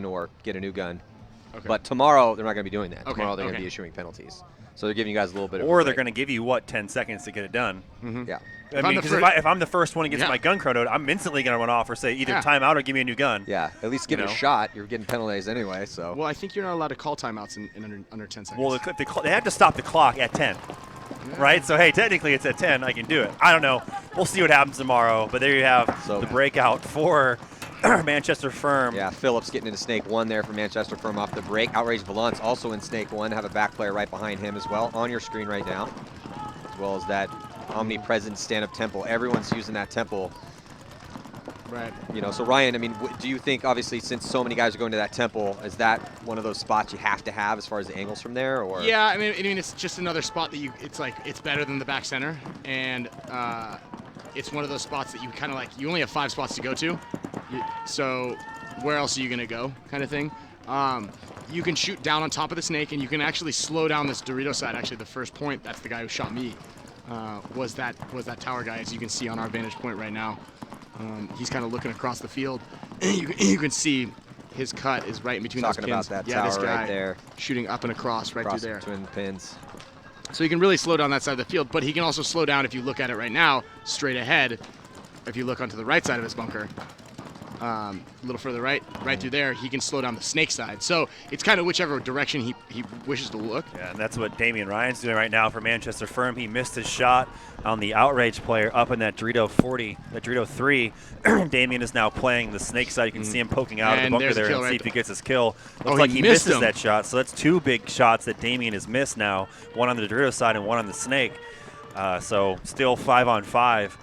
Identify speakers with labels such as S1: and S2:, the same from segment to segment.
S1: or get a new gun.
S2: Okay.
S1: But tomorrow, they're not going to be doing that.
S2: Okay,
S1: Tomorrow, they're going to
S2: okay.
S1: be issuing penalties. So they're giving you guys a little bit of
S3: Or
S1: a
S3: they're
S1: break.
S3: going to give you, what, 10 seconds to get it done.
S1: Yeah.
S3: I mean, because if I'm the first one to get my gun chronoed, I'm instantly going to run off or say either timeout or give me a new gun.
S1: Yeah, at least give it a shot. You're getting penalized anyway, so.
S2: Well, I think you're not allowed to call timeouts in under 10 seconds.
S3: Well, they have to stop the clock at 10, right? So, hey, technically it's at 10. I can do it. I don't know. We'll see what happens tomorrow. But there you have the breakout for Manchester Firm.
S1: Yeah, Phillips getting into Snake 1 there for Manchester Firm off the break. Outrage Valance also in Snake 1. Have a back player right behind him as well on your screen right now. As well as that omnipresent stand-up temple. Everyone's using that temple.
S2: Right.
S1: You know, so Ryan, I mean, do you think, obviously, since so many guys are going to that temple, is that one of those spots you have to have as far as the angles from there, or?
S2: Yeah, I mean, it's just another spot that it's like, it's better than the back center, and it's one of those spots that you kind of like, you only have 5 spots to go to, so where else are you gonna go, kind of thing. You can shoot down on top of the snake, and you can actually slow down this Dorito side. Actually, the first point, that's the guy who shot me, was that tower guy, as you can see on our vantage point right now. He's kind of looking across the field. You can see his cut is right in between those pins.
S1: Talking about that
S2: yeah, this
S1: tower
S2: guy
S1: right there.
S2: Shooting up and across right through there.
S1: Twin pins.
S2: So he can really slow down that side of the field, but he can also slow down, if you look at it right now, straight ahead. If you look onto the right side of his bunker, a little further right through there, he can slow down the snake side. So it's kind of whichever direction he wishes to look.
S3: Yeah, and that's what Damian Ryan's doing right now for Manchester Firm. He missed his shot on the outrage player up in that Dorito 40, that Dorito 3. Damian is now playing the snake side. You can see him poking out of the bunker there and see if he gets his kill. Looks like he misses that shot. So that's 2 big shots that Damian has missed now, one on the Dorito side and one on the snake. So still 5-on-5.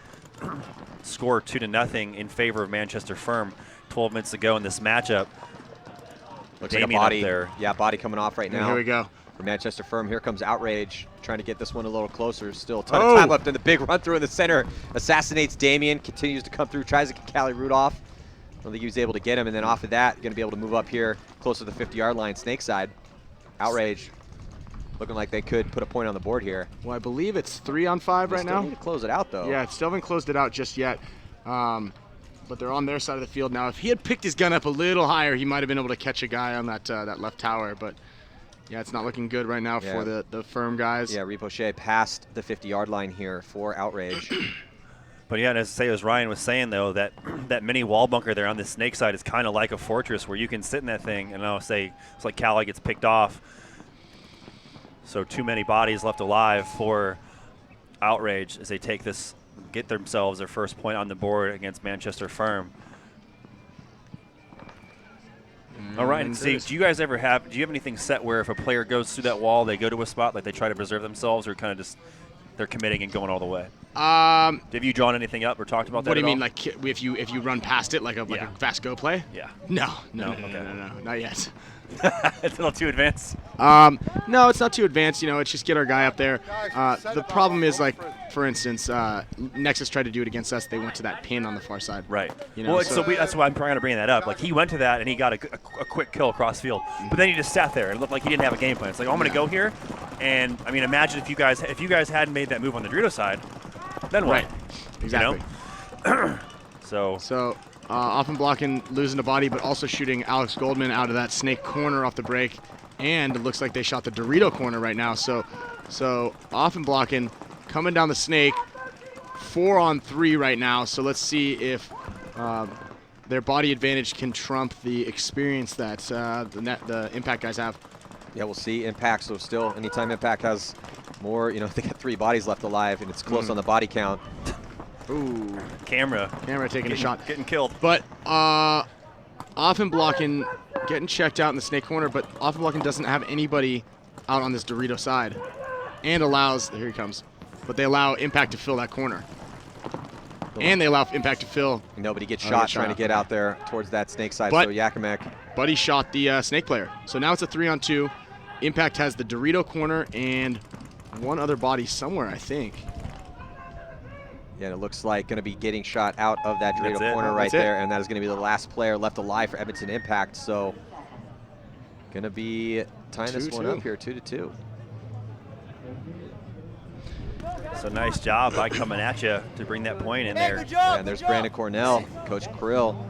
S3: Score 2-0 in favor of Manchester Firm. 12 minutes to go in this matchup.
S1: Looks
S3: Damian
S1: like a body.
S3: Up there.
S1: Yeah, body coming off right now.
S2: Here we go.
S1: For Manchester Firm, here comes Outrage, trying to get this one a little closer. Still a ton of time left in the big run through in the center. Assassinates Damian, continues to come through, tries to get Cali Rudolph. I don't think he was able to get him, and then off of that, going to be able to move up here close to the 50-yard line, snake side. Outrage looking like they could put a point on the board here.
S2: Well, I believe it's 3-on-5 right now.
S1: Need to close it out, though.
S2: Yeah, still haven't closed it out just yet. But they're on their side of the field now. If he had picked his gun up a little higher, he might have been able to catch a guy on that left tower. But yeah, it's not looking good right now for the Firm guys.
S1: Yeah, Ricochet past the 50-yard line here for Outrage.
S3: But yeah, as Ryan was saying, though, that mini wall bunker there on the snake side is kind of like a fortress where you can sit in that thing, and I'll say it's like Cali gets picked off. So too many bodies left alive for Outrage as they get themselves their first point on the board against Manchester Firm. All right, and Steve, do you have anything set where if a player goes through that wall, they go to a spot, like they try to preserve themselves, or kind of just they're committing and going all the way? Have you drawn anything up or talked about that?
S2: What do you mean, like if you run past it like a fast go play?
S3: Yeah.
S2: No, not yet.
S3: It's a little too advanced.
S2: No, it's not too advanced. It's just get our guy up there. The problem is, like, for instance, Nexus tried to do it against us. They went to that pin on the far side.
S3: Right. That's why I'm trying to bring that up. Like, he went to that and he got a quick kill across field, but then he just sat there and it looked like he didn't have a game plan. It's like, I'm going to go here, and I mean, imagine if you guys hadn't made that move on the Dorito side, then what?
S2: Right. Exactly.
S3: So.
S2: Often blocking, losing a body, but also shooting Alex Goldman out of that snake corner off the break. And it looks like they shot the Dorito corner right now. So often blocking, coming down the snake, 4-on-3 right now. So let's see if their body advantage can trump the experience that the Impact guys have.
S1: Yeah, we'll see. Impact, so still, anytime Impact has more, they got 3 bodies left alive, and it's close on the body count.
S2: Ooh.
S3: Camera
S2: taking a shot.
S3: Getting killed.
S2: But often blocking, getting checked out in the snake corner, but often blocking doesn't have anybody out on this Dorito side. And here he comes. But they allow Impact to fill that corner. And they allow Impact to fill.
S1: Nobody gets shot trying to get out there towards that snake side,
S2: but
S1: so Yakimek.
S2: Buddy shot the snake player. So now it's a 3-on-2. Impact has the Dorito corner and one other body somewhere, I think.
S1: Yeah, it looks like going to be getting shot out of that Dorito corner right there, and that is going to be the last player left alive for Edmonton Impact. So, going to be tying this one up here, 2-2.
S3: So nice job by coming at you to bring that point in there.
S1: Yeah, and there's Brandon Cornell, Coach Krill,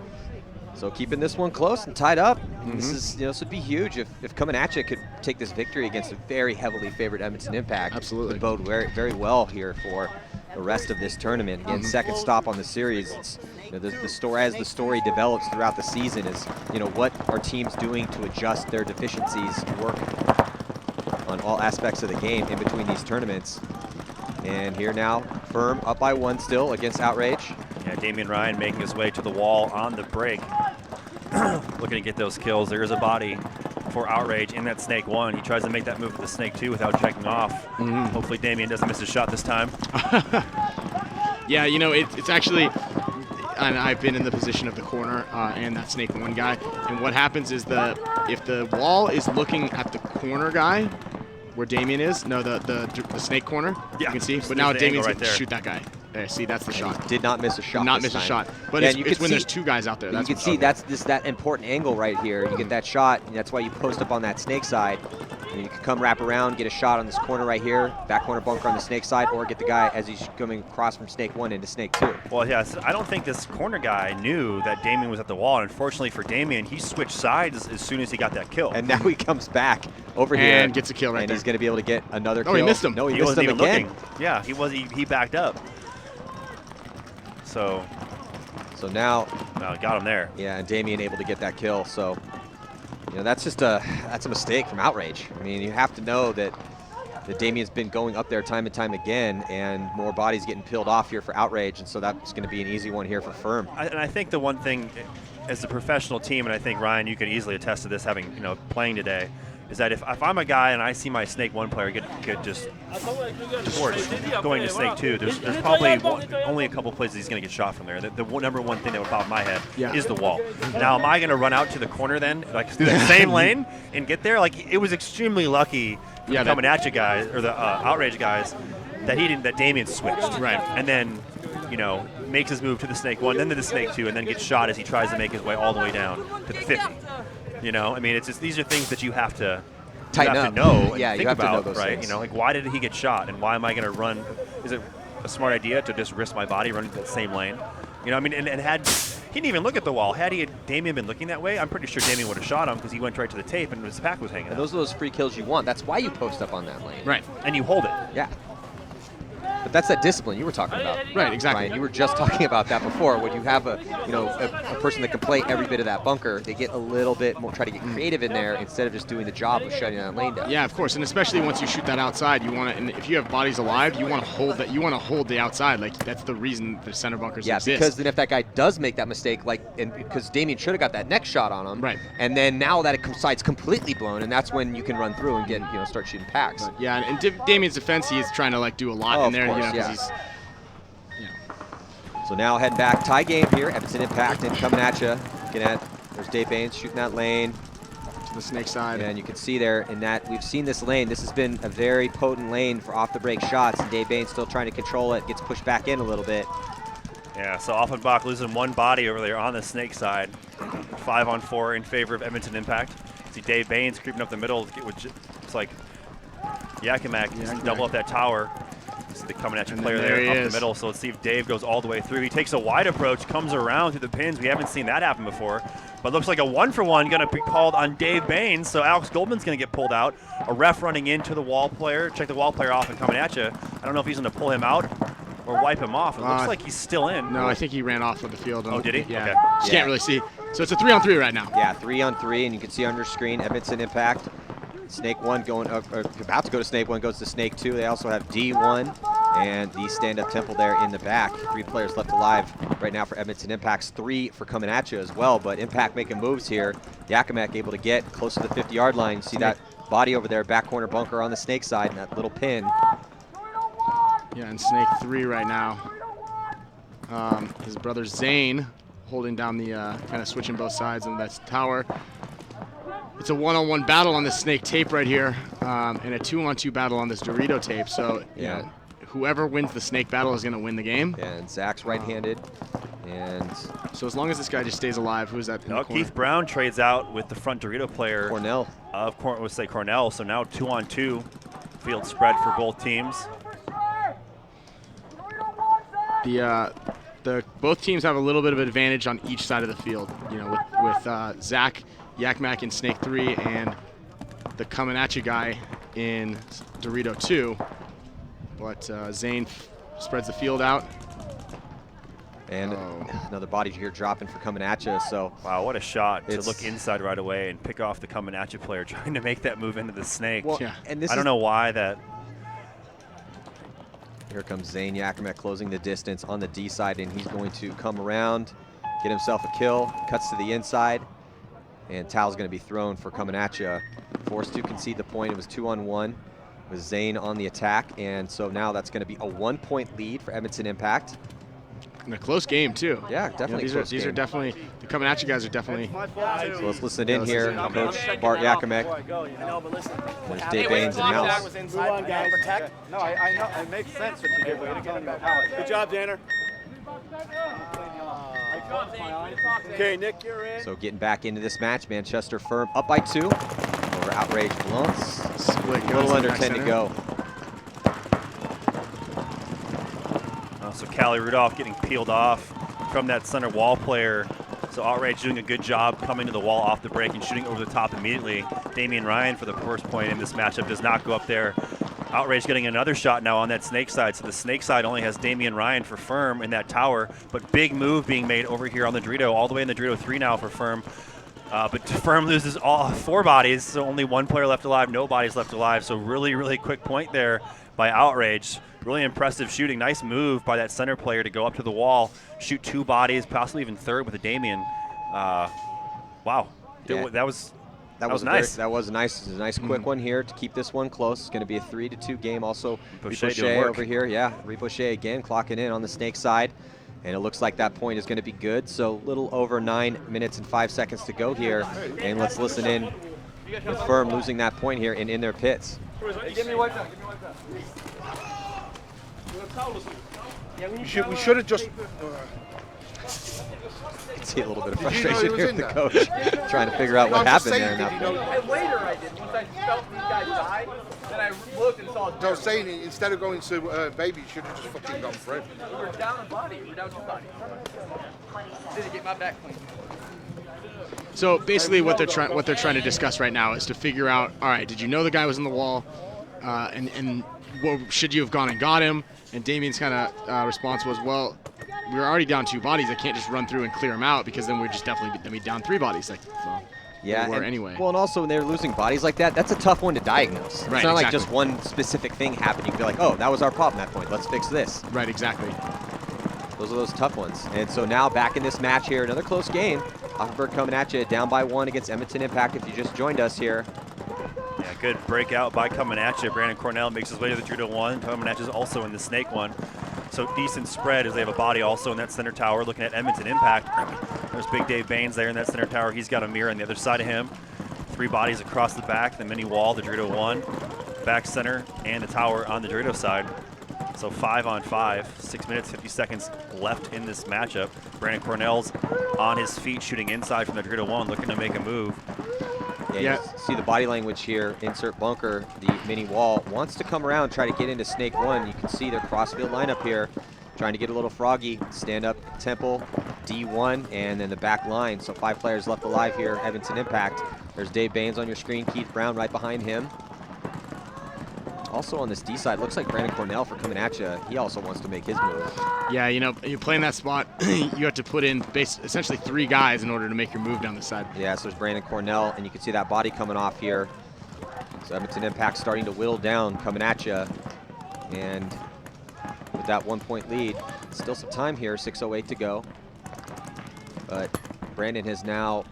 S1: So keeping this one close and tied up. This would be huge if Coming At Ya could take this victory against a very heavily favored Edmonton Impact.
S2: Absolutely.
S1: Would bode very, very well here for the rest of this tournament. Again, second stop on the series. It's, the story, as the story develops throughout the season, is what are teams doing to adjust their deficiencies, work on all aspects of the game in between these tournaments. And here now, Firm up by 1 still against Outrage.
S3: Yeah, Damian Ryan making his way to the wall on the break. Looking to get those kills. There's a body for Outrage in that Snake 1. He tries to make that move with the Snake 2 without checking off. Hopefully Damian doesn't miss his shot this time.
S2: Yeah, it's actually, and I've been in the position of the corner and that Snake 1 guy, and what happens is if the wall is looking at the corner guy, where Damian is, the Snake corner, you can see, but now Damian's going to shoot that guy. There, see, that's the shot.
S1: Did not miss a shot.
S2: Not miss a shot. But it's when there's 2 guys out there.
S1: You can see that's that important angle right here. You get that shot, and that's why you post up on that Snake side. And you can come wrap around, get a shot on this corner right here, back corner bunker on the Snake side, or get the guy as he's coming across from Snake 1 into Snake 2.
S3: Well, yes, I don't think this corner guy knew that Damian was at the wall. And unfortunately for Damian, he switched sides as soon as he got that kill.
S1: And now he comes back over here
S2: and gets a kill right there.
S1: And he's going to be able to get another kill.
S2: Oh, he missed him.
S3: No, he wasn't even looking. Yeah, he backed up. So
S1: now,
S3: got him there.
S1: Yeah, and Damian able to get that kill. So, that's just a mistake from Outrage. I mean, you have to know that Damian's been going up there time and time again, and more bodies getting peeled off here for Outrage, and so that's going to be an easy one here for Firm.
S3: And I think the one thing, as a professional team, and I think Ryan, you could easily attest to this, having playing today, is that if I'm a guy and I see my Snake 1 player get just torched going to Snake 2, there's probably only a couple places he's going to get shot from there. The number one thing that would pop in my head is the wall. Now, am I going to run out to the corner then, like through that same lane and get there? Like, it was extremely lucky for the Coming At Ya guys, or the Outrage guys, that Damian switched.
S2: Right.
S3: And then, makes his move to the Snake 1, then to the Snake 2, and then gets shot as he tries to make his way all the way down to the 50. I mean, it's just, these are things that you have to
S1: tighten up.
S3: Know
S1: yeah,
S3: and think
S1: you have
S3: about,
S1: to know those
S3: right?
S1: things.
S3: Like, why did he get shot, and why am I going to run? Is it a smart idea to just risk my body running that same lane? I mean, and had he didn't even look at the wall. Had Damian been looking that way, I'm pretty sure Damian would have shot him because he went right to the tape and his pack was hanging out.
S1: Those are those free kills you want. That's why you post up on that lane.
S2: Right.
S3: And you hold it.
S1: Yeah. But that's that discipline you were talking about.
S2: Right, exactly.
S1: Ryan. You were just talking about that before. When you have a person that can play every bit of that bunker, they get a little bit more, try to get creative in there instead of just doing the job of shutting that lane down.
S2: Yeah, of course, and especially once you shoot that outside, you want to. And if you have bodies alive, you want to hold that. You want to hold the outside. Like, that's the reason the center bunkers exist.
S1: Yeah, because then if that guy does make that mistake, and because Damian should have got that next shot on him,
S2: right?
S1: And then now that side's completely blown, and that's when you can run through and get start shooting packs.
S2: Right. Yeah, and Damian's defense, he is trying to do a lot in there, because he's.
S1: So now heading back, tie game here. Edmonton Impact and Coming At Ya. There's Dave Baines shooting that lane
S2: to the Snake side,
S1: and you can see there in that we've seen this lane. This has been a very potent lane for off the break shots, and Dave Baines still trying to control it. Gets pushed back in a little bit.
S3: Yeah, so Offenbach losing one body over there on the Snake side. 5-on-4 in favor of Edmonton Impact. See Dave Baines creeping up the middle. It's like Yakimak double up that tower. The Coming At Ya player there up the middle. So let's see if Dave goes all the way through. He takes a wide approach, comes around through the pins. We haven't seen that happen before. But looks like a 1-for-1 going to be called on Dave Baines. So Alex Goldman's going to get pulled out. A ref running into the wall player. Check the wall player off and Coming At Ya. I don't know if he's going to pull him out or wipe him off. It looks like he's still in.
S2: No, I think he ran off of the field.
S3: Oh, did he?
S2: Yeah.
S3: Okay.
S2: You can't really see. So it's a 3-on-3 right now.
S1: Yeah, 3-on-3, and you can see on your screen Edmonton Impact. Snake 1 going about to go to Snake 1, goes to Snake 2. They also have D1 and the stand-up temple there in the back. 3 players left alive right now for Edmonton Impact's 3 for Coming At Ya as well. But Impact making moves here. Yakimak able to get close to the 50-yard line. You see that body over there, back corner bunker on the Snake side, and that little pin.
S2: Yeah, and Snake 3 right now. His brother Zane holding down the kind of switching both sides of that tower. It's a 1-on-1 battle on this Snake tape right here, and a 2-on-2 battle on this Dorito tape. So whoever wins the Snake battle is going to win the game.
S1: Yeah, and Zach's right-handed. And
S2: so as long as this guy just stays alive, who's that?
S3: No, Keith Brown trades out with the front Dorito player.
S1: Cornell.
S3: Let's say Cornell. So now 2-on-2 field spread for both teams.
S2: both teams have a little bit of advantage on each side of the field. You know, with Zach Yakmak in Snake 3 and the coming at you guy in Dorito 2. But Zane spreads the field out.
S1: And another body here dropping for coming at you. So
S3: wow, what a shot to look inside right away and pick off the coming at you player trying to make that move into the snake.
S1: Well, yeah. And this
S3: I don't know why that.
S1: Here comes Zane Yakimek closing the distance on the D side, and he's going to come around, get himself a kill, cuts to the inside, and Tal's going to be thrown for coming at you. Forced to concede the point. It was 2-on-1 with Zane on the attack, and so now that's going to be a 1-point lead for Edmonton Impact.
S2: And a close game too.
S1: Yeah, definitely.
S2: You know, these are definitely the coming at you guys are definitely.
S1: So let's listen in here. Coach Bart Yakimek. There's Dave Baines and Mouse.
S4: No, I know. It makes sense what you did. We're going to get Good job, Danner. Okay, Nick, you're in.
S1: So getting back into this match, Manchester Firm up by 2 over Outrage Blunts.
S2: Split
S1: a little under 10 to go.
S3: So Callie Rudolph getting peeled off from that center wall player. So Outrage doing a good job coming to the wall off the break and shooting over the top immediately. Damian Ryan for the first point in this matchup does not go up there. Outrage getting another shot now on that snake side. So the snake side only has Damian Ryan for Firm in that tower, but big move being made over here on the Dorito, all the way in the Dorito 3 now for Firm. But Firm loses all 4 bodies, so only 1 player left alive, no bodies left alive. So really, really quick point there by Outrage. Really impressive shooting. Nice move by that center player to go up to the wall, shoot 2 bodies, possibly even 3rd with a Damien. Wow,
S1: yeah.
S3: that was
S1: nice. That was a nice quick one here to keep this one close. It's going to be a 3-2 game. Also, Ricochet over here. Yeah, Ricochet again clocking in on the snake side. And it looks like that point is going to be good. So a little over 9 minutes and 5 seconds to go here. And let's listen in with Firm losing that point here and in their pits.
S4: Hey, give me white down. We should have just.
S1: You can see a little bit of frustration here with the coach trying to figure out what happened there.
S4: And later I did. Once I felt these guys died, then I looked and saw. I was saying instead of going to baby, you should have just fucking gone for it. We were down a body. We were down 2 bodies. Did get my back clean.
S2: So basically, what they're trying to discuss right now is to figure out. All right, did you know the guy was in the wall, and should you have gone and got him? And Damien's kind of response was, well, we were already down 2 bodies. I can't just run through and clear them out because then we're just definitely down 3 bodies. Like, well,
S1: yeah,
S2: we were anyway.
S1: Well, and also when they're losing bodies like that, that's a tough one to diagnose.
S2: Right,
S1: it's not
S2: exactly.
S1: like just one specific thing happened. You can be like, oh, that was our problem at that point. Let's fix this.
S2: Right, exactly.
S1: Those are those tough ones. And so now back in this match here, another close game. Offenburg coming at you, down by 1 against Edmonton Impact if you just joined us here.
S3: Yeah, good breakout by coming at you. Brandon Cornell makes his way to the Dorito 1. Coming at you is also in the snake 1. So decent spread as they have a body also in that center tower. Looking at Edmonton Impact. There's Big Dave Baines there in that center tower. He's got a mirror on the other side of him. 3 bodies across the back, the mini wall, the Dorito 1, back center, and the tower on the Dorito side. So 5 on 5, 6 minutes, 50 seconds left in this matchup. Brandon Cornell's on his feet shooting inside from the Dorito 1, looking to make a move.
S1: Yeah, you see the body language here. Insert bunker, the mini wall wants to come around, try to get into snake 1. You can see their crossfield lineup here, trying to get a little froggy. Stand up temple, D1, and then the back line. So 5 players left alive here, Edmonton Impact. There's Dave Baines on your screen, Keith Brown right behind him. Also on this D side, looks like Brandon Cornell for coming at you. He also wants to make his move.
S2: Yeah, you know, you're playing that spot, you have to put in essentially 3 guys in order to make your move down the side.
S1: Yeah, so there's Brandon Cornell, and you can see that body coming off here. So Edmonton Impact starting to whittle down, coming at you. And with that 1-point lead, still some time here, 6:08 to go. But Brandon has now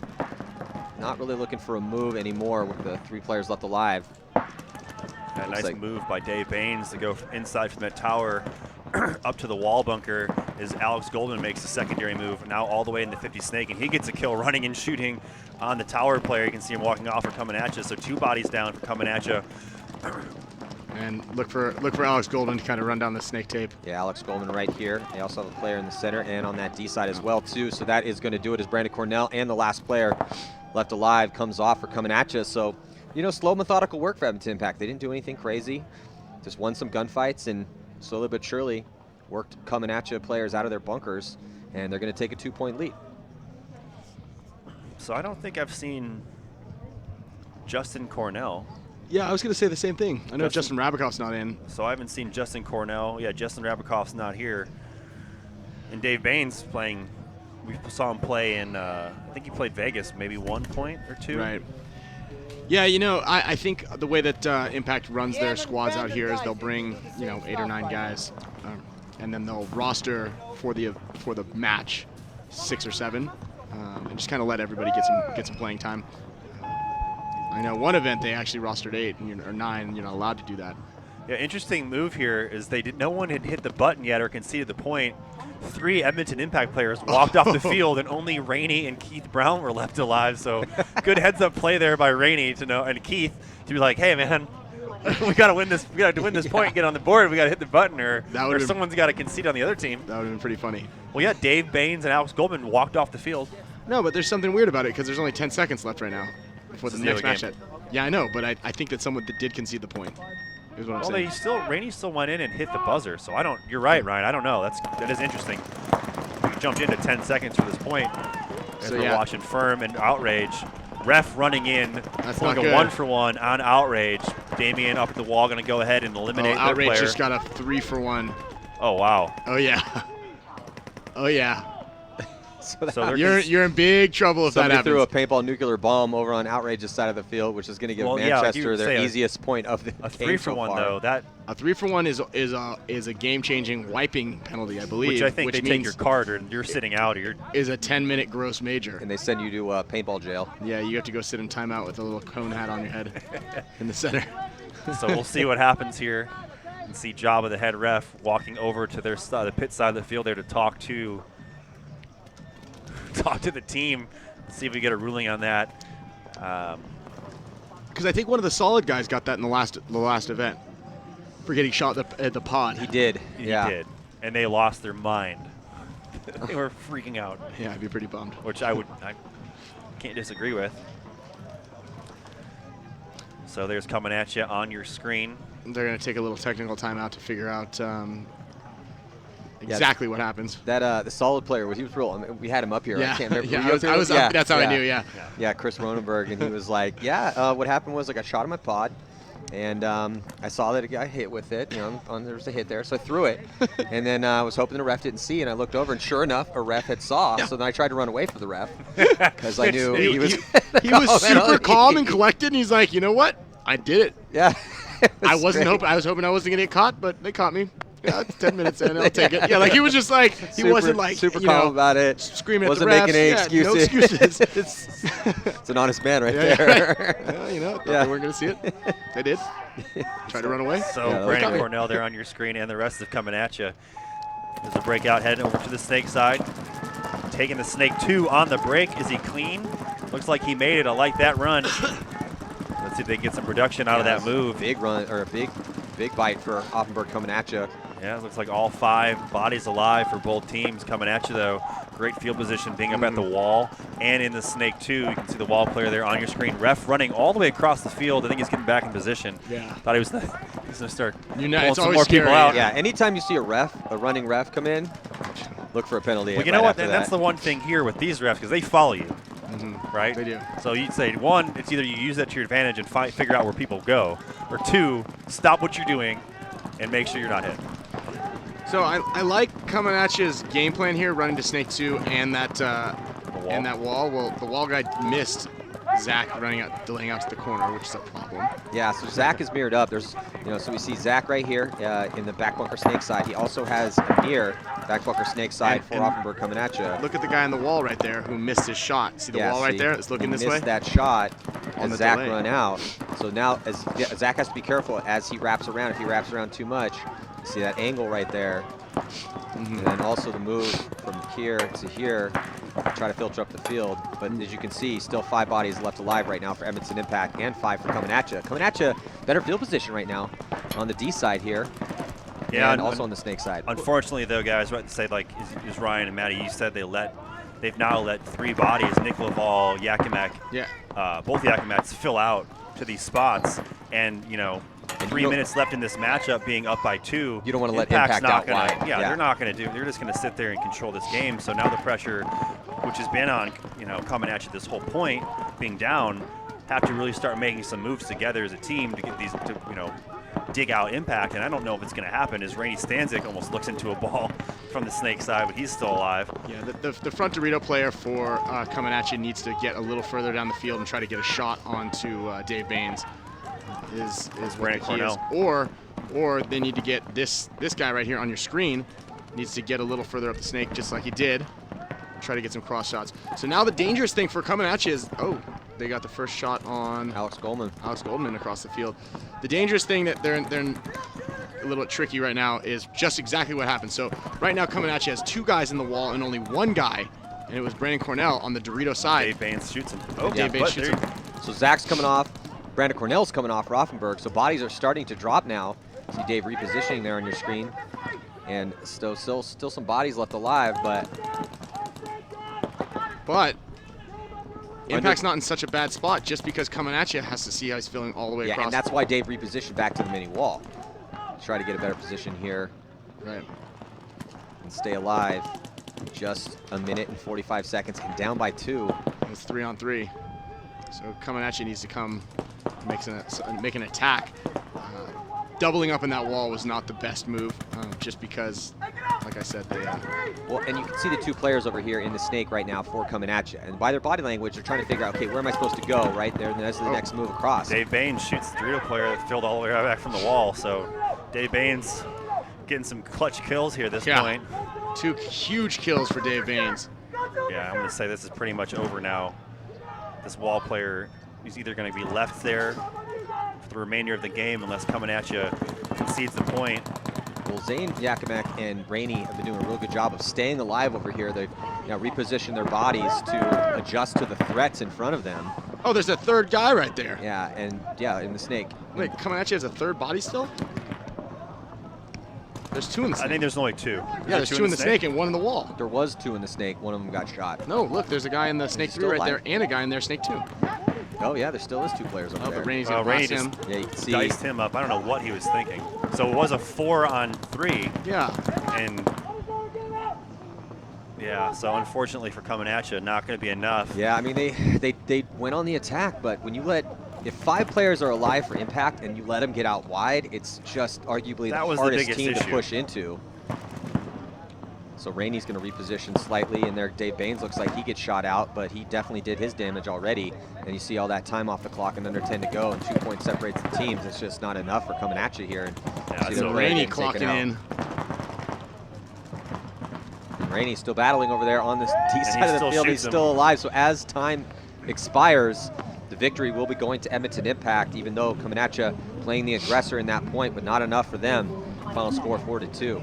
S1: not really looking for a move anymore with the 3 players left alive.
S3: A nice move by Dave Baines to go inside from that tower up to the wall bunker as Alex Goldman makes a secondary move, now all the way in the 50 snake, and he gets a kill running and shooting on the tower player. You can see him walking off or coming at you, so 2 bodies down for coming at you.
S2: And look for Alex Goldman to kind of run down the snake tape.
S1: Yeah, Alex Goldman right here. They also have a player in the center and on that D side as well too. So that is going to do it as Brandon Cornell and the last player left alive comes off for coming at you. So, you know, slow methodical work for Edmonton Impact. They didn't do anything crazy. Just won some gunfights and slowly but surely worked coming at you players out of their bunkers, and they're going to take a 2-point lead.
S3: So I don't think I've seen Justin Cornell.
S2: Yeah, I was going to say the same thing. I know Justin Rabakoff's not in.
S3: So I haven't seen Justin Cornell. Yeah, Justin Rabakoff's not here. And Dave Baines playing. We saw him play in, I think he played Vegas, maybe 1 point or 2.
S2: Right. Yeah, you know, I think the way that Impact runs their squads out here is they'll bring, 8 or 9 guys, and then they'll roster for the match 6 or 7, and just kind of let everybody get some playing time. I know one event they actually rostered 8 or 9, and you're not allowed to do that.
S3: Yeah, interesting move here is no one had hit the button yet or conceded the point. 3 Edmonton Impact players walked off the field, and only Rainey and Keith Brown were left alive. So good heads-up play there by Rainey to know, and Keith to be like, "Hey, man, we got to win this. We got to win this point, get on the board. We got to hit the button, or someone's got to concede on the other team."
S2: That would have been pretty funny.
S3: Well, yeah, Dave Baines and Alex Goldman walked off the field.
S2: No, but there's something weird about it because there's only 10 seconds left right now before the next match. Yeah, I know, but I think that someone did concede the point. Is what I'm saying.
S3: Rainey still went in and hit the buzzer. So I don't. You're right, Ryan. I don't know. That is interesting. We jumped into 10 seconds for this point. As we're watching Firm and Outrage. Ref running in.
S2: That's
S3: like
S2: not
S3: a
S2: good.
S3: 1-for-1 on Outrage. Damien up at the wall, going to go ahead and eliminate their player.
S2: Outrage just got a 3-for-1.
S3: Oh wow.
S2: Oh yeah. Oh yeah.
S1: So
S2: you're in big trouble if that happens.
S1: Somebody threw a paintball nuclear bomb over on Outrage's side of the field, which is going to give Manchester their easiest point of the game
S3: 3-for-1 though.
S2: A 3-for-1 is a game-changing wiping penalty, I believe.
S3: Which I think they take your card or you're sitting out, or
S2: is a 10-minute gross major.
S1: And they send you to paintball jail.
S2: Yeah, you have to go sit in timeout with a little cone hat on your head in the center.
S3: So we'll see what happens here. And see Jabba, the head ref, walking over to the pit side of the field there to talk to the team, see if we get a ruling on that.
S2: Because I think one of the solid guys got that in the last event for getting shot at the pod.
S1: He did.
S3: He did. And they lost their mind. They were freaking out.
S2: Yeah, I'd be pretty bummed.
S3: Which I can't disagree with. So there's coming at you on your screen.
S2: They're going to take a little technical timeout to figure out exactly what happens.
S1: That the solid player, he was real. I mean, we had him up here.
S2: Yeah,
S1: I can't remember.
S2: I was up. That's how I knew. Yeah.
S1: Yeah, Chris Ronenberg, and he was like, what happened was I shot him at pod, and I saw that a guy hit with it. There was a hit there, so I threw it, and then I was hoping the ref didn't see, and I looked over, and sure enough, a ref had saw. So then I tried to run away from the ref because I knew he was.
S2: He was super calm and collected, and he's like, you know what? I did it.
S1: Yeah.
S2: I was hoping I wasn't gonna get caught, but they caught me. Yeah, it's 10 minutes in, I'll take it. Yeah, like he was just like, he wasn't like,
S1: super calm about it.
S2: Screaming
S1: wasn't
S2: at the refs.
S1: Making any excuses.
S2: No excuses.
S1: It's an honest man right there.
S2: Right. Well, they weren't going to see it. They did. Tried to run away.
S3: So Brandon Cornell there on your screen, and the rest of coming at you. There's a breakout heading over to the Snake side. Taking the Snake 2 on the break. Is he clean? Looks like he made it. I like that run. Let's see if they can get some production out of that move.
S1: Big run, or a big bite for Offenberg coming at you.
S3: Yeah, it looks like all 5 bodies alive for both teams coming at you, though. Great field position being up at the wall and in the Snake 2. You can see the wall player there on your screen. Ref running all the way across the field. I think he's getting back in position.
S2: Yeah.
S3: Thought he was going to start pulling
S2: some
S3: more people out.
S1: Yeah, anytime you see a running ref come in, look for a penalty.
S3: Well, you know what? That's the one thing here with these refs, because they follow you. Right?
S2: They do.
S3: So you'd say, 1, it's either you use that to your advantage and figure out where people go, or 2, stop what you're doing and make sure you're not hit.
S2: So I like coming at you's game plan here, running to Snake 2 and that wall. Well, the wall guy missed Zach delaying out to the corner, which is a problem.
S1: Yeah, so Zach is mirrored up. There's, so we see Zach right here in the back bunker Snake side. He also has a mirror back bunker Snake side for Offenberg coming at you.
S2: Look at the guy on the wall right there who missed his shot. See the wall right there? It's looking this way.
S1: Missed that shot
S2: on
S1: as Zach run out. So now Zach has to be careful as he wraps around. If he wraps around too much, you see that angle right there. And then also the move from here to here, try to filter up the field. But as you can see, still 5 bodies left alive right now for Edmonton Impact and 5 for coming at you. Coming at you, better field position right now on the D side here.
S3: Yeah,
S1: and also on the Snake side.
S3: Unfortunately, though, guys, what to say, like as Ryan and Matty, you said they've now let 3 bodies, Nick Laval, Yakimak, both Yakimaks fill out to these spots, and 3 minutes left in this matchup, being up by 2.
S1: You don't want to let
S3: Impact's
S1: Impact
S3: not
S1: out
S3: gonna,
S1: wide.
S3: yeah, they're not going to do. They're just going to sit there and control this game. So now the pressure, which has been on, coming at you this whole point, being down, have to really start making some moves together as a team to get these, dig out Impact. And I don't know if it's going to happen, as Rainey Stanzik almost looks into a ball from the Snake side, but he's still alive.
S2: Yeah, the front Dorito player for coming at you needs to get a little further down the field and try to get a shot onto Dave Baines. Is what the key is. Or they need to get this guy right here on your screen needs to get a little further up the Snake, just like he did. Try to get some cross shots. So now the dangerous thing for coming at you is, they got the first shot on
S1: Alex Goldman
S2: across the field. The dangerous thing that they're a little bit tricky right now is just exactly what happened. So right now coming at you has 2 guys in the wall and only 1 guy, and it was Brandon Cornell on the Dorito side.
S3: Dave Baines shoots him.
S2: Dave Baines shoots him.
S1: So Zach's coming off. Brandon Cornell's coming off Rothenberg. So bodies are starting to drop now. See Dave repositioning there on your screen. And still some bodies left alive, but
S2: Impact's not in such a bad spot just because coming at you has to see how he's feeling all the way across.
S1: And that's why Dave repositioned back to the mini wall. Try to get a better position here.
S2: Right.
S1: And stay alive. Just a minute and 45 seconds and down by 2.
S2: It's 3-on-3. So coming at you needs to come make an attack. Doubling up in that wall was not the best move, just because, like I said, they...
S1: Well, and you can see the 2 players over here in the Snake right now for coming at you. And by their body language, they're trying to figure out, okay, where am I supposed to go, right there? And that's the next move across.
S3: Dave Baines shoots the Dorito player that filled all the way back from the wall. So Dave Baines getting some clutch kills here at this point.
S2: 2 huge kills for Dave Baines.
S3: Yeah, I'm going to say this is pretty much over now. This wall player is either going to be left there for the remainder of the game unless coming at you concedes the point.
S1: Well, Zane, Yakimek, and Rainey have been doing a real good job of staying alive over here. They've now repositioned their bodies to adjust to the threats in front of them.
S2: Oh, there's a 3rd guy right there.
S1: Yeah, and in the Snake.
S2: Wait, coming at you as a 3rd body still? There's 2 in the Snake.
S3: I think there's only 2.
S2: Yeah, there's 2 in the Snake and 1 in the wall.
S1: There was 2 in the Snake. One of them got shot.
S2: No, look, there's a guy in the Snake 3 right there and a guy in there, Snake 2.
S1: Oh, yeah, there still is 2 players over there.
S2: But Rainey's going to blast him.
S1: Yeah, you can see.
S3: Diced him up. I don't know what he was thinking. So it was a 4-on-3.
S2: Yeah.
S3: And yeah, so unfortunately for coming at you, not going to be enough.
S1: Yeah, I mean, they went on the attack, but when you if 5 players are alive for Impact and you let them get out wide, it's just arguably the hardest team to push into. So Rainey's going to reposition slightly, and there Dave Baines looks like he gets shot out, but he definitely did his damage already. And you see all that time off the clock and under 10 to go, and 2 points separates the teams. It's just not enough for coming at you here.
S3: Yeah,
S2: so Rainey clocking in.
S1: And Rainey's still battling over there on the T side of the field. He's still alive. So as time expires, the victory will be going to Edmonton Impact, even though coming at you playing the aggressor in that point, but not enough for them. Final score 4-2.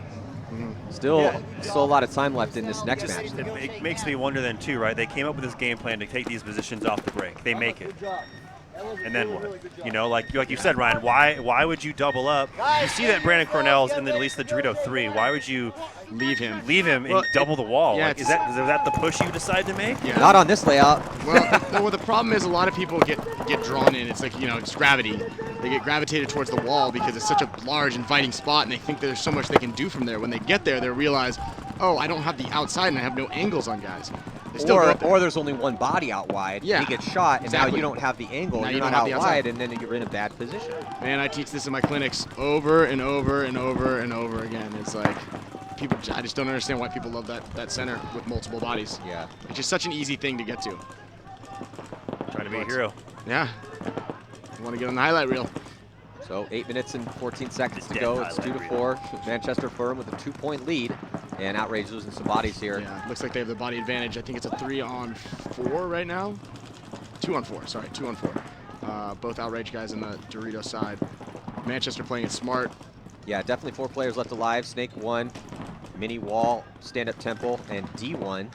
S1: Still a lot of time left in this next match.
S3: It makes me wonder then too, right? They came up with this game plan to take these positions off the break. They make it. And then what? Like you said, Ryan, why would you double up? You see that Brandon Cornell's in at least the Dorito 3. Why would you leave him and double the wall?
S2: Yeah,
S3: like, is that the push you decide to make?
S1: Yeah. Not on this layout.
S2: Well, the problem is a lot of people get drawn in. It's like, it's gravity. They get gravitated towards the wall because it's such a large, inviting spot, and they think there's so much they can do from there. When they get there, they realize, oh, I don't have the outside and I have no angles on guys.
S1: Or there's only 1 body out wide.
S2: Yeah,
S1: he gets shot, and now you don't have the angle.
S2: Now
S1: you're not out wide, and then you're in a bad position.
S2: Man, I teach this in my clinics over and over and over and over again. It's like I just don't understand why people love that center with multiple bodies.
S1: Yeah,
S2: it's just such an easy thing to get to.
S3: Trying to be a hero.
S2: Yeah, I want to get on the highlight reel.
S1: So 8 minutes and 14 seconds to go. It's 2-4. Manchester Firm with a 2-point lead. And Outrage losing some bodies here.
S2: Yeah, looks like they have the body advantage. I think it's a 3-on-4 right now. 2-on-4, sorry, 2-on-4. Both Outrage guys on the Dorito side. Manchester playing it smart.
S1: Yeah, definitely 4 players left alive. Snake 1, Mini Wall, Stand-Up Temple, and D1.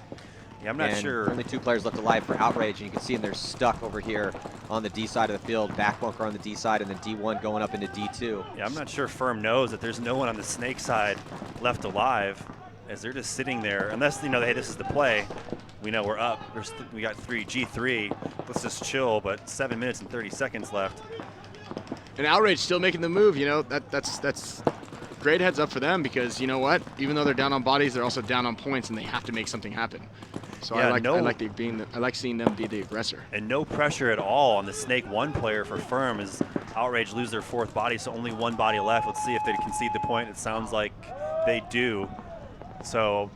S3: Yeah, I'm not sure.
S1: Only 2 players left alive for Outrage, and you can see them, they're stuck over here on the D side of the field. Back bunker on the D side, and then D1 going up into D2.
S3: Yeah, I'm not sure Firm knows that there's no one on the Snake side left alive, as they're just sitting there. Unless, hey, this is the play. We know we're up. We got G3. Let's just chill, but 7 minutes and 30 seconds left.
S2: And Outrage still making the move. You know, that's great heads up for them, because you know what? Even though they're down on bodies, they're also down on points, and they have to make something happen. So
S3: yeah,
S2: I like seeing them be the aggressor.
S3: And no pressure at all on the Snake 1 player for Firm as Outrage lose their 4th body, so only 1 body left. Let's see if they concede the point. It sounds like they do. So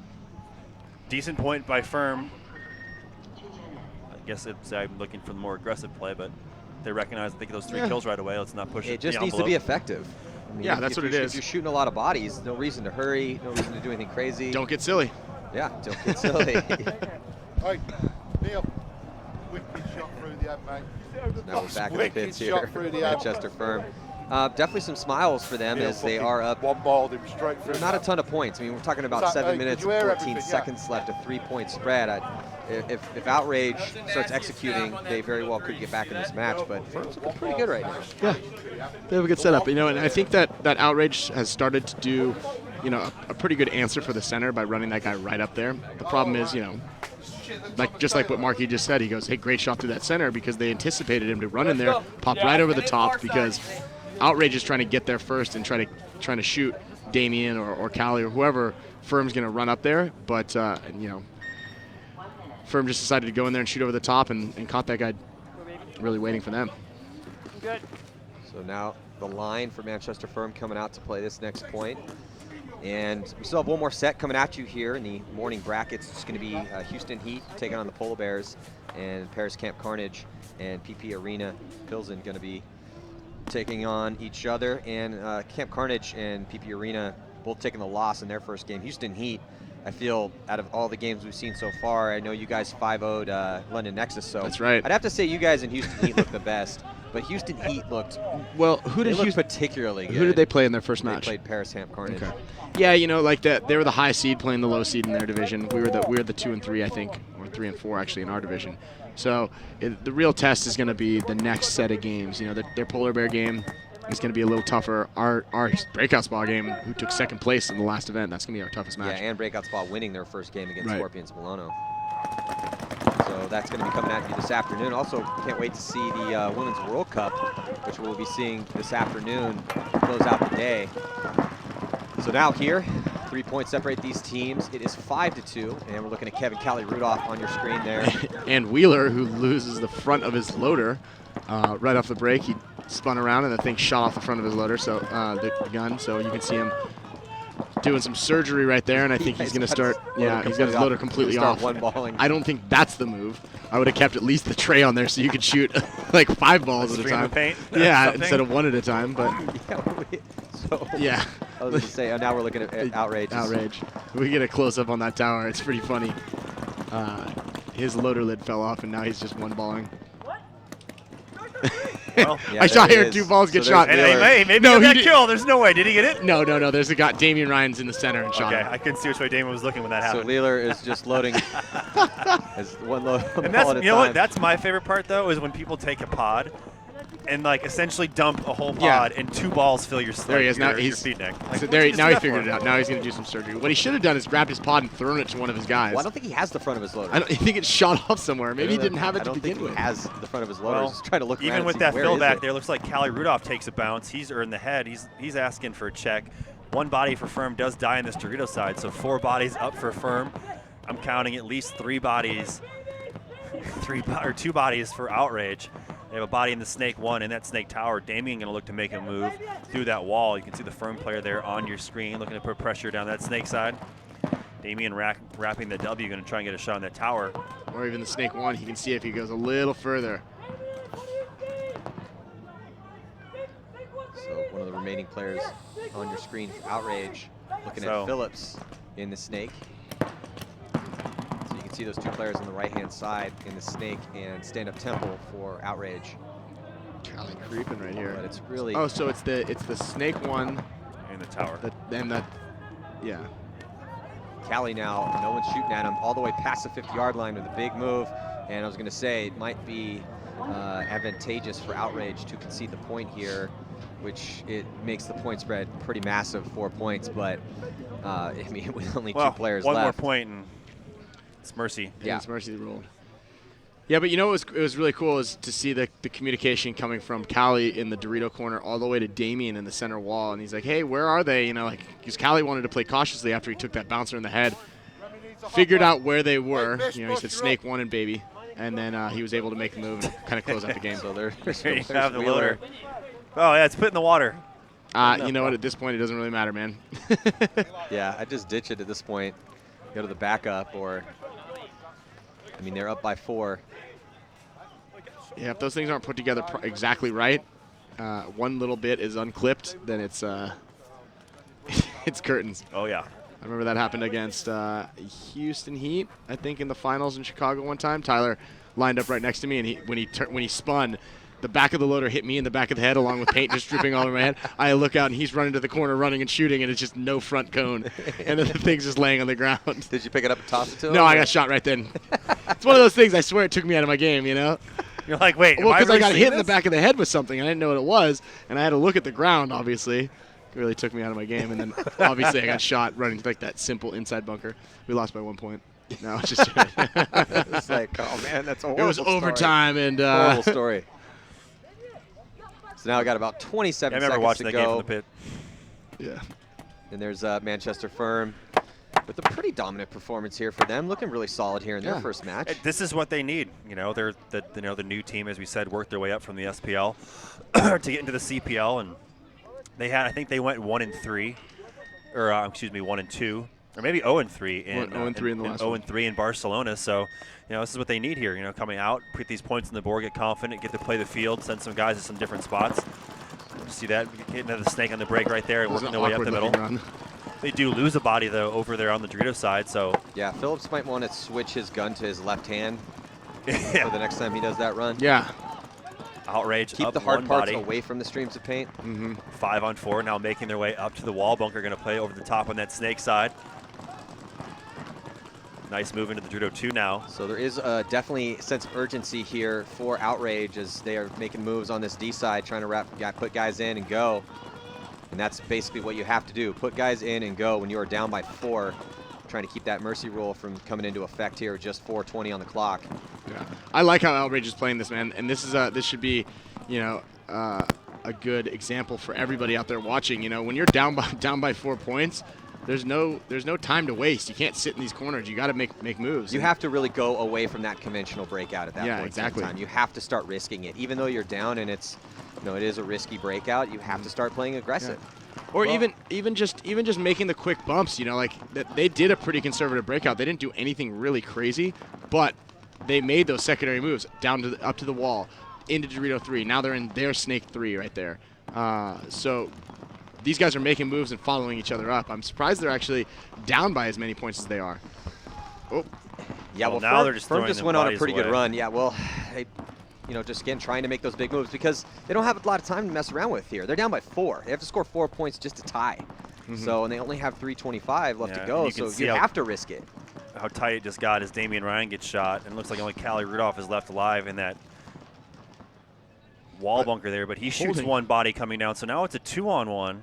S3: decent point by Firm. I guess I'm looking for the more aggressive play, but they recognize they get those 3 kills right away. Let's not push it.
S1: It just needs to be effective. I mean,
S2: yeah, that's what it is.
S1: If you're shooting a lot of bodies, no reason to hurry, no reason to do anything crazy.
S2: Don't get silly.
S1: Yeah, don't get silly.
S4: Hey, Neil, wicked shot through the ad, mate.
S1: Now we're back in the pits here. Manchester Firm. Definitely some smiles for them as they are up.
S4: One-balled him straight through.
S1: Not a ton of points. I mean, we're talking about 7 minutes and 14 seconds left, a 3-point spread. If Outrage starts executing, they very well could get back in this match, but Firm's looking pretty good right now.
S2: Yeah, they have a good setup. You know, and I think that Outrage has started to do, you know, a pretty good answer for the center by running that guy right up there. The problem is, you know, just like what Marky just said, he goes, hey, great shot through that center, because they anticipated him to run in there, pop right over the top, because Outrage is trying to get there first and trying to shoot Damien or Callie or whoever. Firm's going to run up there, but you know, Firm just decided to go in there and shoot over the top and caught that guy really waiting for them.
S1: Good. So now the line for Manchester Firm coming out to play this next point. And we still have one more set coming at you here in the morning brackets. It's going to be Houston Heat taking on the Polar Bears, and Paris Camp Carnage and PP Arena Pilsen going to be taking on each other. And Camp Carnage and PP Arena both taking the loss in their first game. Houston Heat, I feel, out of all the games we've seen so far, I know you guys 5-0'd London Nexus, so
S2: that's right.
S1: I'd have to say you guys in Houston Heat looked the best. But Houston Heat looked
S2: well. Who did
S1: Houston particularly good?
S2: Who did they play in their first match?
S1: They played Paris Camp Carnage.
S2: Okay. Yeah, you know, like that. They were the high seed playing the low seed in their division. We were the 2 and 3, I think, or 3 and 4 actually in our division. So the real test is going to be the next set of games. You know, their Polar Bear game is going to be a little tougher. Our Breakout Spa game, who took 2nd place in the last event, that's going to be our toughest match.
S1: Yeah, and Breakout Spa winning their first game against Scorpions Milano. So that's going to be coming at you this afternoon. Also, can't wait to see the Women's World Cup, which we'll be seeing this afternoon to close out the day. So now here, 3 points separate these teams. It is 5-2, and we're looking at Kevin Callie Rudolph on your screen there.
S2: And Wheeler, who loses the front of his loader right off the break. He spun around, and the thing shot off the front of his loader, so the gun. So you can see him doing some surgery right there, and I think he's going to start. Yeah, he's got his loader completely off.
S1: One-balling.
S2: I don't think that's the move. I would have kept at least the tray on there so you could shoot like 5 balls at a time.
S3: Paint,
S2: yeah, instead of 1 at a time. But yeah.
S1: I was going to say, now we're looking at Outrage.
S2: Outrage. We get a close-up on that tower. It's pretty funny. His loader lid fell off, and now he's just one-balling.
S3: Well,
S1: yeah,
S2: I heard 2 balls get shot.
S3: And maybe no, he got kill. There's no way. Did he get it?
S2: No. There's a guy. Damian Ryan's in the center and shot him.
S3: I couldn't see which way Damian was looking when that happened.
S1: So Wheeler is just loading as one ball at a time.
S3: And you know what? That's my favorite part, though, is when people take a pod and like essentially dump a whole pod and 2 balls fill your
S2: there he is. Now
S3: he's feed neck. Like,
S2: so there, now he figured it out. Now he's going to do some surgery. What he should have done is grabbed his pod and thrown it to one of his guys.
S1: Well, I don't think he has the front of his loader.
S2: I think it shot off somewhere. Maybe he didn't have it to begin with.
S1: I don't think he has the front of his loader.
S3: Well,
S1: He's just trying to look around.
S3: Even with that fill back there, looks like Callie Rudolph takes a bounce. He's in the head. He's asking for a check. 1 body for Firm does die in this Dorito side, so 4 bodies up for Firm. I'm counting at least 3 bodies, 2 bodies for Outrage. They have a body in the Snake 1 in that Snake Tower. Damien going to look to make a move through that wall. You can see the Firm player there on your screen looking to put pressure down that Snake side. Damien wrapping the W, going to try and get a shot on that tower.
S2: Or even the Snake 1. He can see if he goes a little further.
S1: So one of the remaining players on your screen for Outrage, looking at Phillips in the Snake. So you can see those 2 players on the right-hand side in the Snake and stand-up Temple for Outrage.
S2: Callie creeping right here.
S1: But it's really...
S2: Oh, so it's the Snake 1
S3: and the tower.
S2: Yeah.
S1: Callie now, no one's shooting at him all the way past the 50-yard line with a big move. And I was going to say it might be advantageous for Outrage to concede the point here, which it makes the point spread pretty massive, 4 points. But I mean, with only 2 players left.
S3: One more point and it's mercy.
S2: Yeah, it's mercy ruled. Yeah, but you know what was really cool is to see the communication coming from Callie in the Dorito corner all the way to Damien in the center wall. And he's like, hey, where are they? You know, like, because Callie wanted to play cautiously after he took that bouncer in the head. Figured out where they were. You know, he said snake one and baby. And then he was able to make a move and kind of close out the game.
S1: So there
S3: you have the Wheeler. Oh, yeah, it's put in the water.
S2: You know what? At this point, it doesn't really matter, man.
S1: Yeah, I just ditch it at this point. Go to the backup or, I mean, they're up by 4.
S2: Yeah, if those things aren't put together exactly right, one little bit is unclipped, then it's it's curtains.
S3: Oh, yeah.
S2: I remember that happened against Houston Heat, I think, in the finals in Chicago one time. Tyler lined up right next to me, and when he spun, the back of the loader hit me in the back of the head along with paint just dripping all over my head. I look out, and he's running to the corner, running and shooting, and it's just no front cone. And then the thing's just laying on the ground.
S1: Did you pick it up and toss it to him?
S2: No, I got shot right then. It's one of those things, I swear, it took me out of my game, you know?
S3: You're like, wait,
S2: well, because I got hit
S3: this?
S2: in the back of the head with something. I didn't know what it was, and I had to look at the ground, obviously. It really took me out of my game. And then, obviously, I got shot running like that simple inside bunker. We lost by 1 point. No, it's just
S1: it's like, oh, man, that's a horrible
S2: It was overtime.
S1: Story.
S2: And
S1: horrible story. So now I got about 27
S3: seconds to go. I remember watching that game from the pit.
S2: Yeah.
S1: And there's Manchester Firm with a pretty dominant performance here for them, looking really solid here in their first match.
S3: This is what they need. You know, they're the new team, as we said, worked their way up from the SPL to get into the CPL, and I think they went 1-3, or excuse me, 1-2, or maybe 0-3 in
S2: 0-3 in the last
S3: 0-3 in Barcelona. So, you know, this is what they need here. You know, coming out, put these points on the board, get confident, get to play the field, send some guys to some different spots. You see that getting another snake on the break right there, working their way up the middle.
S2: Run.
S3: They do lose a body, though, over there on the Dorito side. So
S1: yeah, Phillips might want to switch his gun to his left hand for the next time he does that run.
S2: Yeah.
S3: Outrage.
S1: Keep
S3: up
S1: the hard
S3: one
S1: parts
S3: body.
S1: away from the streams of paint.
S3: 5-on-4 now making their way up to the wall. Bunker going to play over the top on that snake side. Nice move into the Dorito 2 now.
S1: So there is definitely a sense of urgency here for Outrage as they are making moves on this D side, trying to put guys in and go. And that's basically what you have to do. Put guys in and go when you are down by 4. Trying to keep that mercy rule from coming into effect here. Just 4:20 on the clock.
S2: Yeah, I like how Outrage is playing this, man. And this is this should be, you know, a good example for everybody out there watching. You know, when you're down by 4 points, there's no time to waste. You can't sit in these corners. You got to make moves.
S1: You have to really go away from that conventional breakout at that point.
S2: Yeah, exactly.
S1: In time. You have to start risking it, even though you're down and it's, you know, it is a risky breakout. You have to start playing aggressive.
S2: Yeah. Or even just making the quick bumps. You know, like they did a pretty conservative breakout. They didn't do anything really crazy, but they made those secondary moves up to the wall, into Dorito 3. Now they're in their Snake 3 right there. So these guys are making moves and following each other up. I'm surprised they're actually down by as many points as they are. Oh.
S1: Yeah, well,
S3: now they're just
S1: Firm just went on a pretty
S3: away.
S1: good run. Yeah, well, they, you know, just again trying to make those big moves because they don't have a lot of time to mess around with here. They're down by 4. They have to score 4 points just to tie. So, and they only have 3:25 left to go, so you have to risk it.
S3: How tight it just got as Damian Ryan gets shot, and it looks like only Callie Rudolph is left alive in that wall bunker there, but he shoots one body coming down, so now it's a 2-on-1.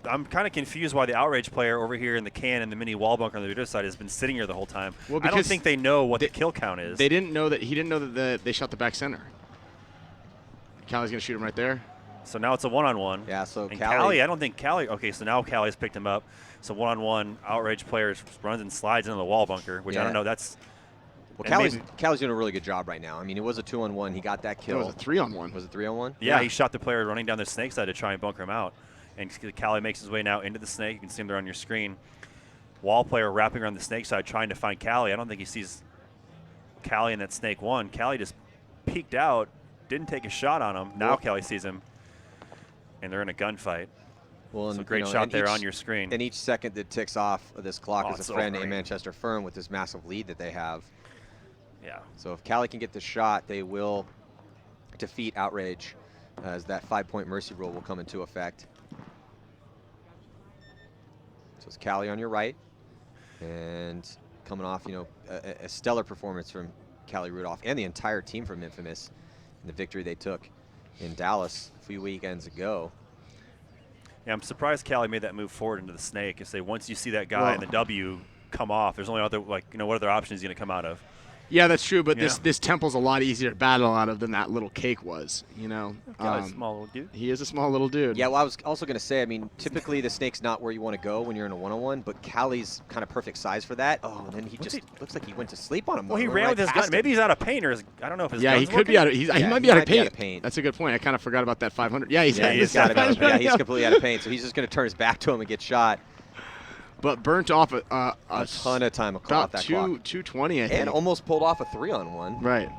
S3: I'm kind of confused why the Outrage player over here in the can and the mini wall bunker on the other side has been sitting here the whole time. Well, I don't think they know what the kill count is.
S2: They didn't know that he didn't know that they shot the back center. Callie's gonna shoot him right there.
S3: So now it's a 1-on-1.
S1: Yeah, so
S3: and Callie, I don't think Callie. Okay, so now Callie's picked him up. So 1-on-1, Outrage player runs and slides into the wall bunker, which I don't know. That's
S1: well, Callie's doing a really good job right now. I mean, it was a 2-on-1. He got that kill.
S2: It was a 3-on-1.
S1: Was it 3-on-1?
S3: Yeah, he shot the player running down the snake side to try and bunker him out. And Callie makes his way now into the snake. You can see him there on your screen. Wall player wrapping around the snake side trying to find Callie. I don't think he sees Callie in that snake 1. Callie just peeked out, didn't take a shot on him. Now Callie sees him, and they're in a gunfight. Well, so a great shot there on your screen.
S1: And each second that ticks off of this clock is a friend in Manchester Firm with this massive lead that they have.
S3: Yeah.
S1: So if Callie can get the shot, they will defeat Outrage as that 5-point mercy rule will come into effect. So it's Callie on your right, and coming off, you know, a stellar performance from Callie Rudolph and the entire team from Infamous in the victory they took in Dallas a few weekends ago.
S3: Yeah, I'm surprised Callie made that move forward into the snake. If they once you see that guy in the W come off, there's only other what other options he's going to come out of?
S2: Yeah, that's true. But this temple's a lot easier to battle out of than that little cake was.
S3: Callie's a small little dude.
S2: He is a small little dude.
S1: Yeah, well, I was also going to say, I mean, typically the snake's not where you want to go when you're in a one-on-one, but Callie's kind of perfect size for that. Oh, and then he just looks like he went to sleep on him.
S3: Well, he ran with his gun. Maybe he's out of paint, or I don't know if his gun's
S2: he could
S3: working.
S2: be out of. He might be out of paint. That's a good point. I kind of forgot about that 500. Yeah, he's
S1: he's completely out of paint, so he's just going to turn his back to him and get shot.
S2: But burnt off a
S1: ton of time
S2: about
S1: that
S2: 2:20, I think.
S1: And almost pulled off a 3-on-1.
S2: Right.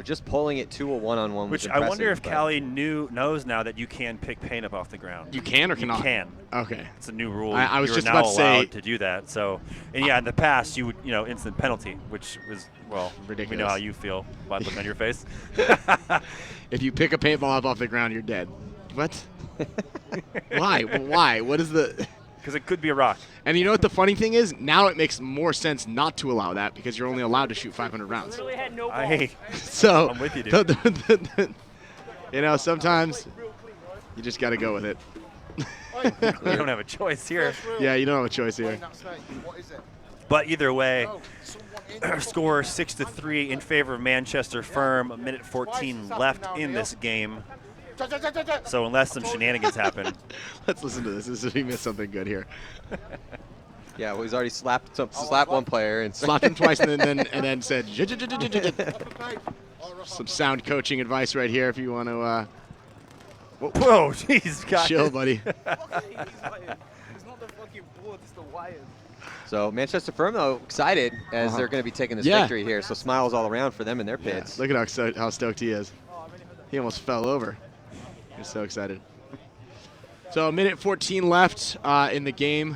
S1: Just pulling it to a 1-on-1
S3: Which I wonder if Callie knows now that you can pick paint up off the ground.
S2: You can or cannot?
S3: You can.
S2: Okay.
S3: It's a new rule.
S2: I was
S3: You're
S2: just
S3: now
S2: about to say
S3: allowed to do that. So, and yeah, in the past you would instant penalty, which was
S2: ridiculous.
S3: We know how you feel by looking on your face.
S2: If you pick a paintball up off the ground, you're dead. What? Why? Why? What is the?
S3: Because it could be a rock.
S2: And you know what the funny thing is? Now it makes more sense not to allow that because you're only allowed to shoot 500 rounds. So
S3: I'm with you, dude.
S2: Sometimes you just got to go with it.
S3: You don't have a choice here.
S2: Yeah, you don't have a choice here.
S3: But either way, score 6-3 in favor of Manchester Firm. A minute 14 left in this game. So unless some shenanigans happen.
S2: Let's listen to this. We missed something good here.
S1: Yeah, well, he's already slapped one player and
S2: slapped him twice, and then said some sound coaching advice right here if you want to.
S3: Whoa, jeez,
S2: chill, buddy.
S5: It's not the fucking board, it's the wires.
S1: So Manchester Firm, though, excited as they're going to be taking this victory here. So smiles all around for them in their pits.
S2: Look at how stoked he is. He almost fell over. He's so excited. So a minute 14 left in the game.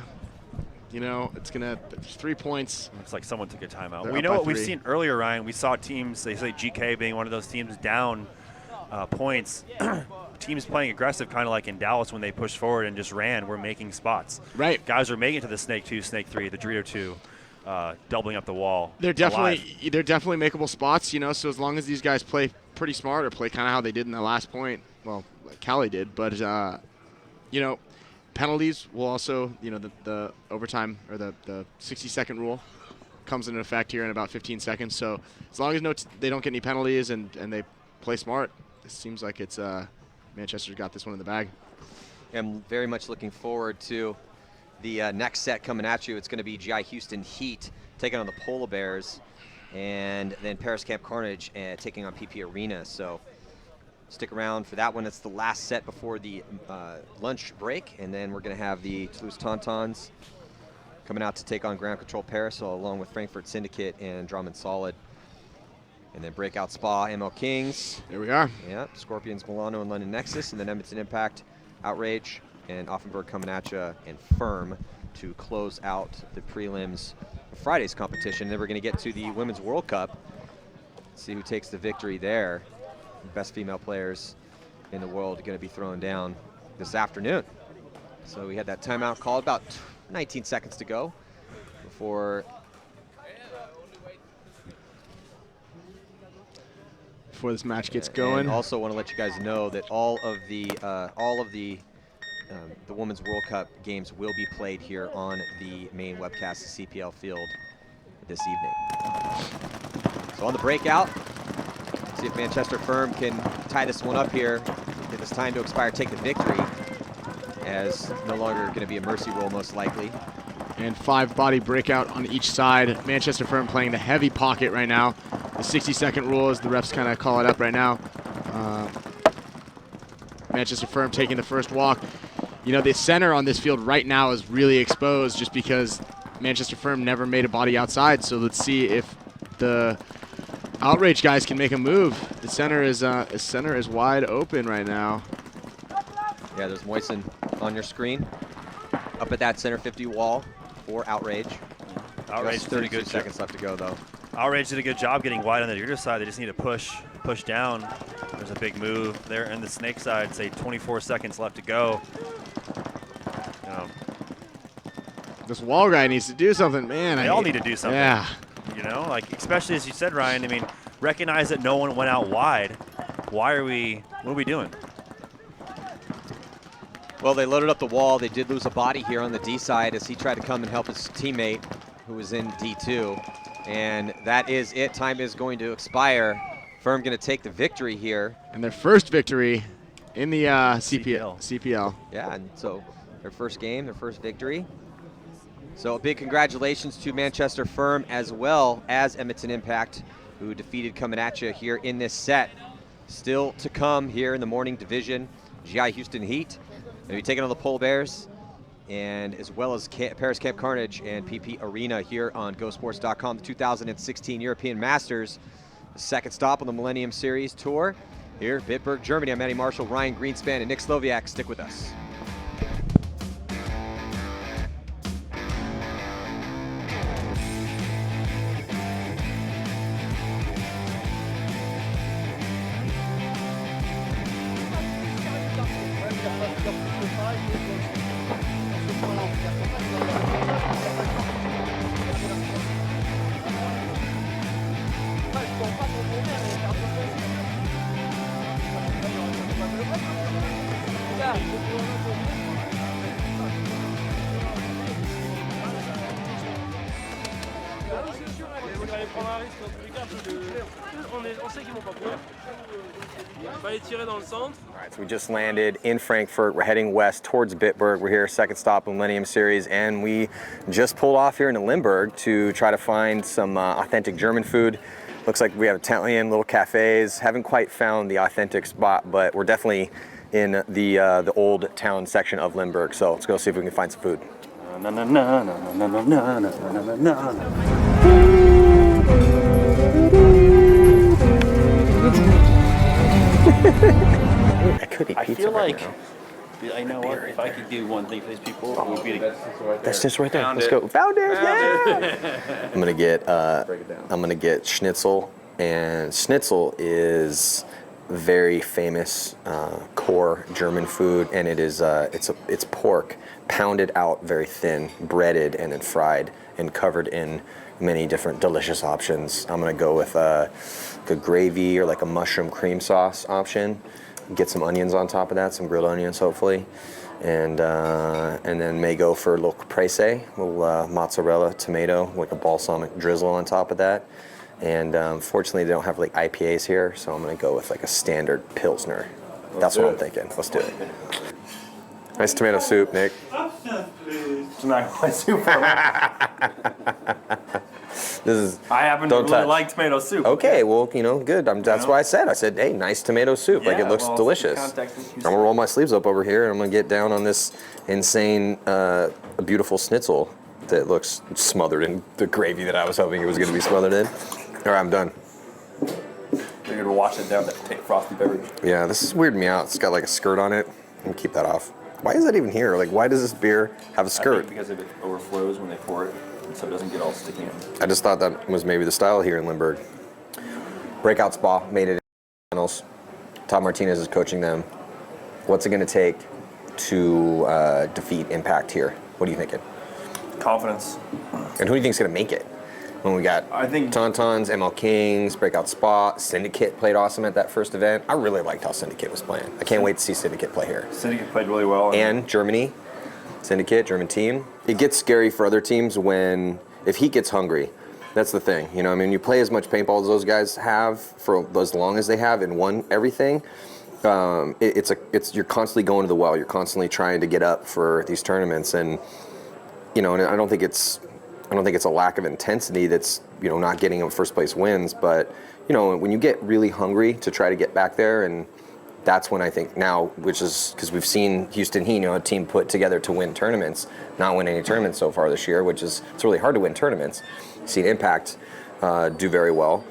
S2: It's going to 3 points.
S3: Looks like someone took a timeout.
S2: They're
S3: We
S2: up
S3: know
S2: by
S3: what we've
S2: 3.
S3: seen earlier, Ryan. We saw teams, they say GK being one of those teams down points. Teams playing aggressive, kind of like in Dallas when they pushed forward and just ran, were making spots.
S2: Right.
S3: Guys are making it to the Snake 2, Snake 3, the Dorito 2, doubling up the wall.
S2: They're definitely makeable spots, so as long as these guys play pretty smart or play kind of how they did in the last point, well, like Callie did, but penalties will also, the overtime or the 60-second rule comes into effect here in about 15 seconds. So as long as they don't get any penalties and they play smart, it seems like it's Manchester's got this one in the bag.
S1: I'm very much looking forward to the next set coming at you. It's going to be GI Houston Heat taking on the Polar Bears, and then Paris Camp Carnage taking on PP Arena. So stick around for that one. It's the last set before the lunch break, and then we're going to have the Toulouse Tauntauns coming out to take on Ground Control Paris, along with Frankfurt Syndicate and Drummond Solid. And then Breakout Spa, ML Kings.
S2: There we are.
S1: Yeah, Scorpions, Milano, and London Nexus, and then Edmonton Impact, Outrage, and Offenburg coming at you, and Firm to close out the prelims of Friday's competition. And then we're going to get to the Women's World Cup, see who takes the victory there. The best female players in the world are going to be thrown down this afternoon. So we had that timeout called, about 19 seconds to go before
S2: this match gets going.
S1: And also want to let you guys know that all of the Women's World Cup games will be played here on the main webcast, the CPL field, this evening. So on the breakout, see if Manchester Firm can tie this one up here, give us time to expire, take the victory, as no longer going to be a mercy roll most likely.
S2: And 5 body breakout on each side. Manchester Firm playing the heavy pocket right now. The 60-second rule, as the refs kind of call it up right now. Manchester Firm taking the first walk. The center on this field right now is really exposed just because Manchester Firm never made a body outside. So let's see if the Outrage guys can make a move. The center is wide open right now.
S1: Yeah, there's Moisen on your screen. Up at that center 50 wall for Outrage.
S3: Outrage did a good
S1: seconds left to go, though.
S3: Outrage did a good job getting wide on the Dorito side. They just need to push down. There's a big move there on the Snake side. Say 24 seconds left to go.
S2: This wall guy needs to do something, man.
S3: They all need to do something.
S2: Yeah.
S3: Especially as you said, Ryan. Recognize that no one went out wide. What are we doing?
S1: Well, they loaded up the wall. They did lose a body here on the D side as he tried to come and help his teammate who was in D2. And that is it. Time is going to expire. Firm going to take the victory here.
S2: And their first victory in the CPL.
S1: Yeah, and so their first game, their first victory. So a big congratulations to Manchester Firm as well as Edmonton Impact, who defeated Coming At You here in this set. Still to come here in the morning division, GI Houston Heat. They'll be taking on the Pole Bears, and as well as Paris Camp Carnage and PP Arena here on GoSports.com. The 2016 European Masters, the second stop on the Millennium Series Tour here, Bitburg, Germany. I'm Eddie Marshall, Ryan Greenspan, and Nick Sloviak. Stick with us.
S6: Alright, so we just landed in Frankfurt. We're heading west towards Bitburg. We're here, second stop in Millennium Series, and we just pulled off here into Limburg to try to find some authentic German food. Looks like we have Italian little cafes. Haven't quite found the authentic spot, but we're definitely in the old town section of Limburg. So let's go see if we can find some food. I feel like I know what, if I could do one thing for these people, it would be to that's just right there. Let's go. Found it! Yeah! I'm gonna get schnitzel, and schnitzel is very famous core German food, and it is it's pork pounded out very thin, breaded, and then fried and covered in many different delicious options. I'm gonna go with a gravy or like a mushroom cream sauce option. Get some onions on top of that, some grilled onions hopefully, and then may go for a little caprese, a little mozzarella, tomato, like a balsamic drizzle on top of that. And fortunately they don't have like IPAs here, so I'm gonna go with like a standard Pilsner. That's what I'm thinking. Let's do it. Nice tomato soup, Nick.
S3: It's not quite soup. I happen to really like tomato soup.
S6: Okay, well, good. That's why I said, hey, nice tomato soup. Like, it looks delicious. I'm gonna roll my sleeves up over here, and I'm gonna get down on this insane, beautiful schnitzel that looks smothered in the gravy that I was hoping it was gonna be smothered in. All right, I'm done.
S3: You're gonna wash it down, take frosty beverage.
S6: Yeah, this is weirding me out. It's got like a skirt on it. I'm gonna keep that off. Why is that even here? Like, why does this beer have a skirt?
S3: I think because it overflows when they pour it, so it doesn't get all sticky.
S6: I just thought that was maybe the style here in Limburg. Breakout Spa made it in the finals. Tom Martinez is coaching them. What's it going to take to defeat Impact here? What are you thinking?
S3: Confidence.
S6: And who do you think is going to make it? When we got Tauntauns, ML Kings, Breakout Spa, Syndicate played awesome at that first event. I really liked how Syndicate was playing. I can't wait to see Syndicate play here.
S3: Syndicate played really well.
S6: And Germany, Syndicate, German team. It gets scary for other teams if he gets hungry. That's the thing. You play as much paintball as those guys have for as long as they have and won everything. You're constantly going to the well. You're constantly trying to get up for these tournaments, and and I don't think it's a lack of intensity that's not getting them first place wins, but when you get really hungry to try to get back there, and that's when I think now, which is because we've seen Houston Heat, a team put together to win tournaments, not win any tournaments so far this year, it's really hard to win tournaments. Seen Impact do very well,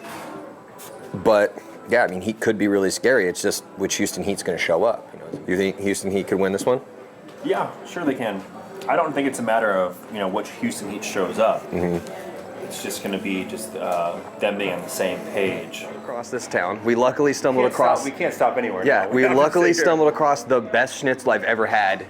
S6: but yeah, Heat could be really scary. It's just which Houston Heat's going to show up. You think Houston Heat could win this one?
S3: Yeah, sure they can. I don't think it's a matter of which Houston Heat shows up.
S6: Mm-hmm.
S3: It's just going to be them being on the same page.
S6: Across this town, we luckily stumbled across.
S3: We can't stop anywhere.
S6: Yeah,
S3: now.
S6: we luckily stumbled across the best schnitzel I've ever had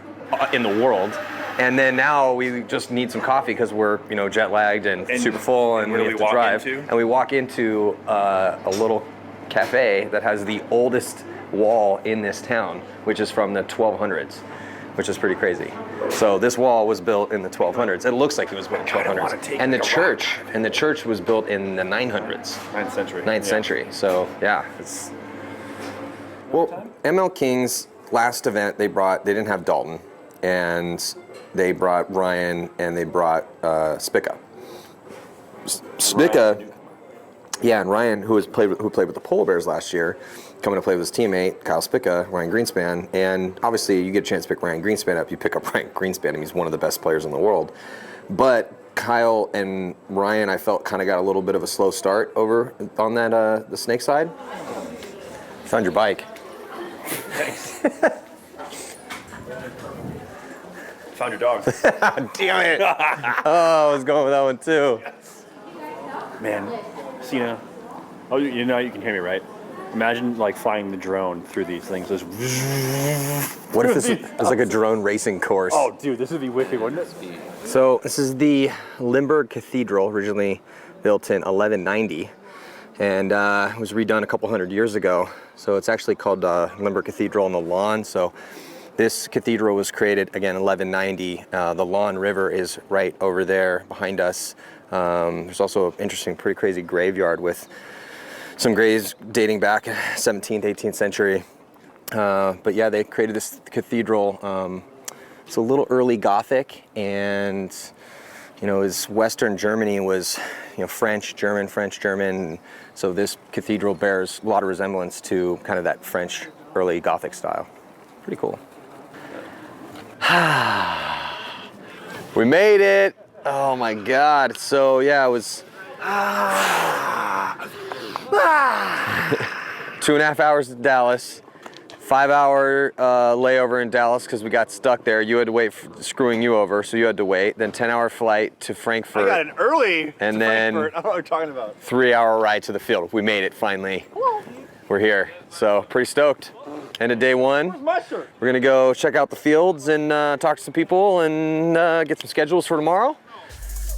S6: in the world, and then now we just need some coffee because we're jet lagged and super full, and we have to drive. And we walk into a little cafe that has the oldest wall in this town, which is from the 1200s. which is pretty crazy. So this wall was built in the 1200s. It looks like it was built in 1200s. And the church was built in the 900s.
S3: 9th century.
S6: 9th century. So yeah, it's. Well, ML Kings last event they didn't have Dalton, and they brought Ryan and they brought Spica. Spica. Yeah, and Ryan, who played with the Polar Bears last year, coming to play with his teammate, Kyle Spica, Ryan Greenspan, and obviously you get a chance to pick Ryan Greenspan up, you pick up Ryan Greenspan, and he's one of the best players in the world. But Kyle and Ryan, I felt, kind of got a little bit of a slow start over on that the snake side. Found your bike.
S3: Thanks. Found your dog.
S6: Damn it! Oh, I was going with that one too.
S3: Man, Cena. Oh, you know you can hear me, right? Imagine like flying the drone through these things. Just
S6: what if this is like a drone racing course?
S3: Oh, dude, this would be wicked, wouldn't it?
S6: So this is the Limburg Cathedral, originally built in 1190, and it was redone a couple hundred years ago. So it's actually called Limburg Cathedral on the Lawn. So this cathedral was created, again, 1190. The Lawn River is right over there behind us. There's also an interesting, pretty crazy graveyard with some graves dating back 17th, 18th century. But yeah, they created this cathedral. It's a little early Gothic, and Western Germany was, French, German. So this cathedral bears a lot of resemblance to kind of that French early Gothic style. Pretty cool. We made it. Oh my God. So yeah, it was 2.5 hours to Dallas, 5-hour layover in Dallas because we got stuck there. You had to wait, screwing you over, so you had to wait. Then 10-hour flight to Frankfurt.
S3: I got an early
S6: and
S3: to
S6: then
S3: Frankfurt. I don't know what you're talking about.
S6: 3-hour ride to the field. We made it finally. We're here, so pretty stoked. End of day one.
S3: Where's my shirt?
S6: We're gonna go check out the fields and talk to some people and get some schedules for tomorrow.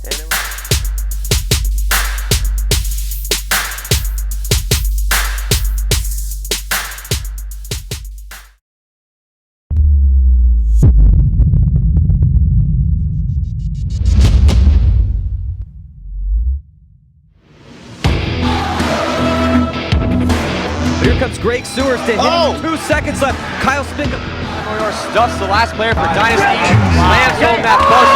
S6: And then
S1: Here comes Greg Sewers to hit. 2 seconds left. Kyle Spica stuffs the last player for Dynasty. Slams home that buzzer.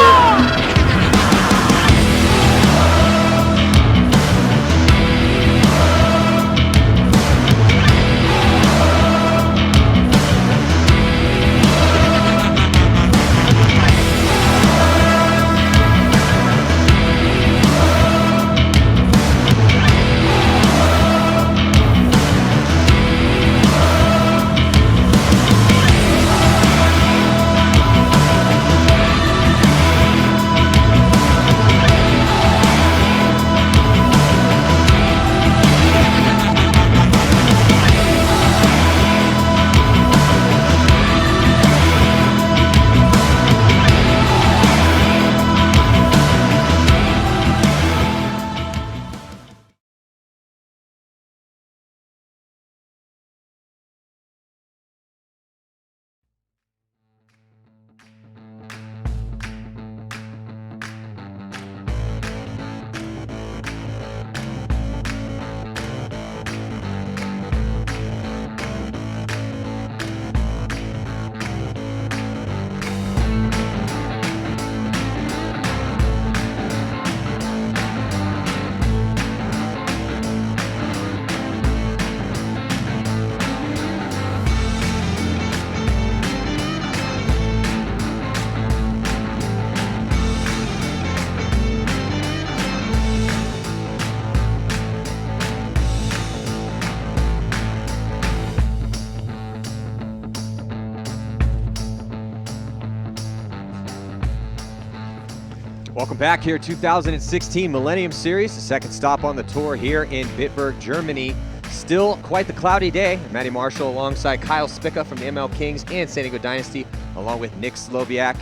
S1: Welcome back here, 2016 Millennium Series, the second stop on the tour here in Bitburg, Germany. Still quite the cloudy day. Matty Marshall alongside Kyle Spica from the ML Kings and San Diego Dynasty, along with Nick Sloviak.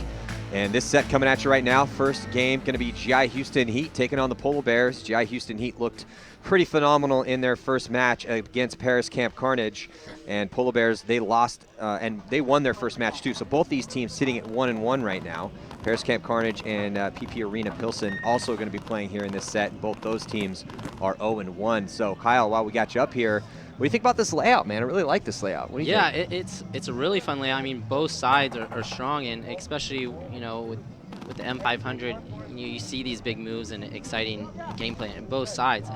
S1: And this set coming at you right now, first game going to be GI Houston Heat taking on the Polar Bears. GI Houston Heat looked pretty phenomenal in their first match against Paris Camp Carnage. And Polar Bears, they lost, and they won their first match too. So both these teams sitting at 1-1 right now. Paris Camp Carnage and PP Arena Pilsen also going to be playing here in this set. And both those teams are 0-1. So Kyle, while we got you up here, what do you think about this layout, man? I really like this layout. What do you think?
S7: Yeah, it's a really fun layout. I mean, both sides are strong, and especially, you know, with the M500, you see these big moves and exciting gameplay on both sides.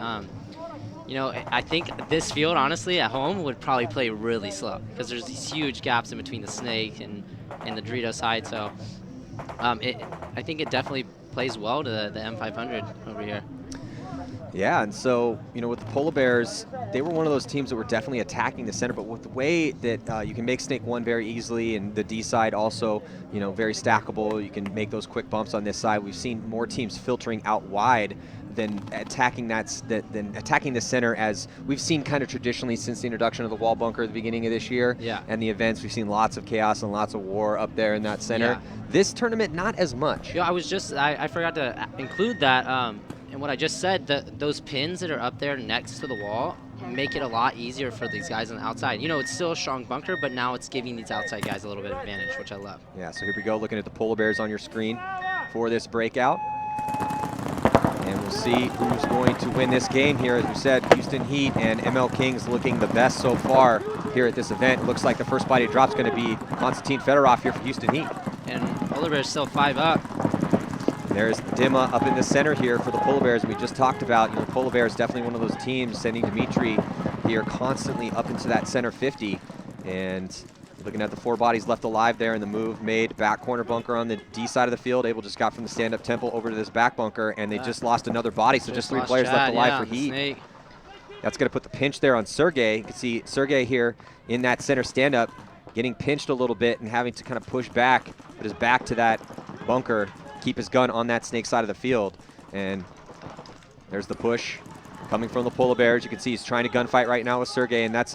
S7: You know, I think this field, honestly, at home would probably play really slow because there's these huge gaps in between the Snake and the Dorito side. So I think it definitely plays well to the M500 over here.
S1: Yeah, and so, you know, with the Polar Bears, they were one of those teams that were definitely attacking the center, but with the way that you can make Snake 1 very easily, and the D side also, you know, very stackable, you can make those quick bumps on this side. We've seen more teams filtering out wide than attacking attacking the center, as we've seen kind of traditionally since the introduction of the wall bunker at the beginning of this year.
S7: Yeah.
S1: And the events, we've seen lots of chaos and lots of war up there in that center.
S7: Yeah.
S1: This tournament, not as much.
S7: Yeah, I forgot to include that. And what I just said, those pins that are up there next to the wall make it a lot easier for these guys on the outside. You know, it's still a strong bunker, but now it's giving these outside guys a little bit of advantage, which I love.
S1: Yeah, so here we go, looking at the Polar Bears on your screen for this breakout. And we'll see who's going to win this game here. As we said, Houston Heat and ML Kings looking the best so far here at this event. Looks like the first body to drop is going to be Konstantin Fedorov here for Houston Heat.
S7: And Polar Bears still 5 up.
S1: There's Dima up in the center here for the Polar Bears. We just talked about, you know, the Polar Bears definitely one of those teams sending Dimitri here constantly up into that center 50. And looking at the 4 bodies left alive there, and the move made back corner bunker on the D side of the field. Abel just got from the stand-up temple over to this back bunker, and they just lost another body, so just 3 players left alive for Heat.
S7: Snake.
S1: That's going to put the pinch there on Sergey. You can see Sergey here in that center stand-up getting pinched a little bit and having to kind of push back, put his back to that bunker, keep his gun on that Snake side of the field. And there's the push coming from the Polar Bears. You can see he's trying to gunfight right now with Sergey, and that's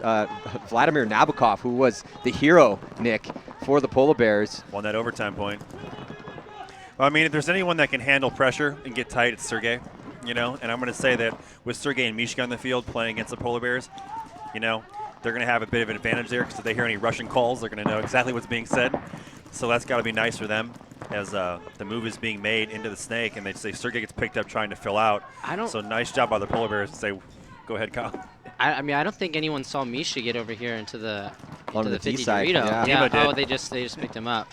S1: Vladimir Nabokov, who was the hero, Nick, for the Polar Bears.
S3: Won that overtime point. Well, I mean, if there's anyone that can handle pressure and get tight, it's Sergey. You know, and I'm going to say that with Sergey and Mishka on the field playing against the Polar Bears, you know, they're going to have a bit of an advantage there, because if they hear any Russian calls, they're going to know exactly what's being said. So that's got to be nice for them, as the move is being made into the Snake, and they say Sergey gets picked up trying to fill out. So nice job by the Polar Bears to say, go ahead, Kyle.
S7: I mean, I don't think anyone saw Misha get over here into the 50
S1: D-side,
S7: Dorito.
S1: yeah.
S7: Oh, they just picked him up.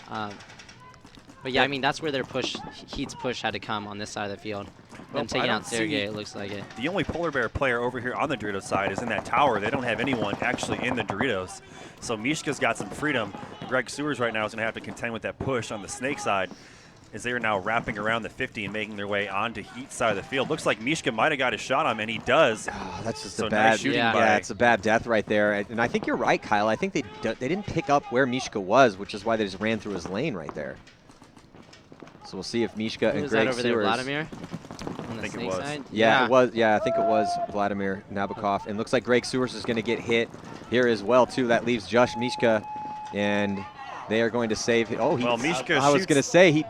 S7: But yeah, I mean, that's where their push, Heat's push had to come on this side of the field. Them taking out Sergey, it looks like it.
S3: The only Polar Bear player over here on the Doritos side is in that tower. They don't have anyone actually in the Doritos. So Mishka's got some freedom. Greg Sewers right now is going to have to contend with that push on the Snake side, as they are now wrapping around the 50 and making their way onto Heat side of the field. Looks like Mishka might have got a shot on him, and he does.
S1: Oh, that's just
S3: so
S1: a bad
S3: nice shooting.
S1: Yeah, it's a bad death right there. And I think you're right, Kyle. I think they didn't pick up where Mishka was, which is why they just ran through his lane right there. So we'll see if Mishka and Greg
S7: over
S1: Sewers.
S7: there, Vladimir? On the
S3: think it
S7: Snake
S3: was.
S7: side?
S1: Yeah, it was. Yeah, I think it was Vladimir Nabokov. And looks like Greg Sewers is going to get hit here as well, too. That leaves Josh Mishka, and they are going to save it. Oh,
S3: well, Mishka
S1: I was going to say, he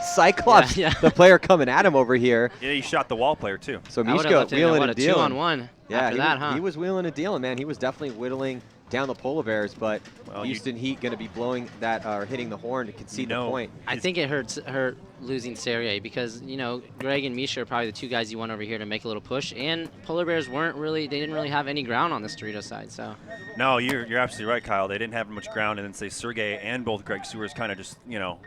S1: Cyclops,
S7: Yeah.
S1: the player coming at him over here.
S3: Yeah, he shot the wall player, too.
S1: So
S7: I would've
S1: Mishka
S7: left it in
S1: wheeling
S7: a
S1: and dealing.
S7: 2-on-1
S1: Yeah,
S7: after that, huh?
S1: He was wheeling and dealing, man. He was definitely whittling down the Polar Bears, but Houston Heat going to be blowing that or hitting the horn to concede the point.
S7: I think it hurt losing Sergey, because, you know, Greg and Misha are probably the 2 guys you want over here to make a little push, and Polar Bears they didn't really have any ground on this Dorito side, so.
S3: No, you're absolutely right, Kyle. They didn't have much ground, and then say Sergey and both Greg Sewers kind of just, you know,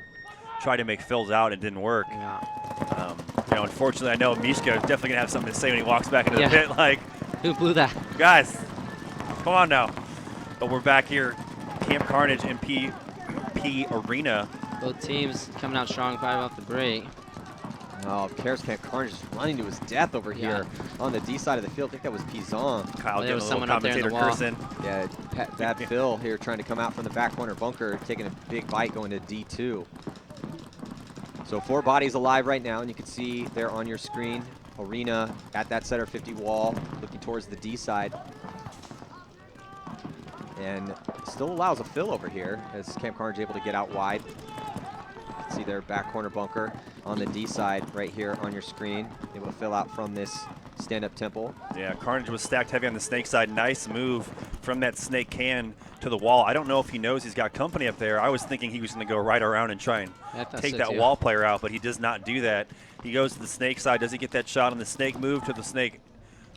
S3: tried to make fills out. It didn't work.
S7: Yeah.
S3: You know, unfortunately, I know Mishka is definitely going to have something to say when he walks back into the pit, like,
S7: who blew that?
S3: Guys, come on now. But we're back here, Camp Carnage and PP Arena.
S7: Both teams coming out strong 5 off the break.
S1: Oh, Paris Camp Carnage is running to his death over here on the D side of the field. I think that was Pizon.
S3: Kyle giving a little commentator cursing.
S1: Yeah, Bad Phil here trying to come out from the back corner bunker, taking a big bite going to D2. So 4 bodies alive right now, and you can see there on your screen, Arena at that center 50 wall, looking towards the D side. And still allows a fill over here as Camp Carnage able to get out wide. See their back corner bunker on the D side right here on your screen. Able to fill out from this stand-up temple.
S3: Yeah, Carnage was stacked heavy on the snake side. Nice move from that snake can to the wall. I don't know if he knows he's got company up there. I was thinking he was going to go right around and try and take that wall player out, but he does not do that. He goes to the snake side. Does he get that shot on the snake move to the snake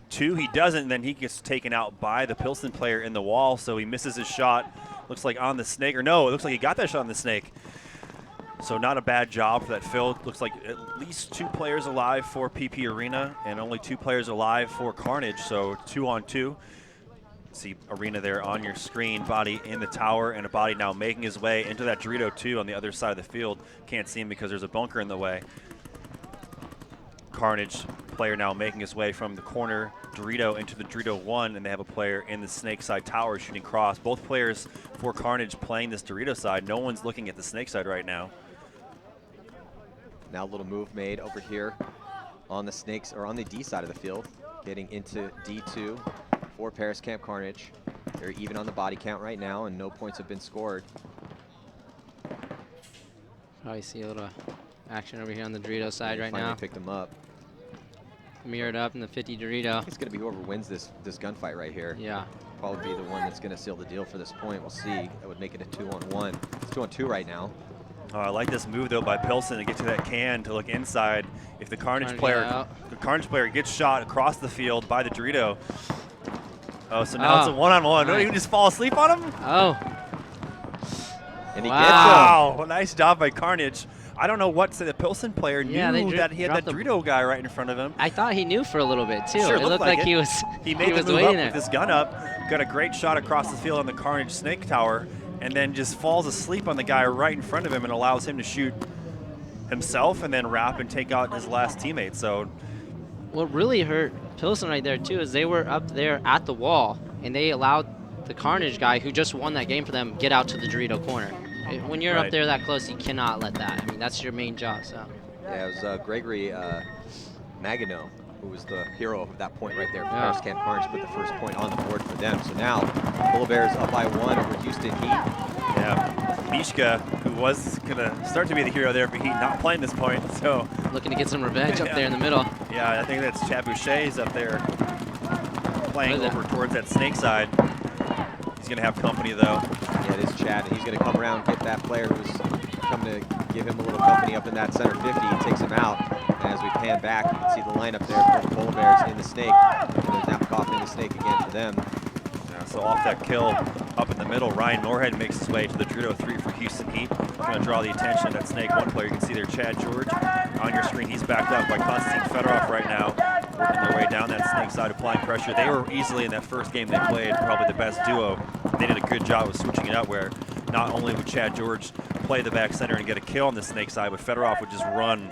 S3: 2? He doesn't, and then he gets taken out by the Pilsen player in the wall, so he misses his shot. Looks like on the snake, or no, it looks like he got that shot on the snake. So not a bad job for that fill. Looks like at least 2 players alive for PP Arena and only 2 players alive for Carnage, so 2-on-2. See Arena there on your screen, body in the tower, and a body now making his way into that Dorito 2 on the other side of the field. Can't see him because there's a bunker in the way. Carnage player now making his way from the corner Dorito into the Dorito 1, and they have a player in the snake side tower shooting cross. Both players for Carnage playing this Dorito side. No one's looking at the snake side right now.
S1: Now a little move made over here on the snakes, or on the D side of the field, getting into D2 for Paris Camp Carnage. They're even on the body count right now, and no points have been scored.
S7: Probably see a little action over here on the Dorito side right now.
S1: Finally picked him up.
S7: Mirrored up in the 50 Dorito.
S1: It's going to be whoever wins this gunfight right here.
S7: Yeah.
S1: Probably be the one that's going to seal the deal for this point. We'll see. That would make it a 2-on-1. It's 2-on-2 right now.
S3: Oh, I like this move though by Pilsen to get to that can to look inside. If the Carnage player gets shot across the field by the Dorito. Oh, so now it's a 1-on-1. Don't even just fall asleep on him?
S7: Oh.
S1: And he
S3: gets him. Wow, nice job by Carnage. I don't know what the Pilsen player knew that he had that Dorito guy right in front of him.
S7: I thought he knew for a little bit too.
S3: Sure,
S7: it looked like he was.
S3: He made the move up with his gun up, got a great shot across the field on the Carnage snake tower, and then just falls asleep on the guy right in front of him and allows him to shoot himself and then wrap and take out his last teammate. So,
S7: what really hurt Pilsen right there too is they were up there at the wall and they allowed the Carnage guy who just won that game for them get out to the Dorito corner. When you're up there that close, you cannot let that. I mean, that's your main job. So.
S1: Yeah, it was Gregory Magano who was the hero of that point right there. Paris Camp Carnage put the first point on the board for them. So now, Polar Bears up by 1 over Houston Heat.
S3: Yeah, Mishka, who was gonna start to be the hero there for Heat, not playing this point. So
S7: looking to get some revenge up there in the middle.
S3: Yeah, I think that's Chad Boucher's up there playing over towards that snake side. He's gonna have company though.
S1: Yeah, it is Chad, and he's gonna come around and get that player who's coming to give him a little company up in that center 50. He takes him out. And as we pan back, you can see the lineup there for the Polar Bears in the snake. And there's Napikoff in the snake again for them.
S3: Yeah, so off that kill up in the middle, Ryan Moorhead makes his way to the Dorito 3 for Houston Heat. He's going to draw the attention of that snake 1 player. You can see there Chad George on your screen. He's backed up by Konstantin Fedorov right now, working their way down that snake side, applying pressure. They were easily in that first game they played probably the best duo. They did a good job of switching it up where not only would Chad George play the back center and get a kill on the snake side, but Fedorov would just run.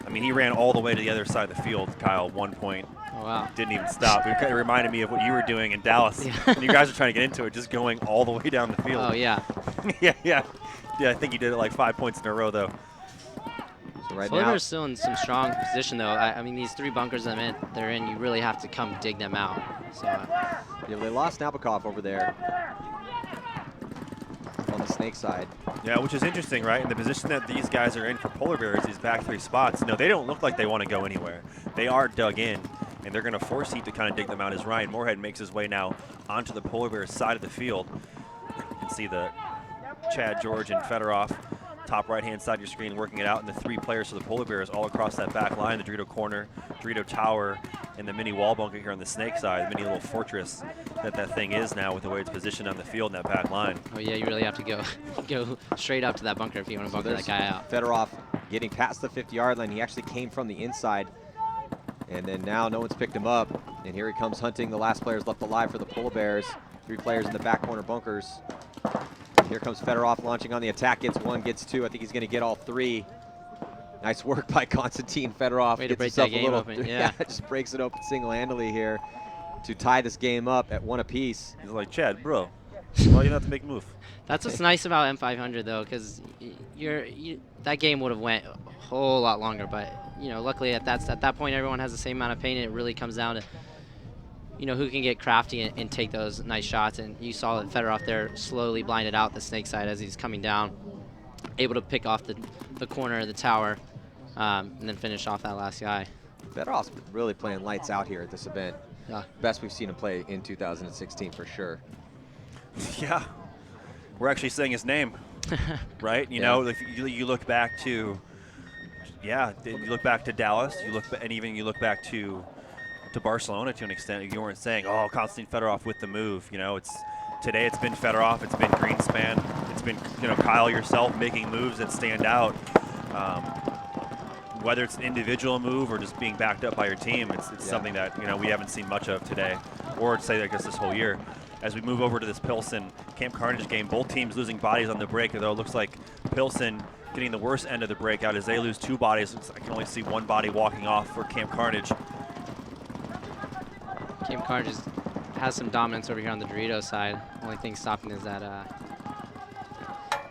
S3: I mean, he ran all the way to the other side of the field, Kyle, 1 point.
S7: Oh, wow.
S3: Didn't even stop. It kind of reminded me of what you were doing in Dallas. When you guys were trying to get into it, just going all the way down the field.
S7: Oh, yeah.
S3: Yeah, I think you did it like 5 points in a row, though.
S1: So right
S7: now,
S1: now,
S7: still in some strong position, though. I mean, these 3 bunkers they're in, you really have to come dig them out. So,
S1: yeah, they lost Napikoff over there on the snake side.
S3: Yeah, which is interesting, right? In the position that these guys are in for Polar Bears, these back 3 spots, no, they don't look like they want to go anywhere. They are dug in, and they're going to force Heat to kind of dig them out as Ryan Moorhead makes his way now onto the Polar Bears side of the field. You can see the Chad George and Fedorov, top right-hand side of your screen, working it out, and the 3 players for the Polar Bears all across that back line, the Dorito corner, Dorito tower, and the mini wall bunker here on the snake side, the mini little fortress that thing is now with the way it's positioned on the field in that back line.
S7: Oh yeah, you really have to go straight up to that bunker if you want to bunker that guy out.
S1: Fedorov getting past the 50-yard line. He actually came from the inside. And then now no one's picked him up. And here he comes hunting the last players left alive for the Polar Bears. 3 players in the back corner bunkers. Here comes Fedorov launching on the attack. Gets 1, gets 2. I think he's going to get all 3. Nice work by Konstantin Fedorov.
S7: Way to break that game open, yeah.
S1: Just breaks it open single-handedly here to tie this game up at 1 apiece.
S3: He's like, Chad, bro, why you not to make a move?
S7: That's what's nice about M500 though, because that game would have went a whole lot longer. But luckily at that point, everyone has the same amount of pain, and it really comes down to who can get crafty and take those nice shots. And you saw that Fedorov there slowly blinded out the snake side as he's coming down. able to pick off the corner of the tower and then finish off that last guy.
S1: Fedorov's really playing lights out here at this event.
S7: Yeah.
S1: Best we've seen him play in 2016 for sure.
S3: Yeah. We're actually saying his name, right? You know, if you look back to, you look back to Dallas, and even you look back to Barcelona to an extent. You weren't saying, oh, Konstantin Fedorov with the move. You know, today it's been Fedorov, it's been Greenspan, it's been Kyle yourself making moves that stand out. Whether it's an individual move or just being backed up by your team, it's something that we haven't seen much of today, or say I guess this whole year. As we move over to this Pilsen Camp Carnage game, both teams losing bodies on the break, although it looks like Pilsen getting the worst end of the breakout as they lose 2 bodies. I can only see 1 body walking off for Camp Carnage.
S7: Camp Carnage has some dominance over here on the Dorito side. Only thing stopping is that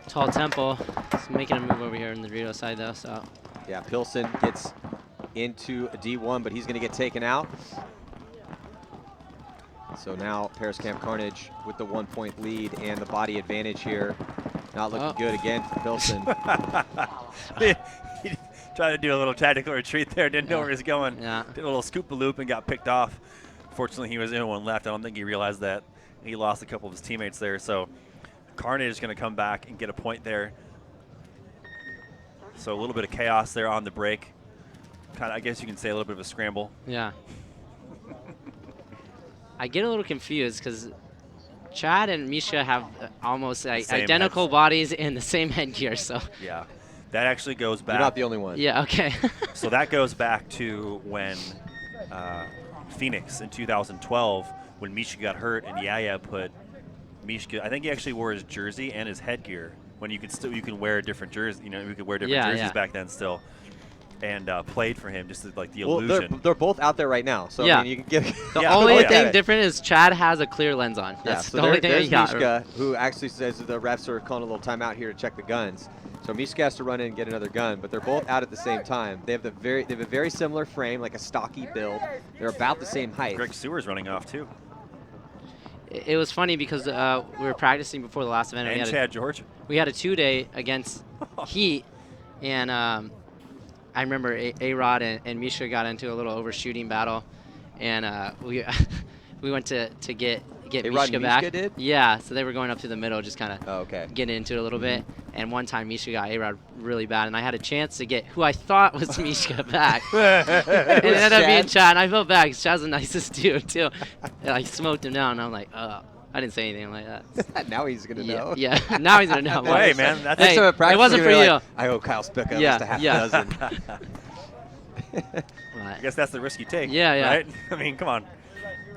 S7: Tall Temple. It's making a move over here on the Dorito side though. So
S1: yeah, Pilsen gets into a D1, but he's going to get taken out. So now Paris Camp Carnage with the 1-point lead and the body advantage here. Not looking good again for Pilsen.
S3: He tried to do a little tactical retreat there, didn't know where he was going.
S7: Yeah.
S3: Did a little scoop-a-loop and got picked off. Fortunately, he was the only one left. I don't think he realized that. He lost a couple of his teammates there. So Carnage is going to come back and get a point there. So a little bit of chaos there on the break. Kind of, I guess you can say a little bit of a scramble.
S7: Yeah. I get a little confused because Chad and Misha have almost identical bodies and the same headgear. So
S3: yeah, that actually goes back.
S1: You're not the only one.
S7: Yeah. Okay.
S3: So that goes back to when Phoenix in 2012, when Misha got hurt and Yaya put Misha. I think he actually wore his jersey and his headgear. When you can wear a different jersey. You could wear different jerseys back then still. And played for him, just like the illusion.
S1: They're both out there right now, so I mean, you can get
S7: the only thing different is Chad has a clear lens on. That's
S1: so
S7: the only thing he got.
S1: Mishka, who actually says the refs are calling a little timeout here to check the guns. So Mishka has to run in and get another gun, but they're both out at the same time. They have a very similar frame, like a stocky build. They're about the same height.
S3: Greg Sewer's running off too.
S7: It was funny because we were practicing before the last event.
S3: And Chad George.
S7: We had a 2-day against Heat, and I remember A-Rod and Misha got into a little overshooting battle, and we went to get Misha back.
S1: Misha did?
S7: Yeah, so they were going up to the middle, just kind of
S1: okay.
S7: getting into it a little bit. And one time Misha got A-Rod really bad, and I had a chance to get who I thought was Misha back. It ended up being Chad, and I felt bad because Chad's the nicest dude too. And I smoked him down, and I'm like, oh. I didn't say anything like that.
S1: Now he's going to know.
S7: Yeah, now he's going to know.
S3: Hey, man. That's
S7: it wasn't for you.
S1: Like, I owe Kyle Spica just a half dozen.
S3: I guess that's the risk you take.
S7: Yeah.
S3: Right? I mean, come on.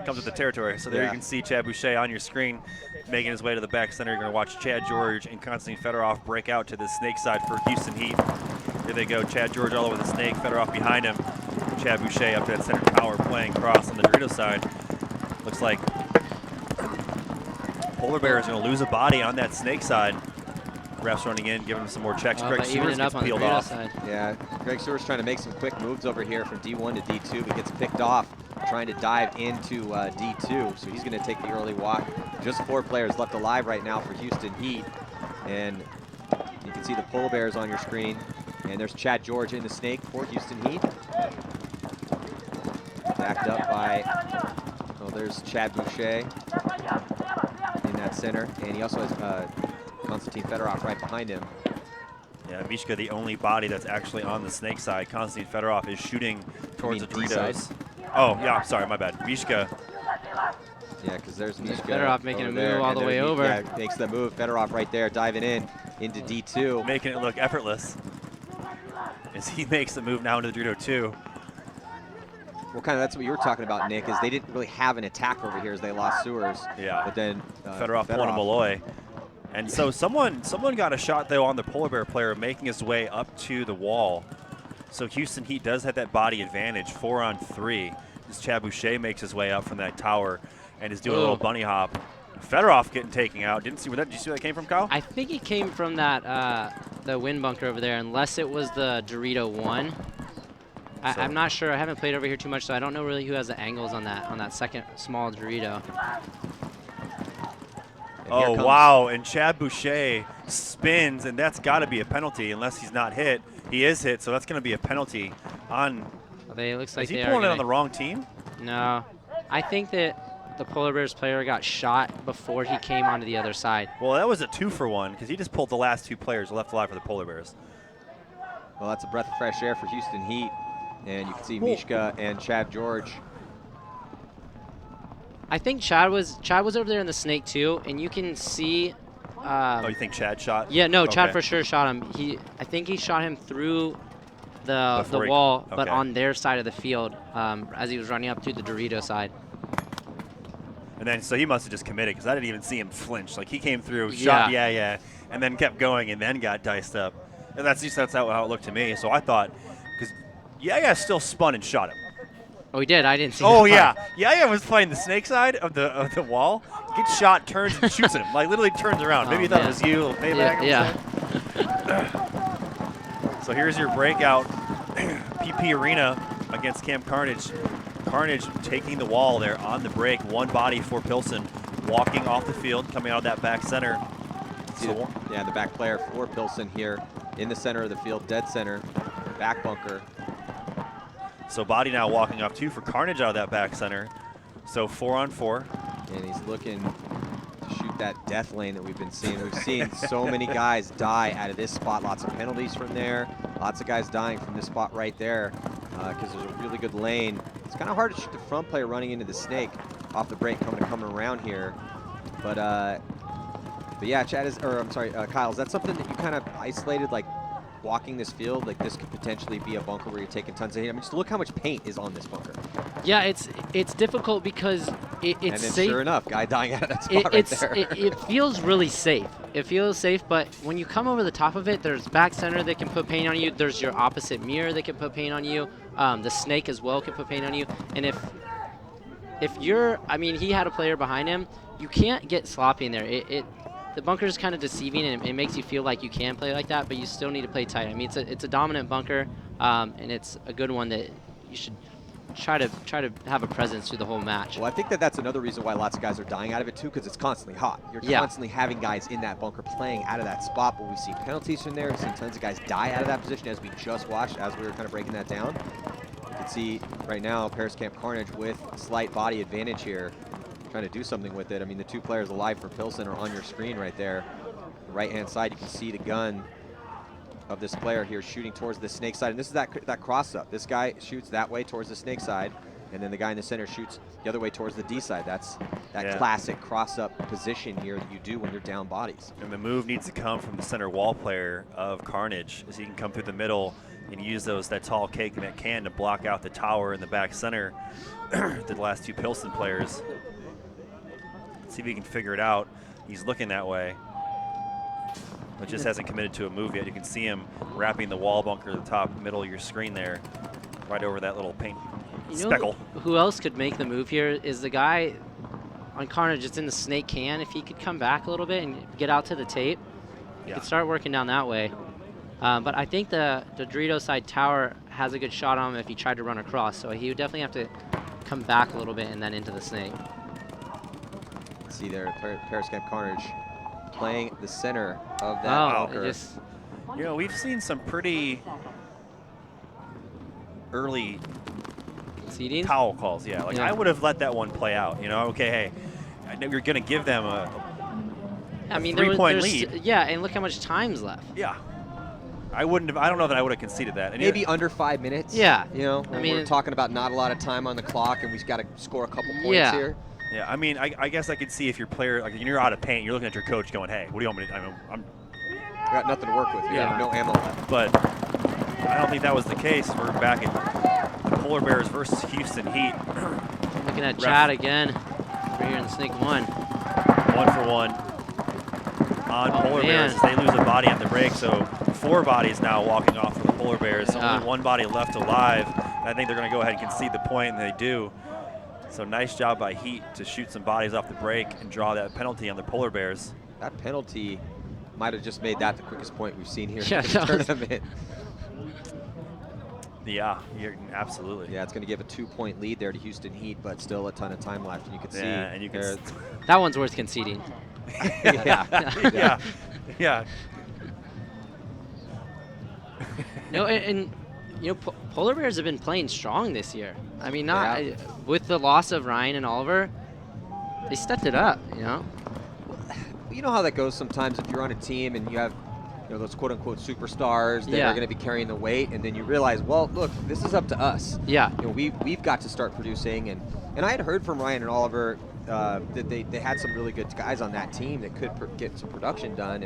S3: Comes with the territory. So there you can see Chad Boucher on your screen making his way to the back center. You're going to watch Chad George and Konstantin Fedorov break out to the snake side for Houston Heat. Here they go. Chad George all over the snake. Fedorov behind him. Chad Boucher up to that center tower playing cross on the Dorito side. Looks like Polar Bear is going to lose a body on that snake side. Refs running in, giving him some more checks. Greg Sewers gets peeled off.
S1: Yeah, Greg Sewers trying to make some quick moves over here from D1 to D2, but gets picked off trying to dive into D2. So he's going to take the early walk. Just 4 players left alive right now for Houston Heat. And you can see the Polar Bears on your screen. And there's Chad George in the snake for Houston Heat. Backed up by, there's Chad Boucher in that center, and he also has Konstantin Fedorov right behind him.
S3: Yeah, Mishka, the only body that's actually on the snake side. Konstantin Fedorov is shooting towards the Doritos. Oh, yeah, I'm sorry, my bad. Mishka.
S1: Yeah, because there's Mishka.
S7: Fedorov making a move all the way over.
S1: Yeah, makes the move. Fedorov right there, diving in into D2.
S3: Making it look effortless as he makes the move now into the Dorito 2.
S1: Well, kind of that's what you were talking about, Nick, is they didn't really have an attack over here as they lost Sewers.
S3: Yeah.
S1: But then
S3: Fedorov pulling a Malloy. And so someone got a shot, though, on the Polar Bear player making his way up to the wall. So Houston Heat does have that body advantage, 4-on-3. As Chad Boucher makes his way up from that tower and is doing a little bunny hop. Fedorov getting taken out. Did you see where that came from, Kyle?
S7: I think it came from that the wind bunker over there, unless it was the Dorito 1. I'm not sure. I haven't played over here too much, so I don't know really who has the angles on that second small Dorito.
S3: Oh, wow, and Chad Boucher spins, and that's got to be a penalty unless he's not hit. He is hit, so that's going to be a penalty on.
S7: It looks like
S3: is he pulling it on the wrong team?
S7: No. I think that the Polar Bears player got shot before he came onto the other side.
S3: Well, that was a 2-for-1 because he just pulled the last 2 players left alive for the Polar Bears.
S1: Well, that's a breath of fresh air for Houston Heat. And you can see Mishka and Chad George.
S7: I think Chad was over there in the snake too, and you can see.
S3: Oh, you think Chad shot?
S7: Yeah, no, Chad
S3: Okay.
S7: for sure shot him. I think he shot him through the wall, but on their side of the field as he was running up to the Dorito side.
S3: And then, so he must have just committed because I didn't even see him flinch. Like he came through, shot, yeah, and then kept going and then got diced up. And that's how it looked to me. So I thought, because Yaya still spun and shot him.
S7: Oh, he did. I didn't see.
S3: Oh yeah, Yaya was playing the snake side of the wall. Gets shot, turns, and shoots at him. Like literally turns around. Maybe he thought it was you, a little payback.
S7: Yeah.
S3: So here's your breakout, PP Arena against Camp Carnage. Carnage taking the wall there on the break. One body for Pilsen, walking off the field, coming out of that back center.
S1: So, yeah, the back player for Pilsen here in the center of the field, dead center, back bunker.
S3: So body now walking off 2 for Carnage out of that back center. So 4-on-4.
S1: And he's looking to shoot that death lane that we've been seeing. We've seen so many guys die out of this spot. Lots of penalties from there. Lots of guys dying from this spot right there because there's a really good lane. It's kind of hard to shoot the front player running into the snake off the break coming around here. But yeah, Kyle, is that something that you kind of isolated, like walking this field? Like this could potentially be a bunker where you're taking tons of hit. I mean, just look how much paint is on this bunker.
S7: Yeah, it's difficult because it's
S1: and then
S7: safe.
S1: Sure enough, guy dying out of that spot right there.
S7: It feels really safe. It feels safe, but when you come over the top of it, there's back center that can put paint on you. There's your opposite mirror that can put paint on you. The snake as well can put paint on you. And if you're, I mean, he had a player behind him. You can't get sloppy in there. The bunker is kind of deceiving, and it makes you feel like you can play like that, but you still need to play tight. I mean, it's a dominant bunker, and it's a good one that you should try to have a presence through the whole match.
S1: Well, I think that's another reason why lots of guys are dying out of it too, because it's constantly hot. You're constantly having guys in that bunker playing out of that spot, but we see penalties from there. We've seen tons of guys die out of that position, as we just watched, as we were kind of breaking that down. You can see right now Paris Camp Carnage with slight body advantage here, trying to do something with it. I mean, the 2 players alive for Pilsen are on your screen right there. The right-hand side, you can see the gun of this player here shooting towards the snake side. And this is that cross-up. This guy shoots that way towards the snake side, and then the guy in the center shoots the other way towards the D side. That's that classic cross-up position here that you do when you're down bodies.
S3: And the move needs to come from the center wall player of Carnage, as he can come through the middle and use that tall cake and that can to block out the tower in the back center. The last 2 Pilsen players. Let's see if he can figure it out. He's looking that way, but just hasn't committed to a move yet. You can see him wrapping the wall bunker at the top middle of your screen there, right over that little paint speckle.
S7: Who else could make the move here is the guy on Carnage. It's in the snake can. If he could come back a little bit and get out to the tape, he could start working down that way. But I think the Dorito side tower has a good shot on him if he tried to run across. So he would definitely have to come back a little bit and then into the snake.
S1: See there, Paris Camp Carnage playing the center of that bunker.
S3: You know, we've seen some pretty early
S7: conceding
S3: foul calls. Yeah, like I would have let that one play out. You know, okay, hey, I know you're going to give them a 3-point lead.
S7: Yeah, and look how much time's left.
S3: Yeah. I wouldn't have. I don't know that I would have conceded that. And
S1: maybe under 5 minutes.
S7: Yeah.
S1: You know, I mean, we're talking about not a lot of time on the clock, and we've got to score a couple points here.
S3: Yeah, I mean, I guess I could see if your player, like, you're out of paint, you're looking at your coach going, hey, what do you want me to do?
S1: I got nothing to work with. Yeah, no ammo left.
S3: But I don't think that was the case. We're back at the Polar Bears versus Houston Heat.
S7: Looking at Chad again. We're here in the snake 1.
S3: 1-for-1 on Polar Bears. They lose a body on the break, so 4 bodies now walking off for the Polar Bears. Only 1 body left alive. I think they're going to go ahead and concede the point, and they do. So nice job by Heat to shoot some bodies off the break and draw that penalty on the Polar Bears.
S1: That penalty might have just made that the quickest point we've seen here in the tournament.
S3: Yeah, absolutely.
S1: Yeah, it's going to give a 2-point lead there to Houston Heat, but still a ton of time left. And you can see.
S3: And you can
S7: that one's worth conceding.
S3: Yeah.
S7: No, and polar bears have been playing strong this year. I mean, not with the loss of Ryan and Oliver, they stepped it up.
S1: You know how that goes sometimes if you're on a team and you have those quote-unquote superstars that are going to be carrying the weight, and then you realize, well, look, this is up to us.
S7: Yeah.
S1: We've got to start producing, and I had heard from Ryan and Oliver that they had some really good guys on that team that could get some production done,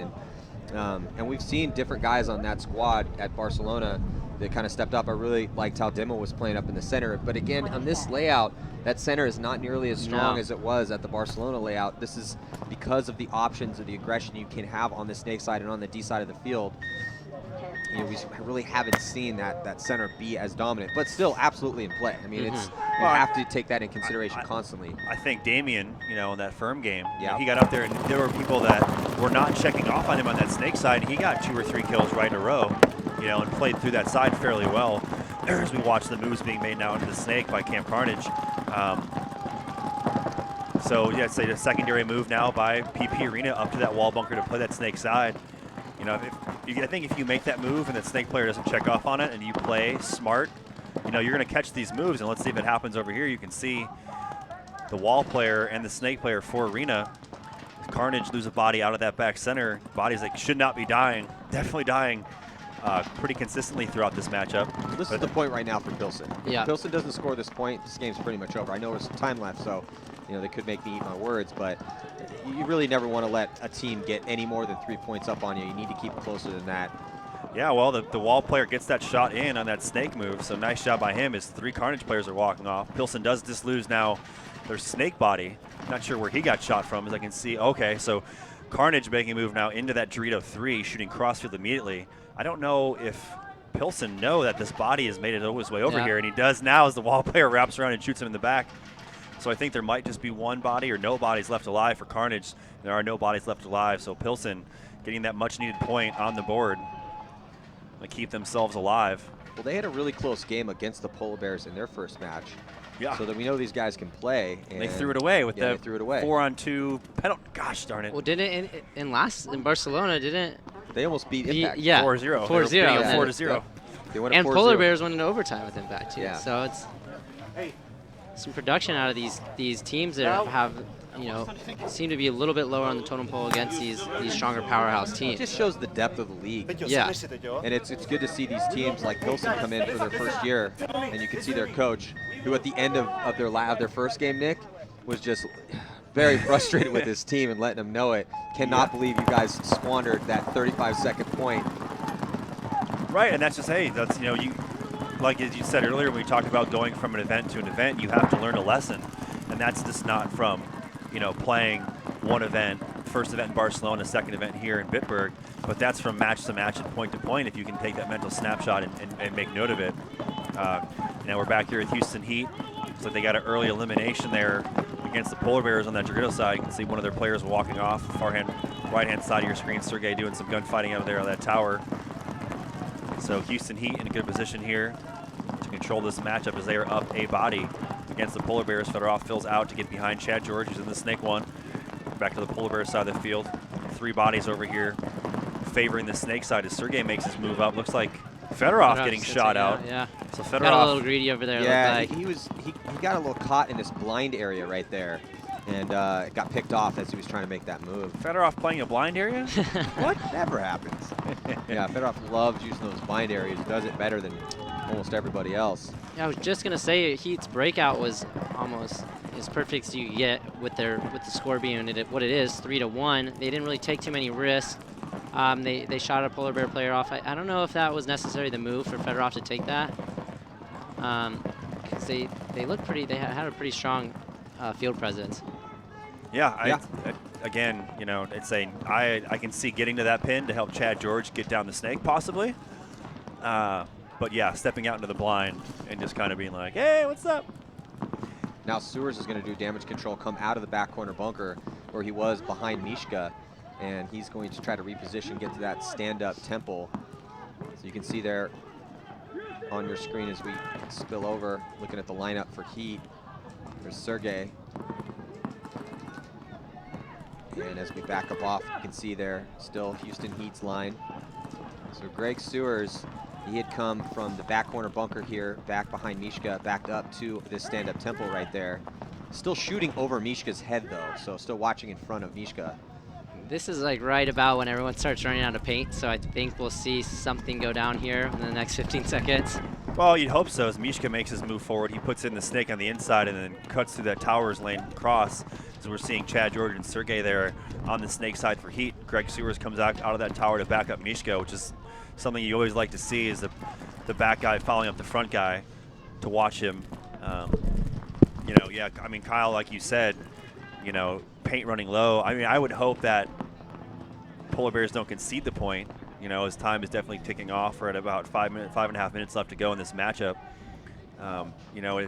S1: and we've seen different guys on that squad at Barcelona that kind of stepped up. I really liked how Demo was playing up in the center, but again, on this layout, that center is not nearly as strong as it was at the Barcelona layout. This is because of the options of the aggression you can have on the snake side and on the D side of the field. We really haven't seen that center be as dominant, but still absolutely in play. I mean, you have to take that in consideration constantly.
S3: I think Damien, in that firm game, he got up there and there were people that were not checking off on him on that snake side, and he got 2 or 3 kills right in a row, and played through that side fairly well as we watch the moves being made now into the snake by Camp Carnage. So yeah, I'd say the secondary move now by PP Arena up to that wall bunker to play that snake side. I think if you make that move and that snake player doesn't check off on it and you play smart, you're going to catch these moves. And let's see if it happens over here. You can see the wall player and the snake player for Arena. Carnage lose a body out of that back center. Bodies that should not be dying, definitely dying pretty consistently throughout this matchup.
S1: This is the point right now for Pilsen.
S7: Yeah.
S1: If Pilsen doesn't score this point, this game's pretty much over. I know there's some time left, so they could make me eat my words, but you really never want to let a team get any more than 3 points up on you. You need to keep it closer than that.
S3: Yeah, well, the wall player gets that shot in on that snake move, so nice job by him as 3 Carnage players are walking off. Pilsen does just lose now their snake body. Not sure where he got shot from, as I can see. Okay, so Carnage making a move now into that Dorito 3, shooting crossfield immediately. I don't know if Pilsen know that this body has made it his way over here, and he does now as the wall player wraps around and shoots him in the back. So I think there might just be 1 body or no bodies left alive for Carnage. There are no bodies left alive, so Pilsen getting that much-needed point on the board to keep themselves alive.
S1: Well, they had a really close game against the Polar Bears in their first match.
S3: Yeah.
S1: So that we know these guys can play. And
S3: they threw it away with the
S1: 4-on-2
S3: penalty. Gosh darn it.
S7: Well, didn't in Barcelona, didn't
S1: they almost beat Impact?
S3: 4-0.
S7: 4-0.
S3: 4-0.
S1: They went
S7: and Polar Bears went into overtime with Impact too.
S1: Yeah.
S7: So it's some production out of these teams that have seem to be a little bit lower on the totem pole against these stronger powerhouse teams.
S1: It just shows the depth of the league.
S7: Yeah.
S1: And it's good to see these teams like Pilsen come in for their first year, and you can see their coach, who at the end of their first game, Nick, was just very frustrated with his team and letting them know it. Cannot believe you guys squandered that 35-second point.
S3: Right, and that's just, hey, that's, like as you said earlier when we talked about going from an event to an event, you have to learn a lesson. And that's just not from, playing one event, first event in Barcelona, second event here in Bitburg, but that's from match to match and point to point if you can take that mental snapshot and make note of it. Now we're back here with Houston Heat. So they got an early elimination there against the Polar Bears on that Dorito side. You can see one of their players walking off, right-hand side of your screen. Sergey doing some gunfighting out there on that tower. So Houston Heat in a good position here to control this matchup as they are up a body against the Polar Bears. Fedorov fills out to get behind Chad George, who's in the snake one. Back to the Polar Bears side of the field. 3 bodies over here favoring the snake side as Sergey makes his move up. Looks like Fedorov getting shot out.
S7: Yeah.
S3: So Fedorov
S7: got a little greedy over there.
S1: Yeah,
S7: like.
S1: he got a little caught in this blind area right there, and got picked off as he was trying to make that move.
S3: Fedorov playing a blind area?
S1: What? Never happens. Yeah, Fedorov loves using those blind areas. Does it better than almost everybody else.
S7: Yeah, I was just gonna say Heat's breakout was almost as perfect as you could get with the score being what it is, 3-1. They didn't really take too many risks. They shot a Polar Bear player off. I don't know if that was necessarily the move for Fedorov to take that. Because they looked pretty. They had a pretty strong field presence.
S3: Yeah. Again, it's I can see getting to that pin to help Chad George get down the snake possibly. But yeah, stepping out into the blind and just kind of being like, hey, what's up?
S1: Now Sewers is going to do damage control, come out of the back corner bunker where he was behind Mishka, and he's going to try to reposition, get to that stand-up temple. So you can see there on your screen as we spill over, looking at the lineup for Heat. There's Sergey. And as we back up off, you can see there still Houston Heat's line. So Greg Sewers, he had come from the back corner bunker here, back behind Mishka, backed up to this stand-up temple right there. Still shooting over Mishka's head though, so still watching in front of Mishka.
S7: This is like right about when everyone starts running out of paint, so I think we'll see something go down here in the next 15 seconds.
S3: Well, you'd hope so. As Mishka makes his move forward, he puts in the snake on the inside and then cuts through that towers lane cross. So we're seeing Chad George and Sergey there on the snake side for Heat. Greg Sewers comes out of that tower to back up Mishka, which is something you always like to see, is the back guy following up the front guy to watch him. You know, yeah, I mean, Kyle, like you said, you know, paint running low. I mean, I would hope that Polar Bears don't concede the point. You know, his time is definitely ticking off. We're at about 5.5 minutes left to go in this matchup. You know,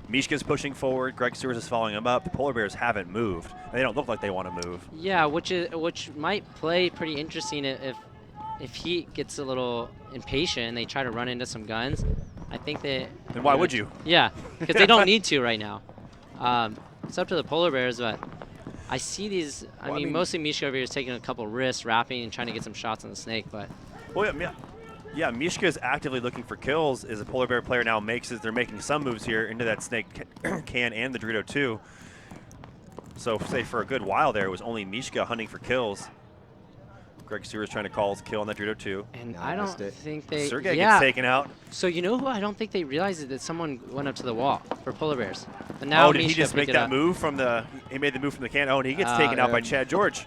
S3: Mishka's pushing forward. Greg Sewers is following him up. The Polar Bears haven't moved. They don't look like they want to move.
S7: Yeah, which might play pretty interesting if Heat gets a little impatient and they try to run into some guns. I think they.
S3: Then why would you?
S7: Yeah, because they don't need to right now. It's up to the Polar Bears, but I see these. I mean, mostly Mishka over here is taking a couple risks, wrapping, and trying to get some shots on the snake. But
S3: well, yeah, Mishka is actively looking for kills. As a Polar Bear player now they're making some moves here into that snake can and the Dorito 2. So say for a good while there, it was only Mishka hunting for kills. Greg Sewers trying to call his kill on that Dorito 2.
S7: And I don't think they.
S3: Sergey gets taken out.
S7: So you know who I don't think they realized is that someone went up to the wall for Polar Bears. But now
S3: did he just make that move from the? He made the move from the can. Oh, and he gets taken out by Chad George.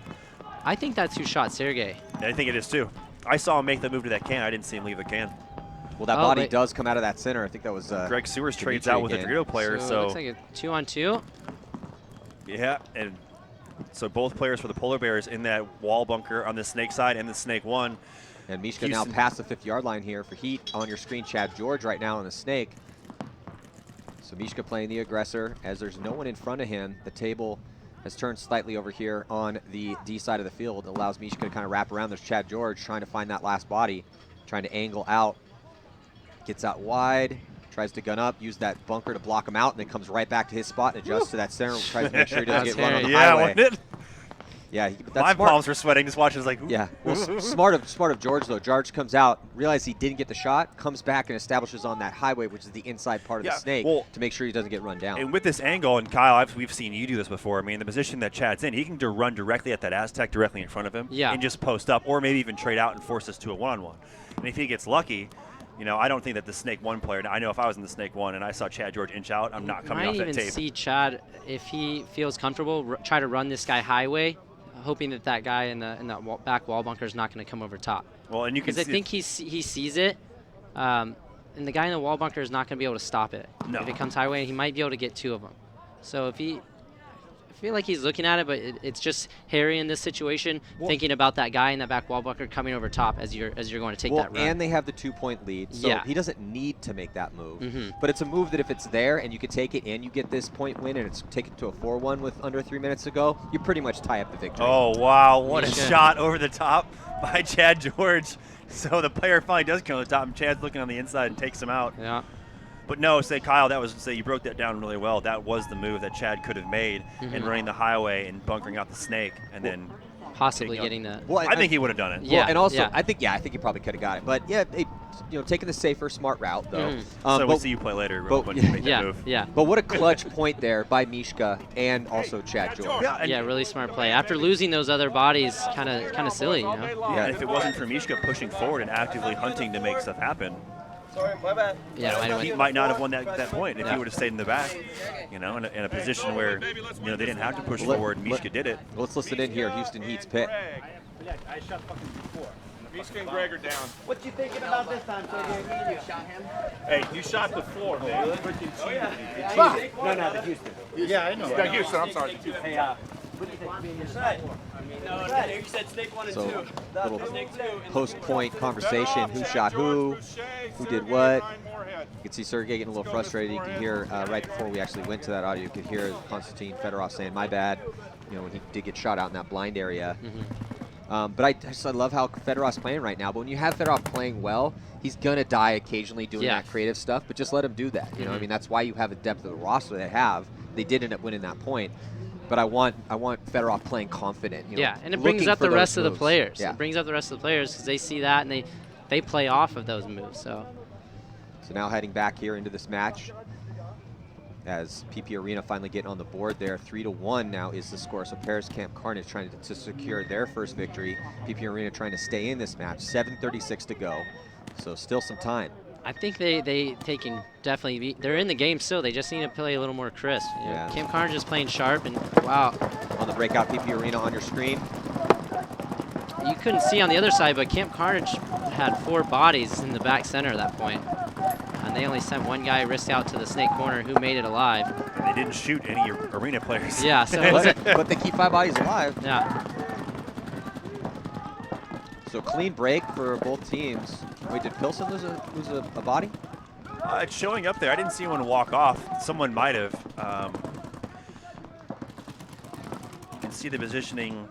S7: I think that's who shot Sergey.
S3: I think it is too. I saw him make the move to that can. I didn't see him leave the can.
S1: Well, that body does come out of that center. I think that was
S3: Greg Sewers trades out with a Dorito player. So
S7: it looks like a 2-on-2.
S3: Yeah, and so both players for the Polar Bears in that wall bunker on the snake side and the snake one.
S1: And Mishka now past the 50-yard line here for Heat. On your screen, Chad George right now on the snake. So Mishka playing the aggressor. As there's no one in front of him, the table has turned slightly over here on the D side of the field. It allows Mishka to kind of wrap around. There's Chad George trying to find that last body, trying to angle out. Gets out wide, tries to gun up, use that bunker to block him out, and then comes right back to his spot and adjusts to that center. Tries to make sure he doesn't get run on the highway.
S3: Wasn't it?
S1: Yeah, that's
S3: my
S1: smart.
S3: palms were sweating just watching. Like, ooh.
S1: Yeah, well, smart of George though. George comes out, realizes he didn't get the shot, comes back and establishes on that highway, which is the inside part of the snake, to make sure he doesn't get run down.
S3: And with this angle, and Kyle, we've seen you do this before. I mean, the position that Chad's in, he can run directly at that Aztec directly in front of him, and just post up, or maybe even trade out and force us to a one-on-one. And if he gets lucky, you know, I don't think that the Snake 1 player, I know if I was in the Snake 1 and I saw Chad George inch out, I'm not coming off that tape.
S7: Might even see Chad, if he feels comfortable, try to run this guy highway, hoping that guy in that back wall bunker is not going to come over top.
S3: Well, and you can see,
S7: because I think he sees it, and the guy in the wall bunker is not going to be able to stop it.
S3: No.
S7: If it comes highway, he might be able to get two of them. So if he, I feel like he's looking at it, but it's just Harry in this situation, thinking about that guy in that back wall bunker coming over top as you're going to take that run.
S1: And they have the 2-point lead, so he doesn't need to make that move. But it's a move that if it's there and you could take it and you get this point win and it's take it to a 4-1 with under 3 minutes to go, you pretty much tie up the victory.
S3: Oh, wow. What a shot over the top by Chad George. So the player finally does come to the top, and Chad's looking on the inside and takes him out.
S7: Yeah.
S3: But no, Kyle, you broke that down really well. That was the move that Chad could have made in running the highway and bunkering out the snake, and then
S7: possibly getting the.
S3: Well, I think he would have done it.
S1: Yeah, and also I think he probably could have got it. But yeah, taking the safer, smart route though.
S3: So we'll see you play later when you make that move.
S7: Yeah.
S1: But what a clutch point there by Mishka and also Chad George.
S7: Yeah, really smart play. After losing those other bodies, kind of silly, you know.
S3: Yeah, and if it wasn't for Mishka pushing forward and actively hunting to make stuff happen.
S5: Sorry, my bad.
S7: Yeah,
S3: he might not have won that point if he would have stayed in the back, in a position where they didn't have to push forward. Mishka did it.
S1: Let's listen in here. Houston Heat's pick.
S5: I shot fucking before.
S8: Mishka and Greg are down.
S5: What you thinking about this time, Sergey? You shot him?
S8: Hey, you shot the floor, man.
S5: No, the Houston.
S4: Yeah, I know.
S8: Yeah, Houston, I'm sorry.
S5: Hey, what do you think being your side? No, you said snake 1 and 2.
S1: Little post-point conversation. Who shot who did what. You can see Sergey getting a little frustrated. You can hear right before we actually went to that audio, you could hear Konstantin Fedorov saying, "My bad," when he did get shot out in that blind area. But I love how Fedorov's playing right now. But when you have Fedorov playing well, he's gonna die occasionally doing that creative stuff. But just let him do that. I mean, that's why you have the depth of the roster they have. They did end up winning that point. but I want Fedorov playing confident. You know,
S7: yeah, and it brings up the rest of the players.
S1: Yeah.
S7: It brings up the rest of the players because they see that and they play off of those moves. So
S1: now heading back here into this match, as PP Arena finally getting on the board there. 3-1 now is the score. So Paris Camp Carnage trying to secure their first victory. PP Arena trying to stay in this match. 7:36 to go. So still some time.
S7: I think they can definitely be. They're in the game still. They just need to play a little more crisp. You know,
S1: Yeah.
S7: Camp Carnage is playing sharp, and wow.
S1: On the breakout, PP Arena on your screen.
S7: You couldn't see on the other side, but Camp Carnage had 4 bodies in the back center at that point. And they only sent one guy risk out to the snake corner who made it alive.
S3: And they didn't shoot any arena players.
S7: Yeah, so
S1: but they keep 5 bodies alive.
S7: Yeah.
S1: So clean break for both teams. Wait, did Pilsen lose a body?
S3: It's showing up there. I didn't see anyone walk off. Someone might have. You can see the positioning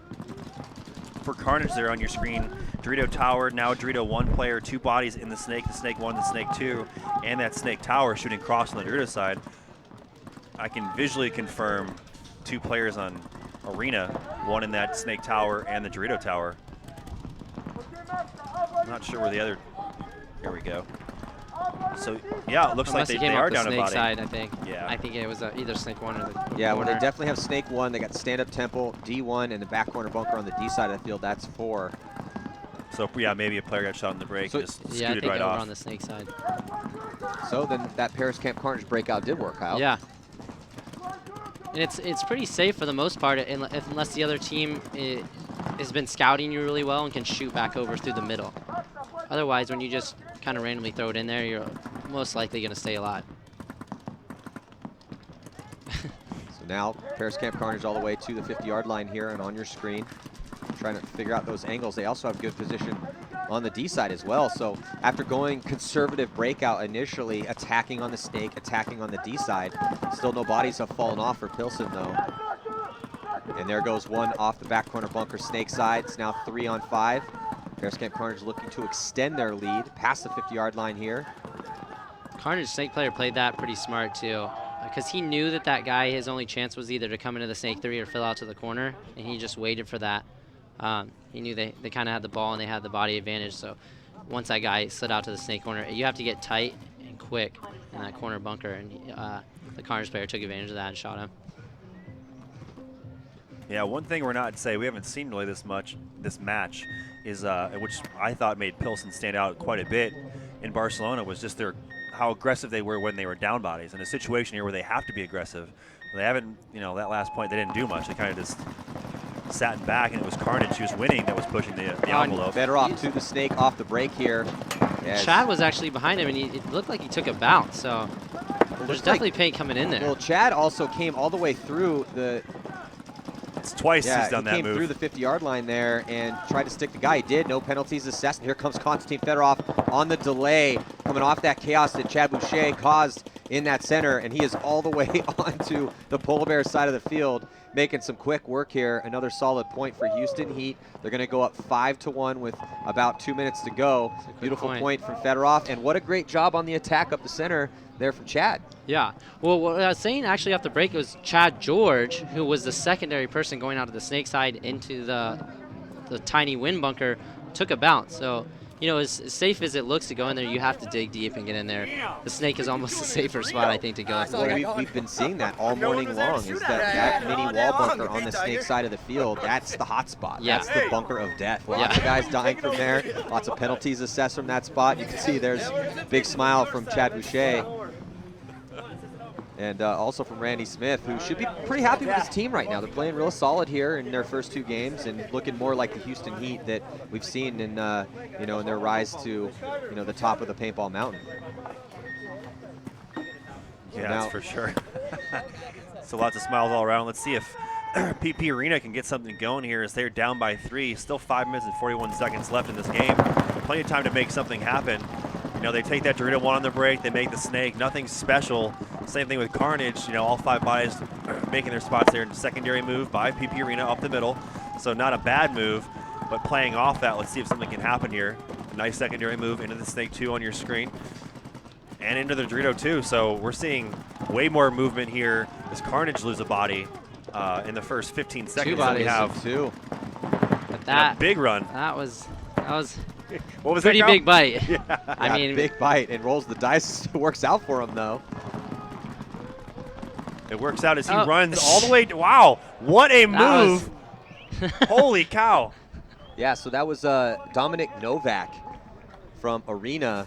S3: for Carnage there on your screen. Dorito Tower, now Dorito 1 player, 2 bodies in the Snake 1, the Snake 2, and that Snake Tower shooting cross on the Dorito side. I can visually confirm 2 players on Arena, 1 in that Snake Tower and the Dorito Tower. I'm not sure where the other, here we go. So yeah, it looks like they are down a body.
S7: Side, I think.
S3: Yeah.
S7: I think it was either Snake 1 or the
S1: Yeah, well,
S7: corner.
S1: they definitely have Snake 1. They got stand-up temple, D1, and the back corner bunker on the D side of the field. That's 4.
S3: So yeah, maybe a player got shot in the break,
S1: So,
S3: just
S7: Yeah, I
S3: scooted
S7: think
S3: right
S7: over
S3: off.
S7: on the Snake side.
S1: So then that Paris Camp Carnage breakout did work out.
S7: Yeah. And it's pretty safe for the most part, unless the other team has been scouting you really well and can shoot back over through the middle. Otherwise, when you just kind of randomly throw it in there, you're most likely going to stay alive.
S1: So now Paris Camp Carnage all the way to the 50-yard line here and on your screen, trying to figure out those angles. They also have good position on the D side as well. So after going conservative breakout initially, attacking on the Snake, attacking on the D side, still no bodies have fallen off for Pilsen though. And there goes one off the back corner bunker Snake side. It's now 3 on 5. Paris Camp Carnage looking to extend their lead past the 50-yard line here.
S7: Carnage Snake player played that pretty smart too, because he knew that guy, his only chance was either to come into the Snake 3 or fill out to the corner, and he just waited for that. He knew they kind of had the ball and they had the body advantage, so once that guy slid out to the Snake corner, you have to get tight and quick in that corner bunker, and the Carnage player took advantage of that and shot him.
S3: Yeah, one thing we're not to say, we haven't seen really this match, is which I thought made Pilsen stand out quite a bit in Barcelona, was just how aggressive they were when they were down bodies. In a situation here where they have to be aggressive, they haven't, that last point they didn't do much. They kind of just sat back, and it was Carnage who was winning that was pushing the envelope.
S1: Fedorov to the Snake off the break here. Yes.
S7: Chad was actually behind him, and it looked like he took a bounce, so there's definitely paint coming in there.
S1: Well, Chad also came all the way through the...
S3: It's twice he's done that move.
S1: He came through the 50-yard line there and tried to stick the guy. He did. No penalties assessed. Here comes Konstantin Fedorov on the delay, coming off that chaos that Chad Boucher caused in that center, and he is all the way onto the Polar Bear side of the field, making some quick work here. Another solid point for Houston Heat. They're going to go up 5-1 with about 2 minutes to go. Beautiful point from Fedorov, and what a great job on the attack up the center there from Chad.
S7: Yeah. Well, what I was saying actually off the break, it was Chad George, who was the secondary person going out of the Snake side into the tiny wind bunker, took a bounce. So, as safe as it looks to go in there, you have to dig deep and get in there. The Snake is almost a safer spot, I think, to go.
S1: Well, we've been seeing that all morning long, is that mini wall bunker on the Snake side of the field. That's the hot spot.
S7: Yeah.
S1: That's the bunker of death. Lots of guys dying from there. Lots of penalties assessed from that spot. You can see there's a big smile from Chad Boucher. And also from Randy Smith, who should be pretty happy with his team right now. They're playing real solid here in their first 2 games and looking more like the Houston Heat that we've seen in, in their rise to, the top of the paintball mountain.
S3: Yeah, that's for sure. So lots of smiles all around. Let's see if PP Arena can get something going here as they're down by 3. Still 5 minutes and 41 seconds left in this game. Plenty of time to make something happen. They take that Dorito 1 on the break, they make the Snake, nothing special. Same thing with Carnage, all 5 bodies making their spots there. Secondary move by PP Arena up the middle. So not a bad move, but playing off that, let's see if something can happen here. A nice secondary move into the Snake 2 on your screen. And into the Dorito 2, so we're seeing way more movement here as Carnage lose a body. in the first 15 seconds.
S7: Two bodies.
S3: We have
S1: two.
S7: But that
S3: big run.
S7: That was
S3: What was
S7: pretty
S3: that,
S7: big bite.
S3: Yeah.
S7: I mean,
S1: big bite and rolls the dice. Works out for him though.
S3: It works out as he runs all the way. Wow, what a move! Holy cow!
S1: Yeah, so that was Dominic Novak from Arena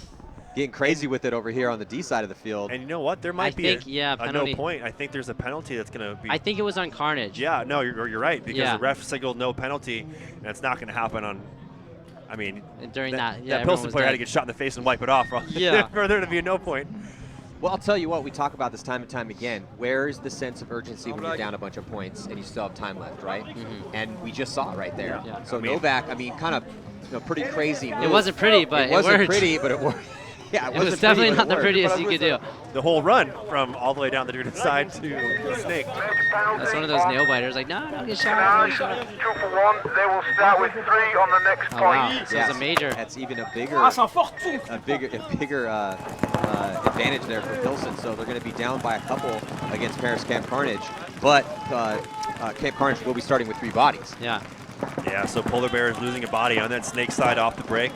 S1: getting crazy with it over here on the D side of the field.
S3: And you know what? There might be a
S7: penalty.
S3: no point. I think there's a penalty that's going to be.
S7: I think it was on Carnage.
S3: Yeah, no, you're right because
S7: Yeah.
S3: the ref signaled no penalty, and it's not going to happen on. I mean,
S7: during that
S3: that Pilsen player had to get shot in the face and wipe it off.
S7: Yeah.
S3: For there to be a no point.
S1: Well, I'll tell you what, we talk about this time and time again. Where's the sense of urgency when you're down a bunch of points and you still have time left, right? And we just saw it right there.
S7: Yeah.
S1: So Novak, I mean, kind of pretty crazy move.
S7: It wasn't pretty, but
S1: it wasn't
S7: worked.
S1: pretty, but it worked. Yeah,
S7: it was definitely not the prettiest you could do.
S3: The whole run from all the way down the Druid side to the snake.
S7: That's one of those nail biters. Like, no, don't get shot. Don't get shot.
S9: 2 for 1. They will start with 3 on the next point.
S7: Wow. So it's a major.
S1: That's even a bigger advantage there for Pilsen. So they're going to be down by a couple against Paris Camp Carnage, but Camp Carnage will be starting with 3 bodies.
S7: Yeah.
S3: Yeah. So Polar Bear is losing a body on that snake side off the break.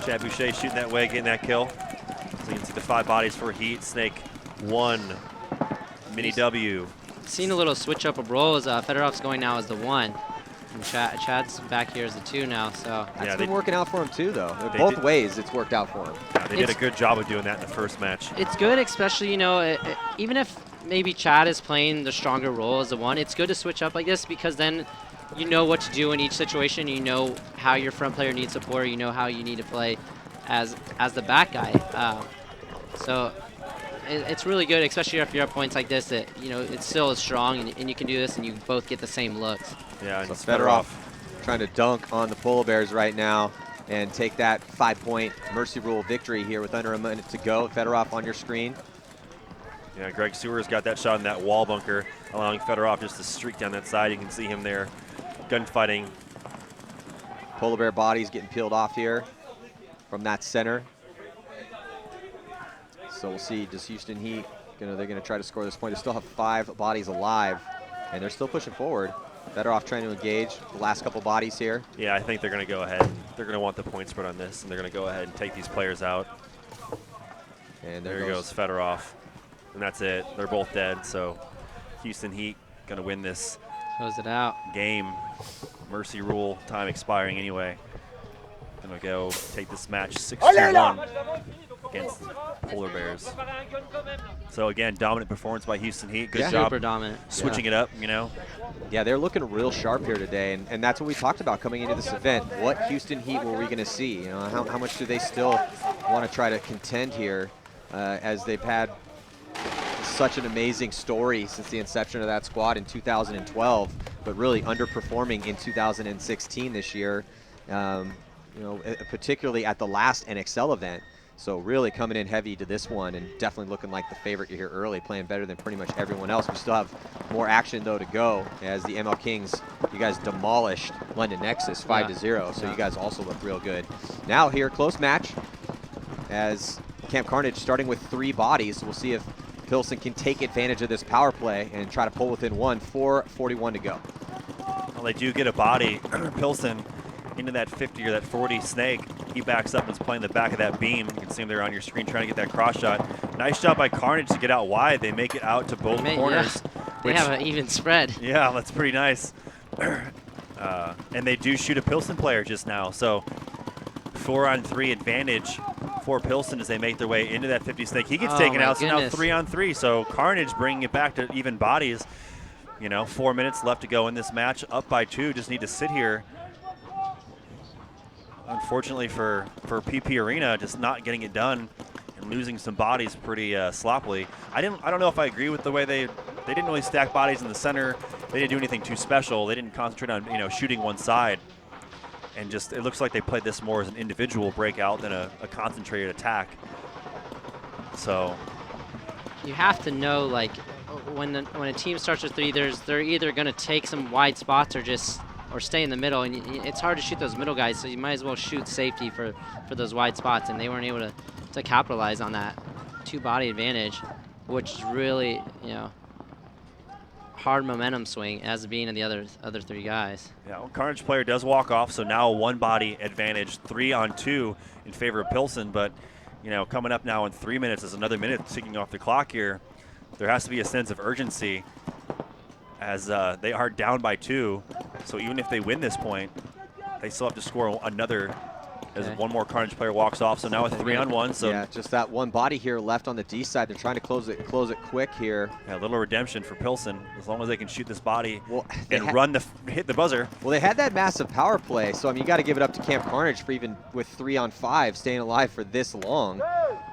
S3: Chad Boucher shooting that way, getting that kill. So you can see the 5 bodies for Heat. Snake 1. Mini W.
S7: Seen a little switch up of roles. Fedorov's going now as the 1. And Chad's back here as the 2 now. So
S1: that's been working out for him too, though. Both ways, it's worked out for him.
S3: Yeah, they did a good job of doing that in the first match.
S7: It's good, especially even if maybe Chad is playing the stronger role as the 1. It's good to switch up like this because then you know what to do in each situation. You know how your front player needs support. You know how you need to play as the back guy. So it's really good, especially if you're at points like this that it's still as strong and you can do this and you both get the same looks.
S3: Yeah,
S1: so Fedorov trying to dunk on the Polar Bears right now and take that 5-point Mercy Rule victory here with under a minute to go. Fedorov on your screen.
S3: Yeah, Greg Sewers got that shot in that wall bunker, allowing Fedorov just to streak down that side. You can see him there gunfighting.
S1: Polar Bear bodies getting peeled off here from that center. So we'll see, does Houston Heat, they're going to try to score this point. They still have 5 bodies alive, and they're still pushing forward. Fedorov trying to engage the last couple bodies here.
S3: Yeah, I think they're going to go ahead. They're going to want the point spread on this, and they're going to go ahead and take these players out. And there goes Fedorov. And that's it. They're both dead, so Houston Heat going to win this
S7: Close it out.
S3: Game. Mercy Rule, time expiring anyway. Gonna go take this match 6-1 against Polar Bears. So again, dominant performance by Houston Heat. Good job.
S7: Super dominant.
S3: Switching it up,
S1: Yeah, they're looking real sharp here today, and that's what we talked about coming into this event. What Houston Heat were we going to see? How much do they still want to try to contend here as they've had such an amazing story since the inception of that squad in 2012, but really underperforming in 2016 this year, particularly at the last NXL event. So really coming in heavy to this one and definitely looking like the favorite here early, playing better than pretty much everyone else. We still have more action though to go as the ML Kings, you guys demolished London Nexus 5-0, so you guys also look real good. Now here, close match as Camp Carnage starting with 3 bodies. We'll see if Pilsen can take advantage of this power play and try to pull within 1. 4:41 to go.
S3: Well, they do get a body. Pilsen into that 50 or that 40 snake. He backs up and is playing the back of that beam. You can see him there on your screen trying to get that cross shot. Nice job by Carnage to get out wide. They make it out to both corners.
S7: Yeah. They have an even spread.
S3: Yeah, that's pretty nice. And they do shoot a Pilsen player just now. So 4-on-3 advantage for Pilsen as they make their way into that 50 snake. He gets taken out, so now 3-on-3. So Carnage bringing it back to even bodies. 4 minutes left to go in this match. Up by 2, just need to sit here. Unfortunately for PP Arena, just not getting it done and losing some bodies pretty sloppily. I don't know if I agree with the way they didn't really stack bodies in the center. They didn't do anything too special. They didn't concentrate on shooting one side. And just it looks like they played this more as an individual breakout than a concentrated attack. So
S7: you have to know, like, when a team starts with 3, they're either going to take some wide spots or stay in the middle, and it's hard to shoot those middle guys, so you might as well shoot safety for those wide spots, and they weren't able to capitalize on that 2-body advantage, which is really hard momentum swing as being in the other 3 guys.
S3: Yeah, well, Carnage player does walk off, so now a 1-body advantage, 3-on-2 in favor of Pilsen. But, you know, coming up now in 3 minutes is another minute ticking off the clock here. There has to be a sense of urgency as they are down by 2. So even if they win this point, they still have to score another as one more Carnage player walks off. So now a 3-on-1. So
S1: yeah, just that one body here left on the D side. They're trying to close it quick here.
S3: Yeah, a little redemption for Pilsen as long as they can shoot this body and hit the buzzer.
S1: Well, they had that massive power play, so I mean you got to give it up to Camp Carnage for even with 3-on-5 staying alive for this long.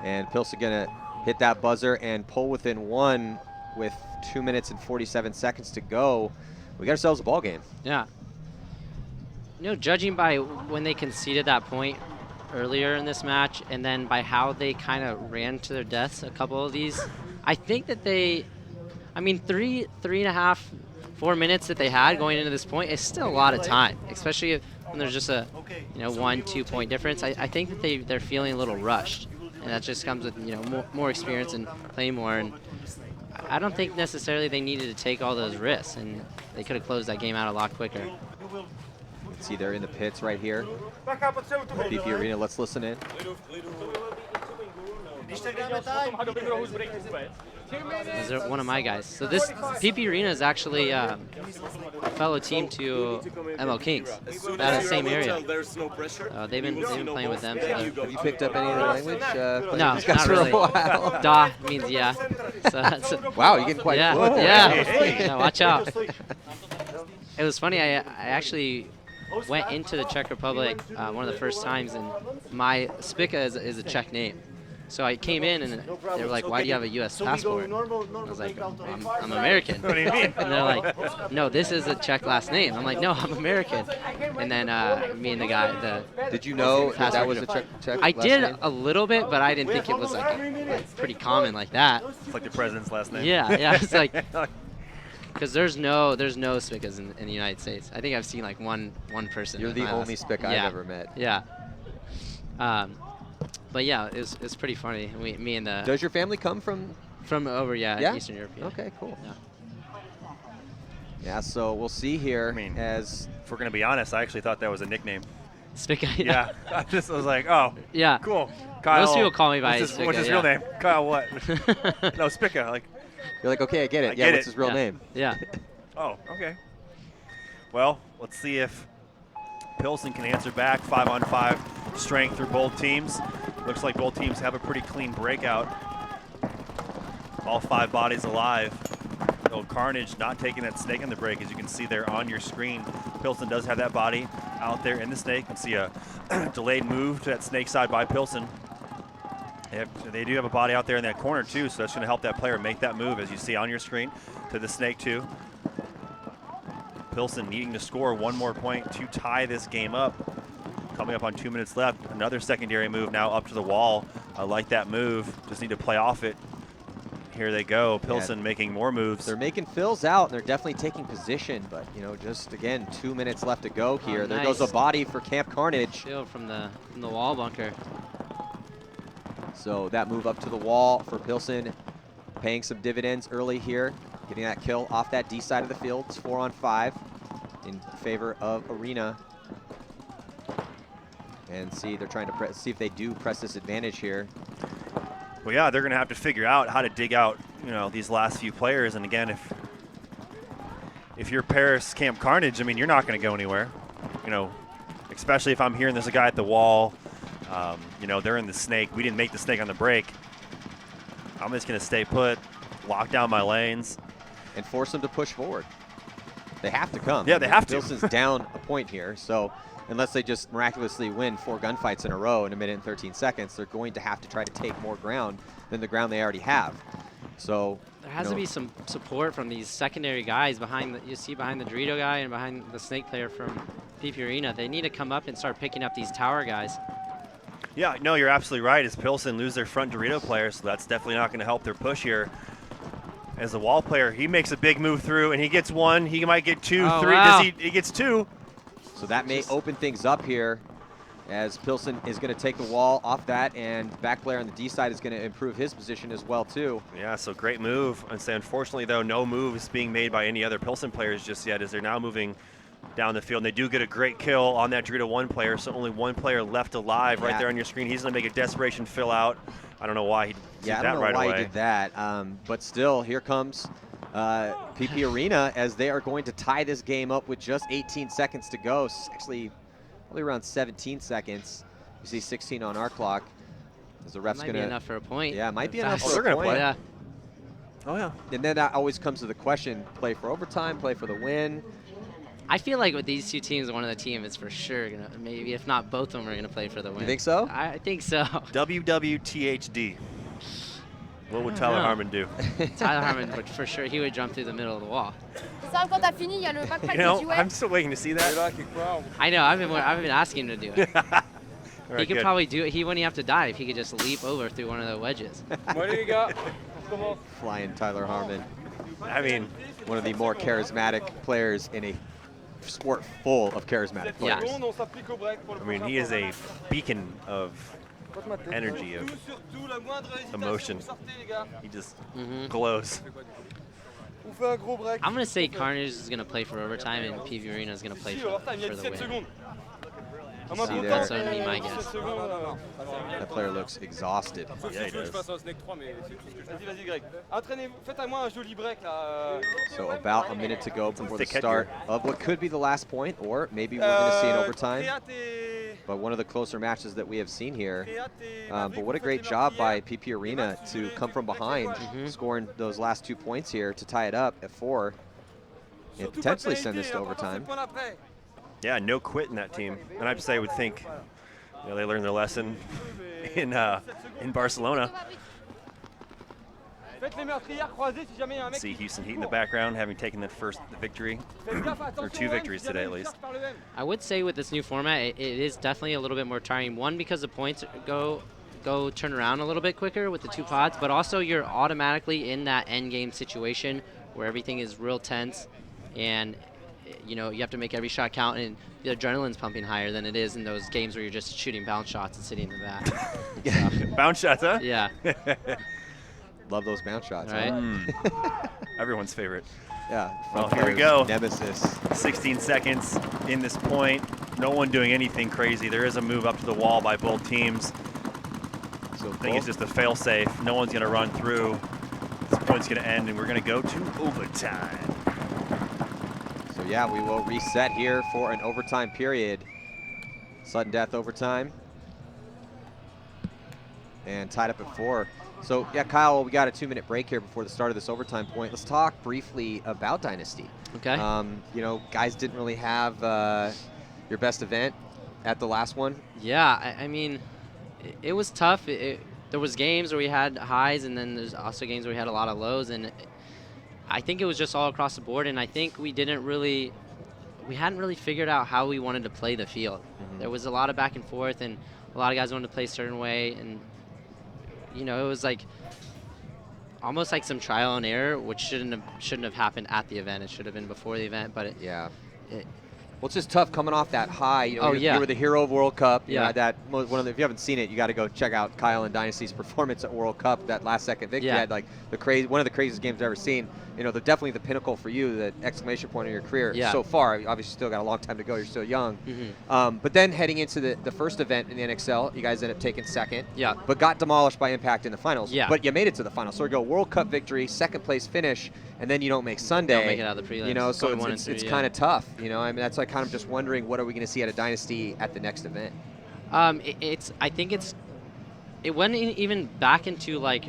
S1: And Pilsen gonna hit that buzzer and pull within 1 with 2 minutes and 47 seconds to go. We got ourselves a ball game.
S7: Yeah. You know, judging by when they conceded that point earlier in this match, and then by how they kind of ran to their deaths, a couple of these, I think that I mean, 3.5, 4 minutes that they had going into this point is still a lot of time, especially when there's just a, 1-2 point difference. I think that they're feeling a little rushed, and that just comes with, more experience and playing more. And I don't think necessarily they needed to take all those risks, and they could have closed that game out a lot quicker.
S1: See, they're in the pits right here. BP Arena, let's listen in.
S7: These are one of my guys. So this PP Arena is actually a fellow team to ML Kings out of the same area. They've been playing with them.
S1: Have you picked up any of the language?
S7: No, not really. Da means yeah. So
S1: wow, you're getting quite fluent.
S7: Yeah, watch out. It was funny. I actually went into the Czech Republic one of the first times, and my Spica is a Czech name. So I came in, and they were like, "Why do you have a U.S. passport?" And I was like, I'm American.
S3: What do you mean?
S7: And they're like, "No, this is a Czech last name." I'm like, "No, I'm American." And then me and the guy,
S1: did you know that was a Czech
S7: I did
S1: name?
S7: a little bit, but I didn't think it was like pretty common like that.
S3: It's like the president's last name.
S7: Yeah, it's like, because there's no Spicas in the United States. I think I've seen like one person.
S1: You're the only Spica I've ever met.
S7: Yeah. But yeah, it's pretty funny. Me and the.
S1: Does your family come from
S7: over? Yeah, Eastern Europe. Yeah.
S1: Okay, cool.
S7: Yeah.
S1: Yeah, so we'll see here.
S3: I mean,
S1: as
S3: if we're gonna be honest, I actually thought that was a nickname.
S7: Spica.
S3: Yeah, I was like, oh.
S7: Yeah.
S3: Cool. Kyle.
S7: Most people call me by Spica.
S3: What's his real name? Kyle what? No, Spica. Like.
S1: You're like, okay, I get it. What's his real name?
S7: Yeah.
S3: Oh, okay. Well, let's see if Pilsen can answer back. 5-on-5 strength through both teams. Looks like both teams have a pretty clean breakout. All 5 bodies alive. Though Carnage not taking that snake on the break, as you can see there on your screen. Pilsen does have that body out there in the snake. You can see a delayed move to that snake side by Pilsen. They do have a body out there in that corner too, so that's going to help that player make that move, as you see on your screen, to the snake too. Pilsen needing to score 1 more point to tie this game up. Coming up on 2 minutes left, another secondary move now up to the wall. I like that move, just need to play off it. Here they go, Pilsen making more moves.
S1: They're making fills out, and they're definitely taking position, but just again, 2 minutes left to go here. There goes a body for Camp Carnage.
S7: Field from the wall bunker.
S1: So that move up to the wall for Pilsen, paying some dividends early here, getting that kill off that D side of the field. It's 4-on-5 in favor of Arena. And see, they're trying to see if they do press this advantage here.
S3: Well, yeah, they're going to have to figure out how to dig out, these last few players. And again, if you're Paris Camp Carnage, I mean, you're not going to go anywhere. Especially if I'm hearing there's a guy at the wall. They're in the snake. We didn't make the snake on the break. I'm just going to stay put, lock down my lanes.
S1: And force them to push forward. They have to come.
S3: Yeah, they have to.
S1: Pilsen's down a point here, so unless they just miraculously win 4 gunfights in a row in 1 minute and 13 seconds, they're going to have to try to take more ground than the ground they already have. So
S7: there has to be some support from these secondary guys behind the Dorito guy and behind the snake player from PP Arena. They need to come up and start picking up these tower guys.
S3: Yeah, no, you're absolutely right. As Pilsen lose their front Dorito player, so that's definitely not going to help their push here. As the wall player, he makes a big move through, and he gets 1. He might get 2, 3.
S7: Wow.
S3: He gets 2.
S1: So that may open things up here. as Pilsen is going to take the wall off that, and back player on the D side is going to improve his position as well too.
S3: Yeah, so great move. And so unfortunately, though, no moves being made by any other Pilsen players just yet, as they're now moving down the field. And they do get a great kill on that Dorito 1 player, so only one player left alive right there on your screen. He's going to make a desperation fill out. I don't know why he did that right away.
S1: I don't know why he did that, but still, here comes PP Arena as they are going to tie this game up with just 18 seconds to go. Actually, probably around 17 seconds. You see 16 on our clock. As the ref's
S7: might be enough for a point.
S1: Yeah, might be enough for
S3: they're
S1: a
S3: gonna
S1: point.
S3: play.
S7: Yeah.
S3: Oh, yeah.
S1: And then that always comes to the question, play for overtime, play for the win.
S7: I feel like with these two teams, one of the teams is for sure going to, maybe if not both of them are going to play for the win.
S1: You think so?
S7: I think so.
S3: WWTHD. What would Tyler Harmon do?
S7: Tyler Harmon would for sure, he would jump through the middle of the wall.
S3: You know, I'm still waiting to see that.
S7: I know, I've been asking him to do it.
S3: Right,
S7: he could
S3: good.
S7: probably do it. He wouldn't have to die if he could just leap over through one of the wedges.
S1: Flying Tyler Harmon.
S3: I mean,
S1: one of the more charismatic players in a sport full of charismatic players.
S3: I mean, he is a beacon of energy, of emotion. He just glows.
S7: I'm going to say Carnage is going to play for overtime and PV Arena is going to play for the win.
S1: See there.
S7: That's going to be my guess.
S1: That player looks exhausted.
S3: Yeah, he does.
S1: So about a minute to go before the start of what could be the last point, or maybe we're going to see an overtime. But one of the closer matches that we have seen here. But what a great job by PP Arena to come from behind, scoring those last 2 points here to tie it up at 4 and potentially send this to overtime.
S3: Yeah, no quit in that team. And I'd say I would think, you know, they learned their lesson in Barcelona. See Houston Heat in the background, having taken that first victory, or 2 victories today at least.
S7: I would say with this new format, it is definitely a little bit more tiring. One, because the points go turn around a little bit quicker with the 2 pods, but also you're automatically in that end game situation where everything is real tense, and you know you have to make every shot count, and the adrenaline's pumping higher than it is in those games where you're just shooting bounce shots and sitting in the back.
S3: Bounce shots, huh?
S7: Yeah.
S1: Love those bounce shots.
S7: Right?
S1: Huh?
S3: Everyone's favorite.
S1: Yeah.
S3: Well, here we go.
S1: Nemesis.
S3: 16 seconds in this point. No one doing anything crazy. There is a move up to the wall by both teams.
S1: So
S3: I think it's just a fail-safe. No one's going to run through. This point's going to end, and we're going to go to overtime.
S1: So yeah, we will reset here for an overtime period. Sudden death overtime. And tied up at 4. So yeah, Kyle, we got a 2-minute break here before the start of this overtime point. Let's talk briefly about Dynasty.
S7: Okay.
S1: You know, guys didn't really have your best event at the last one.
S7: Yeah, I mean, it was tough. There was games where we had highs, and then there's also games where we had a lot of lows, and I think it was just all across the board, and I think we hadn't really figured out how we wanted to play the field. There was a lot of back and forth, and a lot of guys wanted to play a certain way, and you know, it was like almost like some trial and error, which shouldn't have happened at the event. It should have been before the event, but
S1: Well, it's just tough coming off that high. You know,
S7: yeah.
S1: You were the hero of World Cup. You
S7: Yeah.
S1: know, that if you haven't seen it, you got to go check out Kyle and Dynasty's performance at World Cup. That last second victory
S7: Yeah.
S1: had like one of the craziest games I've ever seen. You know, definitely the pinnacle for you, the exclamation point of your career so far. Obviously, still got a long time to go. You're still young. But then heading into the first event in the NXL, you guys ended up taking second.
S7: Yeah.
S1: But got demolished by Impact in the finals.
S7: Yeah.
S1: But you made it to the finals. So we go World Cup victory, second place finish, and then you don't make Sunday.
S7: Don't make it out of the prelims.
S1: You know, so
S7: Going 1 and
S1: it's
S7: 3,
S1: kind of tough. You know, I mean, that's like kind of just wondering what are we going to see out of Dynasty at the next event.
S7: I think it went even back into like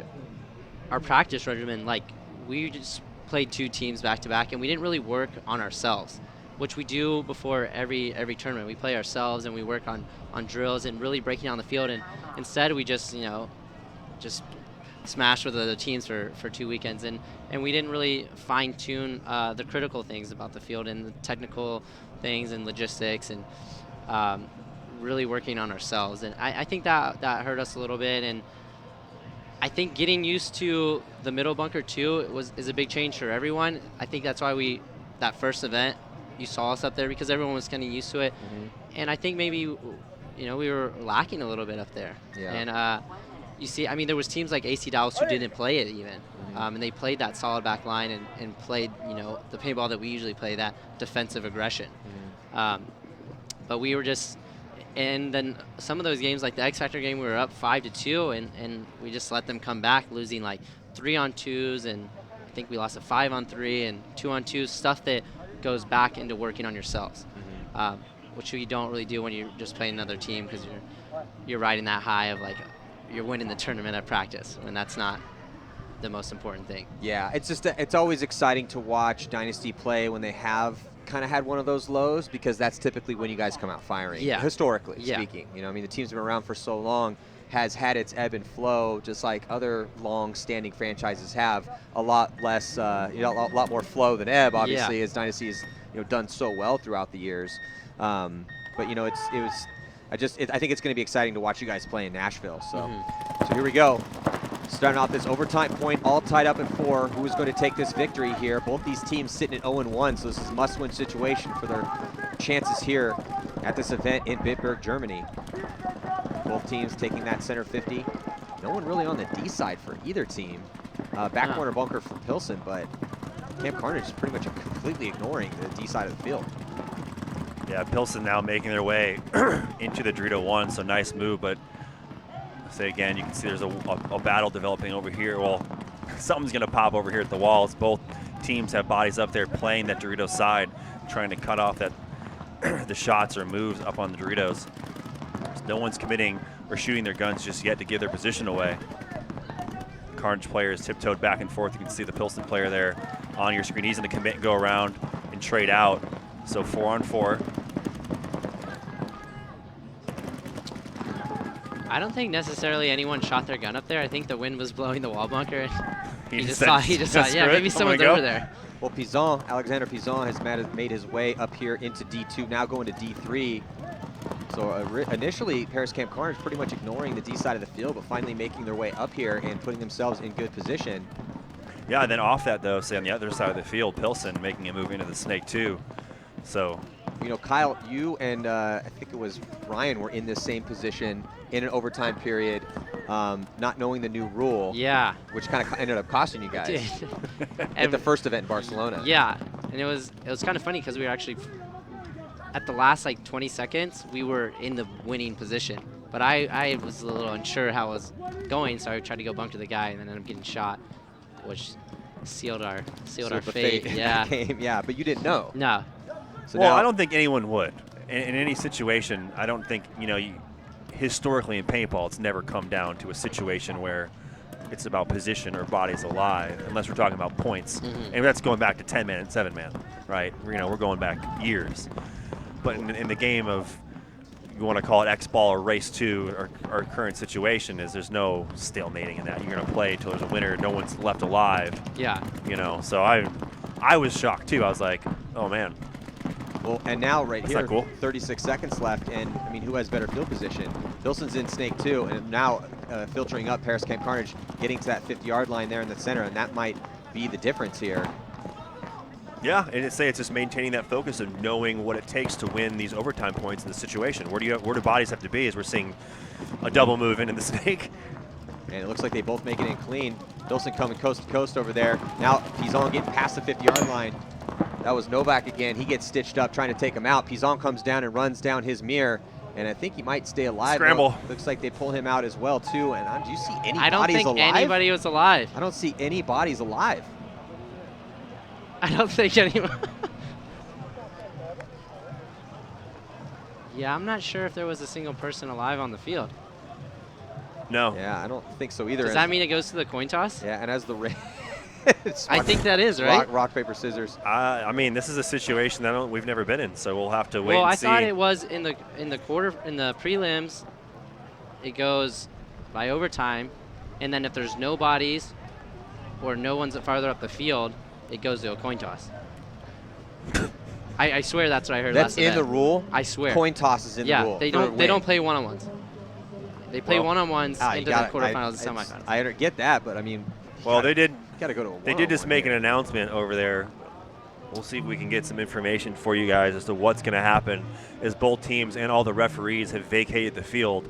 S7: our practice regimen. Like we just played 2 teams back to back, and we didn't really work on ourselves, which we do before every tournament. We play ourselves and we work on drills and really breaking down the field. And instead, we just smashed with other teams for 2 weekends, and we didn't really fine tune the critical things about the field and the technical things and logistics, and really working on ourselves. And I think that hurt us a little bit, and I think getting used to the middle bunker too is a big change for everyone. I think that's why that first event you saw us up there, because everyone was kind of used to it. And I think maybe you know, we were lacking a little bit up there.
S1: Yeah.
S7: And you see, I mean, there was teams like AC Dallas who didn't play it even. And they played that solid back line and played, you know, the paintball that we usually play, that defensive aggression. But we were just, and then some of those games, like the X Factor game, we were up 5-2, and we just let them come back, losing like 3-on-2s, and I think we lost a 5-on-3 and 2-on-2, stuff that goes back into working on yourselves, which you don't really do when you're just playing another team, because you're riding that high of like you're winning the tournament at practice, when that's not the most important thing.
S1: Yeah, it's just it's always exciting to watch Dynasty play when they have kind of had one of those lows, because that's typically when you guys come out firing.
S7: Yeah.
S1: Historically speaking, you know, I mean, the team's been around for so long, has had its ebb and flow, just like other long-standing franchises have. A lot less, you know, a lot more flow than ebb, obviously, as Dynasty has, you know, done so well throughout the years. But you know, I think it's going to be exciting to watch you guys play in Nashville. So, so here we go. Starting off this overtime point, all tied up at 4. Who is going to take this victory here? Both these teams sitting at 0-1, so this is a must-win situation for their chances here at this event in Bitburg, Germany. Both teams taking that center 50. No one really on the D side for either team. Back corner bunker for Pilsen, but Camp Carnage is pretty much completely ignoring the D side of the field.
S3: Yeah, Pilsen now making their way into the Dorito 1, so nice move, but say again, you can see there's a battle developing over here. Well, something's going to pop over here at the walls. Both teams have bodies up there playing that Dorito side, trying to cut off that the shots or moves up on the Doritos. No one's committing or shooting their guns just yet to give their position away. Carnage player is tiptoed back and forth. You can see the Pilsen player there on your screen. He's going to commit and go around and trade out. So 4-on-4.
S7: I don't think necessarily anyone shot their gun up there. I think the wind was blowing the wall bunker. He just
S3: said,
S7: saw, yeah, maybe someone's over there.
S1: Well, Pizon, Alexander Pizon has made his way up here into D2, now going to D3. So initially, Paris Camp Carnage pretty much ignoring the D side of the field, but finally making their way up here and putting themselves in good position.
S3: Yeah, and then off that, though, say on the other side of the field, Pilsen making a move into the Snake 2. So,
S1: you know, Kyle, you and I think it was Ryan were in this same position in an overtime period, not knowing the new rule.
S7: Yeah.
S1: Which kind of ended up costing you guys at the first event in Barcelona.
S7: Yeah, and it was kind of funny because we were actually at the last like 20 seconds we were in the winning position, but I was a little unsure how it was going, so I tried to go bunk to the guy and then ended up getting shot, which sealed our fate. Yeah.
S1: Yeah, but you didn't know.
S7: No.
S1: So
S3: well,
S1: now,
S3: I don't think anyone would. In any situation, I don't think, you know, historically in paintball, it's never come down to a situation where it's about position or bodies alive, unless we're talking about points. And that's going back to 10-man and 7-man, right? You know, we're going back years. But in the game of, you want to call it X-Ball or Race 2, our current situation is there's no stalemating in that. You're going to play until there's a winner. No one's left alive.
S7: Yeah.
S3: You know, so I was shocked, too. I was like, oh, man.
S1: Well, and now right
S3: That's
S1: here,
S3: not cool.
S1: 36 seconds left, and I mean, who has better field position? Pilsen's in Snake 2, and now filtering up Paris Camp Carnage, getting to that 50-yard line there in the center, and that might be the difference here.
S3: Yeah, and it's just maintaining that focus and knowing what it takes to win these overtime points in the situation. Where do bodies have to be as we're seeing a double move into the Snake?
S1: And it looks like they both make it in clean. Pilsen coming coast to coast over there. Now Pizon getting past the 50-yard line. That was Novak again. He gets stitched up trying to take him out. Pizon comes down and runs down his mirror, and I think he might stay alive.
S3: Scramble.
S1: Looks like they pull him out as well, too. And do you see any
S7: I don't
S1: bodies
S7: think
S1: alive?
S7: anybody was alive.
S1: I don't see any bodies alive.
S7: I don't think anyone. Yeah, I'm not sure if there was a single person alive on the field.
S3: No.
S1: Yeah, I don't think so either.
S7: Does that mean it goes to the coin toss?
S1: Yeah, and as the
S7: I think that is, right?
S1: Rock, paper, scissors.
S3: I mean, this is a situation that we've never been in, so we'll have to wait and see.
S7: Well, I thought it was in the prelims. It goes by overtime, and then if there's no bodies or no one's farther up the field, it goes to a coin toss. I swear that's what I heard.
S1: That's
S7: last
S1: in
S7: event.
S1: the rule.
S7: I swear.
S1: Coin toss is in the rule.
S7: Yeah, they don't play one-on-ones. They play one-on-ones into the quarterfinals and semifinals.
S1: I get that, but I mean,
S3: well, they did.
S1: Got to go to a
S3: They did just make an announcement over there We'll see if we can get some information for you guys as to what's going to happen as both teams and all the referees have vacated the field.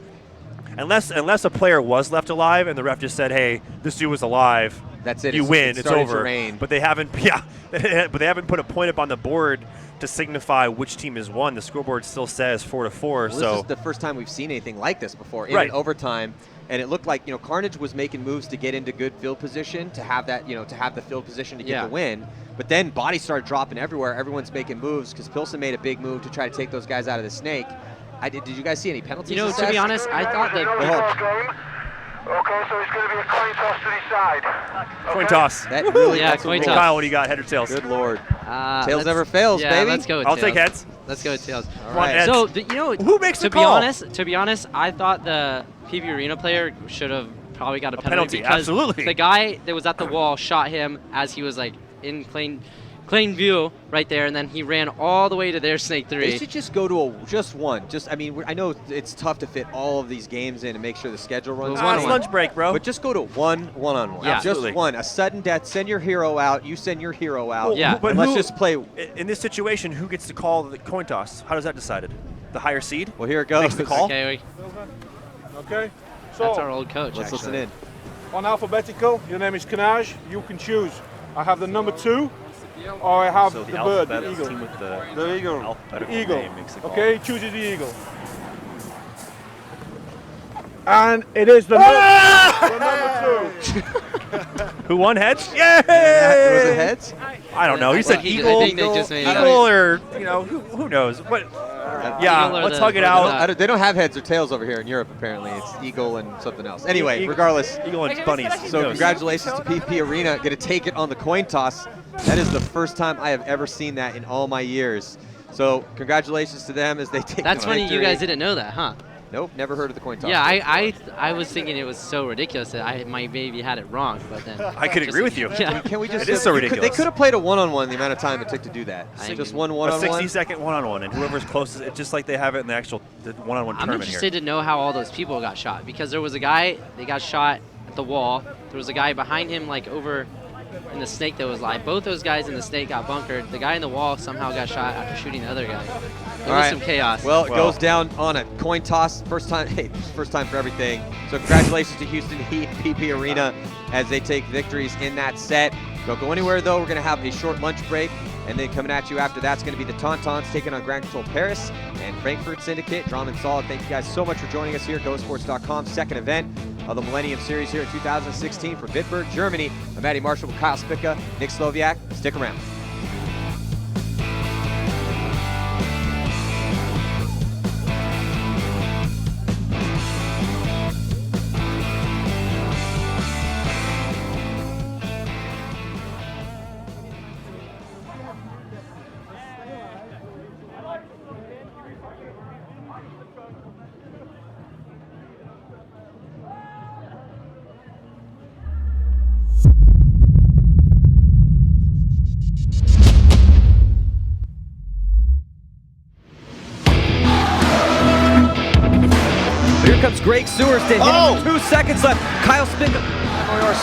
S3: Unless a player was left alive and the ref just said, "Hey, this dude was alive.
S1: That's it.
S3: You win. It's over."
S1: Rain.
S3: But they haven't, but they haven't put a point up on the board to signify which team has won. The scoreboard still says 4-4.
S1: Well,
S3: so
S1: this is the first time we've seen anything like this before in
S3: Right.
S1: an overtime, and it looked like Carnage was making moves to get into good field position to have that to have the field position to get the win. But then bodies started dropping everywhere. Everyone's making moves because Pilsen made a big move to try to take those guys out of the snake. Did you guys see any penalties?
S7: To be honest, I thought that.
S9: Okay, so it's going to be a coin toss to decide.
S3: coin toss.
S1: That really
S7: coin toss.
S3: Kyle, what do you got? Head or tails?
S1: Good lord. Tails never fails,
S7: yeah,
S1: baby.
S7: let's go with
S3: I'll
S7: tails.
S3: take heads.
S7: Let's go with tails.
S1: All right.
S3: Heads.
S7: So
S3: Who makes the call?
S7: To be honest, I thought the PB Arena player should have probably got a penalty because
S3: absolutely.
S7: the guy that was at the wall shot him as he was like in plain view right there, and then he ran all the way to their snake 3.
S1: They should just go to just one. I know it's tough to fit all of these games in and make sure the schedule runs.
S3: It's lunch break, bro.
S1: But just go to one-on-one.
S7: Yeah.
S1: Just
S3: Absolutely.
S1: one. A sudden death. Send your hero out. You send your hero out.
S7: Yeah.
S3: But
S1: And let's
S3: who-
S1: just play.
S3: In this situation, who gets to call the coin toss? How does that decided? The higher seed?
S1: Well, here it goes.
S3: Makes the call?
S7: Okay,
S8: Okay.
S7: that's
S8: So,
S7: our old coach.
S1: Let's
S7: actually.
S1: listen in.
S8: on alphabetical, your name is Canage. You can choose. I have the number 2, or I have
S3: So
S8: the
S3: the
S8: bird, the
S3: alphabetical
S8: eagle.
S3: team with the
S8: The eagle.
S3: alphabetical
S8: The eagle.
S3: name makes the call.
S8: Okay, chooses the eagle. And it is the, the number 2.
S3: Who won heads? Yay!
S1: Was it heads?
S3: I don't know. You said
S7: I
S3: eagle,
S7: think they just made it up.
S3: eagle, or who knows? But yeah,
S7: Eagle or
S3: let's
S7: the-
S3: hug it
S7: or
S3: out.
S1: They don't have heads or tails over here in Europe, apparently. It's eagle and something else. Anyway,
S3: Eagle-
S1: regardless.
S3: Eagle and bunnies.
S1: So
S3: Who knows?
S1: congratulations to PP Arena. Going to take it on the coin toss. That is the first time I have ever seen that in all my years. So congratulations to them as they take
S7: That's
S1: the
S7: funny. You
S1: victory.
S7: guys didn't know that, huh?
S1: Nope, never heard of the coin toss.
S7: Yeah, I was thinking it was so ridiculous that I might maybe had it wrong, but then
S3: I could agree with you.
S7: Yeah.
S1: Can we just?
S3: It is so
S1: They
S3: ridiculous.
S1: could have played a one-on-one the amount of time it took to do that.
S7: I
S1: Just
S7: agree.
S1: one
S3: A
S1: one-on-one.
S3: 60-second one-on-one, and whoever's closest, it's just like they have it in the actual one-on-one
S7: I'm
S3: tournament
S7: interested
S3: here.
S7: to know how all those people got shot because there was a guy they got shot at the wall. There was a guy behind him like over in the snake that was live. Both those guys in the snake got bunkered. The guy in the wall somehow got shot after shooting the other guy. There
S1: All
S7: was
S1: right.
S7: some chaos.
S1: Well, it goes down on a coin toss. First time, hey, first time for everything. So congratulations to Houston Heat PP Arena as they take victories in that set. Don't go anywhere though. We're going to have a short lunch break, and then coming at you after that's going to be the Tauntauns taking on Grand Control Paris and Frankfurt Syndicate. Drawn solid. Thank you guys so much for joining us here at GoSports.com. Second event of the Millennium Series here in 2016 for Bitburg, Germany. I'm Matty Marshall with Kyle Spica, Nick Sloviak. Stick around. Here comes Greg Sewers to hit him. 2 seconds left. Kyle Spica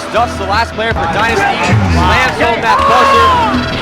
S1: stuffs the last player for Dynasty. Slams home that buzzer.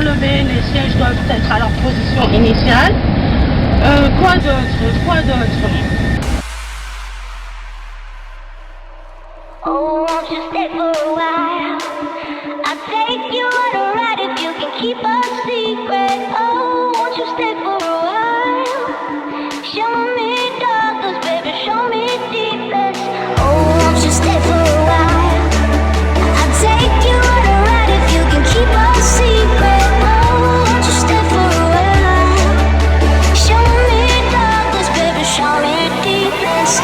S10: relever, les sièges doivent être à leur position initiale. Quoi d'autre?
S11: Oh, won't you stay for a while? I'll take you on a ride if you can keep a secret. Oh, won't you stay for a while? Show me darkness, baby, show me deepness. Oh, won't you stay for a while? I'll take you on a ride if you can keep a secret. Oh, won't you stay for a while? Show me darkness, baby, show me deepness.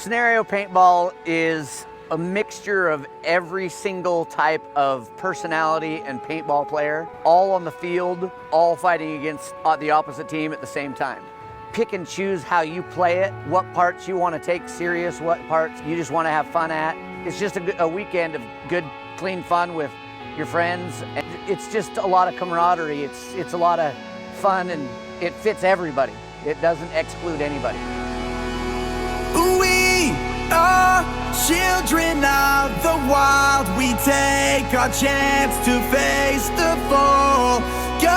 S12: Scenario paintball is a mixture of every single type of personality and paintball player, all on the field, all fighting against the opposite team at the same time. Pick and choose how you play it, what parts you want to take serious, what parts you just want to have fun at. It's just a weekend of good, clean fun with your friends. And it's just a lot of camaraderie. It's a lot of fun, and it fits everybody. It doesn't exclude anybody.
S13: We are children of the wild. We take our chance to face the fall. Go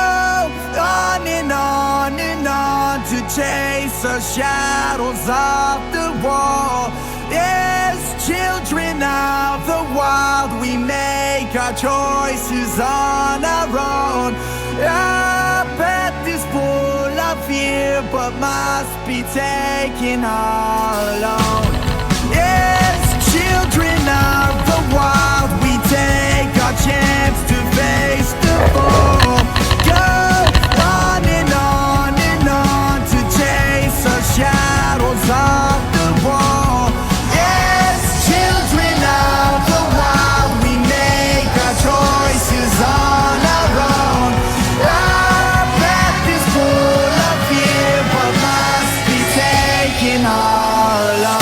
S13: on and on and on to chase the shadows off the wall. As children of the wild, we make our choices on our own. Our path is full of fear, but must be taken all alone. As children of the wild, we take our chance to face the fall. Go on and on and on to chase the shadows off the wall. As children of the wild, we make our choices on our own. Our path is full of fear, but must be taken all alone.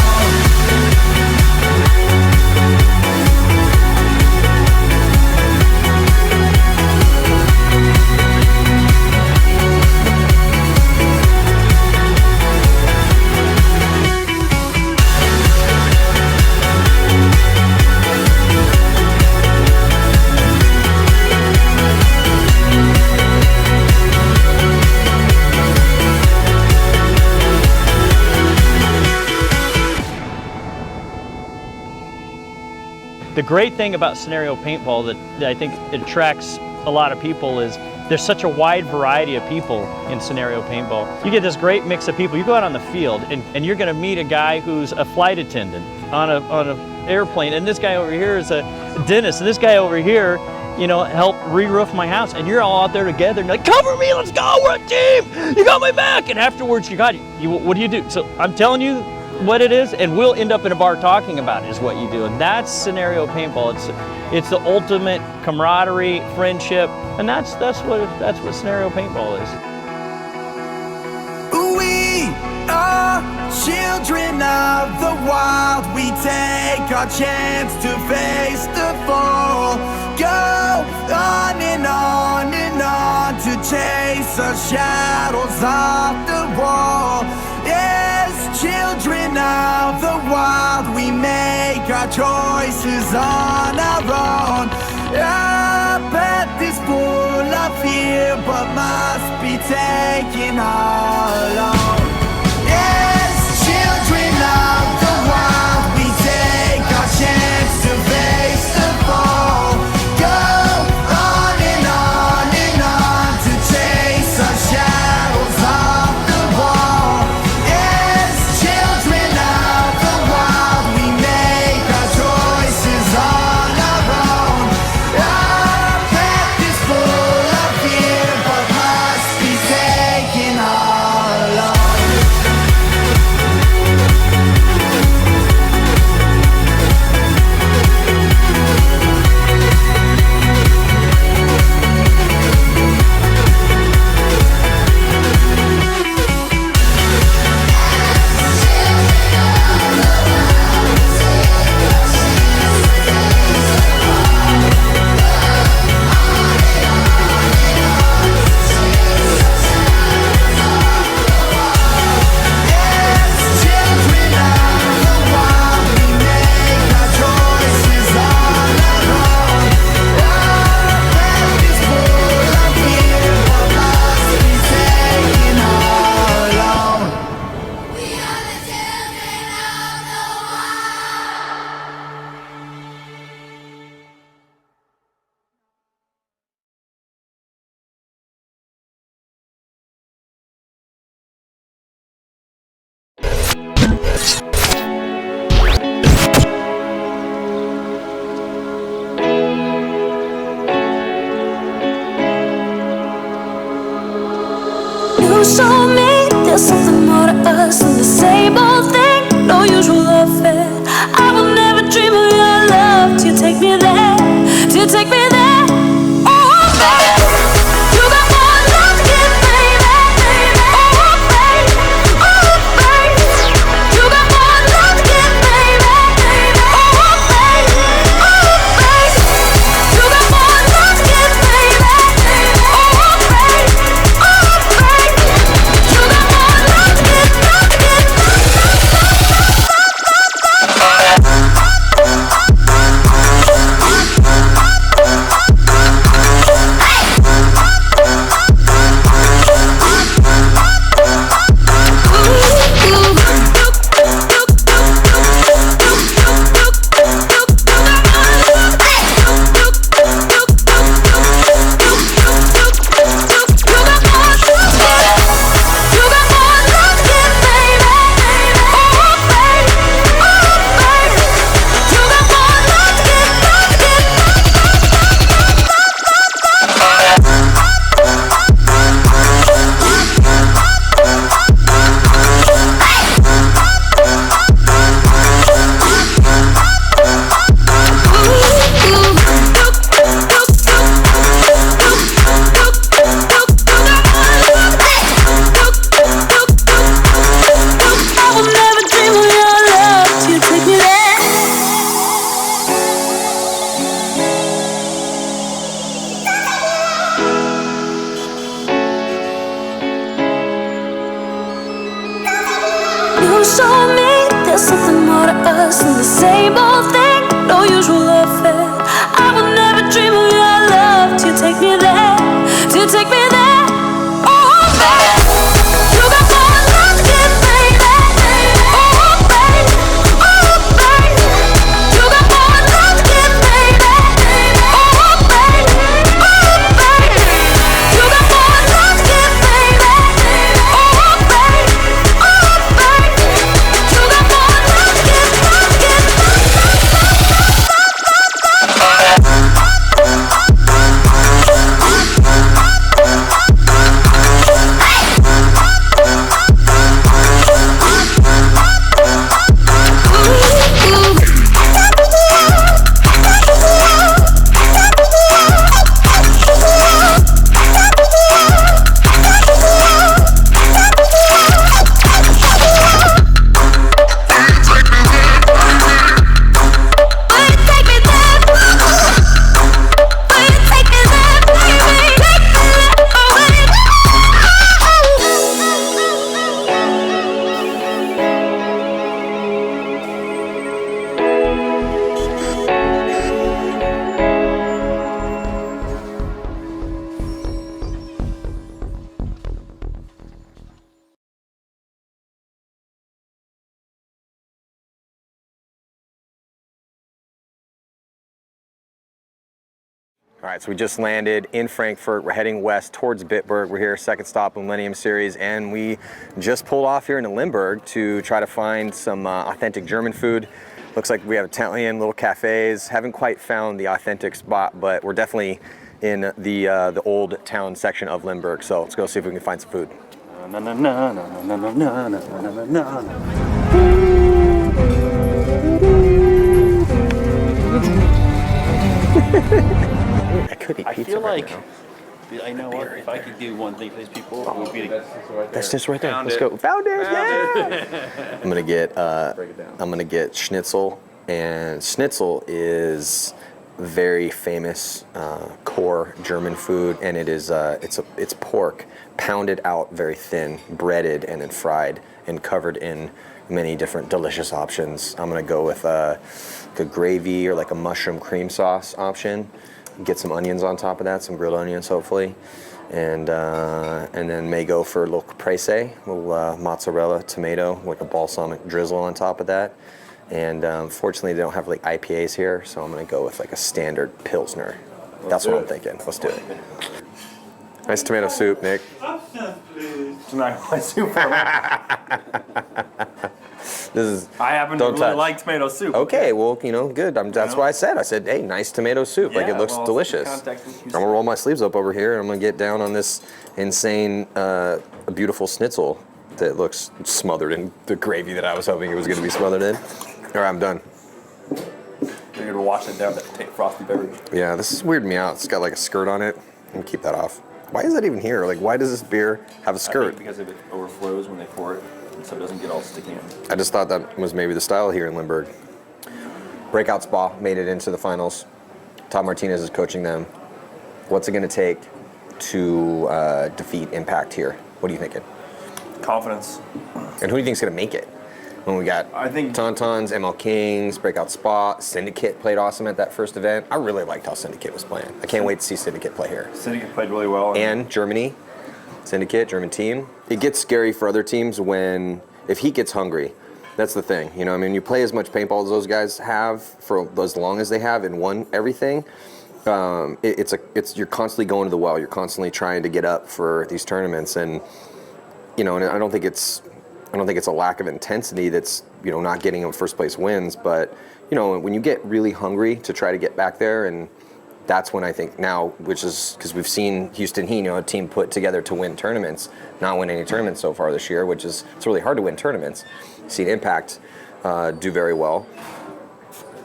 S14: The great thing about scenario paintball that I think attracts a lot of people is there's such a wide variety of people in scenario paintball. You get this great mix of people. You go out on the field and you're gonna meet a guy who's a flight attendant on an airplane, and this guy over here is a dentist, and this guy over here, you know, helped re-roof my house, and you're all out there together and you're like, cover me, let's go, we're a team, you got my back, and afterwards you got it. What do you do? So I'm telling you what it is, and we'll end up in a bar talking about it is what you do, and that's scenario paintball. It's the ultimate camaraderie, friendship, and that's what scenario paintball is.
S13: We are children of the wild. We take our chance to face the fall. Go on and on and on to chase the shadows off the wall. As children of the wild, we make our choices on our own. Our path is full of fear, but must be taken all alone. As children of the wild, we take our chance to face the fall. Go on and on to chase our shadows off the wall. As children of the wild, we make our choices on our own. Our path is full of fear, but must be taken all alone.
S11: You showed me there's something more to us than the same old thing. No usual affair. show me there's something more to us than the same old thing. No usual affair. I would never dream of your love to take me there, to take me there. Oh, baby, you got more love to give, baby. Oh, baby, oh, baby, you got more love to give, baby. Oh, baby, oh, baby, you got more love to give, baby. Oh, baby, oh, baby, you got more love to give,
S6: All right, so we just landed in Frankfurt. We're heading west towards Bitburg. We're here, second stop in Millennium Series, and we just pulled off here into Limburg to try to find some authentic German food. Looks like we have Italian little cafes. Haven't quite found the authentic spot, but we're definitely in the old town section of Limburg. So let's go see if we can find some food. I could eat pizza.
S5: I feel like
S6: now.
S5: I know what. If I could do one thing for these people, it would be to
S6: That's just right there. Let's go. Found it! Yeah! I'm gonna get schnitzel, and schnitzel is very famous core German food, and it is it's pork pounded out very thin, breaded, and then fried and covered in many different delicious options. I'm gonna go with a gravy or like a mushroom cream sauce option. Get some onions on top of that, some grilled onions hopefully, and then may go for a little caprese, a little mozzarella, tomato, like a balsamic drizzle on top of that. And fortunately they don't have like IPAs here, so I'm gonna go with like a standard Pilsner. That's what I'm thinking. Let's do it. Nice tomato soup, Nick.
S3: It's not my soup.
S6: I
S3: happen to really like tomato soup.
S6: Okay, well, good. That's why I said, hey, nice tomato soup. Like, it looks delicious. I'm gonna roll my sleeves up over here, and I'm gonna get down on this insane, beautiful schnitzel that looks smothered in the gravy that I was hoping it was gonna be smothered in. All right, I'm done.
S3: You're gonna wash it down with that frosty beverage.
S6: Yeah, this is weirding me out. It's got like a skirt on it. I'm gonna keep that off. Why is that even here? Like, why does this beer have a skirt?
S3: I think because it overflows when they pour it, so it doesn't get all sticky in.
S6: I just thought that was maybe the style here in Limburg. Breakout Spa made it into the finals. Todd Martinez is coaching them. What's it going to take to defeat Impact here? What are you thinking?
S3: Confidence.
S6: And who do you think is going to make it? When we got Tauntauns, ML Kings, Breakout Spa, Syndicate played awesome at that first event. I really liked how Syndicate was playing. I can't wait to see Syndicate play here.
S3: Syndicate played really well.
S6: And Germany, Syndicate, German team. It gets scary for other teams if he gets hungry. That's the thing. You play as much paintball as those guys have for as long as they have and won everything. You're constantly going to the well. You're constantly trying to get up for these tournaments, and and I don't think it's a lack of intensity that's not getting them first place wins, but when you get really hungry to try to get back there, and that's when I think now, which is because we've seen Houston Heat, a team put together to win tournaments, not win any tournaments so far this year, it's really hard to win tournaments. Seen Impact do very well,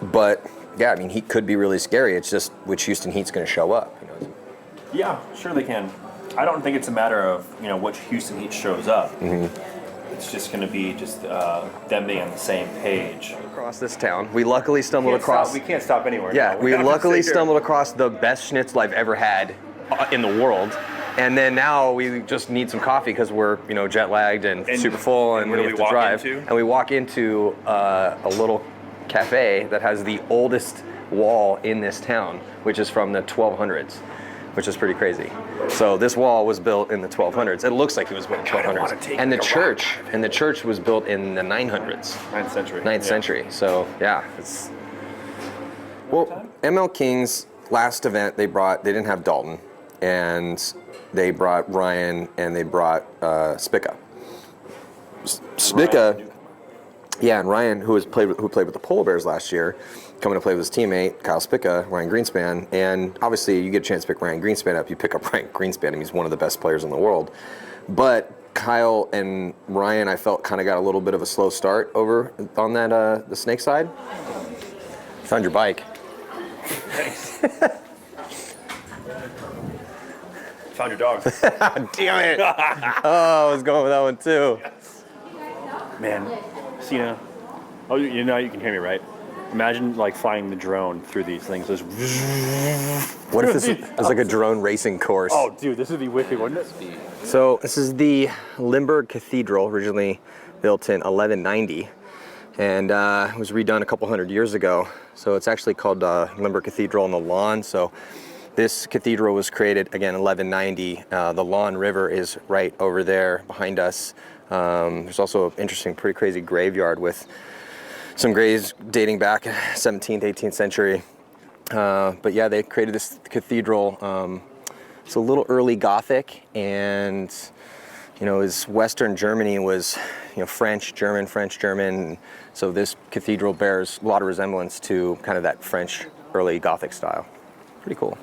S6: but yeah, Heat could be really scary. It's just which Houston Heat's going to show up.
S3: Yeah, sure they can. I don't think it's a matter of which Houston Heat shows up.
S6: Mm-hmm.
S3: It's just going to be them being on the same page.
S6: Across this town, we luckily stumbled across.
S3: We can't stop anywhere.
S6: Yeah,
S3: now.
S6: we luckily stumbled across the best schnitzel I've ever had in the world. And then now we just need some coffee because we're jet lagged and super full, and we have to drive. And we walk into a little cafe that has the oldest wall in this town, which is from the 1200s, which is pretty crazy. So this wall was built in the 1200s. It looks like it was built in the 1200s. And the church was built in the 900s.
S3: 9th century.
S6: 9th century. So yeah, it's. Well, ML King's last event they didn't have Dalton, and they brought Ryan and they brought Spica. Spica, yeah, and Ryan, who played with the Polar Bears last year, coming to play with his teammate Kyle Spica, Ryan Greenspan, and obviously you get a chance to pick Ryan Greenspan up, you pick up Ryan Greenspan, and he's one of the best players in the world. But Kyle and Ryan, I felt kind of got a little bit of a slow start over on that the snake side. Found your bike.
S3: Thanks. Found your dog.
S6: Damn it! Oh, I was going with that one too.
S3: Man, Cena. Oh, you can hear me, right? Imagine like flying the drone through these things.
S6: What if this is like a drone racing course?
S3: Oh, dude, this would be wicked, wouldn't it?
S6: So this is the Limburg Cathedral, originally built in 1190, and it was redone a couple hundred years ago. So it's actually called Limburg Cathedral on the Lawn. So this cathedral was created, again, 1190. The Lawn River is right over there behind us. There's also an interesting, pretty crazy graveyard with some graves dating back 17th, 18th century. But yeah, they created this cathedral. It's a little early Gothic, and as Western Germany was, French, German. So this cathedral bears a lot of resemblance to kind of that French early Gothic style. Pretty cool.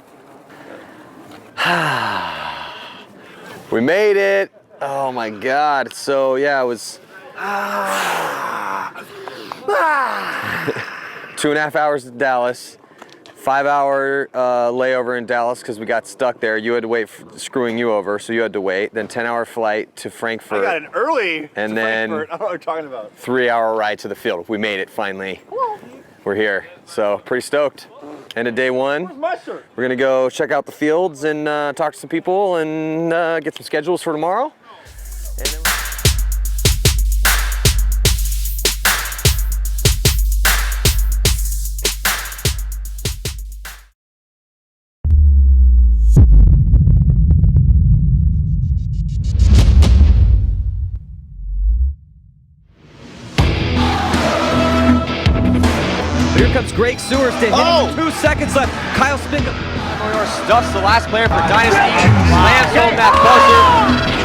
S6: We made it. Oh my God. So yeah, it was 2.5 hours to Dallas, 5-hour layover in Dallas because we got stuck there. You had to wait, screwing you over, so you had to wait. Then 10-hour flight to Frankfurt.
S3: I got an early
S6: and
S3: to
S6: then
S3: Frankfurt. I don't know what you're talking about.
S6: 3-hour ride to the field. We made it finally. We're here, so pretty stoked. End of day one.
S3: Where's my shirt?
S6: We're gonna go check out the fields and talk to some people and get some schedules for tomorrow.
S1: Here comes Greg Sewers to hit 2 seconds left. Kyle Spica stuffs the last player for Dynasty. Slams home that buzzer.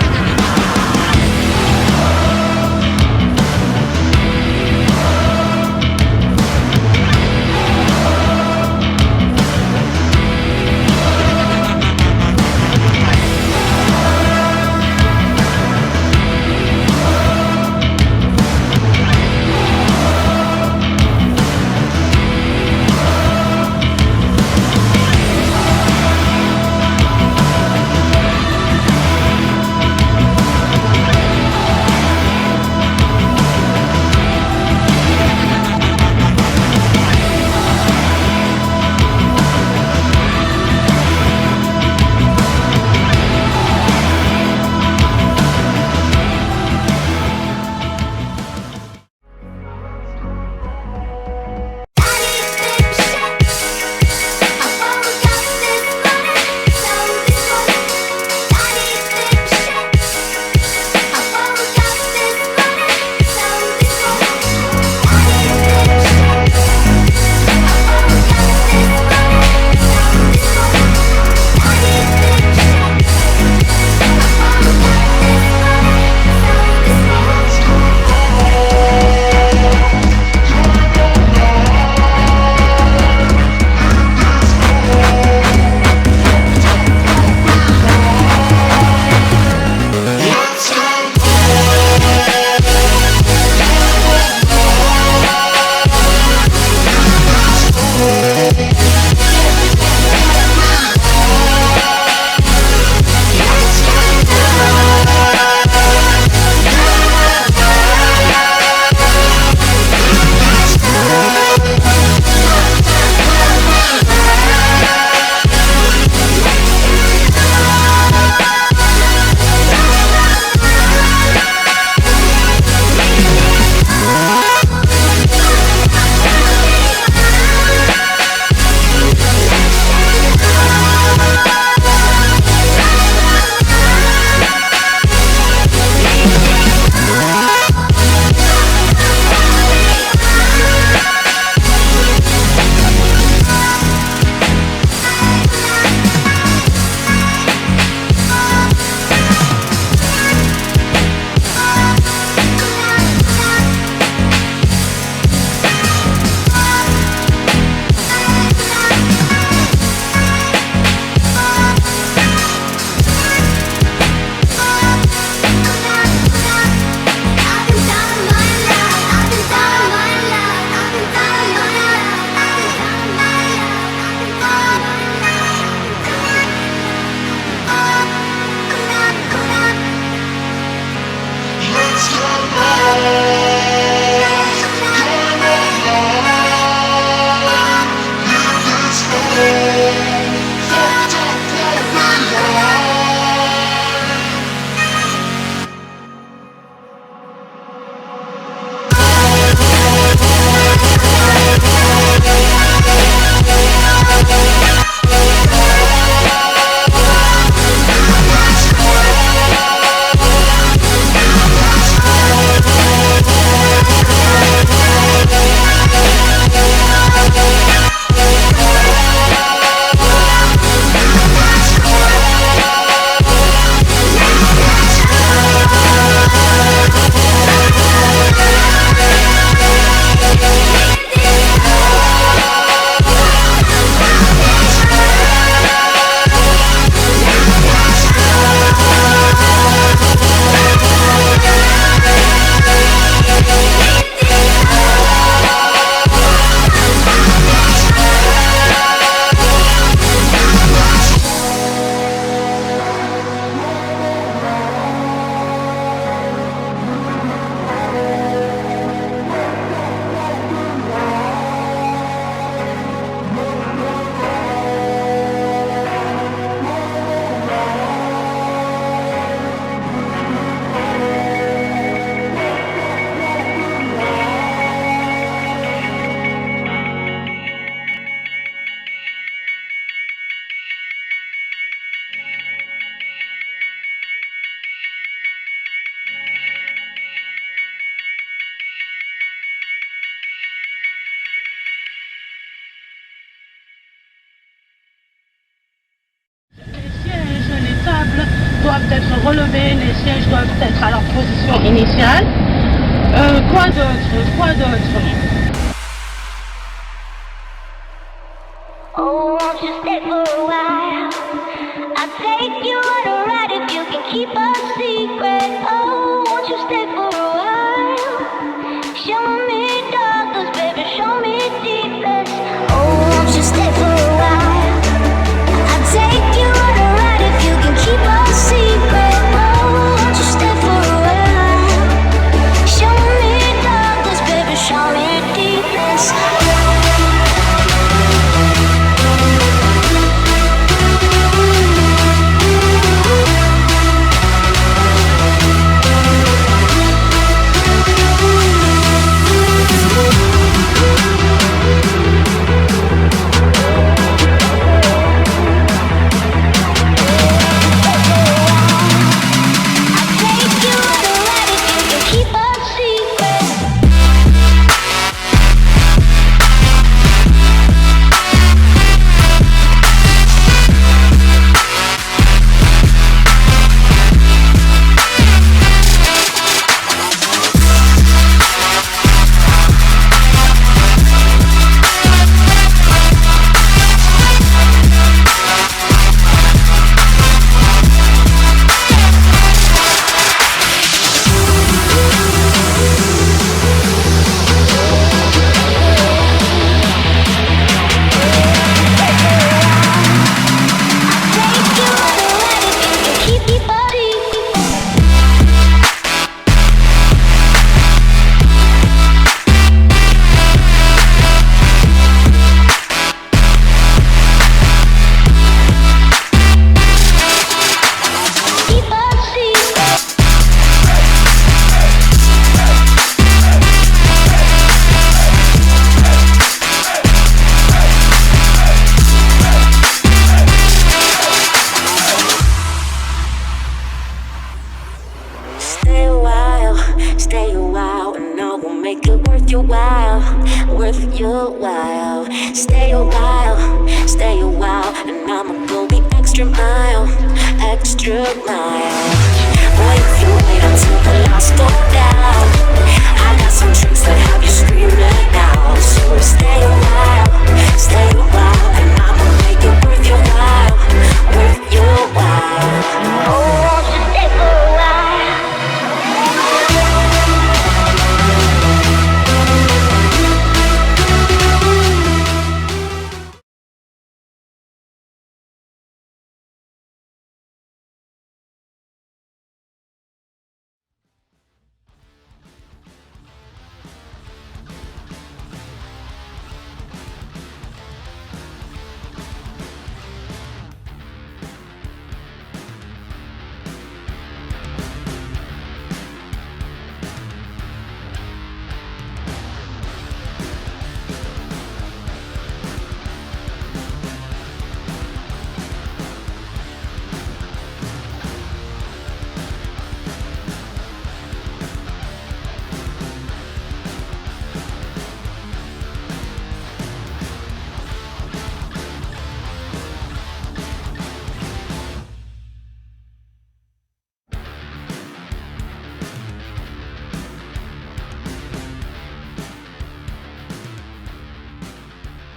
S10: doivent être relevés, les sièges doivent être à leur position initiale. Quoi d'autre?
S11: Oh, won't you stay for a while? I'll take you on a ride if you can keep a secret. Oh, won't you stay for a while? Show me darkness, baby, show me deepness. Oh, won't you stay for a while? I'll take you on a ride if you can keep a secret. Oh, won't you stay for a while? Show me darkness, baby, show me deepness.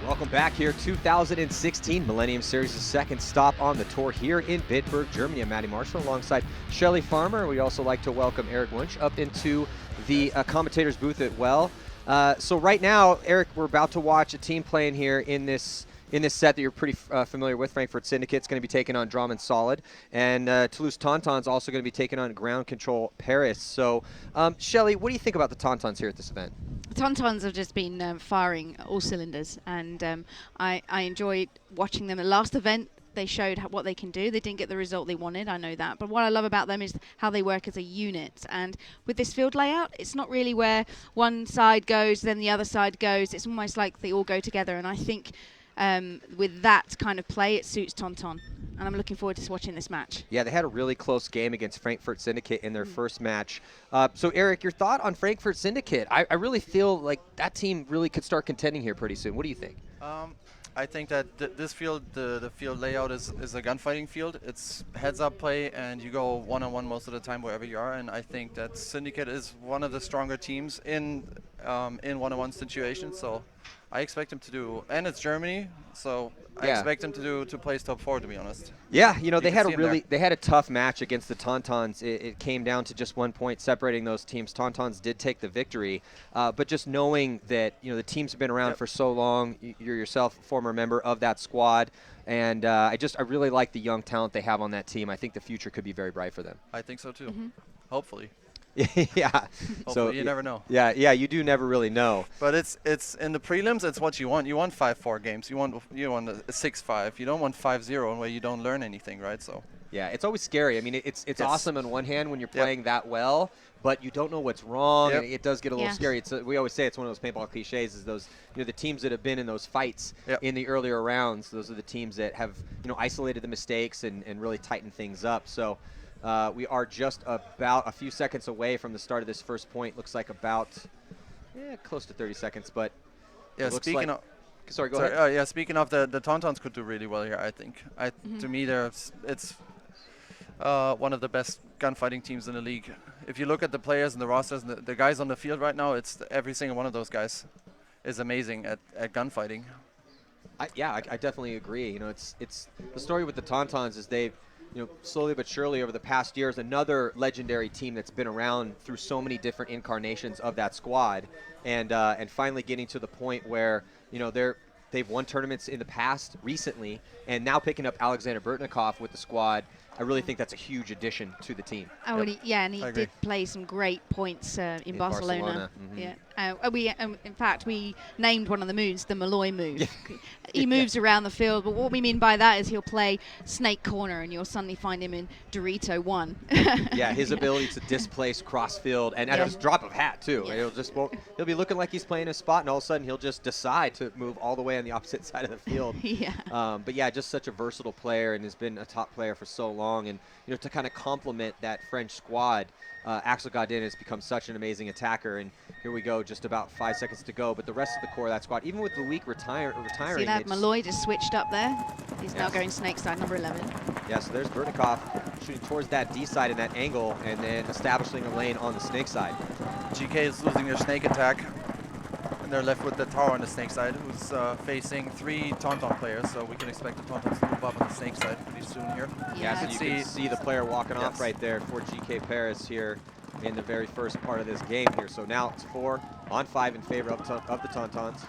S1: Welcome back here, 2016 Millennium Series' second stop on the tour here in Bitburg, Germany. I'm Matty Marshall alongside Shelly Farmer. We'd also like to welcome Eric Wunsch up into the commentator's booth as well. So right now, Eric, we're about to watch a team playing here in this set that you're pretty familiar with. Frankfurt Syndicate's going to be taking on Drammen Solid, and Toulouse Tauntauns also going to be taking on Ground Control Paris. So, Shelly, what do you think about the Tauntauns here at this event?
S15: Tauntauns have just been firing all cylinders, and I enjoyed watching them. The last event, they showed what they can do. They didn't get the result they wanted, I know that. But what I love about them is how they work as a unit. And with this field layout, it's not really where one side goes, then the other side goes. It's almost like they all go together. And I think with that kind of play, it suits Tauntaun. And I'm looking forward to watching this match.
S1: Yeah, they had a really close game against Frankfurt Syndicate in their first match. So, Eric, your thought on Frankfurt Syndicate? I really feel like that team really could start contending here pretty soon. What do you think?
S16: I think that this field, the field layout is a gunfighting field. It's heads-up play, and you go one-on-one most of the time wherever you are. And I think that Syndicate is one of the stronger teams in one-on-one situations. So I expect him to do, and it's Germany, so I expect him to place top 4, to be honest.
S1: Yeah, you know, they had a tough match against the Tauntauns. It came down to just 1 point separating those teams. Tauntauns did take the victory, but just knowing that, you know, the teams have been around for so long, you're yourself a former member of that squad, and I really like the young talent they have on that team. I think the future could be very bright for them.
S16: I think so too. Hopefully.
S1: Yeah.
S16: Hopefully,
S1: so
S16: you never know.
S1: Yeah, you do never really know.
S16: But it's in the prelims. It's what you want. You want 5-4 games. You want a 6-5. You don't want 5-0 where you don't learn anything, right? So.
S1: Yeah, it's always scary. I mean, it's awesome on one hand when you're playing that well, but you don't know what's wrong, and it does get a little scary. We always say it's one of those paintball cliches. Is those, you know, the teams that have been in those fights in the earlier rounds. Those are the teams that have, you know, isolated the mistakes and really tightened things up. So. We are just about a few seconds away from the start of this first point. Looks like about close to 30 seconds, but
S16: speaking of,
S1: sorry, go ahead.
S16: Speaking of, the Tauntauns could do really well here. I think. To me, it's one of the best gunfighting teams in the league. If you look at the players and the rosters and the guys on the field right now, every single one of those guys is amazing at gunfighting.
S1: I definitely agree. You know, it's the story with the Tauntauns is they've, you know, slowly but surely over the past years, another legendary team that's been around through so many different incarnations of that squad, and finally getting to the point where, you know, they've won tournaments in the past recently, and now picking up Alexander Burtnikov with the squad. I really think that's a huge addition to the team.
S15: Oh, and he did play some great points in Barcelona. Yeah. In fact, we named one of the moves the Malloy move. He moves around the field, but what we mean by that is he'll play snake corner, and you'll suddenly find him in Dorito 1.
S1: Yeah, his ability to displace cross field, and at his drop of hat too. Yeah. He'll be looking like he's playing a spot, and all of a sudden he'll just decide to move all the way on the opposite side of the field. But yeah, just such a versatile player, and has been a top player for so long. And, you know, to kind of complement that French squad, Axel Godin has become such an amazing attacker. And here we go, just about 5 seconds to go. But the rest of the core of that squad, even with Luik retiring.
S15: See that? Malloy just switched up there. He's now going snake side, number 11.
S1: Yeah, so there's Burtnikov shooting towards that D side in that angle, and then establishing a lane on the snake side.
S16: GK is losing their snake attack. And they're left with the tower on the snake side, who's facing 3 Tauntaun players, so we can expect the Tauntauns to move up on the snake side pretty soon here.
S1: Yeah, so you can see the player walking off right there for GK Paris here in the very first part of this game here. So now it's 4-on-5 in favor of the Tauntauns.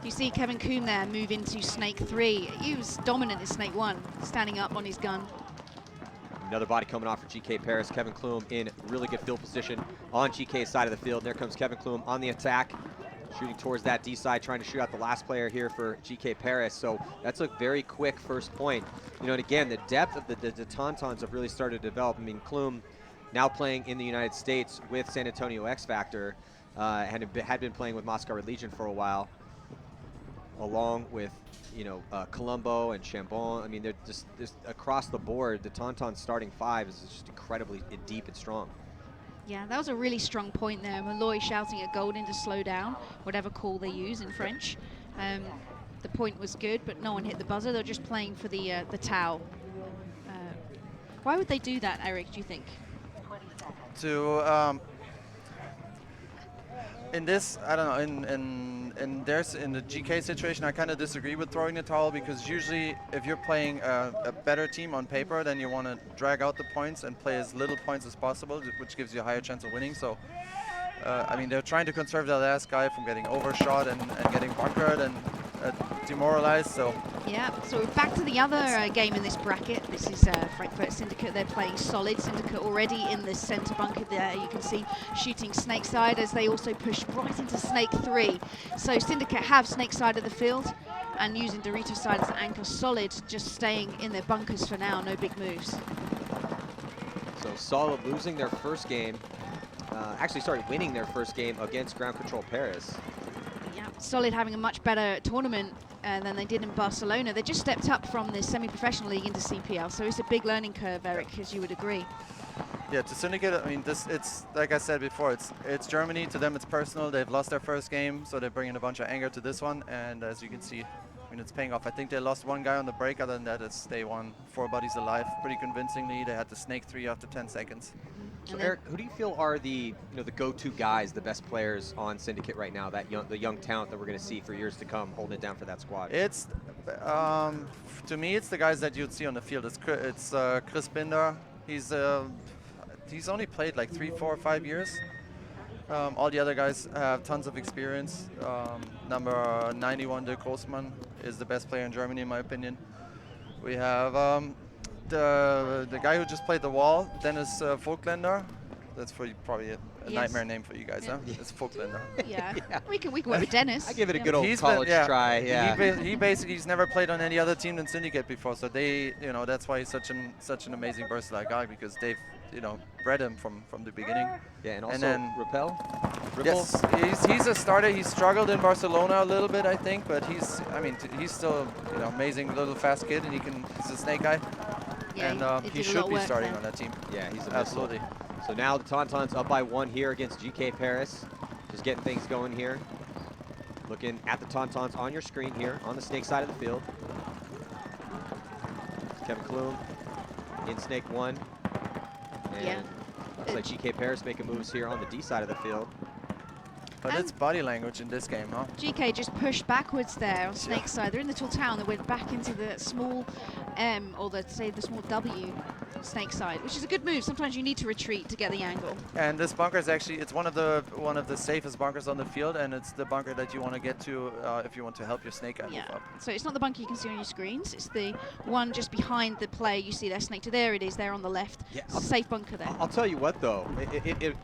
S15: You see Kevin Kuhn there move into snake 3. He was dominant in snake 1, standing up on his gun.
S1: Another body coming off for GK Paris. Kevin Klum in really good field position on GK's side of the field. And there comes Kevin Klum on the attack, shooting towards that D side, trying to shoot out the last player here for GK Paris. So that's a very quick first point. You know, and again, the depth of the Tauntauns have really started to develop. I mean, Klum now playing in the United States with San Antonio X Factor, had been playing with Moscow Red Legion for a while, along with, you know, Colombo and Chambon. I mean, they're just across the board. The Tauntaun starting 5 is just incredibly deep and strong.
S15: Yeah, that was a really strong point there. Malloy shouting at Golden to slow down, whatever call they use in French. The point was good, but no one hit the buzzer. They're just playing for the Tau. Why would they do that, Eric, do you think?
S16: To in this, I don't know, in the GK situation, I kind of disagree with throwing the towel, because usually if you're playing a better team on paper, then you want to drag out the points and play as little points as possible, which gives you a higher chance of winning. So, I mean, they're trying to conserve that last guy from getting overshot and getting bunkered and demoralized. So
S15: yeah, so we're back to the other game in this bracket. This is Frankfurt Syndicate. They're playing solid. Syndicate already in the center bunker there. You can see shooting snake side as they also push right into snake 3. So Syndicate have snake side of the field and using Dorito side as an anchor. Solid just staying in their bunkers for now. No big moves.
S1: So Solid losing their first game. Winning their first game against Ground Control Paris.
S15: Yeah, Solid having a much better tournament than they did in Barcelona. They just stepped up from the semi-professional league into CPL, so it's a big learning curve, Eric, as you would agree.
S16: Yeah, to Syndicate, I mean, it's like I said before, it's Germany. To them, it's personal. They've lost their first game, so they're bringing a bunch of anger to this one. And as you can see, I mean, it's paying off. I think they lost one guy on the break. Other than that, they won 4 bodies alive pretty convincingly. They had the snake 3 after 10 seconds.
S1: So Eric, who do you feel are the the go-to guys, the best players on Syndicate right now? The young talent that we're going to see for years to come, holding it down for that squad.
S16: It's to me, it's the guys that you'd see on the field. It's Chris Binder. He's only played like 3, 4, 5 years. All the other guys have tons of experience. Number 91, Dirk Großmann, is the best player in Germany, in my opinion. We have the guy who just played the wall, Dennis Vogtländer. That's probably a nightmare name for you guys, huh? It's Vogtländer.
S15: Yeah. We can work with Dennis.
S1: I give it a good old college try. Yeah.
S16: He's never played on any other team than Syndicate before, so that's why he's such an amazing versatile guy, because they've bred him from the beginning.
S1: Yeah, and also
S16: and then
S1: Ripple.
S16: Yes, he's a starter. He struggled in Barcelona a little bit, I think, but he's still amazing little fast kid, and he's a snake guy.
S15: Yeah,
S16: and he should be starting on that team.
S1: Yeah, he's
S16: absolutely.
S1: So now the Tauntauns up by 1 here against GK Paris. Just getting things going here. Looking at the Tauntauns on your screen here on the snake side of the field. Kevin Klum in snake 1. And looks like GK Paris making moves here on the D side of the field.
S16: But it's body language in this game, huh?
S15: GK just pushed backwards there on Snake's side. They're in the little town. They went back into the small M, or the small W Snake side, which is a good move. Sometimes you need to retreat to get the angle.
S16: And this bunker is actually, it's one of the safest bunkers on the field, and it's the bunker that you want to get to if you want to help your snake guy move up.
S15: So it's not the bunker you can see on your screens. It's the one just behind the player. You see their snake to there. It is there on the left. Yeah, it's a safe bunker there.
S1: I'll tell you what, though.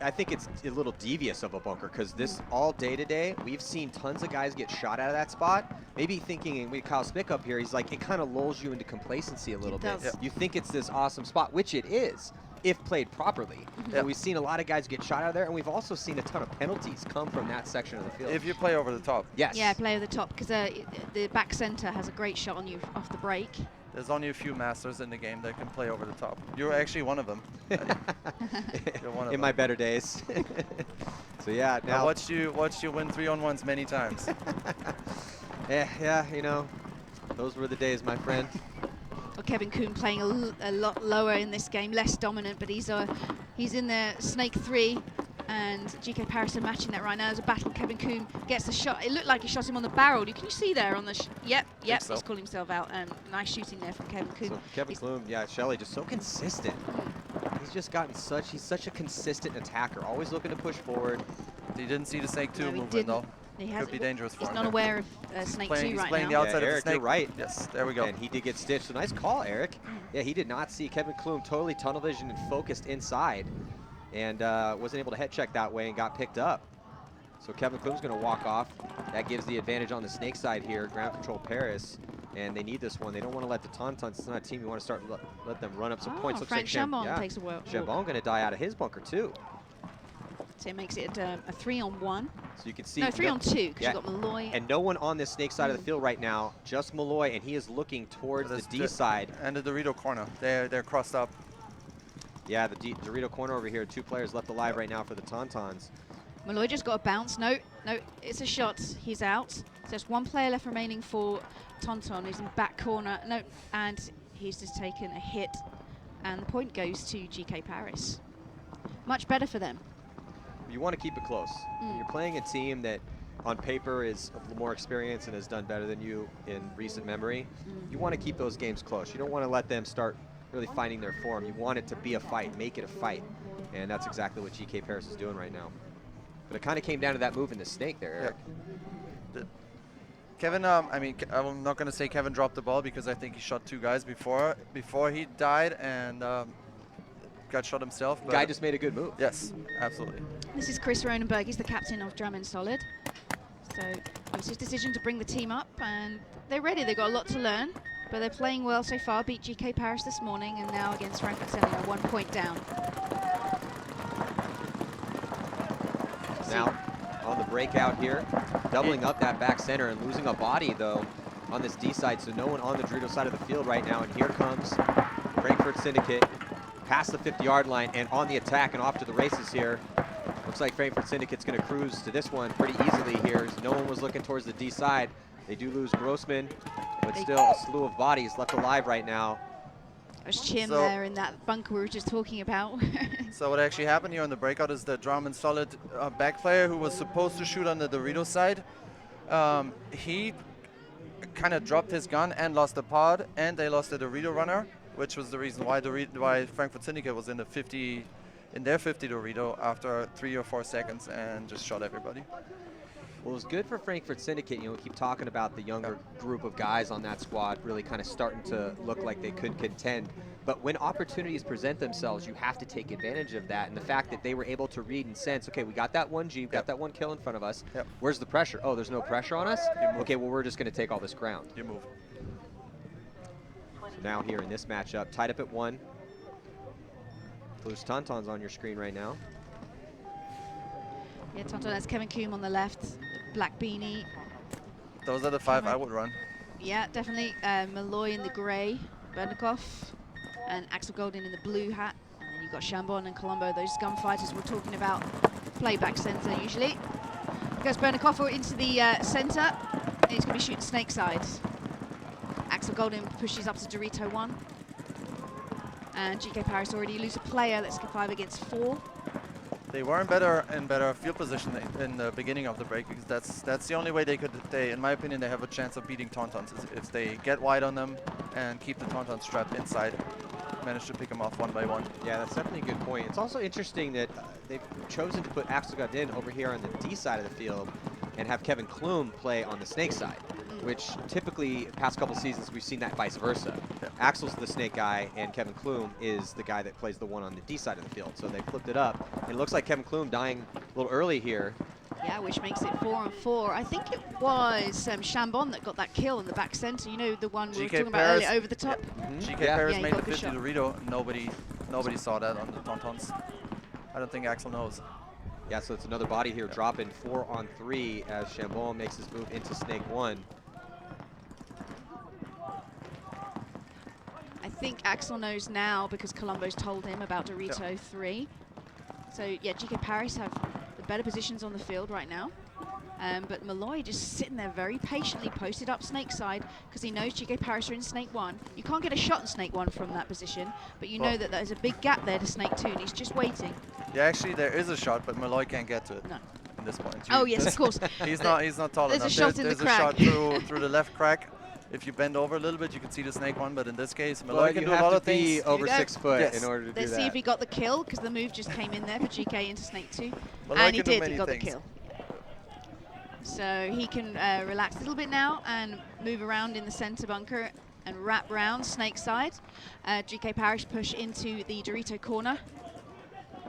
S1: I think it's a little devious of a bunker, because this all day today, we've seen tons of guys get shot out of that spot. Maybe thinking, and with Kyle Spick up here, he's like, it kind of lulls you into complacency a little bit.
S15: Yeah.
S1: You think it's this awesome spot, which it is, if played properly. But we've seen a lot of guys get shot out of there, and we've also seen a ton of penalties come from that section of the field.
S16: If you play over the top.
S1: Yes.
S15: Yeah, play over the top, because the back center has a great shot on you off the break.
S16: There's only a few masters in the game that can play over the top. You're actually one of them. You're one of
S1: in my better days. So yeah, now
S16: I watched you win 3-on-1s many times.
S1: yeah, those were the days, my friend.
S15: Well, Kevin Kuhn playing a lot lower in this game, less dominant, but he's in the Snake 3, and GK Paris are matching that right now. There's a battle. Kevin Kuhn gets the shot. It looked like he shot him on the barrel. Can you see there on the? Yep.
S16: So.
S15: He's calling himself out. Nice shooting there from Kevin Kuhn.
S1: So Kevin Kuhn, yeah, Shelley, just so consistent. He's just gotten he's such a consistent attacker, always looking to push forward.
S16: He didn't see the Snake 2 movement though. Could be dangerous for him.
S15: He's not aware of Snake 2 right now.
S16: He's playing the outside of the
S1: Eric,
S16: snake.
S1: You're right.
S16: Yes, there we go.
S1: And he did get stitched. So nice call, Eric. Yeah, he did not see Kevin Klum totally tunnel vision and focused inside, and wasn't able to head check that way and got picked up. So Kevin Klum's going to walk off. That gives the advantage on the snake side here. Ground control Paris, and they need this one. They don't want to let the Tauntauns. It's not a team you want to start let them run up some points. Looks
S15: Frank
S1: like
S15: Chambon takes a whirl.
S1: Chambon going to die out of his bunker too.
S15: So it makes it a 3-on-1.
S1: So you can see.
S15: No, 3-on-2, because you've got Malloy.
S1: And no one on this snake side of the field right now, just Malloy, and he is looking towards the D side.
S16: And the Dorito corner. They're crossed up.
S1: Yeah, the Dorito corner over here. 2 players left alive right now for the Tauntauns.
S15: Malloy just got a bounce. No, it's a shot. He's out. So there's 1 player left remaining for Tauntaun. He's in back corner. No, and he's just taken a hit. And the point goes to GK Paris. Much better for them.
S1: You want to keep it close. When you're playing a team that on paper is more experienced and has done better than you in recent memory, you want to keep those games close. You don't want to let them start really finding their form. You want it to be a fight, make it a fight. And that's exactly what GK Paris is doing right now. But it kind of came down to that move in the snake there, Eric.
S16: Yeah. Kevin, I'm not going to say Kevin dropped the ball, because I think he shot 2 guys before he died and got shot himself.
S1: Guy just made a good move.
S16: Yes, absolutely.
S15: This is Chris Ronenberg. He's the captain of Drum and Solid. So it's his decision to bring the team up, and they're ready. They've got a lot to learn, but they're playing well so far. Beat GK Paris this morning, and now against Frankfurt Sending are 1 point down.
S1: Now on the breakout here, doubling up that back center and losing a body though on this D side, so no one on the Dorito side of the field right now. And here comes Frankfurt Syndicate past the 50-yard line and on the attack and off to the races here. Looks like Frankfurt Syndicate's going to cruise to this one pretty easily here. No one was looking towards the D side. They do lose Grossman, but still a slew of bodies left alive right now.
S15: There's Chim there in that bunker we were just talking about.
S16: So what actually happened here on the breakout is the Drum and Solid back player who was supposed to shoot on the Dorito side, he kind of dropped his gun and lost the pod, and they lost the Dorito runner, which was the reason why Frankfurt Syndicate was in their 50 Dorito after 3 or 4 seconds and just shot everybody.
S1: Well, it was good for Frankfurt Syndicate. You know, we keep talking about the younger group of guys on that squad really kind of starting to look like they could contend. But when opportunities present themselves, you have to take advantage of that. And the fact that they were able to read and sense, okay, we got that 1G, we got that 1 kill in front of us. Where's the pressure? Oh, there's no pressure on us? Okay, well, we're just going to take all this ground.
S16: You move.
S1: So now here in this matchup, tied up at 1. Loose Tauntauns on your screen right now.
S15: Yeah, Tauntaun has Kevin Coombe on the left, black beanie.
S16: Those are the 5 I would run.
S15: Yeah, definitely. Malloy in the grey, Bernikov, and Axel Golden in the blue hat. And then you've got Chambon and Colombo, those gunfighters we're talking about. Play back centre usually. Goes Bernikov into the centre, and he's going to be shooting snake sides. Axel Golden pushes up to Dorito 1. And GK Paris already lose a player. Let's go 5 against 4.
S16: They were in better field position in the beginning of the break, because that's the only way in my opinion, they have a chance of beating Tauntauns is if they get wide on them and keep the Tauntauns trapped inside, manage to pick them off 1 by 1.
S1: Yeah, that's definitely a good point. It's also interesting that they've chosen to put Axel Godin over here on the D side of the field and have Kevin Klum play on the snake side, which typically past couple seasons we've seen that vice versa. Yeah. Axel's the snake guy and Kevin Klum is the guy that plays the one on the D side of the field. So they flipped it up. And it looks like Kevin Klum dying a little early here.
S15: Yeah, which makes it 4-on-4. I think it was Chambon that got that kill in the back center. You know, the one we were talking about earlier, over the top.
S16: GK Paris made the 50 Dorito. Nobody saw that on the Tauntauns. I don't think Axel knows.
S1: Yeah, so it's another body here dropping 4-on-3 as Chambon makes his move into Snake 1.
S15: I think Axel knows now because Colombo's told him about Dorito 3. So yeah, GK Paris have the better positions on the field right now. But Malloy just sitting there very patiently, posted up Snake side, because he knows GK Paris are in Snake 1. You can't get a shot in Snake 1 from that position, but you know that there's a big gap there to Snake 2, and he's just waiting.
S16: Yeah, actually there is a shot, but Malloy can't get to it.
S15: No.
S16: In this point.
S15: Oh yes, of course.
S16: He's not tall enough. There's a shot through the left crack. If you bend over a little bit, you can see the Snake 1, but in this case, Malloy can do a lot of things.
S1: You have to be over 6 foot in order to do that.
S15: Let's see if he got the kill, because the move just came in there for GK into Snake 2. And he did, he got the kill. So he can relax a little bit now and move around in the center bunker and wrap round Snake side. GK Parrish push into the Dorito corner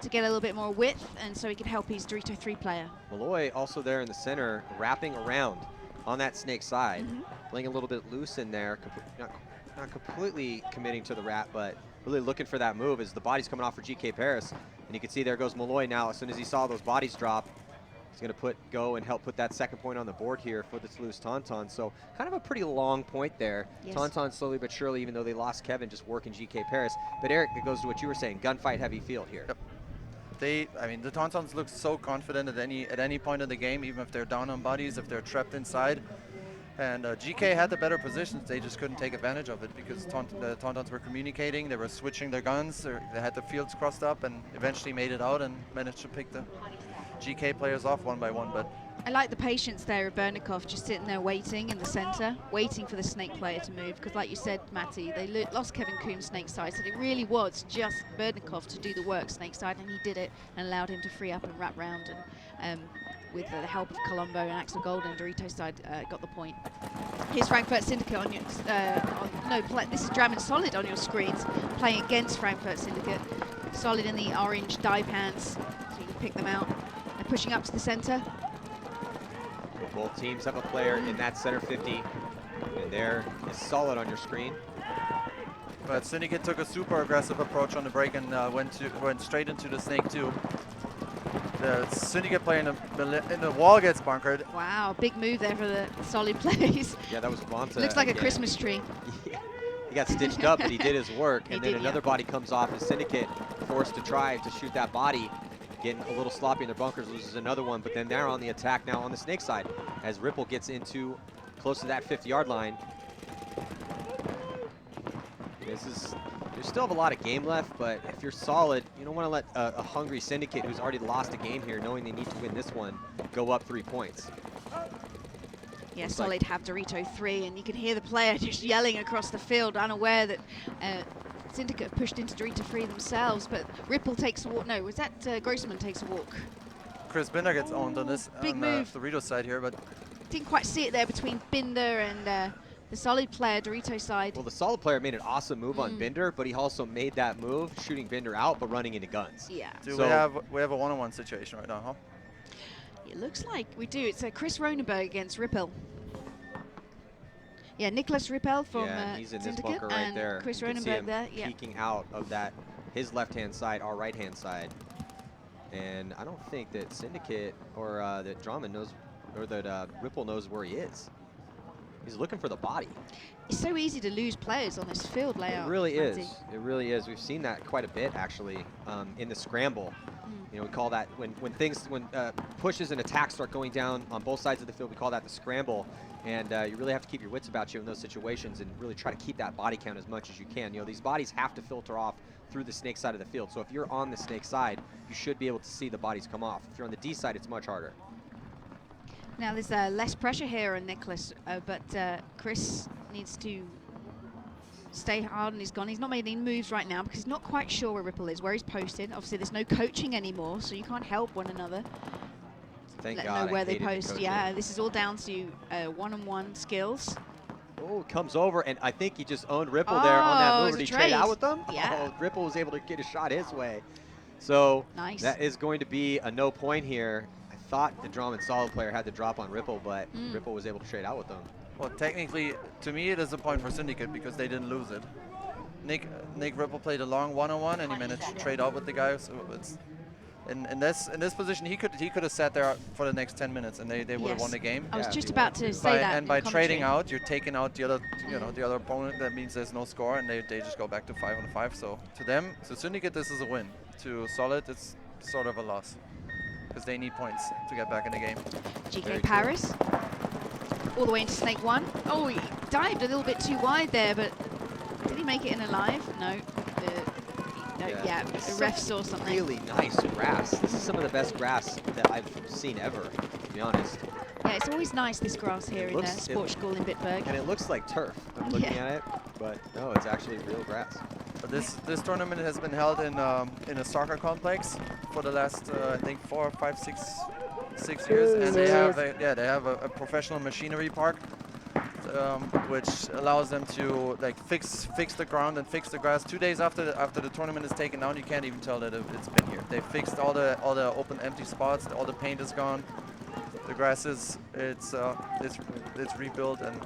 S15: to get a little bit more width, and so he can help his Dorito 3 player.
S1: Malloy also there in the center, wrapping around on that Snake side, playing a little bit loose in there, not completely committing to the wrap, but really looking for that move as the body's coming off for GK Paris. And you can see there goes Malloy now. As soon as he saw those bodies drop, he's going to go and help put that second point on the board here for the Toulouse Tauntaun. So kind of a pretty long point there. Yes. Tauntaun slowly but surely, even though they lost Kevin, just working GK Paris. But Eric, it goes to what you were saying, gunfight heavy field here.
S16: Yep. I mean, the Tauntauns look so confident at any point in the game, even if they're down on bodies, if they're trapped inside. And GK had the better positions, they just couldn't take advantage of it because the Tauntauns were communicating, they were switching their guns, they had the fields crossed up and eventually made it out and managed to pick the GK players off 1 by 1. But
S15: I like the patience there of Bernikov just sitting there waiting in the center, waiting for the Snake player to move, because like you said, Matty, they lost Kevin Coombe Snake side, so it really was just Bernikov to do the work Snake side, and he did it and allowed him to free up and wrap round, and with the help of Colombo and Axel Golden, Dorito side got the point. Here's Frankfurt Syndicate on your, this is Dram and Solid on your screens, playing against Frankfurt Syndicate. Solid in the orange dive hands, so you can pick them out. They're pushing up to the center.
S1: Both teams have a player in that center 50, and there is Solid on your screen.
S16: But Syndicate took a super aggressive approach on the break and went straight into the Snake 2. The Syndicate player in the wall gets bunkered.
S15: Wow, big move there for the Solid plays.
S1: Yeah, that was Bonta.
S15: Looks like a Christmas tree.
S1: Yeah. He got stitched up, but he did his work. And then another body comes off, and Syndicate forced to try to shoot that body. Getting a little sloppy in their bunkers, loses another one, but then they're on the attack now on the Snake side as Ripple gets into close to that 50-yard line. You still have a lot of game left, but if you're solid, you don't want to let a hungry Syndicate who's already lost a game here, knowing they need to win this one, go up 3 points.
S15: Yeah, Solid have Dorito 3, and you can hear the player just yelling across the field, unaware that Syndicate have pushed into Dorito 3 themselves, but Ripple takes a walk. No, was that Grossman takes a walk?
S16: Chris Binder gets owned on this,
S15: big
S16: on
S15: move.
S16: the Dorito side here, but
S15: Didn't quite see it there between Binder and the Solid player, Dorito side.
S1: Well, the Solid player made an awesome move on Binder, but he also made that move, shooting Binder out, but running into guns.
S15: Yeah.
S16: Do
S1: So
S16: we have a one-on-one situation right now, huh?
S15: It looks like we do. It's Chris Ronenberg against Rippel. Yeah, Nicholas Rippel from
S1: he's in this
S15: Syndicate,
S1: bunker right
S15: and
S1: there.
S15: Chris
S1: You can see
S15: Ronenberg
S1: him
S15: there. Yeah.
S1: peeking out of that, his left-hand side, our right-hand side. And I don't think that Syndicate or that Drummond knows, or that Ripple knows where he is. He's looking for the body.
S15: It's so easy to lose players on this field layout.
S1: It really
S15: Ramsey.
S1: is. It really is. We've seen that quite a bit, actually, in the scramble. You know, we call that when pushes and attacks start going down on both sides of the field, we call that the scramble. And you really have to keep your wits about you in those situations and really try to keep that body count as much as you can. You know, these bodies have to filter off through the snake side of the field. So if you're on the snake side, you should be able to see the bodies come off. If you're on the D side, it's much harder.
S15: Now there's less pressure here on Nicholas, but Chris needs to stay hard on his gun. He's not made any moves right now because he's not quite sure where Ripple is, where he's posted. Obviously there's no coaching anymore, so you can't help one another.
S1: Thank
S15: Let
S1: God.
S15: them know where
S1: I
S15: they
S1: hated the
S15: post.
S1: coaching.
S15: Yeah, this is all down to one-on-one skills.
S1: Oh, comes over, and I think he just owned Ripple there on that move.
S15: it's
S1: Did he
S15: a
S1: trade
S15: trade.
S1: out with them?
S15: Yeah.
S1: Oh, Ripple was able to get a shot his way. So
S15: Nice.
S1: that is going to be a no point here. I thought the Drummond Solid player had the drop on Ripple, but Ripple was able to trade out with them.
S16: Well, technically, to me, it is a point for Syndicate because they didn't lose it. Nick Ripple played a long one-on-one, and he managed to trade out with the guy. So it's in this position, he could have sat there for the next 10 minutes, and they would have won the game.
S15: I was just about to say that.
S16: And by trading out, you're taking out the other, the other opponent. That means there's no score, and they just go back to 5-on-5. So to them, to Syndicate, this is a win. To Solid, it's sort of a loss because they need points to get back in the game.
S15: GK Paris, all the way into Snake 1. Oh, he dived a little bit too wide there, but did he make it in alive? No. The ref saw something.
S1: Really nice grass. This is some of the best grass that I've seen ever, to be honest.
S15: Yeah, it's always nice, this grass here in the sports school in Bitburg.
S1: And it looks like turf. I'm looking at it, but no, it's actually real grass.
S16: But this tournament has been held in a soccer complex for the last I think 4, 5, 6 years, and they have a professional machinery park, which allows them to like fix the ground and fix the grass. 2 days after the tournament is taken down, you can't even tell that it's been here. They fixed all the open empty spots. All the paint is gone. The grass it's rebuilt, and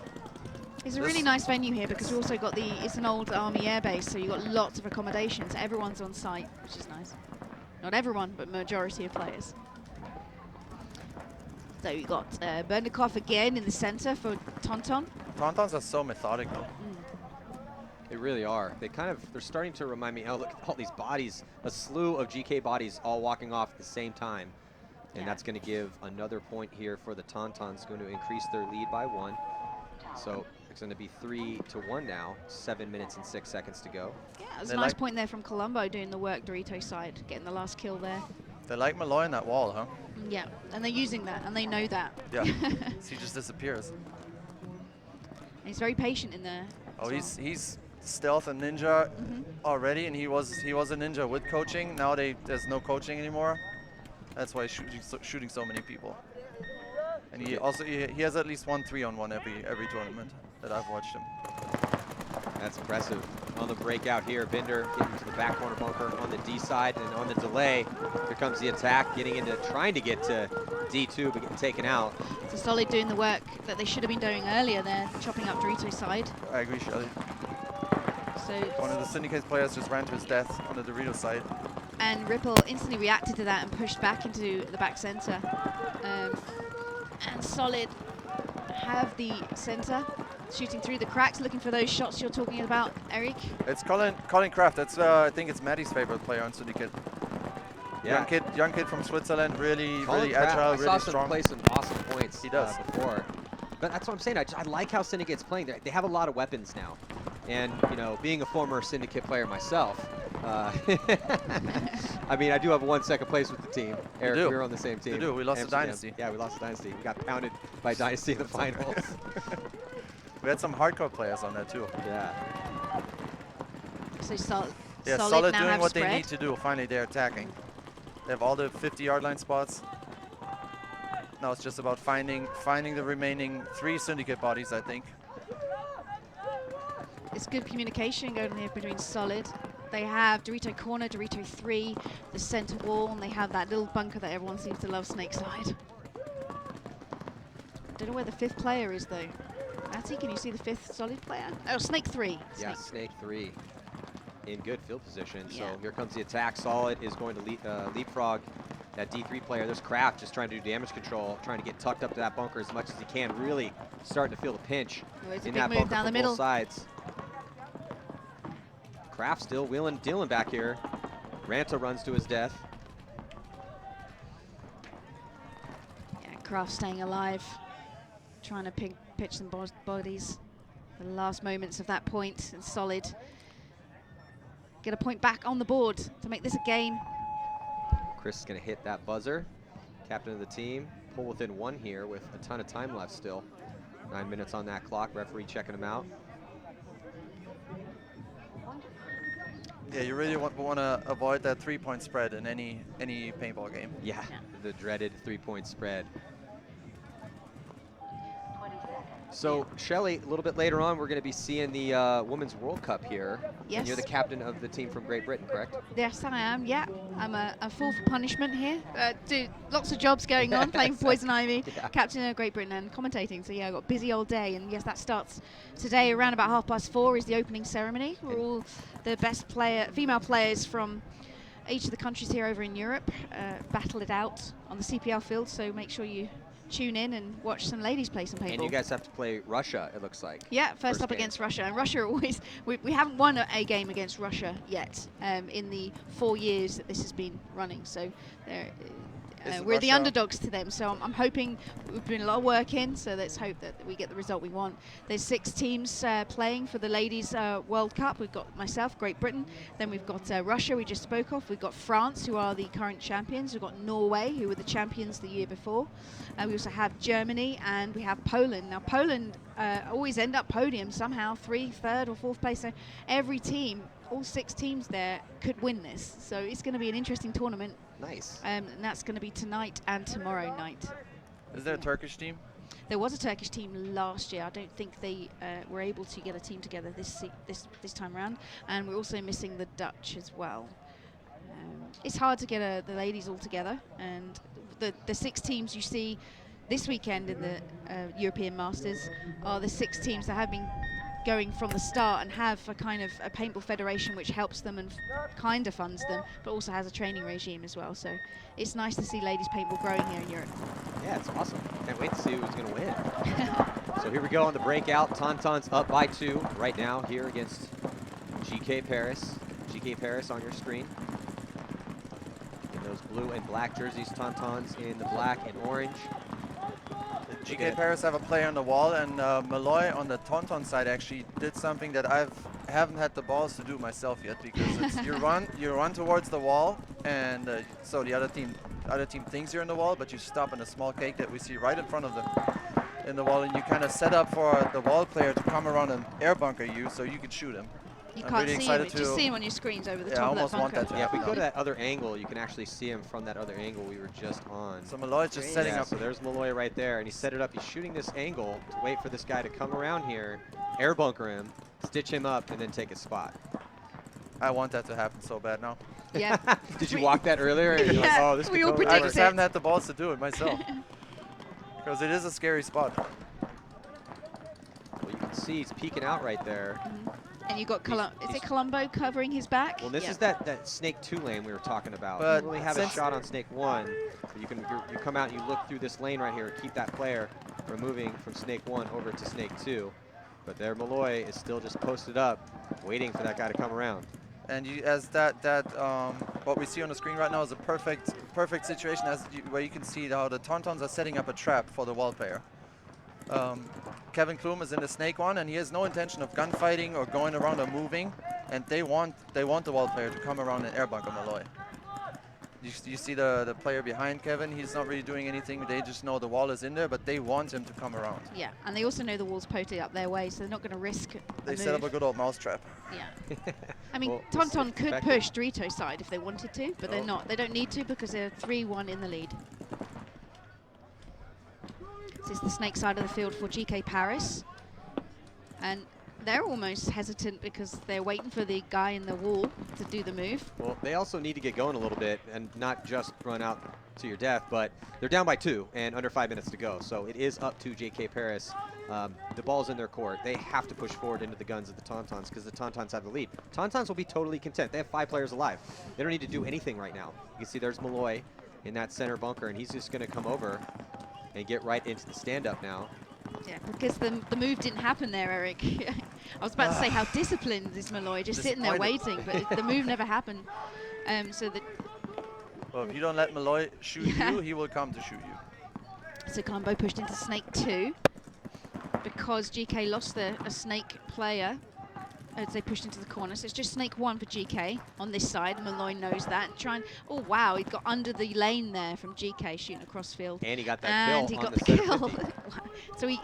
S15: It's a really nice venue here because we also got it's an old Army air base, so you've got lots of accommodations. Everyone's on site, which is nice. Not everyone, but majority of players. So you got Bernikoff again in the center for Tonton.
S16: Tontons are so methodical.
S1: They really are. They're starting to remind me, oh, look at all these bodies, a slew of GK bodies all walking off at the same time. And that's going to give another point here for the Tauntauns, going to increase their lead by 1. So it's going to be 3-1 now, 7 minutes and 6 seconds to go.
S15: Yeah, it was a nice point there from Colombo doing the work Dorito side, getting the last kill there.
S16: They like Malloy in that wall, huh?
S15: Yeah, and they're using that, and they know that.
S16: Yeah, he just disappears.
S15: And he's very patient in there.
S16: Oh, he's stealth and ninja already, and he was a ninja with coaching. Now there's no coaching anymore. That's why he's shooting so many people. And he has at least 1 3-on-1 every tournament that I've watched him.
S1: That's impressive. On the breakout here, Binder getting to the back corner bunker on the D side, and on the delay, here comes the attack, trying to get to D2, but getting taken out.
S15: So Solid doing the work that they should have been doing earlier there, chopping up Dorito's side.
S16: I agree, Shelly.
S15: So
S16: one of the Syndicate players just ran to his death on the Dorito side.
S15: And Ripple instantly reacted to that and pushed back into the back center. And Solid have the center, shooting through the cracks, looking for those shots you're talking about, Eric.
S16: It's Colin Kraft. That's I think it's Maddie's favorite player on Syndicate.
S1: Yeah.
S16: Young kid from Switzerland, really
S1: Colin
S16: agile,
S1: Kraft,
S16: really
S1: I saw
S16: strong.
S1: him play some awesome points
S16: He does
S1: before. But that's what I'm saying. I like how Syndicate's playing. They have a lot of weapons now. And, you know, being a former Syndicate player myself, I mean, I do have 1 second place with the team. Eric, we were on the same team.
S16: You do. We lost to
S1: Amsterdam.
S16: Dynasty.
S1: Yeah, we lost to Dynasty. We got pounded by Dynasty in the finals.
S16: We had some hardcore players on that too.
S1: Yeah.
S15: So Solid,
S16: yeah, Solid doing what they need to do. Finally, they're attacking. They have all the 50-yard line spots. Now it's just about finding the remaining 3 Syndicate bodies, I think.
S15: It's good communication going on here between Solid. They have Dorito Corner, Dorito 3, the center wall, and they have that little bunker that everyone seems to love, Snake Side. Don't know where the 5th player is though. Matty, can you see the 5th Solid player? Oh, Snake 3.
S1: Yeah, Snake 3 in good field position. Yeah. So here comes the attack. Solid is going to leapfrog that D3 player. There's Kraft just trying to do damage control, trying to get tucked up to that bunker as much as he can. Really starting to feel the pinch in that bunker
S15: down the
S1: from
S15: middle.
S1: both sides. Kraft still wheeling, dealing back here. Ranta runs to his death.
S15: Yeah, Kraft staying alive, trying to pitch some bodies. The last moments of that point, and Solid get a point back on the board to make this a game.
S1: Chris is going to hit that buzzer. Captain of the team, pull within 1 here with a ton of time left still. 9 minutes on that clock, referee checking him out.
S16: Yeah, you really want to avoid that 3-point spread in any paintball game.
S1: Yeah, the dreaded 3-point spread. So, Shelly, a little bit later on, we're going to be seeing the Women's World Cup here.
S15: Yes.
S1: And you're the captain of the team from Great Britain, correct?
S15: Yes, I am, yeah. I'm a fool for punishment here. Do lots of jobs going on, playing for Poison Ivy, captain of Great Britain and commentating. So, yeah, I've got a busy old day. And, yes, that starts today around about 4:30 is the opening ceremony, where all the best female players from each of the countries here over in Europe battle it out on the CPL field. So make sure you tune in and watch some ladies play some paintball.
S1: And you guys have to play Russia, it looks like.
S15: Yeah, first up against Russia. And Russia always, we haven't won a game against Russia yet in the 4 years that this has been running. So we're the underdogs to them. So I'm hoping we've been a lot of work in, so let's hope that we get the result we want. There's 6 teams playing for the Ladies World Cup. We've got myself, Great Britain. Then we've got Russia, we just spoke of. We've got France, who are the current champions. We've got Norway, who were the champions the year before. We also have Germany, and we have Poland. Now, Poland always end up podium somehow, 3rd, 3rd, or 4th place. So every team, all 6 teams there, could win this. So it's going to be an interesting tournament.
S1: Nice.
S15: And that's going to be tonight and tomorrow night.
S16: Is there a Turkish team?
S15: There was a Turkish team last year. I don't think they were able to get a team together this time around. And we're also missing the Dutch as well. It's hard to get the ladies all together. And the 6 teams you see this weekend in the European Masters are the 6 teams that have been going from the start and have a kind of a paintball federation which helps them and kind of funds them, but also has a training regime as well. So it's nice to see ladies paintball growing here in Europe.
S1: Yeah, it's awesome. Can't wait to see who's going to win. So here we go on the breakout. Tauntauns up by 2 right now here against GK Paris. GK Paris on your screen. In those blue and black jerseys, Tauntauns in the black and orange.
S16: GK Paris have a player on the wall, and Malloy on the Tauntaun side actually did something that I haven't had the balls to do myself yet, because it's you run towards the wall, and so the other team thinks you're in the wall, but you stop in a small cake that we see right in front of them in the wall, and you kind of set up for the wall player to come around and air bunker you so you can shoot him.
S15: You can't see him, just see him on your screens over the top of that bunker.
S16: Want that to
S1: if we go to that other angle, you can actually see him from that other angle we were just on.
S16: So Malloy's just setting up.
S1: So there's Malloy right there, and he set it up. He's shooting this angle to wait for this guy to come around here, air bunker him, stitch him up, and then take his spot.
S16: I want that to happen so bad now.
S15: Yeah.
S1: Did you walk that earlier? And
S15: yeah.
S1: Like, oh, this
S15: we all
S1: totally
S15: predicted
S16: I just haven't had the balls to do it myself. Because it is a scary spot.
S1: Well, you can see he's peeking out right there.
S15: And you got Colombo covering his back?
S1: Well, this is that Snake 2 lane we were talking about.
S16: But
S1: you really have a shot on Snake 1. So you come out and you look through this lane right here, keep that player from moving from Snake 1 over to Snake 2. But there Malloy is still just posted up, waiting for that guy to come around.
S16: And what we see on the screen right now is a perfect situation where you can see how the Tauntauns are setting up a trap for the wall player. Kevin Klum is in the snake one, and he has no intention of gunfighting or going around or moving, and they want the wall player to come around and air bunker Malloy. You see the player behind Kevin, he's not really doing anything. They just know the wall is in there, but they want him to come around.
S15: Yeah, and they also know the wall's totally up their way, so they're not going to risk
S16: They set up a good old mousetrap.
S15: Yeah. I mean,
S1: Well,
S15: Tonton could
S1: effective.
S15: push Dorito's side if they wanted to, but they're not. They don't need to because they're 3-1 in the lead. This is the snake side of the field for GK Paris. And they're almost hesitant because they're waiting for the guy in the wall to do the move.
S1: Well, they also need to get going a little bit and not just run out to your death, but they're down by 2 and under 5 minutes to go. So it is up to JK Paris. The ball's in their court. They have to push forward into the guns of the Tauntauns because the Tauntauns have the lead. Tauntauns will be totally content. They have 5 players alive. They don't need to do anything right now. You can see there's Malloy in that center bunker, and he's just going to come over and get right into the stand-up now.
S15: Yeah, because the move didn't happen there, Eric. I was about to say how disciplined is Malloy, just sitting there waiting, but the move never happened. So the
S16: Well, if you don't let Malloy shoot you, he will come to shoot you.
S15: So Colombo pushed into Snake 2 because GK lost a Snake player as they pushed into the corner. So it's just Snake 1 for GK on this side. Malloy knows that. Oh, wow, he got under the lane there from GK shooting across field.
S1: And he got that
S15: and
S1: kill
S15: he
S1: on
S15: got
S1: the
S15: the
S1: center
S15: kill.
S1: 50.
S15: So he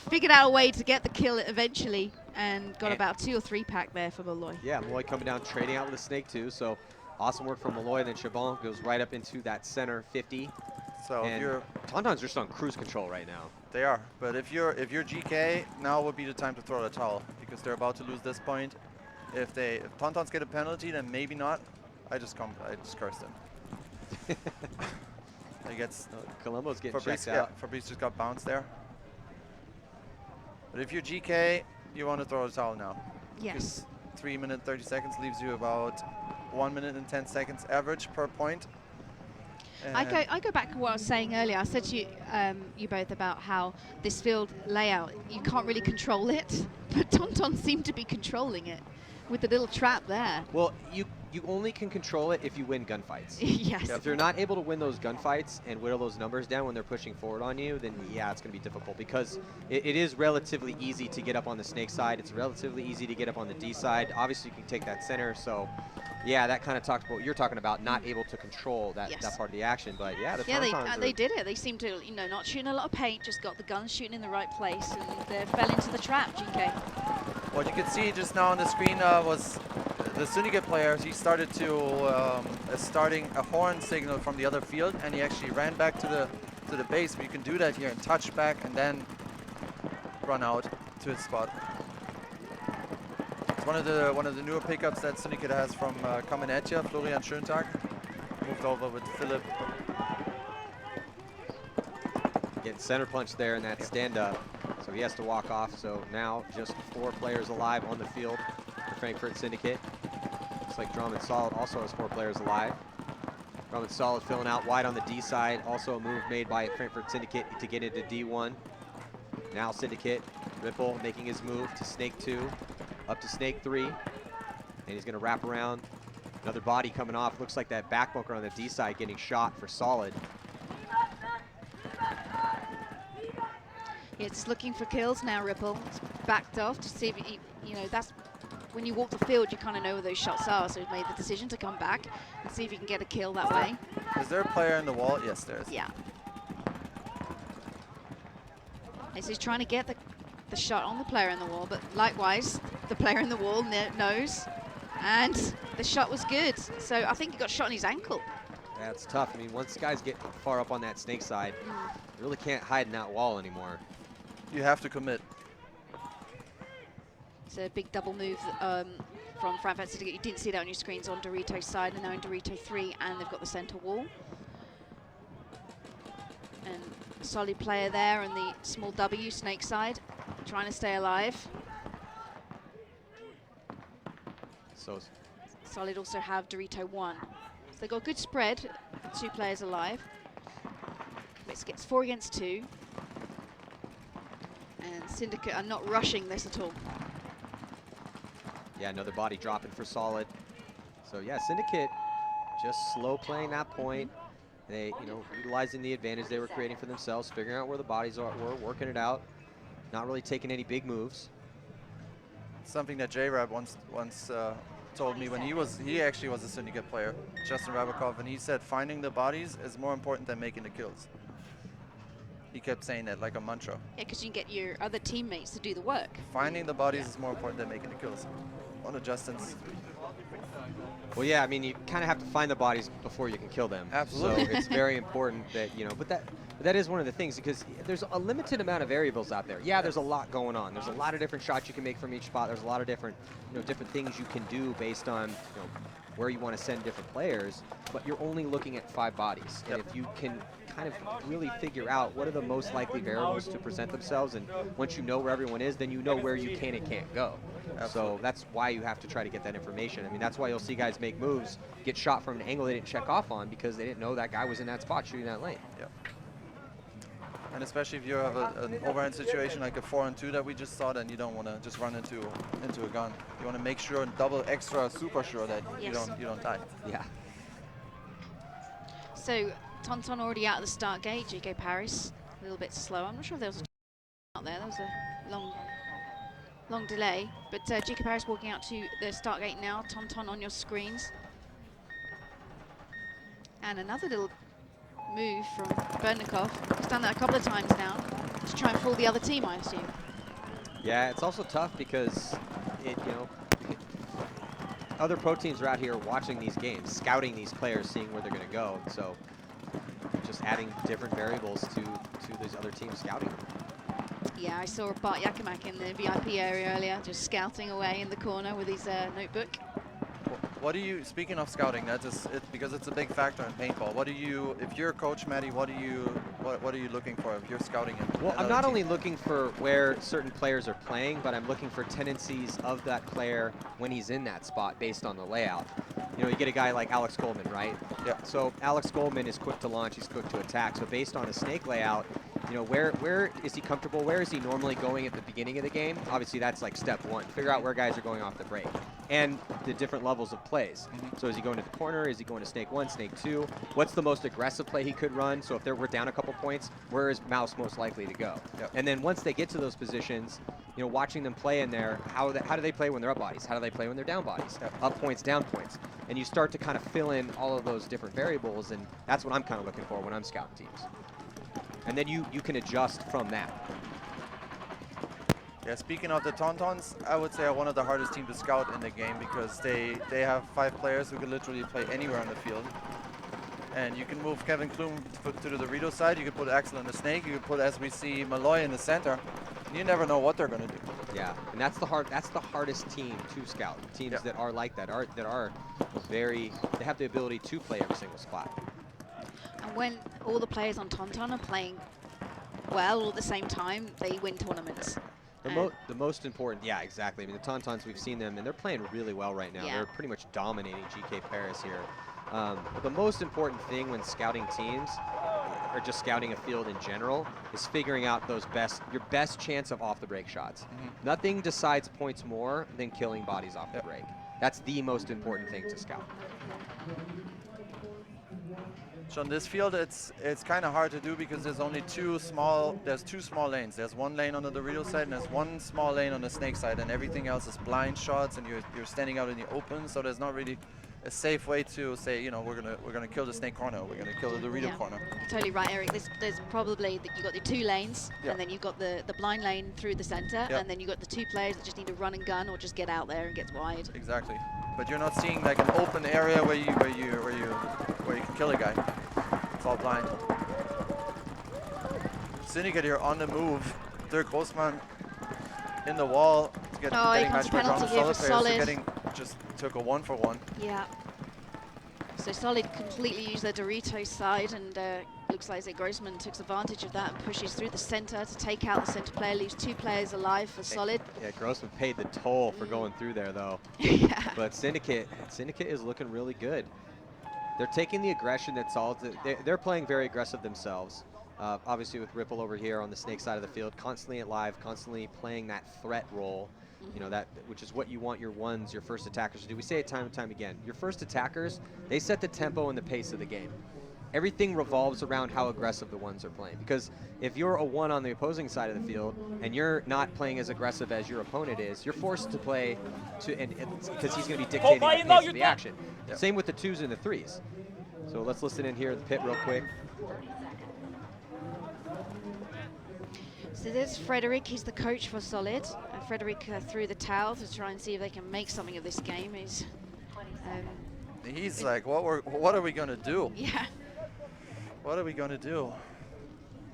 S15: figured out a way to get the kill eventually and got about 2 or 3 pack there for Malloy.
S1: Yeah, Malloy coming down, trading out with a Snake 2. So awesome work from Malloy. And then Chabon goes right up into that center 50.
S16: So
S1: and
S16: if you're
S1: Tauntaun's just on cruise control right now.
S16: They are, but if you're GK, now would be the time to throw the towel because they're about to lose this point. If Tauntauns get a penalty, then maybe not. I just curse them. He gets
S1: Colombo's getting
S16: Fabrice,
S1: checked out.
S16: Yeah, Fabrice just got bounced there. But if you're GK, you want to throw the towel now.
S15: Yes.
S16: 3 minutes 30 seconds leaves you about 1 minute and 10 seconds average per point.
S15: I go back to what I was saying earlier. I said to you, you both about how this field layout, you can't really control it, but Tauntaun seemed to be controlling it with the little trap there.
S1: Well, you only can control it if you win gunfights.
S15: Yes.
S1: If you're not able to win those gunfights and whittle those numbers down when they're pushing forward on you, then yeah, it's going to be difficult because it is relatively easy to get up on the Snake side. It's relatively easy to get up on the D side. Obviously, you can take that center, so yeah, that kind of talks about what you're talking about, not able to control that, that part of the action. But yeah, the Tauntauns
S15: they did it. They seemed to, not shooting a lot of paint, just got the guns shooting in the right place, and they fell into the trap, GK.
S16: What you can see just now on the screen was the Syndicate player. He started to starting a horn signal from the other field, and he actually ran back to the base. But you can do that here and touch back, and then run out to his spot. It's one of the newer pickups that Syndicate has from coming at you, Florian Schöntag. Moved over with Philip.
S1: Getting center punch there in that stand-up, so he has to walk off. So now just 4 players alive on the field for Frankfurt Syndicate. Looks like Drum and Solid also has 4 players alive. Drum and Solid filling out wide on the D side. Also a move made by Frankfurt Syndicate to get into D1. Now Syndicate, Ripple making his move to Snake 2, up to Snake 3, and he's going to wrap around. Another body coming off. Looks like that back bunker on the D side getting shot for Solid.
S15: It's looking for kills now, Ripple. It's backed off to see if he, that's when you walk the field, you kind of know where those shots are. So he's made the decision to come back and see if he can get a kill that way.
S16: Is there a player in the wall? Yes, there is.
S15: Yeah. So he's trying to get the shot on the player in the wall, but likewise, the player in the wall knows, and the shot was good. So I think he got shot on his ankle.
S1: That's tough. I mean, once guys get far up on that Snake side, you really can't hide in that wall anymore.
S16: You have to commit.
S15: It's a big double move from Frankfurt Syndicate. You didn't see that on your screens on Dorito's side, and now in Dorito 3, and they've got the center wall. And a solid player there on the small W, Snake side, trying to stay alive.
S1: So
S15: Solid also have Dorito 1. So they've got a good spread, 2 players alive. It gets 4 against 2. And Syndicate are not rushing this at all.
S1: yeah, another body dropping for Solid. So yeah, Syndicate just slow playing that point. They, utilizing the advantage they were creating for themselves, figuring out where the bodies were, working it out, not really taking any big moves.
S16: Something that J-Rab once told me when he actually was a syndicate player, Justin Rabakov, and he said finding the bodies is more important than making the kills. He kept saying that like a mantra.
S15: Yeah, because you can get your other teammates to do the work.
S16: Finding the bodies is more important than making the kills. One of Justin's.
S1: Well, yeah, I mean, you kind of have to find the bodies before you can kill them.
S16: Absolutely.
S1: So it's very important that, but that is one of the things, because there's a limited amount of variables out there. Yeah, there's a lot going on. There's a lot of different shots you can make from each spot. There's a lot of different, different things you can do based on, where you want to send different players, but you're only looking at 5 bodies. And if you can kind of really figure out what are the most likely variables to present themselves, and once you know where everyone is, then you know where you can and can't go. So that's why you have to try to get that information. I mean, that's why you'll see guys make moves, get shot from an angle they didn't check off on because they didn't know that guy was in that spot shooting that lane.
S16: Yep. And especially if you have an overhand situation like a 4-on-2 that we just saw, then you don't want to just run into a gun. You want to make sure, double extra, super sure that you don't die.
S1: Yeah.
S15: So Tonton already out of the start gate. GK Paris a little bit slow. I'm not sure if there was a out there. There was a long delay. But GK Paris walking out to the start gate now. Tonton on your screens. And another little move from Bernikov. He's done that a couple of times now to try and fool the other team, I assume.
S1: Yeah, it's also tough because other pro teams are out here watching these games, scouting these players, seeing where they're going to go. So just adding different variables to these other teams scouting them.
S15: Yeah, I saw Bart Yakimak in the VIP area earlier, just scouting away in the corner with his notebook.
S16: What do you, speaking of scouting, because it's a big factor in paintball, what do you, if you're a coach, Matty, what are you looking for if you're scouting it?
S1: Well, I'm not only looking for where certain players are playing, but I'm looking for tendencies of that player when he's in that spot based on the layout. You get a guy like Alex Goldman, right?
S16: Yeah.
S1: So Alex Goldman is quick to launch, he's quick to attack. So based on a snake layout, where is he comfortable? Where is he normally going at the beginning of the game? Obviously, that's like step 1. Figure out where guys are going off the break and the different levels of plays. So is he going to the corner? Is he going to snake 1, snake 2? What's the most aggressive play he could run? So if we're down a couple points, where is Mouse most likely to go?
S16: Yep.
S1: And then once they get to those positions, watching them play in there, how do they play when they're up bodies? How do they play when they're down bodies?
S16: Yep.
S1: Up points, down points. And you start to kind of fill in all of those different variables, and that's what I'm kind of looking for when I'm scouting teams. And then you can adjust from that.
S16: Yeah, speaking of the Tauntauns, I would say are one of the hardest teams to scout in the game because they have 5 players who can literally play anywhere on the field. And you can move Kevin Klum to the Dorito side, you can put Axel in the snake, you can put, as we see, Malloy in the center. And you never know what they're going to do.
S1: Yeah, and that's the hardest team to scout. Teams that are like that, they have the ability to play every single spot.
S15: And when all the players on Tonton are playing well all at the same time, they win tournaments.
S1: The most important, yeah, exactly. I mean, the Tauntauns, we've seen them, and they're playing really well right now.
S15: Yeah.
S1: They're pretty much dominating GK Paris here. The most important thing when scouting teams, or just scouting a field in general, is figuring out your best chance of off-the-break shots. Nothing decides points more than killing bodies off the break. That's the most important thing to scout.
S16: So on this field, it's kind of hard to do because there's only two small lanes. There's one lane on the Dorito side and there's one small lane on the Snake side, and everything else is blind shots, and you're standing out in the open. So there's not really a safe way to say, we're gonna kill the Snake corner, we're gonna kill the Dorito corner.
S15: You're totally right, Eric. There's probably you've got the 2 lanes, and then you've got the blind lane through the center, and then you've got the 2 players that just need to run and gun or just get out there and get wide.
S16: Exactly. But you're not seeing like an open area where you can kill a guy. It's all blind. Syndicate here on the move. Dirk Grossman in the wall. Getting match back on the Solid players. So just took a 1-for-1.
S15: Yeah. So Solid completely used their Dorito side, and looks like Grossman takes advantage of that and pushes through the center to take out the center player, leaves 2 players alive for Solid.
S1: Yeah, Grossman paid the toll for going through there, though.
S15: Yeah.
S1: But Syndicate is looking really good. They're taking the aggression that Solid, they're playing very aggressive themselves. Obviously with Ripple over here on the Snake side of the field, constantly alive, constantly playing that threat role. Which is what you want your first attackers to do. We say it time and time again. Your first attackers, they set the tempo and the pace of the game. everything revolves around how aggressive the ones are playing. Because if you're a 1 on the opposing side of the field and you're not playing as aggressive as your opponent is, you're forced to play because he's going to be dictating the pace of the action. Same with the 2s and the 3s. So let's listen in here at the pit real quick.
S15: So there's Frederick, he's the coach for Solid. Frederick threw the towel to try and see if they can make something of this game.
S16: He's like, what are we going to do?
S15: Yeah.
S16: What are we going to do?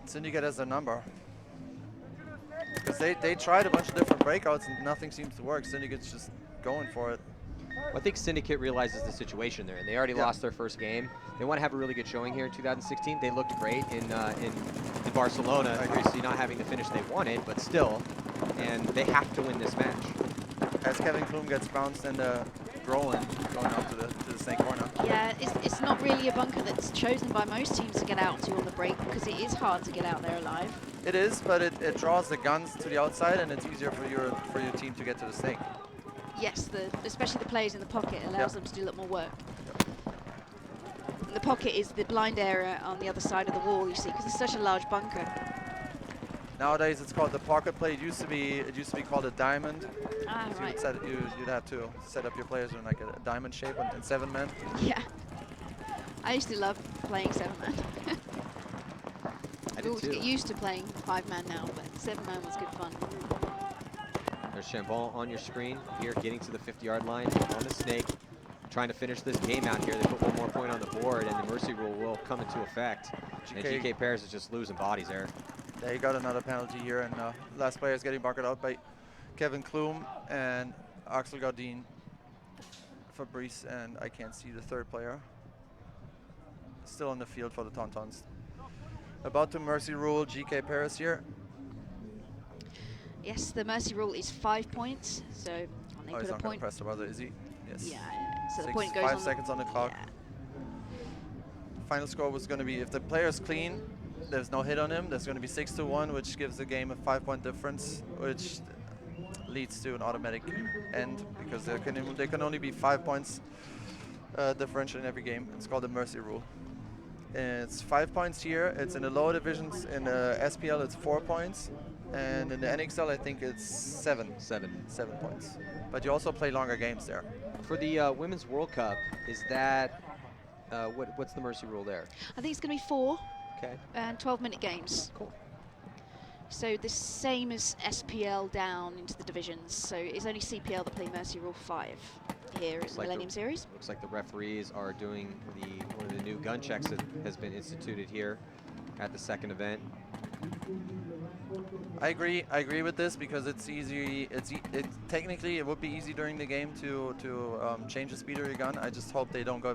S16: Syndicate has their number. Because they tried a bunch of different breakouts and nothing seems to work. Syndicate's just going for it.
S1: Well, I think Syndicate realizes the situation there, and they already lost their first game. They want to have a really good showing here in 2016. They looked great in Barcelona, obviously not having the finish they wanted, but still, and they have to win this match.
S16: As Kevin Klum gets bounced in the groin going out to the snake corner.
S15: Yeah, it's not really a bunker that's chosen by most teams to get out to on the break because it is hard to get out there alive.
S16: It is, but it draws the guns to the outside, and it's easier for your team to get to the snake.
S15: Yes, especially the players in the pocket allows them to do a lot more work. And the pocket is the blind area on the other side of the wall, you see, because it's such a large bunker.
S16: Nowadays, it's called the pocket play. It used to be called a diamond.
S15: Ah,
S16: so
S15: right.
S16: You'd have to set up your players in like a diamond shape in 7-man.
S15: Yeah. I used to love playing 7-man.
S1: I did too.
S15: Get used to playing 5-man now, but 7-man was good fun.
S1: There's Chambon on your screen here, getting to the 50-yard line on the snake, trying to finish this game out here. They put one more point on the board, and the mercy rule will come into effect. And GK Paris is just losing bodies there.
S16: They got another penalty here, and last player is getting bunkered out by Kevin Klum and Axel Gardin, Fabrice, and I can't see the third player. Still on the field for the Tauntauns. About to mercy rule GK Paris here.
S15: Yes, the mercy rule is 5 points, so they put
S16: he's
S15: a
S16: not going
S15: point.
S16: to press the buzzer, is he? Yes.
S15: Yeah, so the point goes
S16: 5
S15: on
S16: seconds on the clock.
S15: Yeah.
S16: Final score was going to be, if the player's clean, there's no hit on him, there's going to be 6-1, which gives the game a 5-point difference, which leads to an automatic end, because there can only be 5 points differential in every game. It's called the mercy rule. It's 5 points here. It's in the lower divisions. In the SPL, it's 4 points. And in the NXL, I think it's 7 points. But you also play longer games there.
S1: For the Women's World Cup, is that, what's the mercy rule there?
S15: I think it's going to be 4.
S1: Okay.
S15: And 12-minute games.
S1: Cool.
S15: So the same as SPL down into the divisions. So it's only CPL that play mercy rule 5 here in the Millennium Series.
S1: Looks like the referees are doing one of the new gun checks that has been instituted here at the second event.
S16: I agree with this because it's easy. Technically it would be easy during the game to change the speed of your gun. I just hope they don't go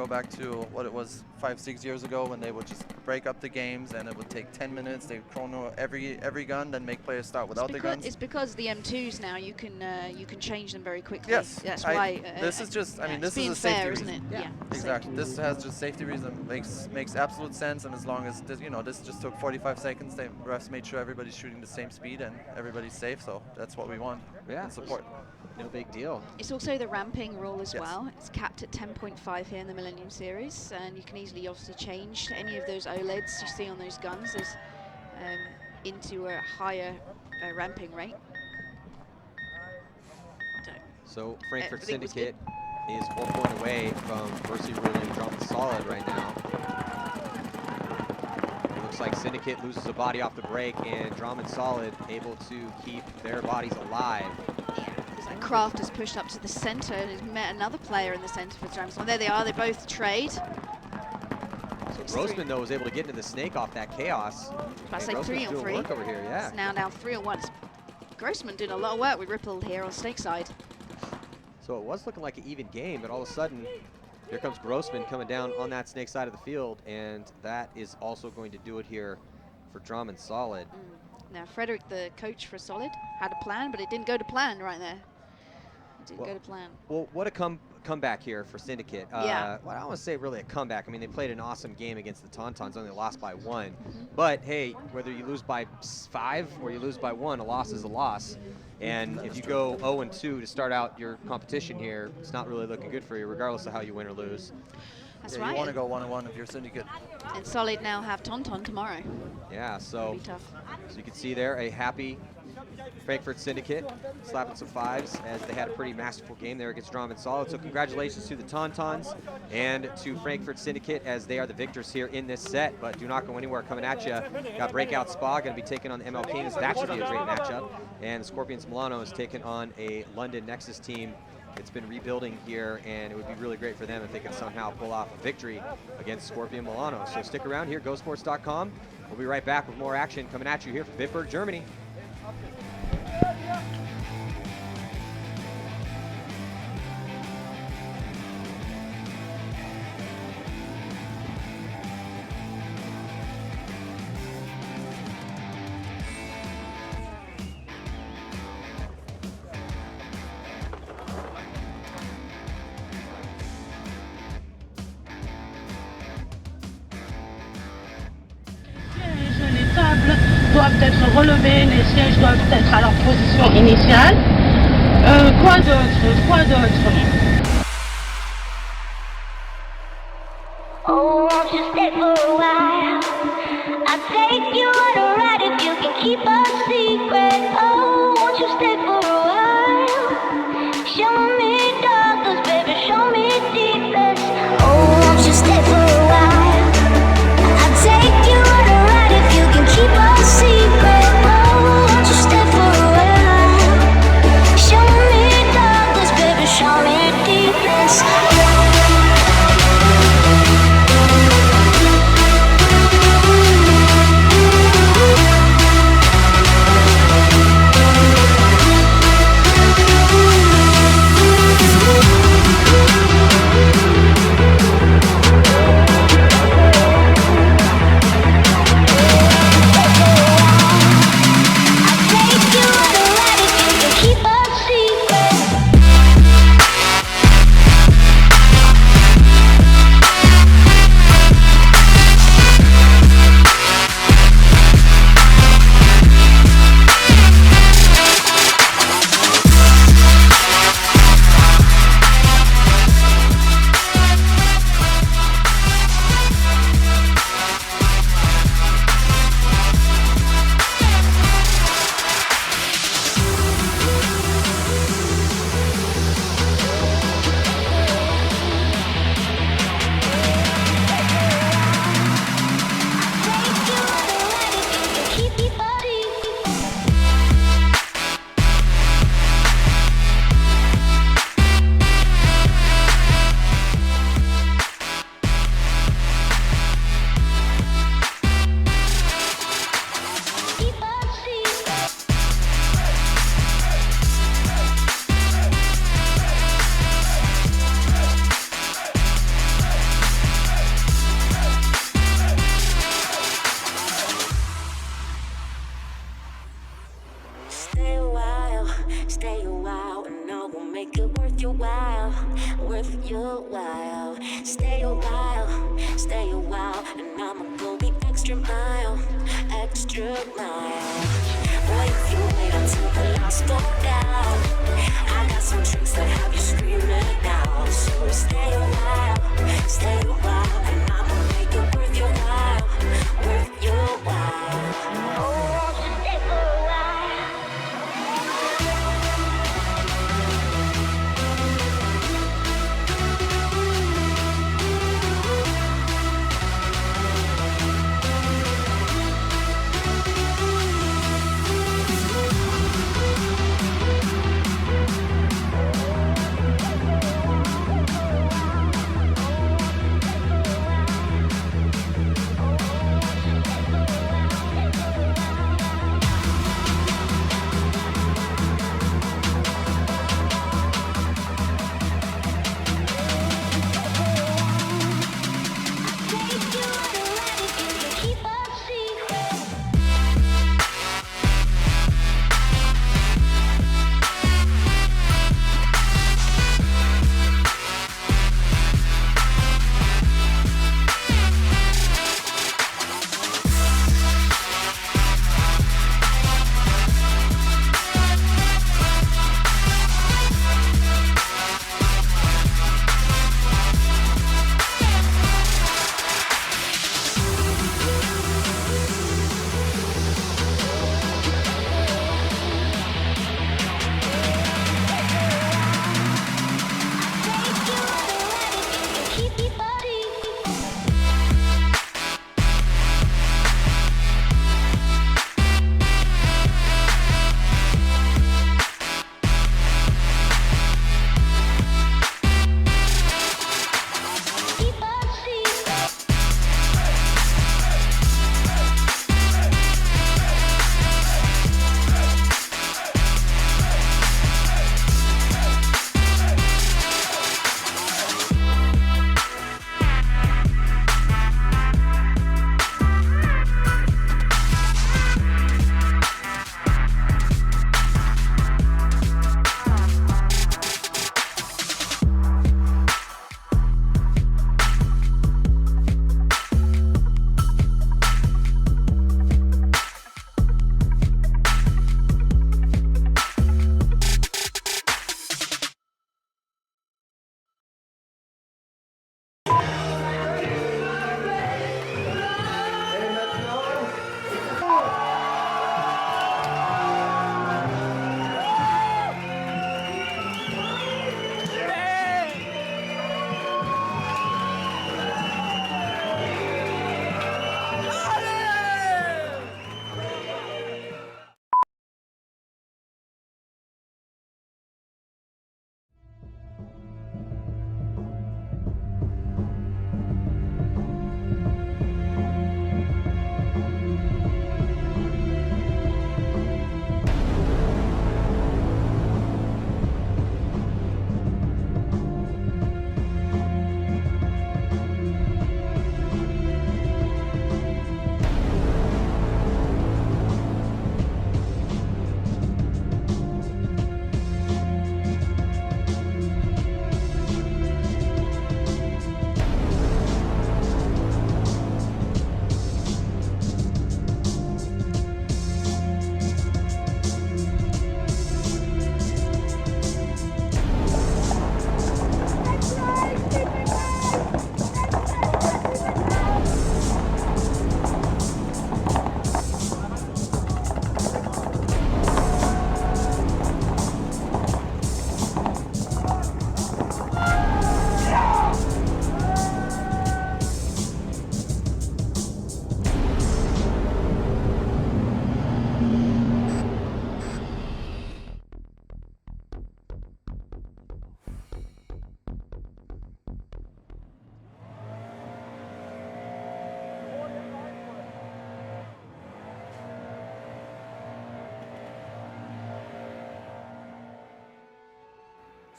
S16: back to what it was 5-6 years ago when they would just break up the games and it would take 10 minutes. They chrono every gun, then make players start without the guns.
S15: It's because the M2s now you can change them very quickly.
S16: Yes,
S15: that's why.
S16: This is just. I mean, this is a
S15: safety
S16: reason,
S15: isn't it? Yeah,
S16: exactly. This has just safety reason. Makes absolute sense. And as long as this, this just took 45 seconds, the refs made sure everybody's shooting the same speed and everybody's safe. So that's what we want.
S1: Yeah,
S16: and support.
S1: No big deal.
S15: It's also the ramping rule as well. It's capped at 10.5 here in the Millennium Series, and you can easily obviously change any of those OLEDs you see on those guns into a higher ramping rate.
S1: So Frankfurt Syndicate is 1 point away from mercy ruling Drummond solid right now. It looks like Syndicate loses a body off the break, and Drummond solid able to keep their bodies alive.
S15: Kraft has pushed up to the center and has met another player in the center for Drummond. There they are, they both trade.
S1: So Grossman, though, was able to get into the snake off that chaos.
S15: I say 3-on-3.
S1: Work over here, yeah.
S15: It's now down 3-on-1. Grossman did a lot of work with Ripple here on snake side.
S1: So it was looking like an even game, but all of a sudden, here comes Grossman coming down on that snake side of the field, and that is also going to do it here for Drummond solid.
S15: Now, Frederick, the coach for Solid, had a plan, but it didn't go to plan right there. Didn't go to plan.
S1: Well, what a comeback here for Syndicate.
S15: Yeah.
S1: Well, I don't want to say really a comeback. I mean, they played an awesome game against the Tauntauns, only lost by 1. But, hey, whether you lose by 5 or you lose by 1, a loss is a loss. And if you go 0-2 to start out your competition here, it's not really looking good for you, regardless of how you win or lose.
S15: That's
S16: You
S15: right.
S16: want to go 1-1 if you're Syndicate.
S15: And Solid now have Tauntaun tomorrow.
S1: Yeah, so
S15: Be tough.
S1: you can see there a happy Frankfurt Syndicate slapping some fives as they had a pretty masterful game there against Drum and Solid. So congratulations to the Tauntauns and to Frankfurt Syndicate as they are the victors here in this set. But do not go anywhere. Coming at you, got Breakout Spa going to be taking on the ML Kings. That should be a great matchup. And Scorpions Milano is taking on a London Nexus team. It's been rebuilding here, and it would be really great for them if they could somehow pull off a victory against Scorpion Milano. So stick around here, GoSports.com. We'll be right back with more action coming at you here from Bitburg, Germany.
S10: Les tables doivent être relevées, les sièges doivent être à leur position initiale. Quoi d'autre? Quoi d'autre?
S11: Oh, won't you stay for a while? I'll take you on a ride if you can keep a secret. Oh, won't you stay for a while? Show me darkness, baby, show me deepest. Oh, won't you stay for a while? I'll take you on a ride if you can keep a secret. Oh, won't you stay for a while? Show me darkness, baby, show me deepest. Stay a while, and I will make it worth your while, worth your while. Stay a while, and I'ma go the extra mile, extra mile. Boy, if you wait until the lights go down, I got some tricks that have you screaming out. So stay a while, and I'ma make it worth your while, worth your while. Oh, just stay for a while.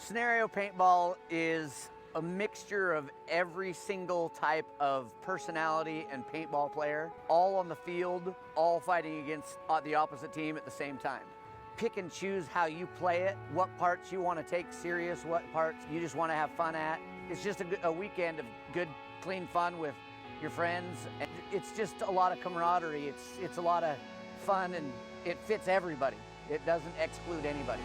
S12: Scenario paintball is a mixture of every single type of personality and paintball player, all on the field, all fighting against the opposite team at the same time. Pick and choose how you play it, what parts you want to take serious, what parts you just want to have fun at. It's just a weekend of good, clean fun with your friends. And it's just a lot of camaraderie. It's a lot of fun, and it fits everybody. It doesn't exclude anybody.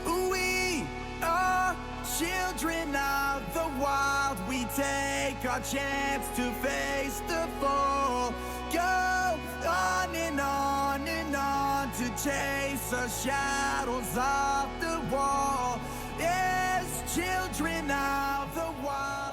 S13: We are children of the wild. We take our chance to face the fall. Go on and on and on to chase the shadows of the wall. Yes, children of the wild.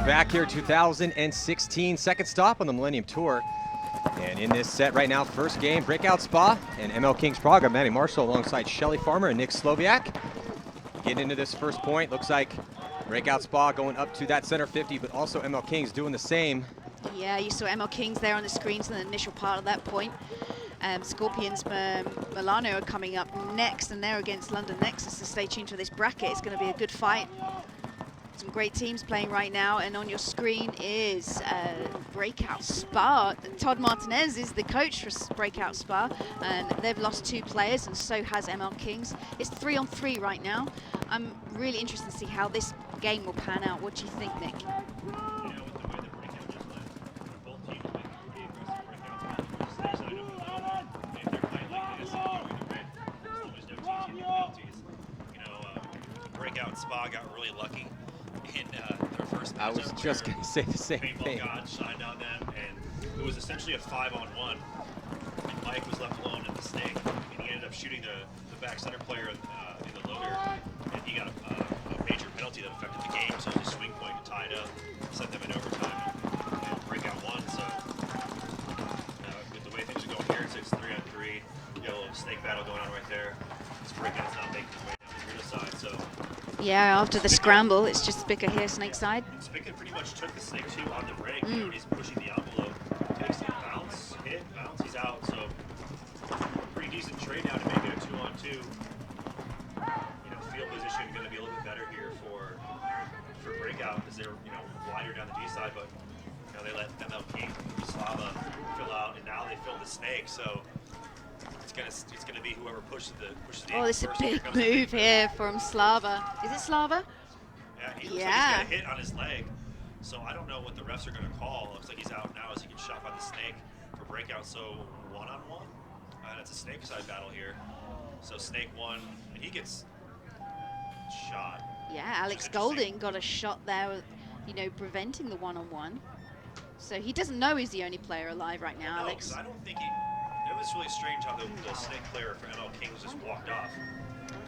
S1: Back here, 2016, second stop on the Millennium Tour. And in this set right now, first game, Breakout Spa and ML Kings Prague. I'm Manny Marshall alongside Shelly Farmer and Nick Sloviak. Getting into this first point, looks like Breakout Spa going up to that center 50, but also ML Kings doing the same.
S15: Yeah, you saw ML Kings there on the screens in the initial part of that point. Scorpions Milano are coming up next, and they're against London Nexus, so stay tuned for this bracket. It's going to be a good fight. Some great teams playing right now, and on your screen is Breakout Spa. Todd Martinez is the coach for Breakout Spa, and they've lost 2 players, and so has ML Kings. It's 3-on-3 right now. I'm really interested to see how this game will pan out. What do you think, Nick?
S3: Breakout Spa got really lucky in their first matchup.
S1: I was just going to say the same
S3: Paintball
S1: thing.
S3: God shined on them, and it was essentially a 5-on-1. And Mike was left alone in the snake, and he ended up shooting the back center player in the loader, and he got a major penalty that affected the game, so it was a swing point to tie it up, sent them in overtime, and breakout won. So with the way things are going here, it's 3-on-3. You got a little snake battle going on right there. This breakout's not making its way down the Rita side, so.
S15: Yeah, after the scramble, it's just Spicker here, snake side.
S3: Spicker pretty much took the snake 2 on the break. You know, he's pushing the envelope, takes the bounce, hit, bounce, he's out. So pretty decent trade now to make it a 2-on-2. You know, field position going to be a little bit better here for breakout because they're wider down the D side, but they let ML King, Slava fill out, and now they fill the snake. So it's gonna be whoever pushes the.
S15: Oh, this is a big move here from Slava. Is it Slava?
S3: Yeah, he looks like he's got a hit on his leg. So I don't know what the refs are gonna call. Looks like he's out now as he gets shot by the snake for breakout. So 1-on-1. That's a snake side battle here. So snake 1, and he gets shot.
S15: Yeah, Alex Golding got a shot there, preventing the 1-on-1. So he doesn't know he's the only player alive right now, Alex.
S3: I don't think it was really strange how the snake player for ML Kings just walked off.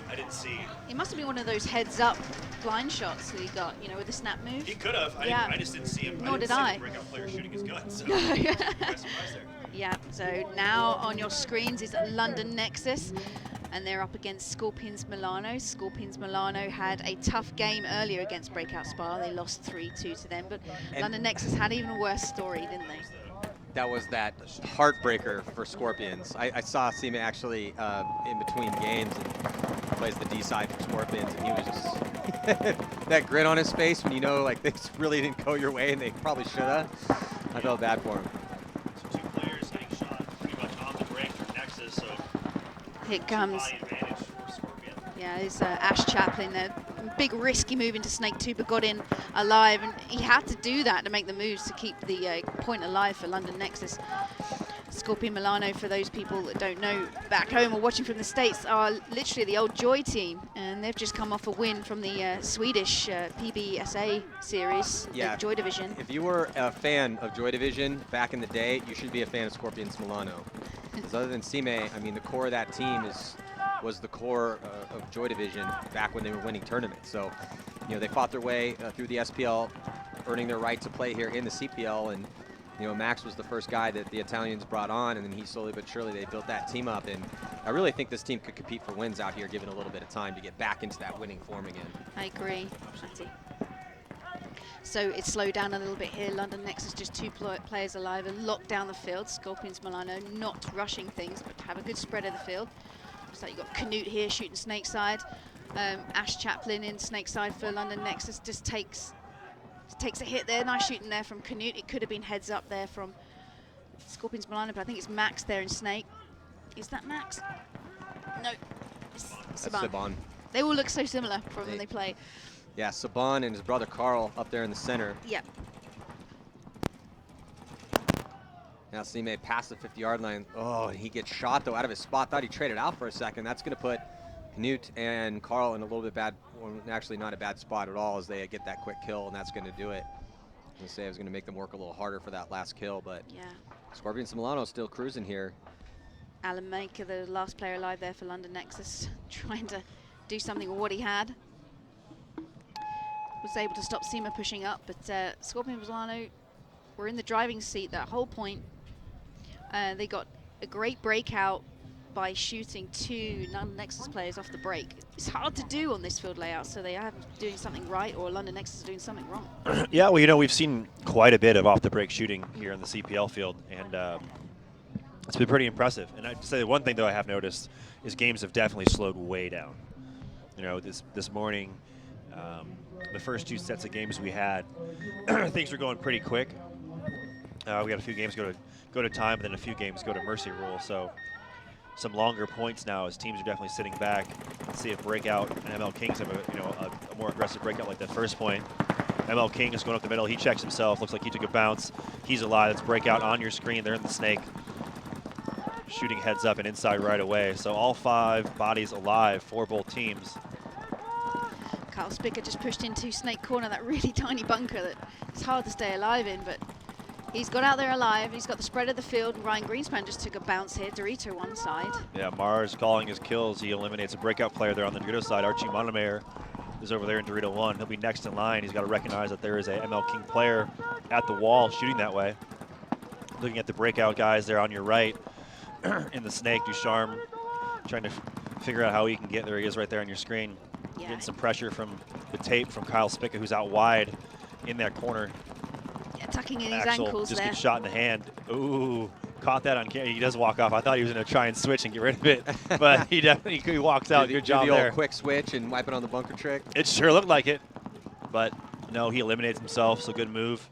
S3: I didn't see.
S15: It must have been one of those heads-up blind shots that he got, with the snap move.
S3: He could have. I just didn't see him.
S15: Nor did I.
S3: The breakout player shooting his gun. So
S15: Yeah. So now on your screens is London Nexus, and they're up against Scorpions Milano. Scorpions Milano had a tough game earlier against Breakout Spa. They lost 3-2 to them, but London Nexus had even a worse story, didn't they?
S1: That was that heartbreaker for Scorpions. I saw Seema actually in between games and plays the D side for Scorpions, and he was just that grin on his face when like things really didn't go your way and they probably should have. I felt bad for him.
S3: So 2 players getting shot pretty much on the break from Nexus. So
S15: here comes. Yeah, it's Ash Chaplin there. Big risky move into Snake 2, but got in alive, and he had to do that to make the moves to keep the point alive for London Nexus. Scorpion Milano, for those people that don't know back home or watching from the States, are literally the old Joy team, and they've just come off a win from the Swedish PBSA series, the Joy Division.
S1: If you were a fan of Joy Division back in the day, you should be a fan of Scorpions Milano. Because other than Seema, the core of that team was the core of Joy Division back when they were winning tournaments. So, they fought their way through the SPL, earning their right to play here in the CPL, and Max was the first guy that the Italians brought on, and then he slowly but surely they built that team up, and I really think this team could compete for wins out here given a little bit of time to get back into that winning form again.
S15: I agree, Matty. So it slowed down a little bit here. London Nexus just 2 players alive and locked down the field. Scorpions Milano not rushing things, but have a good spread of the field. Looks like you've got Canute here shooting snake side. Ash Chaplin in snake side for London Nexus just takes a hit there. Nice shooting there from Canute. It could have been heads up there from Scorpions Milano, but I think it's Max there in snake. Is that Max? No, it's Saban. They all look so similar from when they play.
S1: Yeah, Saban and his brother Carl up there in the center.
S15: Yep.
S1: Now Seema past the 50-yard line. Oh, and he gets shot though out of his spot. Thought he traded out for a second. That's going to put Knut and Carl in a little bit bad, well, actually not a bad spot at all as they get that quick kill, and that's going to do it. I was going to say I was going to make them work a little harder for that last kill, but
S15: yeah.
S1: Scorpions Milano still cruising here.
S15: Alan Maker, the last player alive there for London Nexus, trying to do something with what he had. Was able to stop Seema pushing up, but Scorpions Milano were in the driving seat that whole point. They got a great breakout by shooting 2 London Nexus players off the break. It's hard to do on this field layout, so they are doing something right, or London Nexus is doing something wrong.
S3: Yeah, well, we've seen quite a bit of off-the-break shooting here in the CPL field, and it's been pretty impressive. And I'd say the one thing, though, I have noticed is games have definitely slowed way down. This morning, the first 2 sets of games we had, things were going pretty quick. We had a few games go to time, and then a few games go to mercy rule. So some longer points now as teams are definitely sitting back. Let's see if Breakout and ML Kings have a more aggressive breakout like that first point. ML King is going up the middle. He checks himself. Looks like he took a bounce. He's alive. That's Breakout on your screen. They're in the snake. Shooting heads up and inside right away. So all 5 bodies alive for both teams.
S15: Kyle Spicker just pushed into Snake Corner, that really tiny bunker that it's hard to stay alive in, but he's got out there alive. He's got the spread of the field. Ryan Greenspan just took a bounce here. Dorito one side.
S3: Yeah, Mars calling his kills. He eliminates a breakout player there on the Dorito side. Archie Montemayor is over there in Dorito 1. He'll be next in line. He's got to recognize that there is a ML King player at the wall shooting that way. Looking at the breakout guys there on your right in the Snake, Ducharme trying to figure out how he can get there. He is right there on your screen.
S15: Yeah.
S3: Getting some pressure from the tape from Kyle Spica, who's out wide in that corner.
S15: Yeah, tucking in his
S3: Axel
S15: ankles
S3: just
S15: there.
S3: gets shot in the hand. Ooh, caught that on camera. He does walk off. I thought he was going to try and switch and get rid of it, but he definitely he walks out. Good job
S1: the
S3: there.
S1: old quick switch and wipe it on the bunker trick.
S3: It sure looked like it, but no, he eliminates himself, so good move.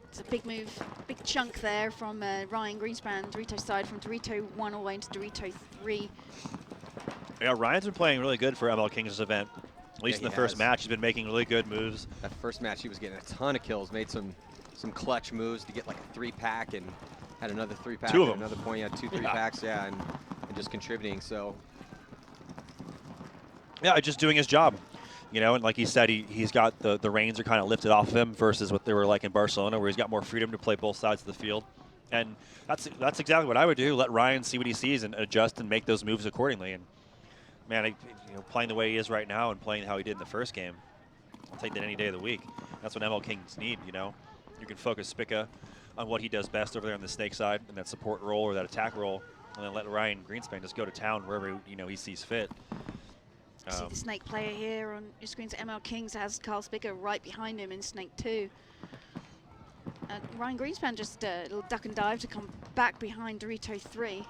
S15: It's a big move, big chunk there from Ryan Greenspan, Dorito side, from Dorito 1 all the way into Dorito 3.
S3: Yeah, Ryan's been playing really good for ML Kings' event. At least in the first match, he's been making really good moves.
S1: That first match, he was getting a ton of kills, made some clutch moves to get like a 3-pack, and had another 3-pack.
S3: Two of them.
S1: Another point, he had 2 3-packs, yeah, and just contributing. So
S3: yeah, just doing his job. You know, and like he said, he's got the reins are kind of lifted off of him versus what they were like in Barcelona, where he's got more freedom to play both sides of the field. And that's exactly what I would do. Let Ryan see what he sees and adjust and make those moves accordingly. And man, playing the way he is right now and playing how he did in the first game, I'll take that any day of the week. That's what ML Kings need. You know, you can focus Spica on what he does best over there on the Snake side in that support role or that attack role, and then let Ryan Greenspan just go to town wherever he sees fit.
S15: See the Snake player here on your screens. ML Kings has Kyle Spicker right behind him in Snake 2. Ryan Greenspan just a little duck and dive to come back behind Dorito 3.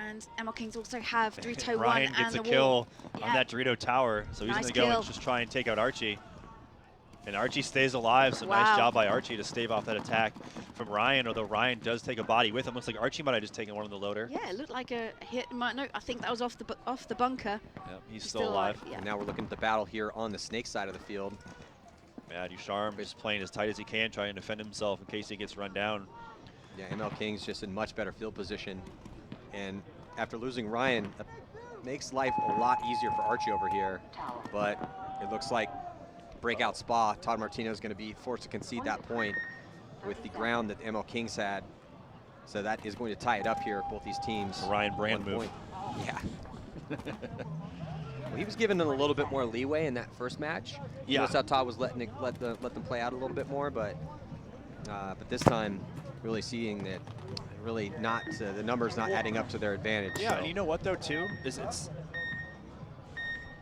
S15: And ML Kings also have Dorito 1
S3: Ryan
S15: and
S3: gets
S15: the
S3: a kill
S15: wall.
S3: on that Dorito tower, so he's
S15: Nice
S3: going to go
S15: kill.
S3: and just try and take out Archie. And Archie stays alive, so nice job by Archie to stave off that attack from Ryan, although Ryan does take a body with him. Looks like Archie might have just taken one on the loader.
S15: Yeah, it looked like a hit. No, I think that was off the bunker.
S3: Yep, he's still alive.
S15: Yeah.
S1: And now we're looking at the battle here on the Snake side of the field.
S3: Yeah, Ducharme is playing as tight as he can, trying to defend himself in case he gets run down.
S1: Yeah, ML King's just in much better field position. And after losing Ryan, it makes life a lot easier for Archie over here. But it looks like breakout Spa, Todd Martino is going to be forced to concede that point with the ground that the ML Kings had. So that is going to tie it up here, both these teams.
S3: Ryan Brand move.
S1: Yeah. Well, he was given a little bit more leeway in that first match.
S3: Yeah.
S1: Notice how Todd was letting let them play out a little bit more, but this time, really seeing that really not the numbers not adding up to their advantage.
S3: Yeah,
S1: so.
S3: and you know what though too is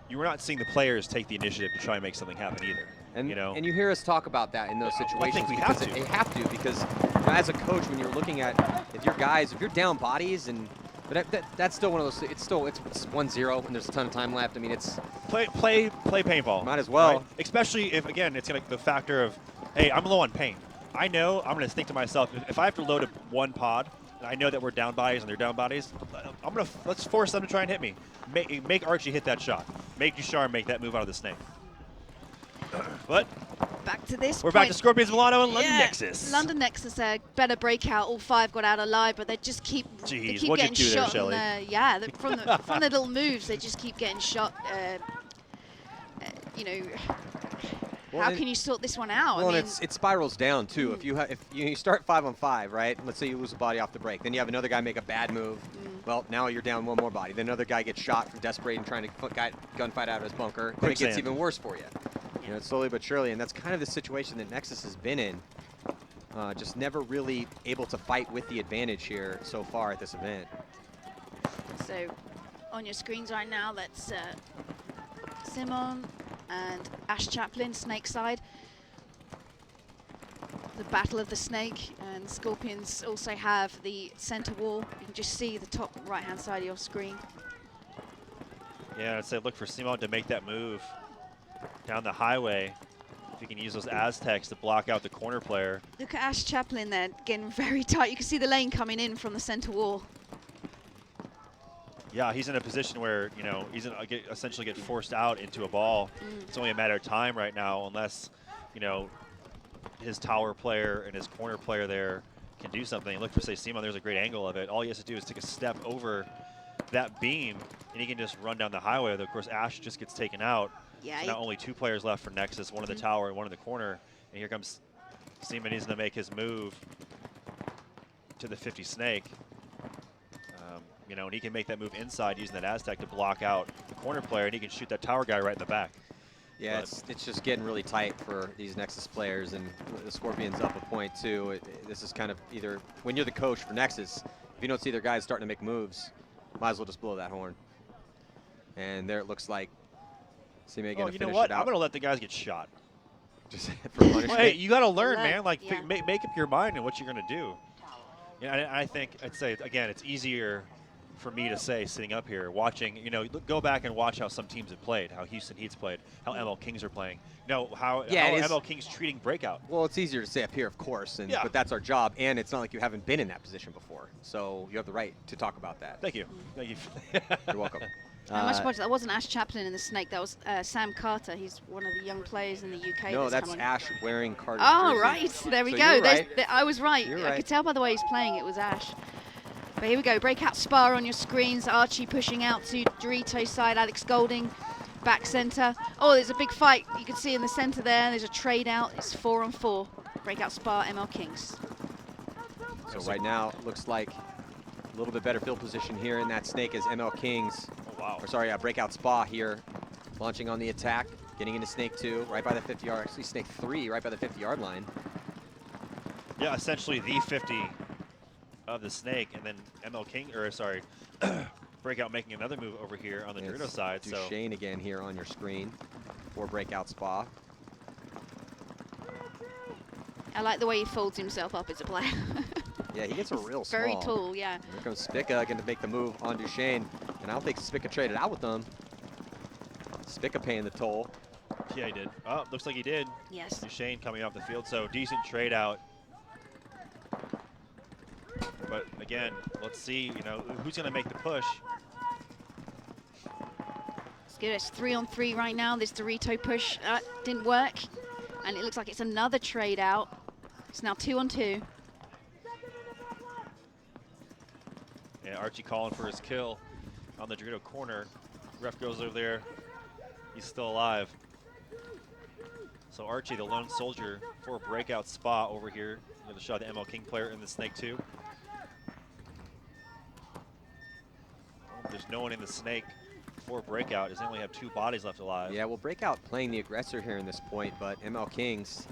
S3: you were not seeing the players take the initiative to try and make something happen either.
S1: And
S3: and
S1: you hear us talk about that in those situations.
S3: I think we have to.
S1: They have to, because as a coach, when you're looking at if you're down bodies, and but that's still one of those. It's 1-0 and there's a ton of time left. I mean, it's
S3: play paintball.
S1: Might as well,
S3: right? Especially if again it's gonna the factor of, hey, I'm low on paint. I know I'm gonna think to myself, if I have to load up one pod, and I know that we're down bodies and they're down bodies, let's force them to try and hit me. Make Archie hit that shot. Make Ducharme make that move out of the Snake. But
S15: back to this
S3: we're
S15: point.
S3: back to Scorpions Milano and London Nexus.
S15: London Nexus, better breakout. All 5 got out alive, but they just keep,
S3: Jeez,
S15: keep
S3: what'd
S15: getting
S3: you do there,
S15: shot.
S3: Shelley?
S15: From the little moves, they just keep getting shot.
S1: Well,
S15: how can you sort this one out?
S1: Well,
S15: I mean,
S1: and it spirals down too. If you start 5-on-5, right? Let's say you lose a body off the break, then you have another guy make a bad move. Well, now you're down one more body. Then another guy gets shot from desperate and trying to gunfight out of his bunker. Then it gets even worse for you. You know, slowly but surely, and that's kind of the situation that Nexus has been in. Just never really able to fight with the advantage here so far at this event.
S15: So, on your screens right now, that's Simon and Ash Chaplin, Snake side. The Battle of the Snake, and Scorpions also have the center wall. You can just see the top right-hand side of your screen.
S3: Yeah, I'd say look for Simon to make that move down the highway. If he can use those Aztecs to block out the corner player.
S15: Look at Ash Chaplin there, getting very tight. You can see the lane coming in from the center wall.
S3: Yeah, he's in a position where, he's essentially get forced out into a ball. It's only a matter of time right now, unless, his tower player and his corner player there can do something. Look for, say, Simon, there's a great angle of it. All he has to do is take a step over that beam, and he can just run down the highway. Of course, Ash just gets taken out.
S15: Yeah.
S3: So now only 2 players left for Nexus, one in the tower and one in the corner. And here comes Seaman. He's going to make his move to the 50 Snake. You know, and he can make that move inside using that Aztec to block out the corner player, and he can shoot that tower guy right in the back.
S1: Yeah, it's just getting really tight for these Nexus players, and the Scorpion's up a point too. This is kind of either, when you're the coach for Nexus, if you don't see their guys starting to make moves, might as well just blow that horn. And there it looks like Sime gonna
S3: you know
S1: finish
S3: what?
S1: it out.
S3: I'm gonna let the guys get shot.
S1: Just for punishment.
S3: Well, hey, you got to learn, man. Like, make up your mind and what you're gonna do. Yeah, I think I'd say again, it's easier for me to say sitting up here watching, you know, go back and watch how some teams have played, how Houston Heat's played, how ML Kings are playing. No, how ML Kings treating Breakout.
S1: Well, it's easier to say up here, of course, and,
S3: Yeah.
S1: but that's our job, and it's not like you haven't been in that position before, so you have the right to talk about that.
S3: Thank you. Thank you.
S1: You're welcome.
S15: I must apologize. That wasn't Ash Chaplin in the Snake. That was Sam Carter. He's one of the young players in the UK.
S1: No, that's
S15: come on.
S1: Ash wearing Carter's
S15: Oh,
S1: jersey.
S15: right. There we
S1: So
S15: go.
S1: you're right.
S15: I was right.
S1: You're
S15: I could tell by the way he's playing it was Ash. But here we go. Breakout Spar on your screens. Archie pushing out to Dorito's side. Alex Golding back center. Oh, there's a big fight. You can see in the center there. There's a trade out. It's 4-on-4. Breakout Spar, ML Kings.
S1: So right now, it looks like a little bit better field position here in that Snake as ML Kings.
S3: Oh, wow.
S1: Or sorry, Breakout Spa here, launching on the attack, getting into Snake 2, right by the 50-yard, actually Snake 3, right by the 50-yard line.
S3: Yeah, essentially the 50 of the Snake, and then ML King, or sorry, Breakout making another move over here on the Dorito side.
S1: Duchesne again here on your screen for Breakout Spa.
S15: I like the way he folds himself up as a player.
S1: Yeah, he gets a real small.
S15: Very tall, yeah.
S1: Here comes Spica going to make the move on Duchesne, and I don't think Spica traded out with them. Spica paying the toll.
S3: Yeah, he did. Oh, looks like he did.
S15: Yes.
S3: Duchesne coming off the field, so decent trade out. But again, let's see, you know, who's going to make the push.
S15: It's good. It's 3-on-3 right now. This Dorito push didn't work. And it looks like it's another trade out. It's now 2-on-2.
S3: Yeah, Archie calling for his kill on the Dorito corner. Ref goes over there. He's still alive. So Archie, the lone soldier for Breakout Spa over here. Another shot at the ML King player in the Snake 2. There's no one in the Snake for Breakout, as they only have 2 bodies left alive.
S1: Yeah, well, Breakout playing the aggressor here in this point, but ML Kings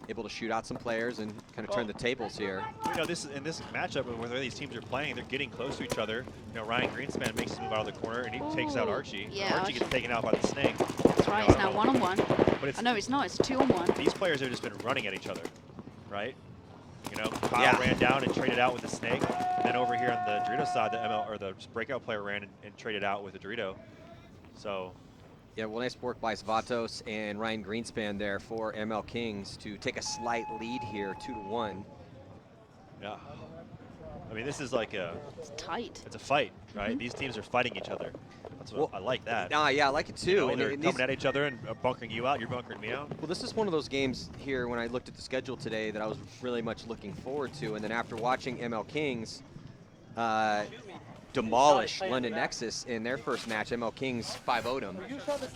S1: able to shoot out some players and kind of turn the tables here.
S3: You know, this in this matchup where these teams are playing, they're getting close to each other. You know, Ryan Greenspan makes his move out of the corner and he takes out Archie.
S15: Yeah,
S3: Archie gets taken out by the Snake.
S15: That's right. It's now 1-on-1.
S3: But it's,
S15: no, it's not. It's 2-on-1.
S3: These players have just been running at each other, right? You know, Kyle ran down and traded out with the Snake, and then over here on the Dorito side, the Breakout player ran and traded out with the Dorito. So.
S1: Yeah, well, nice work by Svatos and Ryan Greenspan there for ML Kings to take a slight lead here, 2-1.
S3: Yeah. I mean, this is like
S15: it's tight.
S3: It's a fight, right? These teams are fighting each other. That's what I like that.
S1: Yeah, I like it too.
S3: You know,
S1: and
S3: they're
S1: these,
S3: coming at each other and bunkering you out. You're bunkering me out.
S1: Well, this is one of those games here when I looked at the schedule today that I was really much looking forward to. And then after watching ML Kings demolish London Nexus in their first match, ML Kings 5-0'd them.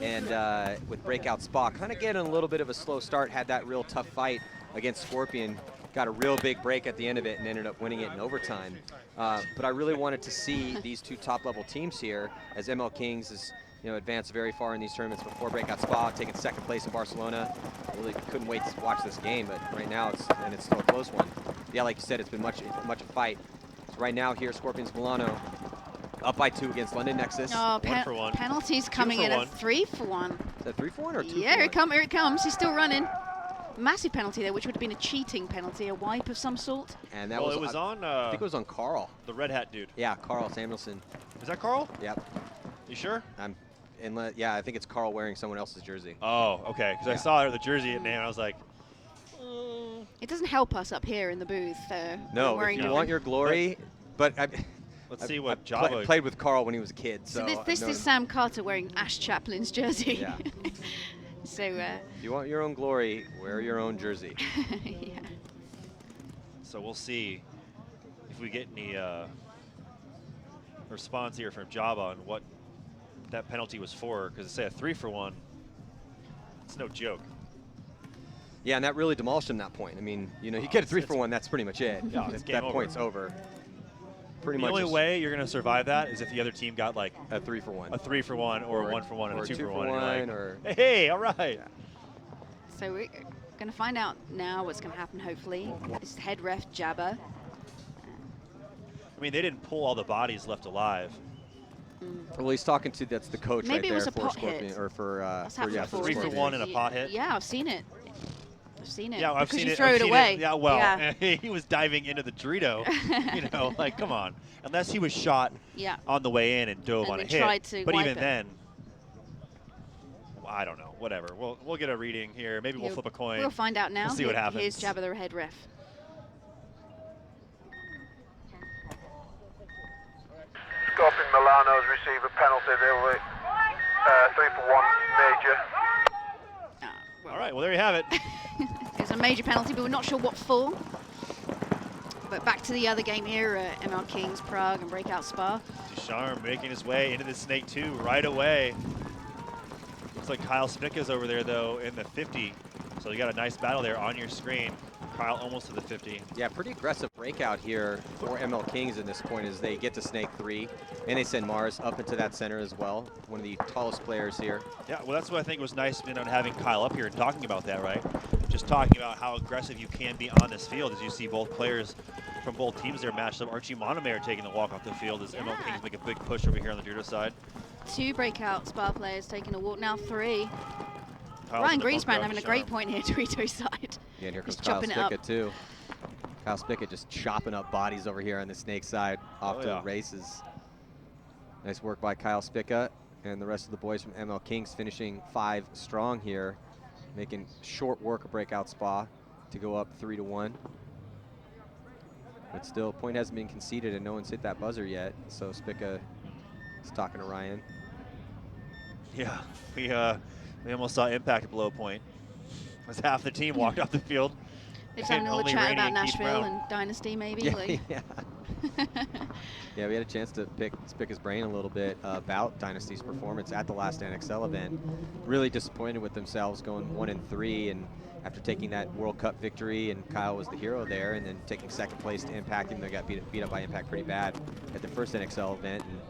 S1: And with Breakout Spa, kind of getting a little bit of a slow start, had that real tough fight against Scorpion. Got a real big break at the end of it and ended up winning it in overtime. But I really wanted to see these 2 top-level teams here as ML Kings is, you know, advanced very far in these tournaments before Breakout Spa, taking 2nd place in Barcelona. Really couldn't wait to watch this game, but right now it's still a close one. Yeah, like you said, it's been much a fight. So right now here, Scorpions Milano up by 2 against London Nexus.
S15: Oh,
S1: 1 for 1.
S15: Penalties coming in at 3 for 1.
S1: Is that 3 for 1 or 2
S15: Yeah,
S1: for 1?
S15: here it comes. He's still running. Massive penalty there, which would have been a cheating penalty, a wipe of some sort.
S1: And that
S3: Well,
S1: was,
S3: it was on.
S1: I think it was on Carl.
S3: The red hat dude.
S1: Yeah, Carl Samuelson.
S3: Is that Carl?
S1: Yep.
S3: You sure?
S1: Yeah, I think it's Carl wearing someone else's jersey.
S3: Oh, okay. Because I saw the jersey and I was like,
S15: It doesn't help us up here in the booth.
S1: No, if you want your glory, but
S3: let's see what Java
S1: played with Carl when he was a kid.
S15: So this is Sam Carter wearing Ash Chaplin's jersey.
S1: Yeah.
S15: So.
S1: If you want your own glory, wear your own jersey.
S15: Yeah.
S3: So we'll see if we get any response here from Java on what that penalty was for, because to say a 3-for-1, it's no joke.
S1: Yeah, and that really demolished him that point. I mean, you know, you get a 3-for-1, that's pretty much it.
S3: Yeah, it's game
S1: that
S3: over.
S1: point's over. Pretty
S3: the
S1: much
S3: only way you're going to survive that is if the other team got like
S1: a 3-for-1,
S3: a 3-for-1, or a 1-for-1, and a 2-for-1.
S1: And or
S3: hey, all right.
S1: Yeah.
S15: So we're going to find out now what's going to happen, hopefully. This is head ref Jabba.
S3: I mean, they didn't pull all the bodies left alive.
S1: Well, he's talking to, that's the coach
S15: Maybe
S1: right
S15: it was
S1: there
S15: a
S1: for
S15: pot
S1: Scorpion,
S15: hit.
S1: or for,
S15: That's happened before.
S3: 3-for-1 and a pot hit?
S15: Yeah, I've seen it. I've seen it.
S3: Yeah, I've
S15: because
S3: seen
S15: you
S3: it.
S15: throw
S3: I've
S15: it
S3: seen
S15: away.
S3: Yeah, well,
S15: Yeah.
S3: he was diving into the Dorito. You know, like, come on. Unless he was shot on the way in and dove
S15: And
S3: on a
S15: then
S3: hit.
S15: tried to
S3: But
S15: wipe
S3: even
S15: it.
S3: then, I don't know. Whatever. We'll get a reading here. Maybe we'll flip a coin.
S15: We'll find out now.
S3: We'll see what happens.
S15: Here's Jabba, the head ref.
S9: Scorpion Milano's receive a penalty. They'll 3-for-1 major.
S3: All right, well, there you have it.
S15: It's a major penalty, but we're not sure what for. But back to the other game here, ML Kings, Prague, and Breakout Spa.
S3: Ducharme making his way into the Snake 2 right away. Looks like Kyle Spicka's over there, though, in the 50. So you got a nice battle there on your screen. Kyle almost to the 50.
S1: Yeah, pretty aggressive breakout here for ML Kings in this point as they get to Snake 3. And they send Mars up into that center as well. One of the tallest players here.
S3: Yeah, well, that's what I think was nice, you know, having Kyle up here and talking about that, right? Just talking about how aggressive you can be on this field as you see both players from both teams there matched up. Archie Monomer taking the walk off the field as ML Kings make a big push over here on the Dorito side.
S15: 2 Breakout Spa players taking a walk, now 3.
S3: Kyle's
S15: Ryan
S3: in the bunk
S15: Greenspan
S3: out,
S15: having a
S3: Ducharme.
S15: great point here, Dorito's side.
S1: Yeah, and here comes
S15: Just
S1: Kyle
S15: chopping it
S1: Spica
S15: up.
S1: too. Kyle Spica just chopping up bodies over here on the Snake side off to the races. Nice work by Kyle Spica and the rest of the boys from ML Kings finishing 5 strong here, making short work of Breakout Spa to go up 3-1. But still, point hasn't been conceded and no one's hit that buzzer yet. So Spica is talking to Ryan.
S3: Yeah, we almost saw Impact blow point as half the team walked off the field.
S15: They're having a little
S3: Only
S15: chat
S3: reigning
S15: about
S3: Keith
S15: Nashville
S3: Brown.
S15: and Dynasty, maybe.
S1: Yeah,
S15: like.
S1: yeah. Yeah, we had a chance to pick his brain a little bit about Dynasty's performance at the last NXL event. Really disappointed with themselves going 1-3, and after taking that World Cup victory, and Kyle was the hero there, and then taking second place to Impact, and they got beat up by Impact pretty bad at the first NXL event. And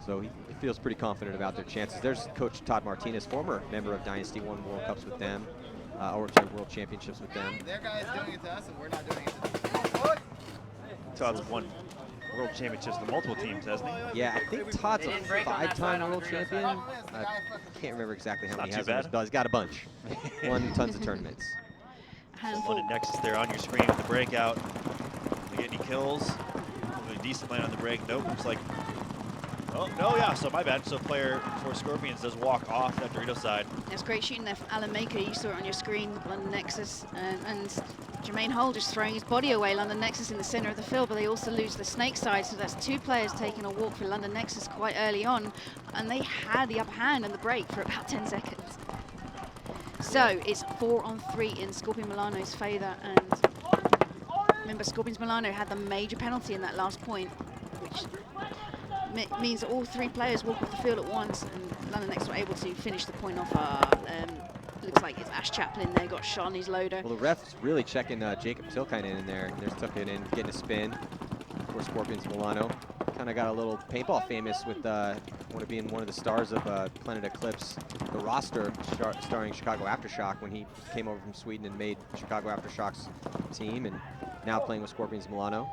S1: so he feels pretty confident about their chances. There's Coach Todd Martinez, former member of Dynasty, won World Cups with them, or sorry, World Championships with them.
S17: Their guys doing it to us, and we're not doing it to them.
S3: Todd's won World Championships with multiple teams, hasn't he?
S1: Yeah, I think Todd's a 5-time world champion. I can't remember exactly how many he has on his belt. He's got a bunch. Won tons of tournaments.
S3: London Nexus there on your screen with the breakout. They get any kills? A decent line on the break. Nope, looks like. Oh, no, yeah, so my bad. So player for Scorpions does walk off that Dorito side.
S15: That's great shooting there from Alan Maker. You saw it on your screen, London Nexus. And Jermaine Hull just throwing his body away. London Nexus in the center of the field, but they also lose the Snake side. So that's 2 players taking a walk for London Nexus quite early on. And they had the upper hand in the break for about 10 seconds. So it's 4-on-3 in Scorpion Milano's favor. And remember, Scorpions Milano had the major penalty in that last point, which means that all 3 players walk off the field at once, and London Nexus were able to finish the point off. Looks like it's Ash Chaplin there, got shot on his loader.
S1: Well, the ref's really checking Jacob Tilkainen in there. There's Tilkainen getting a spin for Scorpions Milano. Kind of got a little paintball famous with being one of the stars of Planet Eclipse, the roster starring Chicago Aftershock when he came over from Sweden and made Chicago Aftershock's team, and now playing with Scorpions Milano.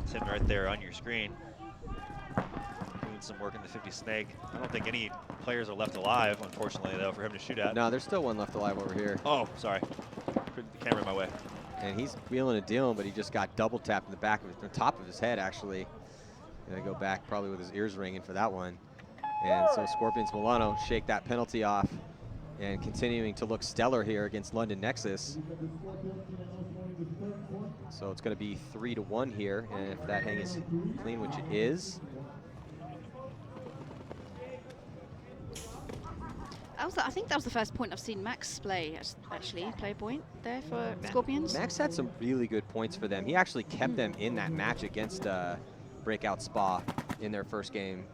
S3: It's him right there on your screen. Doing some work in the 50 Snake. I don't think any players are left alive, unfortunately, though, for him to shoot at.
S1: No, there's still one left alive over here.
S3: Oh, sorry. Put the camera in my way.
S1: And he's wheeling and dealing, but he just got double tapped in the back of the top of his head, actually. Gonna go back probably with his ears ringing for that one. And so Scorpions Milano shake that penalty off and continuing to look stellar here against London Nexus. So it's going to be 3-1 here, and if that hang is clean, which it is.
S15: I think that was the first point I've seen Max play, actually, play a point there for Scorpions.
S1: Max had some really good points for them. He actually kept them in that match against Breakout Spa. in their first game.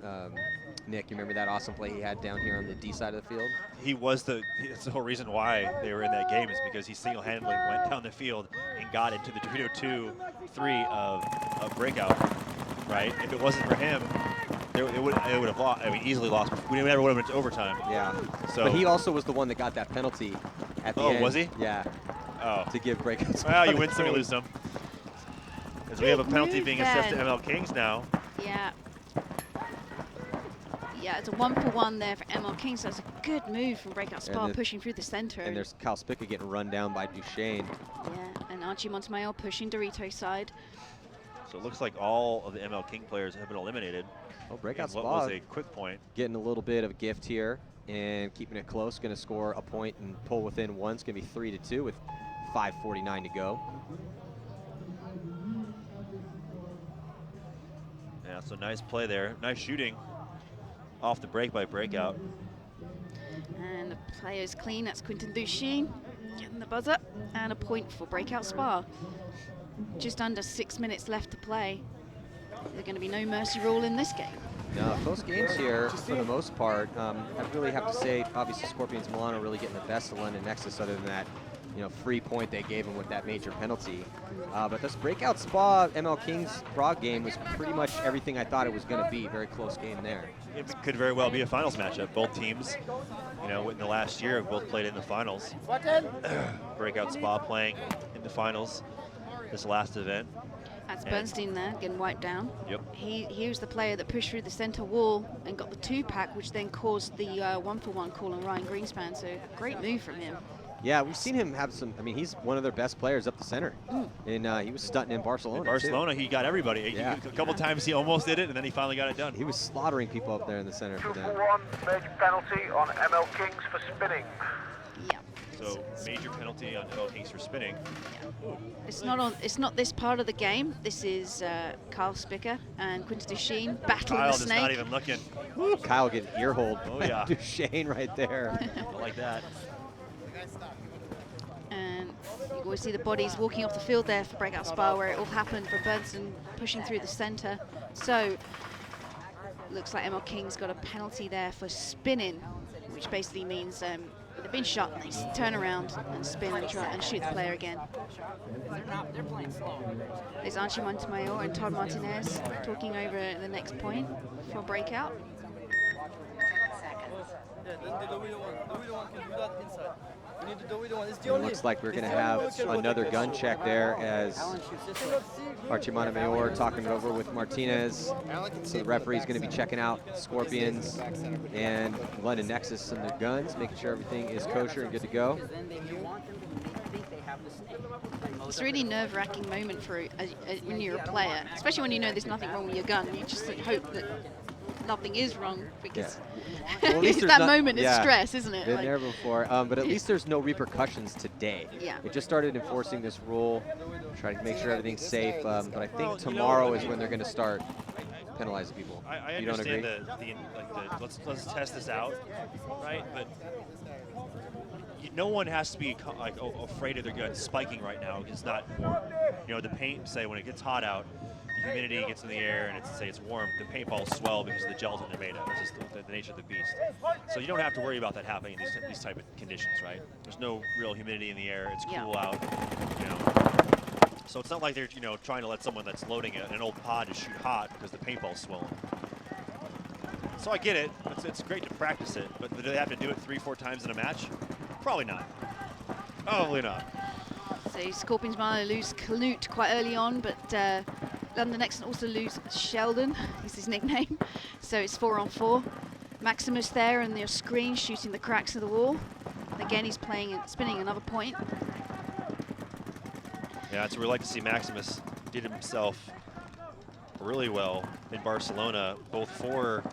S1: Nick, you remember that awesome play he had down here on the D side of the field?
S3: That's the whole reason why they were in that game, is because he single-handedly went down the field and got into the Dorito 2-3 of breakout, right? If it wasn't for him, they would have lost. I mean, easily lost. We never would have went to overtime.
S1: Yeah.
S3: So,
S1: but he also was the one that got that penalty at the end.
S3: Oh, was he?
S1: Yeah.
S3: Oh.
S1: To give breakouts.
S3: Well, you win some, you lose some. As we have a penalty being assessed to ML Kings now.
S15: Yeah. Yeah, it's a 1-for-1 there for ML Kings. So it's a good move from Breakout Spa, pushing through the center.
S1: And there's Kyle Spica getting run down by Duchesne.
S15: Yeah, and Archie Montemayor pushing Dorito's side.
S3: So it looks like all of the ML King players have been eliminated.
S1: Oh, Breakout Spa.
S3: What was a quick point.
S1: Getting a little bit of a gift here and keeping it close. Going to score a point and pull within one. It's going to be 3-2 with 5:49 to go.
S3: Yeah, so nice play there. Nice shooting off the break by Breakout.
S15: And the player's clean. That's Quentin Duchesne getting the buzzer. And a point for Breakout Spa. Just under 6 minutes left to play. There's going to be no mercy rule in this game.
S1: No, close games here for the most part. I really have to say, obviously, Scorpions Milano really getting the best of London Nexus, other than that, free point they gave him with that major penalty. But this Breakout Spa ML Kings Prague game was pretty much everything I thought it was going to be. Very close game there.
S3: It could very well be a finals matchup. Both teams, in the last year, have both played in the finals. Breakout Spa playing in the finals this last event.
S15: That's Bernstein there, getting wiped down.
S3: Yep.
S15: He was the player that pushed through the center wall and got the 2-pack, which then caused the 1-for-1 call on Ryan Greenspan. So great move from him.
S1: Yeah, we've seen him have some. I mean, he's one of their best players up the center, and he was stunting in Barcelona.
S3: In Barcelona,
S1: too.
S3: he got everybody.
S1: Yeah.
S3: A couple times he almost did it, and then he finally got it done.
S1: He was slaughtering people up there in the center for them.
S9: 2-for-1 major penalty on ML Kings for spinning.
S15: Yeah.
S3: So major penalty on ML Kings for spinning.
S15: Yeah. It's not this part of the game. This is Kyle Spica and Quentin Duchesne battling
S3: Kyle
S15: the snake.
S3: Kyle is not even looking.
S1: Woo, Kyle getting earholed
S3: Oh,
S1: by
S3: yeah.
S1: Duchesne right there.
S3: I like that.
S15: And you always see the bodies walking off the field there for Breakout Spa, where it all happened for Bernstein pushing through the center. So looks like ML King's got a penalty there for spinning, which basically means they've been shot and they turn around and spin and try and shoot the player again.
S5: They're playing slow.
S15: There's Archie Montemayor and Todd Martinez talking over the next point for Breakout.
S5: Yeah, then the Dorito one can do that inside. We need the Dorito one. It's the
S1: It
S5: only.
S1: looks like we're going to have another gun check there as Archie Montemayor talking it over with Martinez. So the referee's going to be checking out Scorpions and London Nexus and their guns, making sure everything is kosher and good to go.
S15: It's a really nerve-wracking moment for when you're a player, especially when you know there's nothing wrong with your gun. You just hope that nothing is wrong, because
S1: well, at least
S15: that moment is stress, isn't it?
S1: Been there before, but at least there's no repercussions today.
S15: Yeah.
S1: It just started enforcing this rule, trying to make sure everything's safe, but I think tomorrow is when they're going to start penalizing people.
S3: I
S1: you don't agree?
S3: understand let's test this out, right? But no one has to be afraid of their gun spiking right now. It's not warm. The paint, say when it gets hot out, the humidity gets in the air and it's warm, the paintballs swell because of the gelatin they're made of. It's just the nature of the beast. So you don't have to worry about that happening in these type of conditions, right? There's no real humidity in the air. It's cool out. So it's not like they're trying to let someone that's loading an old pod to shoot hot because the paintball's swollen. So I get it. It's great to practice it, but do they have to do it 3-4 times in a match? Probably not. Probably not.
S15: So Scorpions Milano lose Knut quite early on, but London Nexus also lose Sheldon, is his nickname. So it's 4-on-4. Maximus there on your screen shooting the cracks of the wall. And again, he's playing and spinning another point.
S3: Yeah, that's what we like to see. Maximus did himself really well in Barcelona, both for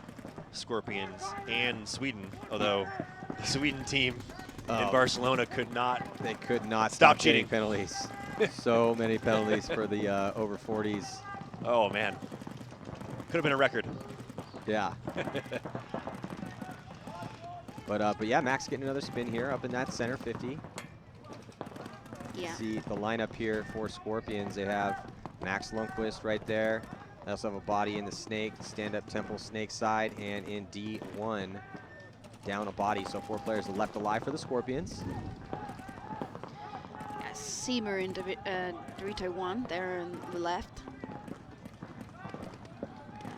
S3: Scorpions and Sweden, although the Sweden team in Barcelona could not
S1: stop cheating penalties. So many penalties for the over 40s.
S3: Oh man, could have been a record.
S1: Yeah. But yeah, Max getting another spin here up in that center 50.
S15: Yeah.
S1: See the lineup here for Scorpions. They have Max Lundqvist right there. They also have a body in the snake, stand-up temple snake side, and in D1, down a body. So 4 players left alive for the Scorpions.
S15: Yeah, Seema in Dorito 1, there on the left.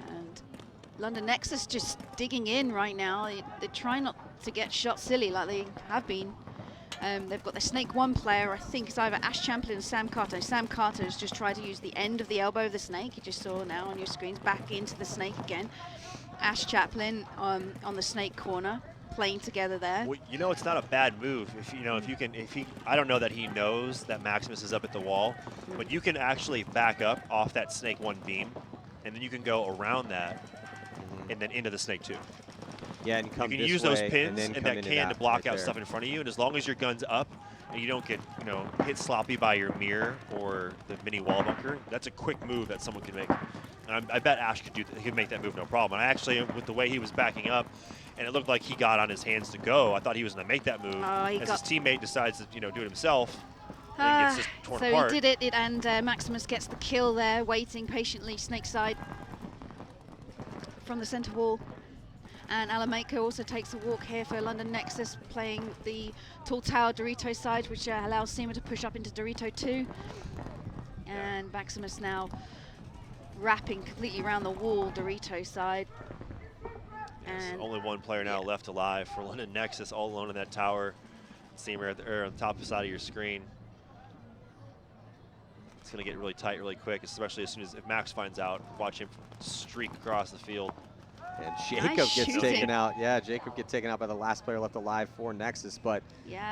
S15: And London Nexus just digging in right now. They're trying not to get shot silly like they have been. They've got the Snake 1 player, I think it's either Ash Champlin or Sam Carter. Sam Carter has just tried to use the end of the elbow of the snake. You just saw now on your screens, back into the snake again. Ash Champlin on the snake corner, playing together there.
S18: Well, you know, it's not a bad move. I don't know that he knows that Maximus is up at the wall, but you can actually back up off that Snake 1 beam, and then you can go around that, and then into the Snake 2.
S1: Yeah, and come
S18: you can
S1: this
S18: use those
S1: way
S18: pins
S1: and
S18: and that can to block
S1: right
S18: out stuff in front of you, and as long as your gun's up and you don't get hit sloppy by your mirror or the mini wall bunker, that's a quick move that someone could make. And I bet Ash could make that move no problem. And I actually, with the way he was backing up, and it looked like he got on his hands to go, I thought he was going to make that move. As his teammate decides to do it himself, and gets just torn apart.
S15: So he did it, and Maximus gets the kill there, waiting patiently, snake side from the center wall. And Alameko also takes a walk here for London Nexus, playing the tall tower Dorito side, which allows Seema to push up into Dorito 2. And Maximus now wrapping completely around the wall, Dorito side.
S18: And only 1 player now left alive for London Nexus, all alone in that tower. Seema on the top side of your screen. It's going to get really tight really quick, especially as soon as if Max finds out. Watch him streak across the field.
S1: And Jacob gets taken out. Yeah, Jacob gets taken out by the last player left alive for Nexus, but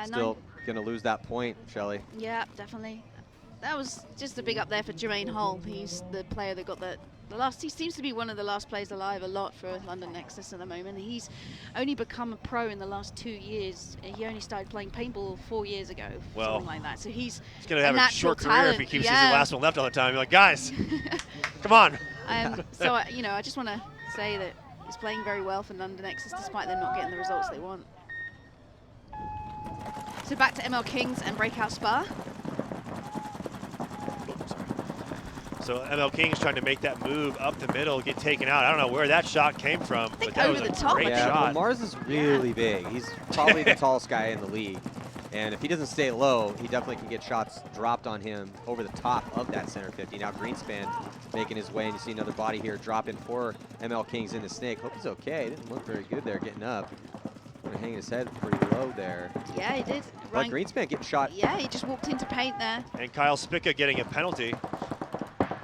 S1: still going to lose that point, Shelly.
S15: Yeah, definitely. That was just a big up there for Jermaine Hull. He's the player that got the last. He seems to be one of the last players alive a lot for London Nexus at the moment. He's only become a pro in the last 2 years. He only started playing paintball 4 years ago, something like that. So he's
S18: going to have a short career if he keeps using the last one left all the time. You're like, guys, come on.
S15: So I just want to say that he's playing very well for London Nexus, despite them not getting the results they want. So back to ML Kings and Breakout Spa.
S18: So ML King's trying to make that move up the middle, get taken out. I don't know where that shot came from, but that was a great shot.
S1: Well, Mars is really big. He's probably the tallest guy in the league. And if he doesn't stay low, he definitely can get shots dropped on him over the top of that center 50. Now Greenspan making his way, and you see another body here dropping for ML Kings in the snake. Hope he's okay. Didn't look very good there getting up. Hanging his head pretty low there.
S15: Yeah, he did.
S1: But Greenspan getting shot.
S15: Yeah, he just walked into paint there.
S18: And Kyle Spica getting a penalty.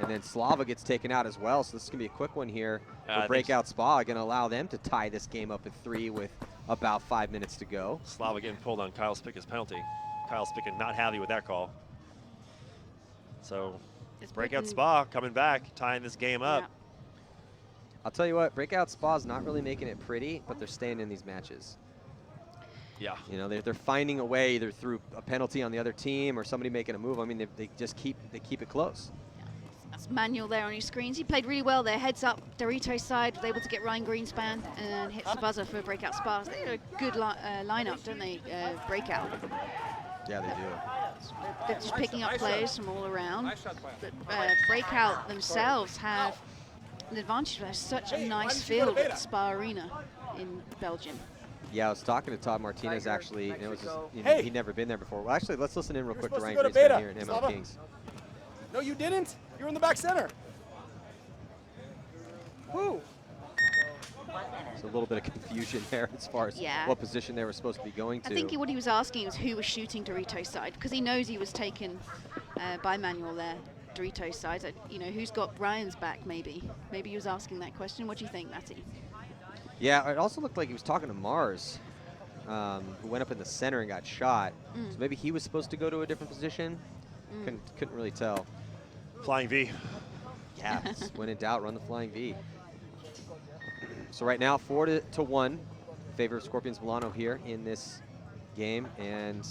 S1: And then Slava gets taken out as well, so this is going to be a quick one here. For Breakout Spa, going to allow them to tie this game up at 3 with about 5 minutes to go.
S18: Slava getting pulled on Kyle Spica's penalty. Kyle Spica not happy with that call. So Breakout Spa coming back, tying this game up.
S15: Yeah.
S1: I'll tell you what, Breakout Spa's not really making it pretty, but they're staying in these matches.
S18: Yeah.
S1: You know, they're finding a way either through a penalty on the other team or somebody making a move. I mean, they just keep it close.
S15: That's Manuel there on your screens. He played really well there. Heads up, Dorito side was able to get Ryan Greenspan and hits the buzzer for Breakout Spa. They had a good lineup, don't they, Breakout?
S1: Yeah, they do.
S15: They're just picking up players from all around. But Breakout themselves have an advantage. There's such a nice field at the Spa Arena in Belgium.
S1: Yeah, I was talking to Todd Martinez actually, and it was just, he'd never been there before. Well, actually, let's listen in real quick to Ryan Greenspan here in ML Kings.
S19: No, you didn't. You were in the back center. Woo.
S1: There's a little bit of confusion there as far as what position they were supposed to be going to.
S15: I think what he was asking was who was shooting Dorito's side, because he knows he was taken by Manuel there, Dorito's side. You know, who's got Ryan's back, maybe? Maybe he was asking that question. What do you think, Matty?
S1: Yeah, it also looked like he was talking to Mars, who went up in the center and got shot. So maybe he was supposed to go to a different position. Couldn't really tell.
S18: Flying V.
S1: Yeah, when in doubt, run the Flying V. So right now, 4-1 in favor of Scorpions Milano here in this game, and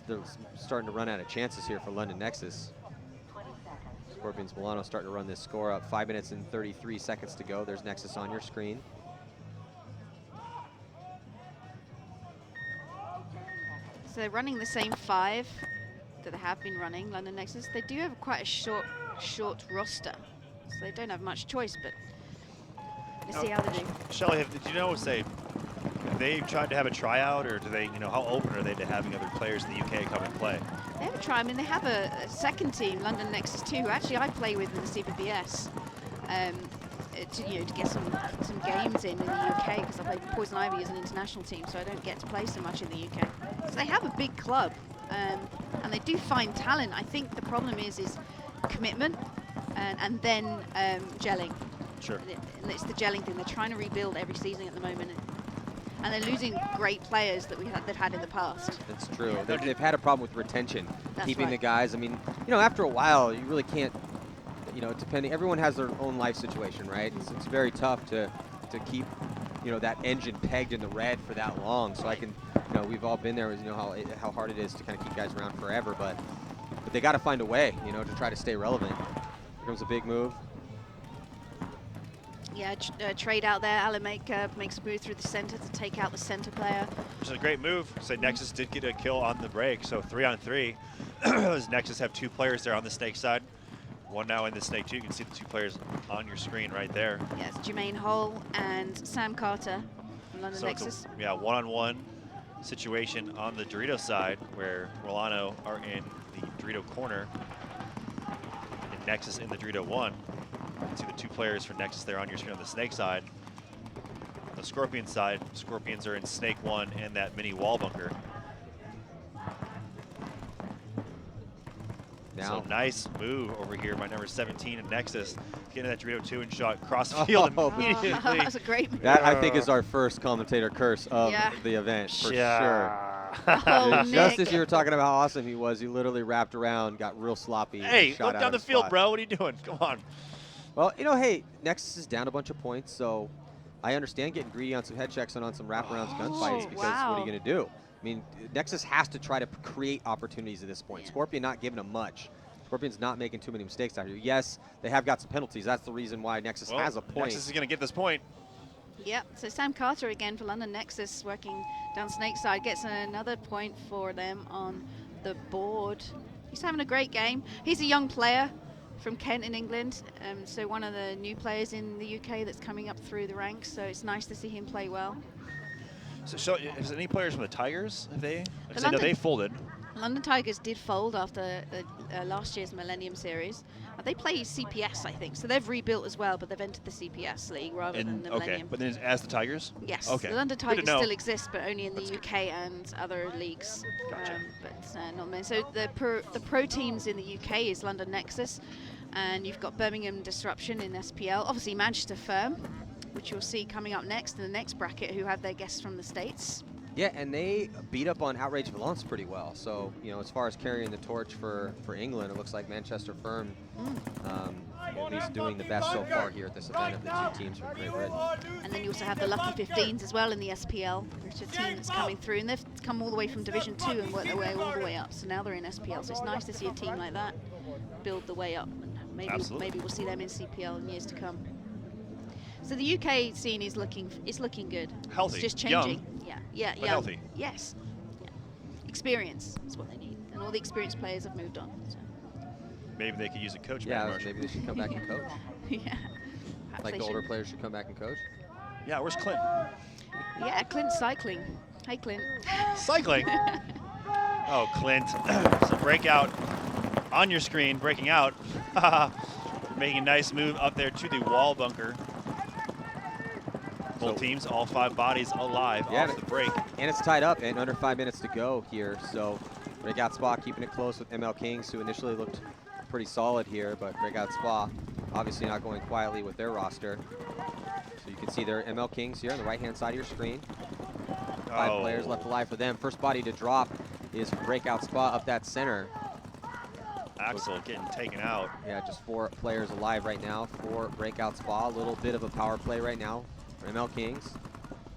S1: they're starting to run out of chances here for London Nexus. Scorpions Milano starting to run this score up. 5 minutes and 33 seconds to go. There's Nexus on your screen.
S15: So they're running the same 5 that they have been running, London Nexus. They do have quite a short roster. So they don't have much choice, but let's see how they do.
S18: Shelly, did you know, say, have they tried to have a tryout, or do they, how open are they to having other players in the UK come and play?
S15: They have a try. I mean, they have a second team, London Nexus 2, who actually I play with in the CBBS, to get some games in the UK, because I play Poison Ivy as an international team, so I don't get to play so much in the UK. So they have a big club, and they do find talent. I think the problem is commitment and then gelling.
S18: Sure.
S15: And it's the gelling thing. They're trying to rebuild every season at the moment. And they're losing great players that they've had in the past.
S1: That's true. They've had a problem with retention,
S15: That's
S1: keeping
S15: right.
S1: the guys. I mean, after a while, you really can't, depending, everyone has their own life situation, right? It's very tough to keep, that engine pegged in the red for that long. So I can, we've all been there, how hard it is to kind of keep guys around forever, but they got to find a way, to try to stay relevant. Here comes a big move.
S15: Yeah, trade out there. Alan makes a move through the center to take out the center player.
S18: Which is a great move. So Nexus did get a kill on the break, so 3-on-3. As Nexus have 2 players there on the Snake side. One now in the Snake 2. You can see the 2 players on your screen right there.
S15: Yeah, it's Jermaine Hull and Sam Carter from London Nexus.
S18: Yeah, one-on-one situation on the Dorito side, where Rolano are in the Dorito corner, and Nexus in the Dorito 1. You can see the 2 players for Nexus there on your screen on the Snake side. On the Scorpion side, Scorpions are in Snake 1 and that mini wall bunker.
S1: Now.
S18: So nice move over here by number 17 in Nexus. Getting that Dorito 2 and shot cross field immediately.
S15: That's a great move.
S1: That, I think, is our first commentator curse of the event, for sure.
S15: Oh,
S1: Just
S15: Nick.
S1: as you were talking about how awesome he was, he literally wrapped around, got real sloppy.
S18: Hey,
S1: and shot
S18: look
S1: out
S18: down
S1: of
S18: the
S1: his
S18: field,
S1: spot.
S18: bro. What are you doing? Come on.
S1: Well, hey, Nexus is down a bunch of points, so I understand getting greedy on some head checks and on some wraparounds gunfights, because what are you going to do? I mean, Nexus has to try to create opportunities at this point. Scorpion not giving them much. Scorpion's not making too many mistakes out here. Yes, they have got some penalties. That's the reason why Nexus has a point.
S18: Nexus is going to get this point.
S15: Yep, so Sam Carter again for London Nexus, working down Snake side, gets another point for them on the board. He's having a great game. He's a young player from Kent in England, so one of the new players in the UK that's coming up through the ranks, so it's nice to see him play well.
S18: So, is any players from the Tigers? Have they?
S15: The
S18: I know they folded.
S15: London Tigers did fold after last year's Millennium Series. They play CPS, I think, so they've rebuilt as well, but they've entered the CPS league rather than the Millennium.
S18: Okay, but then as the Tigers?
S15: Yes,
S18: okay.
S15: the London Tigers still exist, but only in the UK and other leagues.
S18: Gotcha.
S15: But not many. So the pro teams in the UK is London Nexus, and you've got Birmingham Disruption in SPL. Obviously Manchester Firm, which you'll see coming up next in the next bracket, who have their guests from the States.
S1: Yeah, and they beat up on Outrage Valence pretty well. So, as far as carrying the torch for England, it looks like Manchester Firm at least doing the best so far here at this event of the 2 teams from Great Britain.
S15: And then you also have the Lucky 15s as well in the SPL, which is a team that's coming through. And they've come all the way from Division 2 and worked their way all the way up. So now they're in SPL. So it's nice to see a team like that build the way up. And maybe we'll see them in CPL in years to come. So the UK scene is looking good.
S18: Healthy.
S15: It's just changing.
S18: Young,
S15: yeah,
S18: but
S15: young.
S18: healthy.
S15: Yes. Yeah. Experience is what they need, and all the experienced players have moved on. So.
S18: Maybe they could use a coach.
S1: Yeah, maybe they should come back and coach.
S15: Yeah.
S1: Like the older players should come back and coach.
S18: Yeah, where's Clint?
S15: Yeah, Clint's cycling. Hey, Clint.
S18: Cycling? Oh, Clint. So breakout on your screen, breaking out. Making a nice move up there to the wall bunker. Both teams, all 5 bodies alive off the break.
S1: And it's tied up and under 5 minutes to go here. So breakout spot keeping it close with ML Kings, who initially looked pretty solid here, but breakout spot obviously not going quietly with their roster. So you can see their ML Kings here on the right-hand side of your screen. 5 players left alive for them. First body to drop is breakout spot up that center.
S18: Axel getting taken out.
S1: Yeah, just 4 players alive right now for breakout spot. A little bit of a power play right now for ML Kings.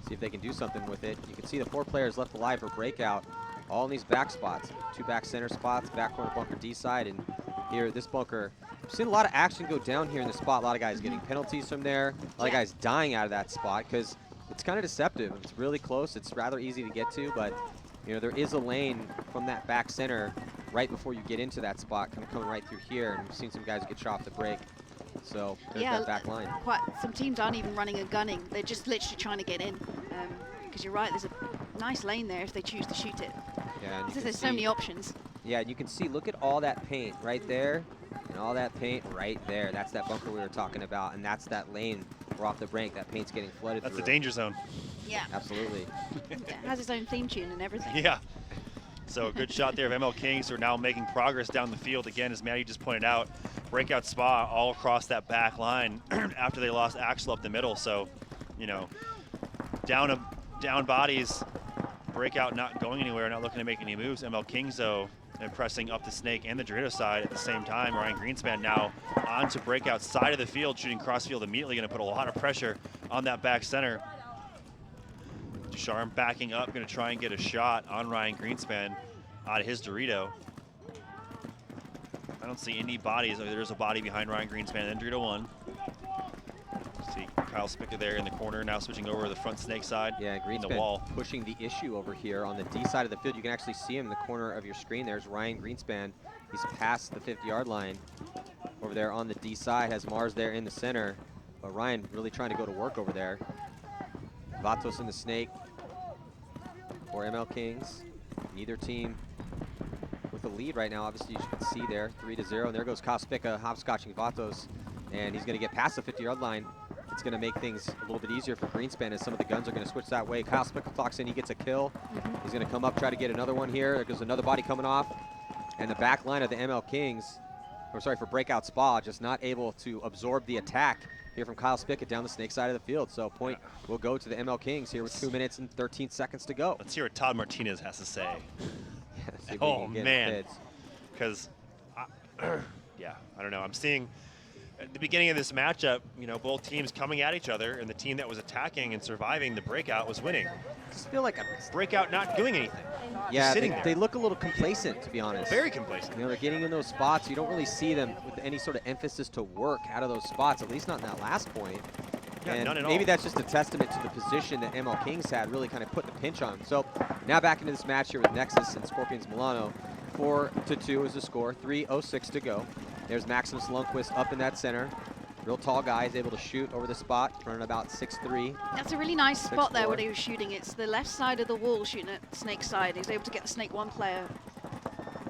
S1: See if they can do something with it. You can see the 4 players left alive for breakout, all in these back spots. 2 back center spots, back corner bunker D side, and here this bunker. I've seen a lot of action go down here in the spot. A lot of guys getting penalties from there. A lot of guys dying out of that spot because it's kind of deceptive. It's really close. It's rather easy to get to, but there is a lane from that back center right before you get into that spot, kind of coming right through here. And we've seen some guys get shot off the break. So there's that back line.
S15: Quite some teams aren't even running and gunning. They're just literally trying to get in. Because you're right, there's a nice lane there if they choose to shoot it.
S1: Yeah, and
S15: There's so many options.
S1: Yeah, and you can see, look at all that paint right there, and all that paint right there. That's that bunker we were talking about, and that's that lane. We're off the brink. That paint's getting flooded.
S18: That's
S1: through.
S18: the danger zone.
S15: Yeah.
S1: Absolutely.
S15: It has its own theme tune and everything.
S18: Yeah. So a good shot there of ML Kings, who are now making progress down the field. Again, as Maddie just pointed out, breakout spot all across that back line after they lost Axel up the middle. So, you know, down bodies, breakout not going anywhere, not looking to make any moves. ML Kings, though, pressing up the Snake and the Dorito side at the same time. Ryan Greenspan now on to breakout side of the field, shooting cross field immediately, going to put a lot of pressure on that back center. Ducharme backing up, going to try and get a shot on Ryan Greenspan out of his Dorito. I don't see any bodies. There's a body behind Ryan Greenspan, then Dorito 1. See Kyle Spica there in the corner, now switching over to the front Snake side.
S1: Yeah,
S18: in the
S1: Greenspan
S18: wall.
S1: pushing the issue over here on the D side of the field. You can actually see him in the corner of your screen. There's Ryan Greenspan. He's past the 50-yard line. Over there on the D side, has Mars there in the center. But Ryan really trying to go to work over there. Vatos and the Snake for ML Kings. Neither team with a lead right now, obviously, as you can see there, 3-0. And there goes Kyle Spica hopscotching Vatos. And he's going to get past the 50-yard line. It's going to make things a little bit easier for Greenspan as some of the guns are going to switch that way. Kyle Spica clocks in, he gets a kill. He's going to come up, try to get another one here. There goes another body coming off. And the back line of the ML Kings, or sorry, for breakout Spa, just not able to absorb the attack here from Kyle Spica down the Snake side of the field. So point will go to the ML Kings here with 2 minutes and 13 seconds to go.
S18: Let's hear what Todd Martinez has to say.
S1: See if we
S18: Oh,
S1: can get
S18: man.
S1: bids.
S18: Because, yeah, I don't know. I'm seeing at the beginning of this matchup, you know, both teams coming at each other, and the team that was attacking and surviving the breakout was winning.
S1: I just feel like a
S18: breakout not doing anything.
S1: Yeah,
S18: Just sitting
S1: they
S18: there.
S1: look a little complacent, to be honest.
S18: Very complacent.
S1: You know, they're getting in those spots. You don't really see them with any sort of emphasis to work out of those spots, at least not in that last point.
S18: Yeah,
S1: and
S18: none at
S1: maybe
S18: all.
S1: that's just a testament to the position that ML Kings had, really kind of put the pinch on. So now back into this match here with Nexus and Scorpions Milano. 4-2 is the score, 3:06 to go. There's Maximus Lundqvist up in that center. Real tall guy, is able to shoot over the spot, running about 6'3".
S15: That's a really nice spot there
S1: 6'4".
S15: where he was shooting. It's the left side of the wall shooting at Snake's side. He was able to get the Snake 1 player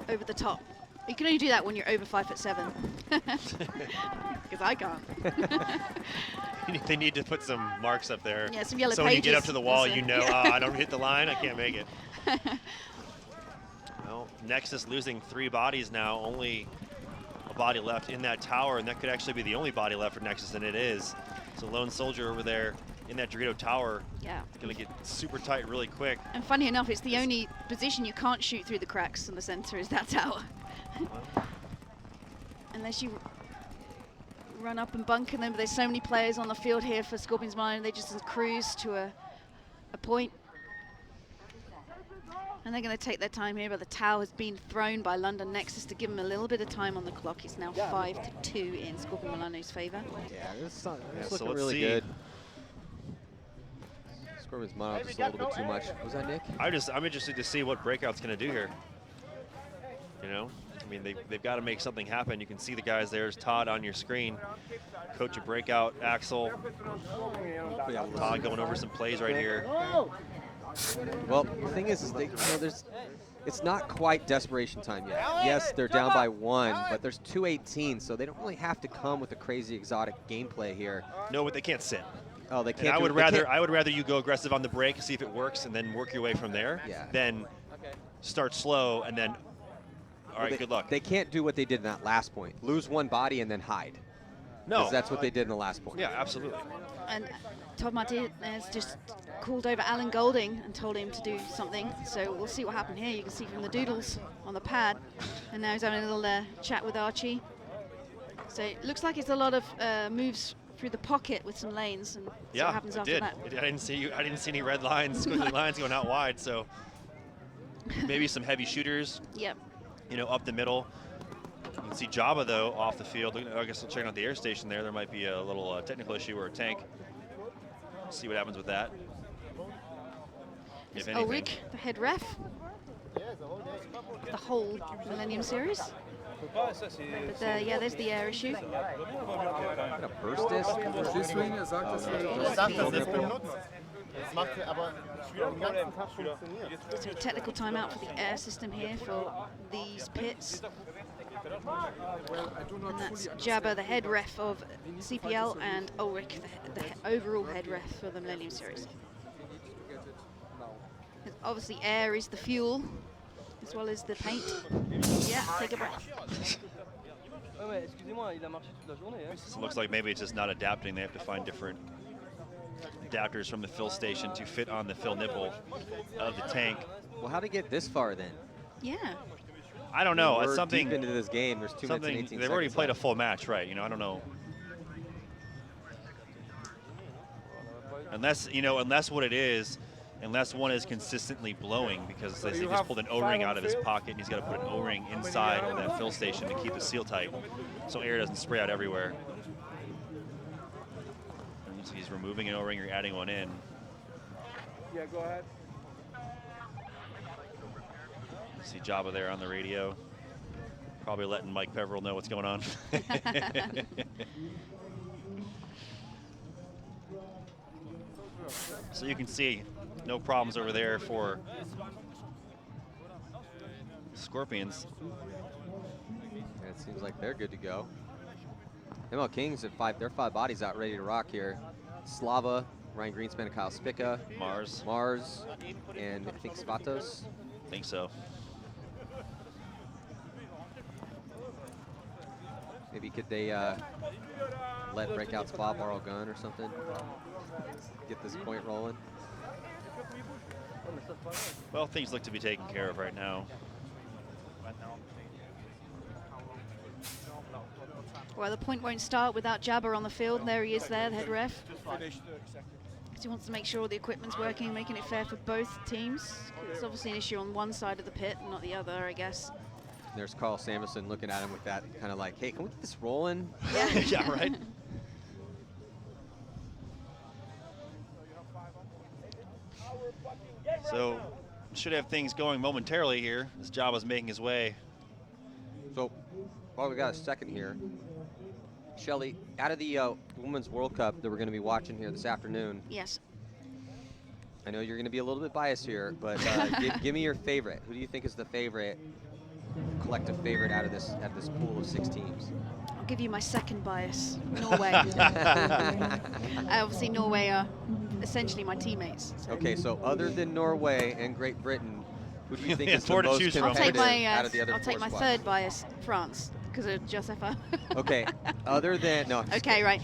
S15: over the top. You can only do that when you're over 5'7". Because I can't.
S18: They need to put some marks up there.
S15: Yeah, some yellow
S18: so when you get up
S15: pages.
S18: to the wall,
S15: That's
S18: you
S15: it.
S18: know, I don't hit the line, I can't make it. Well, Nexus losing 3 bodies now, only a body left in that tower, and that could actually be the only body left for Nexus, and it is. So Lone Soldier over there in that Dorito tower.
S15: Yeah.
S18: Gonna get super tight really quick.
S15: And funny enough, it's the only position you can't shoot through the cracks in the center is that tower. Unless you run up and bunker them, but there's so many players on the field here for Scorpions Milano, they just cruise to a point. And they're going to take their time here, but the tower has been thrown by London Nexus to give them a little bit of time on the clock. It's now 5-2 in Scorpion Milano's favor.
S1: Yeah, it's
S18: so
S1: looking
S18: let's
S1: really
S18: see.
S1: good. Scorpions Milano just a little bit too much. Was that Nick?
S18: I'm interested to see what Breakout's going to do here. You know, I mean, they've got to make something happen. You can see the guys there. There's Todd on your screen. Coach of Breakout, Axel. Todd going over some plays right here.
S1: Well, the thing is they, you know, it's not quite desperation time yet. Yes, they're down by 1, but there's 2:18, so they don't really have to come with a crazy exotic gameplay here.
S18: No, but they can't sit.
S1: Oh, they can't.
S18: And I would rather you go aggressive on the break, see if it works, and then work your way from there.
S1: Yeah.
S18: Than start slow and then. All right, good luck.
S1: They can't do what they did in that last point. Lose 1 body and then hide.
S18: No.
S1: 'Cause that's what they did in the last point.
S18: Yeah, absolutely.
S15: And Todd Martinez just called over Alan Golding and told him to do something. So we'll see what happened here. You can see from the doodles on the pad. And now he's having a little chat with Archie. So it looks like it's a lot of moves through the pocket with some lanes. And see what happens after that.
S18: I didn't see any red lines, squiggly lines going out wide. So maybe some heavy shooters.
S15: Yep.
S18: You know, up the middle. You can see Jabba, though, off the field. I guess I'm checking out the air station there. There might be a little technical issue or a tank. See what happens with that. If anything.
S15: Ulrich, the head ref. The whole Millennium Series. But yeah, there's the air issue.
S1: Gonna burst this?
S4: Deswegen, er sagt, dass
S15: So a technical timeout for the air system here for these pits. And that's Jabba, the head ref of CPL, and Ulrich, the overall head ref for the Millennium Series. Obviously air is the fuel, as well as the paint. Yeah, take a breath.
S3: So it looks like maybe it's just not adapting. They have to find different adapters from the fill station to fit on the fill nipple of the tank.
S1: Well, how to get this far then?
S15: Yeah.
S3: I don't know.
S1: We're
S3: It's something
S1: deep into this game. There's 2 minutes and 18 seconds.
S3: They've already played
S1: left.
S3: a full match, right? You know, I don't know. Unless what it is, unless one is consistently blowing, because they just pulled an O-ring out of his pocket and he's got to put an O-ring inside of that fill station to keep the seal tight so air doesn't spray out everywhere. And so he's removing an O-ring or adding one in.
S8: Yeah, go ahead.
S3: See Jabba there on the radio, probably letting Mike Peveril know what's going on. So you can see no problems over there for Scorpions.
S1: Yeah, it seems like they're good to go. ML Kings have their 5 bodies out ready to rock here. Slava, Ryan Greenspan, and Kyle Spica.
S3: Mars,
S1: and I think Svatos.
S3: I think so.
S1: Maybe could they let Breakout Spa borrow a gun or something? Get this point rolling.
S3: Well, things look to be taken care of right now.
S15: Well, the point won't start without Jabba on the field. There he is there, the head ref. Because he wants to make sure the equipment's working, making it fair for both teams. It's obviously an issue on one side of the pit, not the other, I guess.
S1: There's Carl Samuelson looking at him with that kind of like, hey, can we get this rolling?
S15: Yeah,
S3: yeah, right. So should have things going momentarily here as Jabba's making his way.
S1: So while we got a second here, Shelly, out of the Women's World Cup that we're going to be watching here this afternoon.
S15: Yes.
S1: I know you're going to be a little bit biased here, but give me your favorite. Who do you think is the favorite, collective favorite out of this pool of 6 teams?
S15: I'll give you my second bias, Norway. Obviously, Norway are essentially my teammates. So.
S1: Okay, so other than Norway and Great Britain, who do you think is the
S3: Four to
S1: most
S3: choose from.
S1: competitive out of the other
S15: I'll take my
S1: 4
S15: third
S1: squads?
S15: bias, France, because of Josefa.
S1: Okay, other than no.
S15: Okay, right.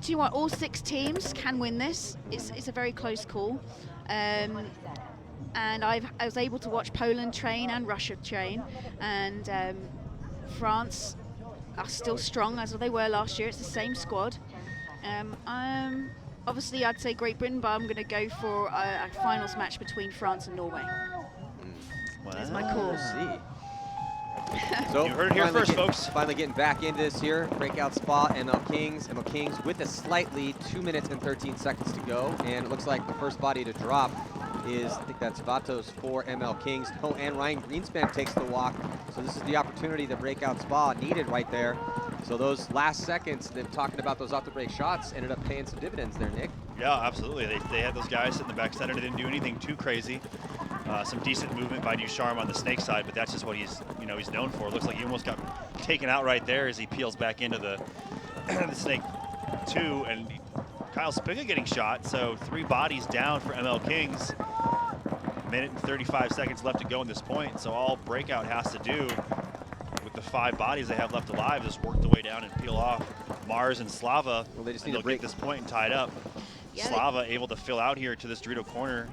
S15: Do you know what? All 6 teams can win this. It's a very close call. And I was able to watch Poland train and Russia train, and France are still strong as they were last year. It's the same squad. Obviously, I'd say Great Britain, but I'm going to go for a finals match between France and Norway. That's my call.
S1: We'll see. So
S3: you heard it here first, folks.
S1: Finally getting back into this here. Breakout Spa, ML Kings. ML Kings with a slight lead, 2 minutes and 13 seconds to go. And it looks like the first body to drop is, I think that's Vatos for ML Kings. Oh, and Ryan Greenspan takes the walk. So this is the opportunity that Breakout Spa needed right there. So those last seconds, they're talking about those off-the-break shots, ended up paying some dividends there, Nick.
S3: Yeah, absolutely. They had those guys in the back center. They didn't do anything too crazy. Some decent movement by Ducharme on the snake side, but that's just what he's known for. It looks like he almost got taken out right there as he peels back into the the snake 2, and Kyle Spiga getting shot. So 3 bodies down for ML Kings. Minute and 35 seconds left to go in this point. So all Breakout has to do with the 5 bodies they have left alive is work the way down and peel off Mars and Slava.
S1: Well, they just
S3: need
S1: to break
S3: this point and tie it up.
S15: Yeah,
S3: Slava able to fill out here to this Dorito corner.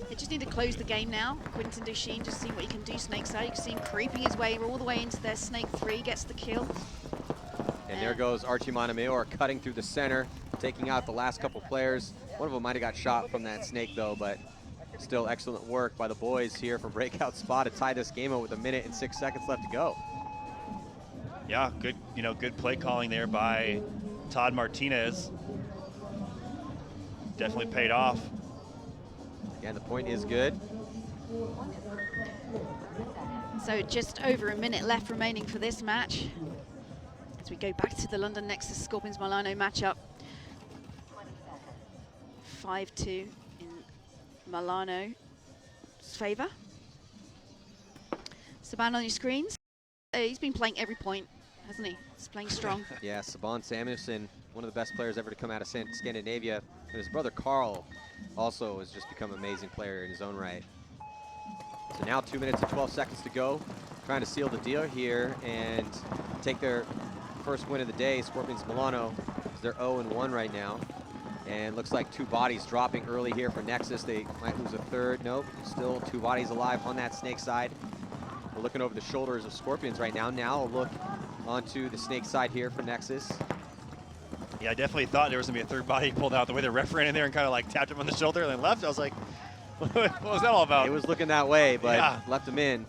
S15: They just need to close the game now. Quinton Duchesne, just see what he can do. Snake side, you can see him creeping his way all the way into their snake 3, gets the kill.
S1: And there goes Archie Montemayor cutting through the center, taking out the last couple players. One of them might have got shot from that snake though, but still excellent work by the boys here for Breakout Spa to tie this game up with 1 minute and 6 seconds left to go.
S3: Yeah, good, good play calling there by Todd Martinez. Definitely paid off.
S1: Again, the point is good.
S15: So just over a minute left remaining for this match. As we go back to the London Nexus Scorpions Milano matchup. 5-2 in Milano's favor. Saban on your screens. He's been playing every point, hasn't he? He's playing strong.
S1: Yeah, Saban Samuelson, one of the best players ever to come out of Scandinavia. And his brother Carl also has just become an amazing player in his own right. So now 2 minutes and 12 seconds to go. Trying to seal the deal here and take their first win of the day. Scorpions Milano, they're 0-1 right now. And looks like 2 bodies dropping early here for Nexus. They might lose a third. Nope, still 2 bodies alive on that Snake side. We're looking over the shoulders of Scorpions right now. Now a look onto the Snake side here for Nexus.
S18: Yeah, I definitely thought there was going to be a third body pulled out. The way the ref ran in there and kind of like tapped him on the shoulder and then left, I was like, what was that all about?
S1: It was looking that way, but
S18: yeah,
S1: left him in.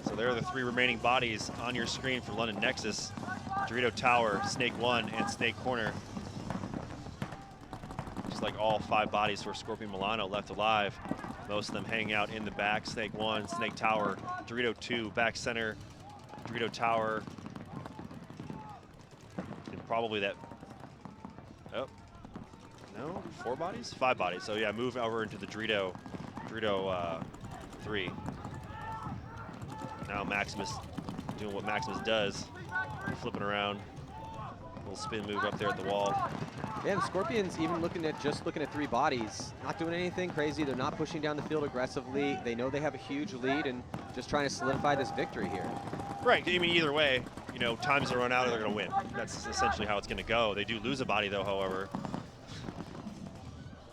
S18: So there are the 3 remaining bodies on your screen for London Nexus. Dorito Tower, Snake 1, and Snake Corner. Just like all 5 bodies for Scorpion Milano left alive. Most of them hanging out in the back. Snake 1, Snake Tower, Dorito 2, back center, Dorito Tower. And probably that, oh, no, 4 bodies? 5 bodies. So yeah, move over into the Dorito 3. Now Maximus doing what Maximus does, flipping around. Little spin move up there at the wall.
S1: Yeah, the Scorpions even looking at 3 bodies, not doing anything crazy. They're not pushing down the field aggressively. They know they have a huge lead and just trying to solidify this victory here.
S18: Right, I mean, either way, you know, time's run out or they're going to win. That's essentially how it's going to go. They do lose a body though, however.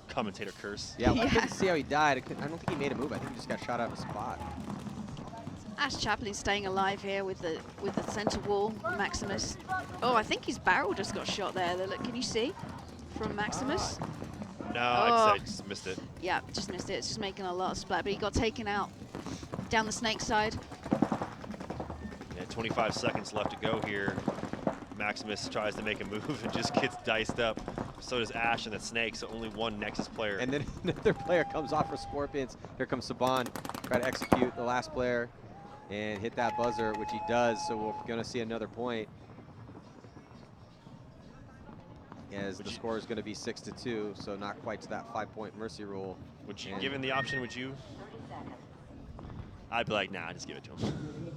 S18: Commentator curse.
S1: Yeah, I couldn't see how he died. I don't think he made a move. I think he just got shot out of a spot.
S15: Ash Chaplin staying alive here with the center wall. Maximus. Oh, I think his barrel just got shot there. Look, can you see from Maximus?
S18: No, I just missed it.
S15: Yeah, just missed it. It's just making a lot of splat, but he got taken out down the Snake side.
S18: Yeah, 25 seconds left to go here. Maximus tries to make a move and just gets diced up. So does Ash and the Snake, so only 1 Nexus player.
S1: And then another player comes off for Scorpions. Here comes Saban, try to execute the last player and hit that buzzer, which he does, so we're gonna see another point. As the score is gonna be 6-2, so not quite to that 5-point mercy rule.
S18: Would you, given the option, would you? I'd be like, nah, just give it to him.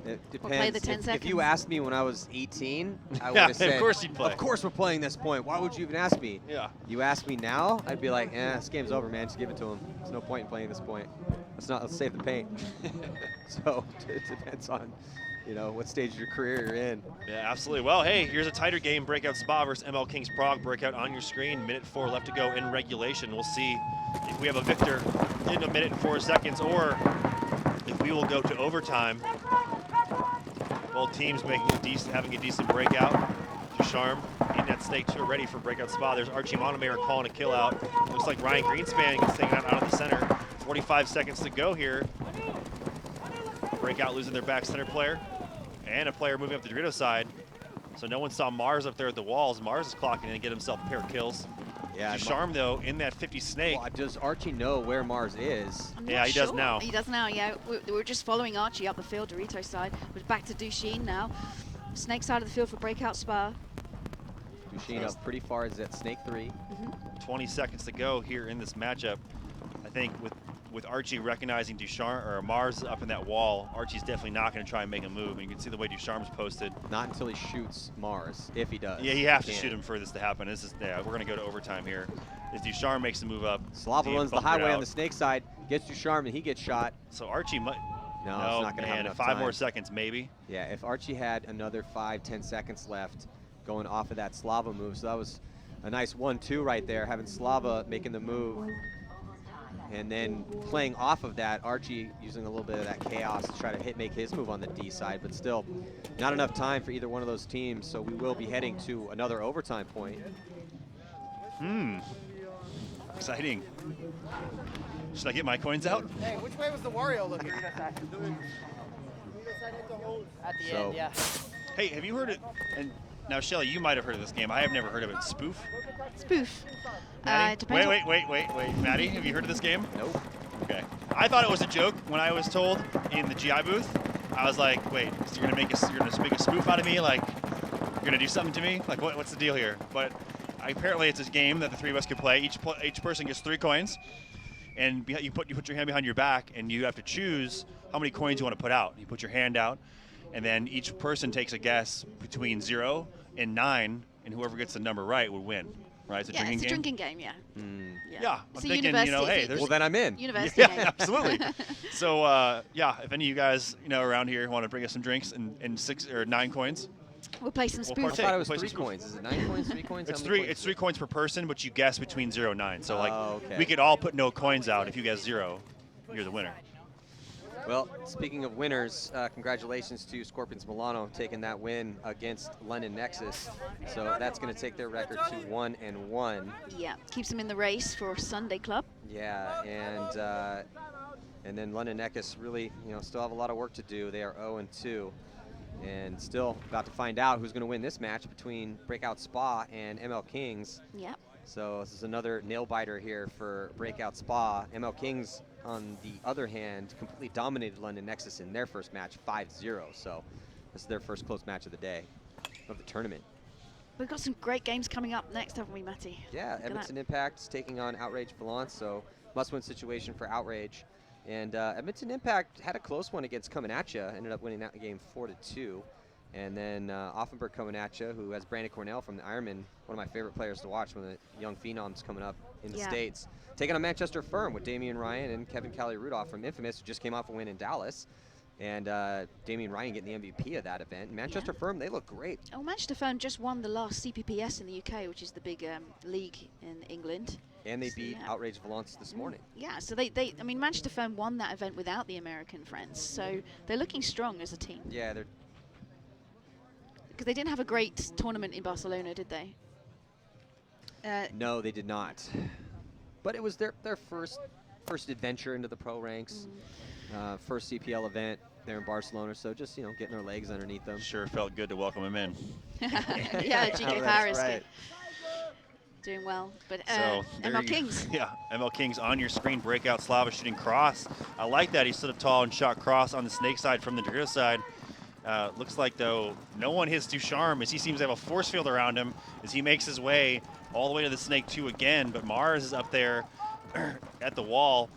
S1: It depends.
S15: We'll play the 10
S1: if you asked me when I was 18, I would
S18: Yeah,
S1: have said,
S18: of course you'd play.
S1: Of course we're playing this point. Why would you even ask me?
S18: Yeah.
S1: You ask me now, I'd be like, this game's over, man. Just give it to him. There's no point in playing this point. Let's save the paint. So it depends on, you know, what stage of your career you're in.
S18: Yeah, absolutely. Well, hey, here's a tighter game. Breakout Spa versus ML Kings Prague. Breakout on your screen. Minute 4 left to go in regulation. We'll see if we have a victor in a minute and 4 seconds, or if we will go to overtime. Both teams having a decent breakout. Ducharme in that Snake 2 ready for Breakout Spa. There's Archie Monomayer calling a kill out. Looks like Ryan Greenspan is staying out of the center. 45 seconds to go here. Breakout losing their back center player. And a player moving up the Dorito side. So no one saw Mars up there at the walls. Mars is clocking in and get himself a pair of kills.
S1: Yeah,
S18: Ducharme, though, in that 50 Snake.
S1: Well, does Archie know where Mars is?
S18: Yeah, he does now.
S15: He does now, yeah. We're just following Archie up the field, Dorito side. We're back to Duchine now. Snake side of the field for Breakout Spa.
S1: Duchine up pretty far is at Snake 3.
S18: 20 seconds to go here in this matchup. I think with Archie recognizing Ducharme or Mars up in that wall, Archie's definitely not going to try and make a move. And you can see the way Ducharme's posted.
S1: Not until he shoots Mars, if he does.
S18: Yeah, you have to shoot him for this to happen. This is, yeah, we're going to go to overtime here. As Ducharme makes the move up.
S1: Slava runs the highway on the Snake side, gets Ducharme, and he gets shot.
S18: So Archie might.
S1: No, it's not going to have enough
S18: 5
S1: time.
S18: more seconds, maybe.
S1: Yeah, if Archie had another 5-10 seconds left going off of that Slava move, so that was a nice 1-2 right there, having Slava making the move. And then playing off of that, Archie using a little bit of that chaos to try to make his move on the D side, but still not enough time for either one of those teams, so we will be heading to another overtime point.
S18: Exciting. Should I get my coins out?
S17: Hey, which way was the Wario looking?
S5: At the
S18: So-
S5: end, yeah.
S18: Hey, have you heard it? And now, Shelly, you might have heard of this game. I have never heard of it. Spoof?
S15: Spoof.
S18: Maddie?
S15: Depends
S18: Wait. Maddie, have you heard of this game?
S1: Nope.
S18: Okay. I thought it was a joke when I was told in the GI booth. I was like, wait, so you're gonna make a spoof out of me? Like, you're gonna do something to me? Like, what's the deal here? But apparently it's a game that the three of us could play. Each person gets 3 coins, and you put your hand behind your back, and you have to choose how many coins you want to put out. You put your hand out, and then each person takes a guess between 0 and 9, and whoever gets the number right would win. Right? It's a drinking game.
S15: It's a drinking game. Yeah.
S18: Yeah,
S15: It's
S18: I'm
S15: a
S18: thinking,
S15: university.
S1: Well, then I'm in.
S15: University
S18: Yeah,
S15: game.
S18: absolutely. So, yeah, if any of you guys, around here want to bring us some drinks and 6 or 9 coins,
S15: We'll play some
S18: we'll
S15: spoofs.
S18: partake.
S1: I thought it was
S18: We'll play
S1: 3
S18: some spoofs.
S1: coins. Is it 9 coins, 3 coins?
S18: It's
S1: How many
S18: three. It's 3 coins per person, but you guess between 0 and 9. So
S1: okay.
S18: we could all put no coins out. If you guess 0, you're the winner.
S1: Well, speaking of winners, congratulations to Scorpions Milano taking that win against London Nexus. So that's going to take their record to 1-1.
S15: Yeah, keeps them in the race for Sunday Club.
S1: Yeah, and then London Nexus really, still have a lot of work to do. They are 0-2, and still about to find out who's going to win this match between Breakout Spa and ML Kings.
S15: Yep.
S1: So this is another nail biter here for Breakout Spa. ML Kings, on the other hand, completely dominated London Nexus in their first match, 5-0. So this is their first close match of the day, of the tournament.
S15: We've got some great games coming up next, haven't we, Matty?
S1: Yeah,
S15: Look at
S1: Edmonton
S15: that.
S1: Impact is taking on Outrage Valence, so must-win situation for Outrage. And Edmonton Impact had a close one against Coming At Ya, ended up winning that game 4-2. And then Offenberg Coming At Ya, who has Brandon Cornell from the Ironman, one of my favorite players to watch, one of the young phenoms coming up in the States. Taking on Manchester Firm with Damian Ryan and Kevin Cali-Rudolph from Infamous, who just came off a win in Dallas. And Damian Ryan getting the MVP of that event. Manchester Firm, they look great.
S15: Oh, Manchester Firm just won the last CPPS in the UK, which is the big league in England.
S1: And they beat Outrage Valence this morning.
S15: Yeah, so I mean, Manchester Firm won that event without the American friends, so they're looking strong as a team.
S1: Yeah, they're...
S15: Because they didn't have a great tournament in Barcelona, did they?
S1: No, they did not. But it was their first adventure into the pro ranks, first CPL event there in Barcelona. So just getting their legs underneath them.
S18: Sure felt good to welcome him in.
S15: Yeah, GK Paris doing well. But
S18: So
S15: ML Kings.
S18: Yeah, ML Kings on your screen. Breakout Slava shooting cross. I like that. He stood up tall and shot cross on the snake side from the Dorito side. Looks like, though, no one hits Ducharme as he seems to have a force field around him as he makes his way all the way to the Snake 2 again. But Mars is up there at the wall.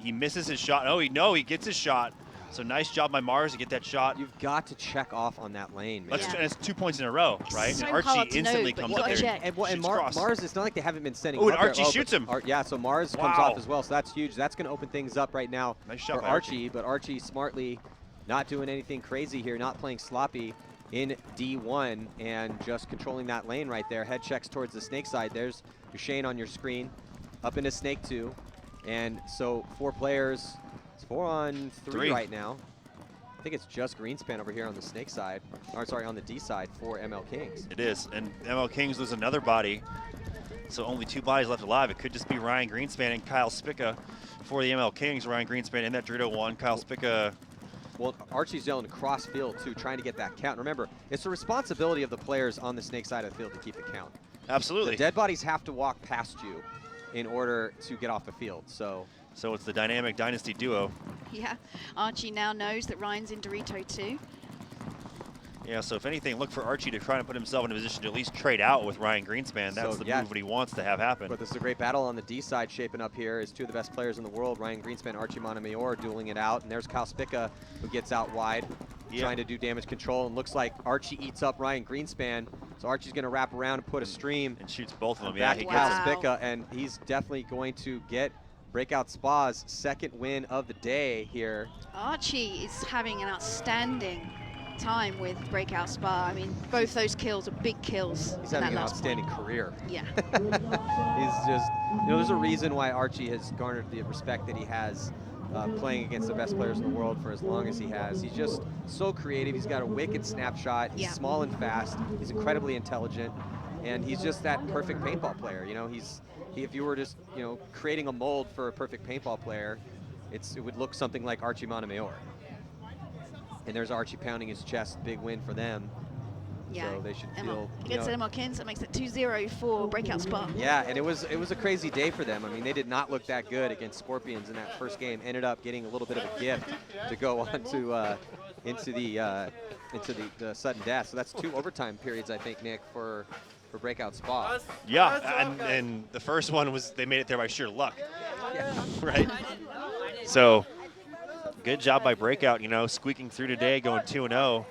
S18: He misses his shot. Oh, he gets his shot. So nice job by Mars to get that shot.
S1: You've got to check off on that lane, man.
S18: That's 2 points in a row, right?
S15: So
S18: and Archie
S15: hard to
S18: instantly
S15: know,
S18: comes
S15: but
S18: up
S15: you
S18: there.
S15: gotta check.
S1: And Mars, it's not like they haven't been sending
S18: Oh, and
S1: up there.
S18: Archie shoots him.
S1: Yeah, so Mars comes
S18: Wow.
S1: off as well, so that's huge. That's going to open things up right now
S18: Nice shot
S1: for
S18: by
S1: Archie, but Archie smartly not doing anything crazy here, not playing sloppy in D1 and just controlling that lane right there. Head checks towards the snake side. There's Shane on your screen, up into Snake 2. And so 4 players, it's 4-on-3 right now. I think it's just Greenspan over here on the snake side, or sorry, on the D side for ML Kings.
S18: It is, and ML Kings lose another body, so only 2 bodies left alive. It could just be Ryan Greenspan and Kyle Spica for the ML Kings. Ryan Greenspan in that Dorito 1, Kyle Spica.
S1: Well, Archie's yelling across field too, trying to get that count. Remember, it's the responsibility of the players on the snake side of the field to keep the count.
S18: Absolutely.
S1: The dead bodies have to walk past you in order to get off the field. So
S18: it's the dynamic dynasty duo.
S15: Yeah, Archie now knows that Ryan's in Dorito too.
S18: Yeah, so if anything, look for Archie to try and put himself in a position to at least trade out with Ryan Greenspan. That's the move that he wants to have happen.
S1: But this is a great battle on the D side shaping up here. Is 2 of the best players in the world, Ryan Greenspan, Archie Montemayor, dueling it out. And there's Kyle Spica, who gets out wide, trying to do damage control. And looks like Archie eats up Ryan Greenspan. So Archie's going to wrap around and put a stream.
S18: And shoots both of them.
S1: Back
S18: Yeah,
S1: to Kyle Spica, and he's definitely going to get Breakout Spa's second win of the day here.
S15: Archie is having an outstanding time with Breakout Spa. I mean, both those kills are big kills.
S1: He's having an outstanding career.
S15: Yeah.
S1: He's just, there's a reason why Archie has garnered the respect that he has playing against the best players in the world for as long as he has. He's just so creative. He's got a wicked snapshot. He's small and fast. He's incredibly intelligent. And he's just that perfect paintball player. If you were just, creating a mold for a perfect paintball player, it would look something like Archie Montemayor. And there's Archie pounding his chest, big win for them.
S15: Yeah.
S1: So they should feel.
S15: Gets Emma Kins. That makes it 2-0 for breakout spot.
S1: Yeah, and it was a crazy day for them. I mean, they did not look that good against Scorpions in that first game. Ended up getting a little bit of a gift to go on to into the sudden death. So that's 2 overtime periods, I think, Nick, for breakout spot.
S18: Yeah, and the first one was they made it there by sheer luck. Right? So good job by breakout, squeaking through today, going 2-0.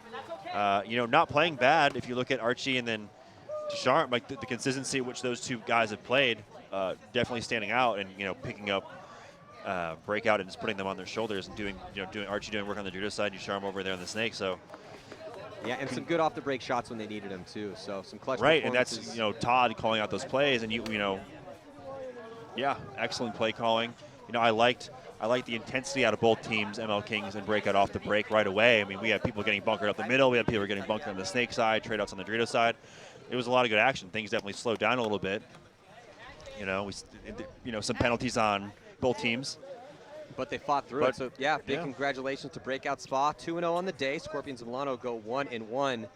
S18: Not playing bad if you look at Archie and then Deschamps, like the consistency which those 2 guys have played, definitely standing out and, picking up breakout and just putting them on their shoulders and doing Archie doing work on the judo side, Deschamps over there on the snake. So
S1: yeah, and some good off the break shots when they needed them too. So some clutch.
S18: Right, and that's Todd calling out those plays, and excellent play calling. I liked the intensity out of both teams, ML Kings and breakout off the break right away. I mean, we had people getting bunkered up the middle, we had people getting bunkered on the snake side, trade outs on the Dorito side. It was a lot of good action. Things definitely slowed down a little bit. Some penalties on both teams.
S1: But they fought through it. So, yeah, big congratulations to Breakout Spa. 2-0 on the day. Scorpions and Milano go 1-1.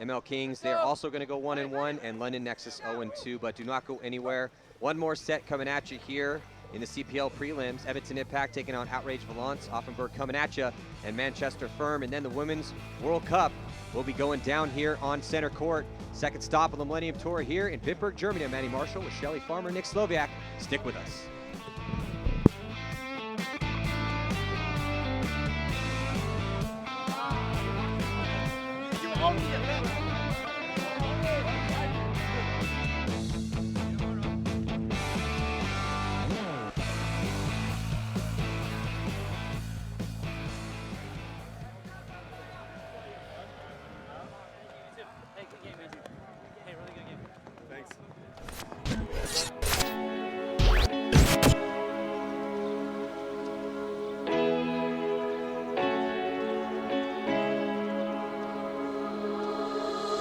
S1: ML Kings, they're also going to go 1-1. And London Nexus 0-2. But do not go anywhere. One more set coming at you here in the CPL prelims. Edmonton Impact taking on Outrage Valence. Offenburg coming at you. And Manchester Firm. And then the Women's World Cup will be going down here on center court. Second stop on the Millennium Tour here in Bitburg, Germany. I'm Manny Marshall with Shelly Farmer, Nick Sloviak. Stick with us.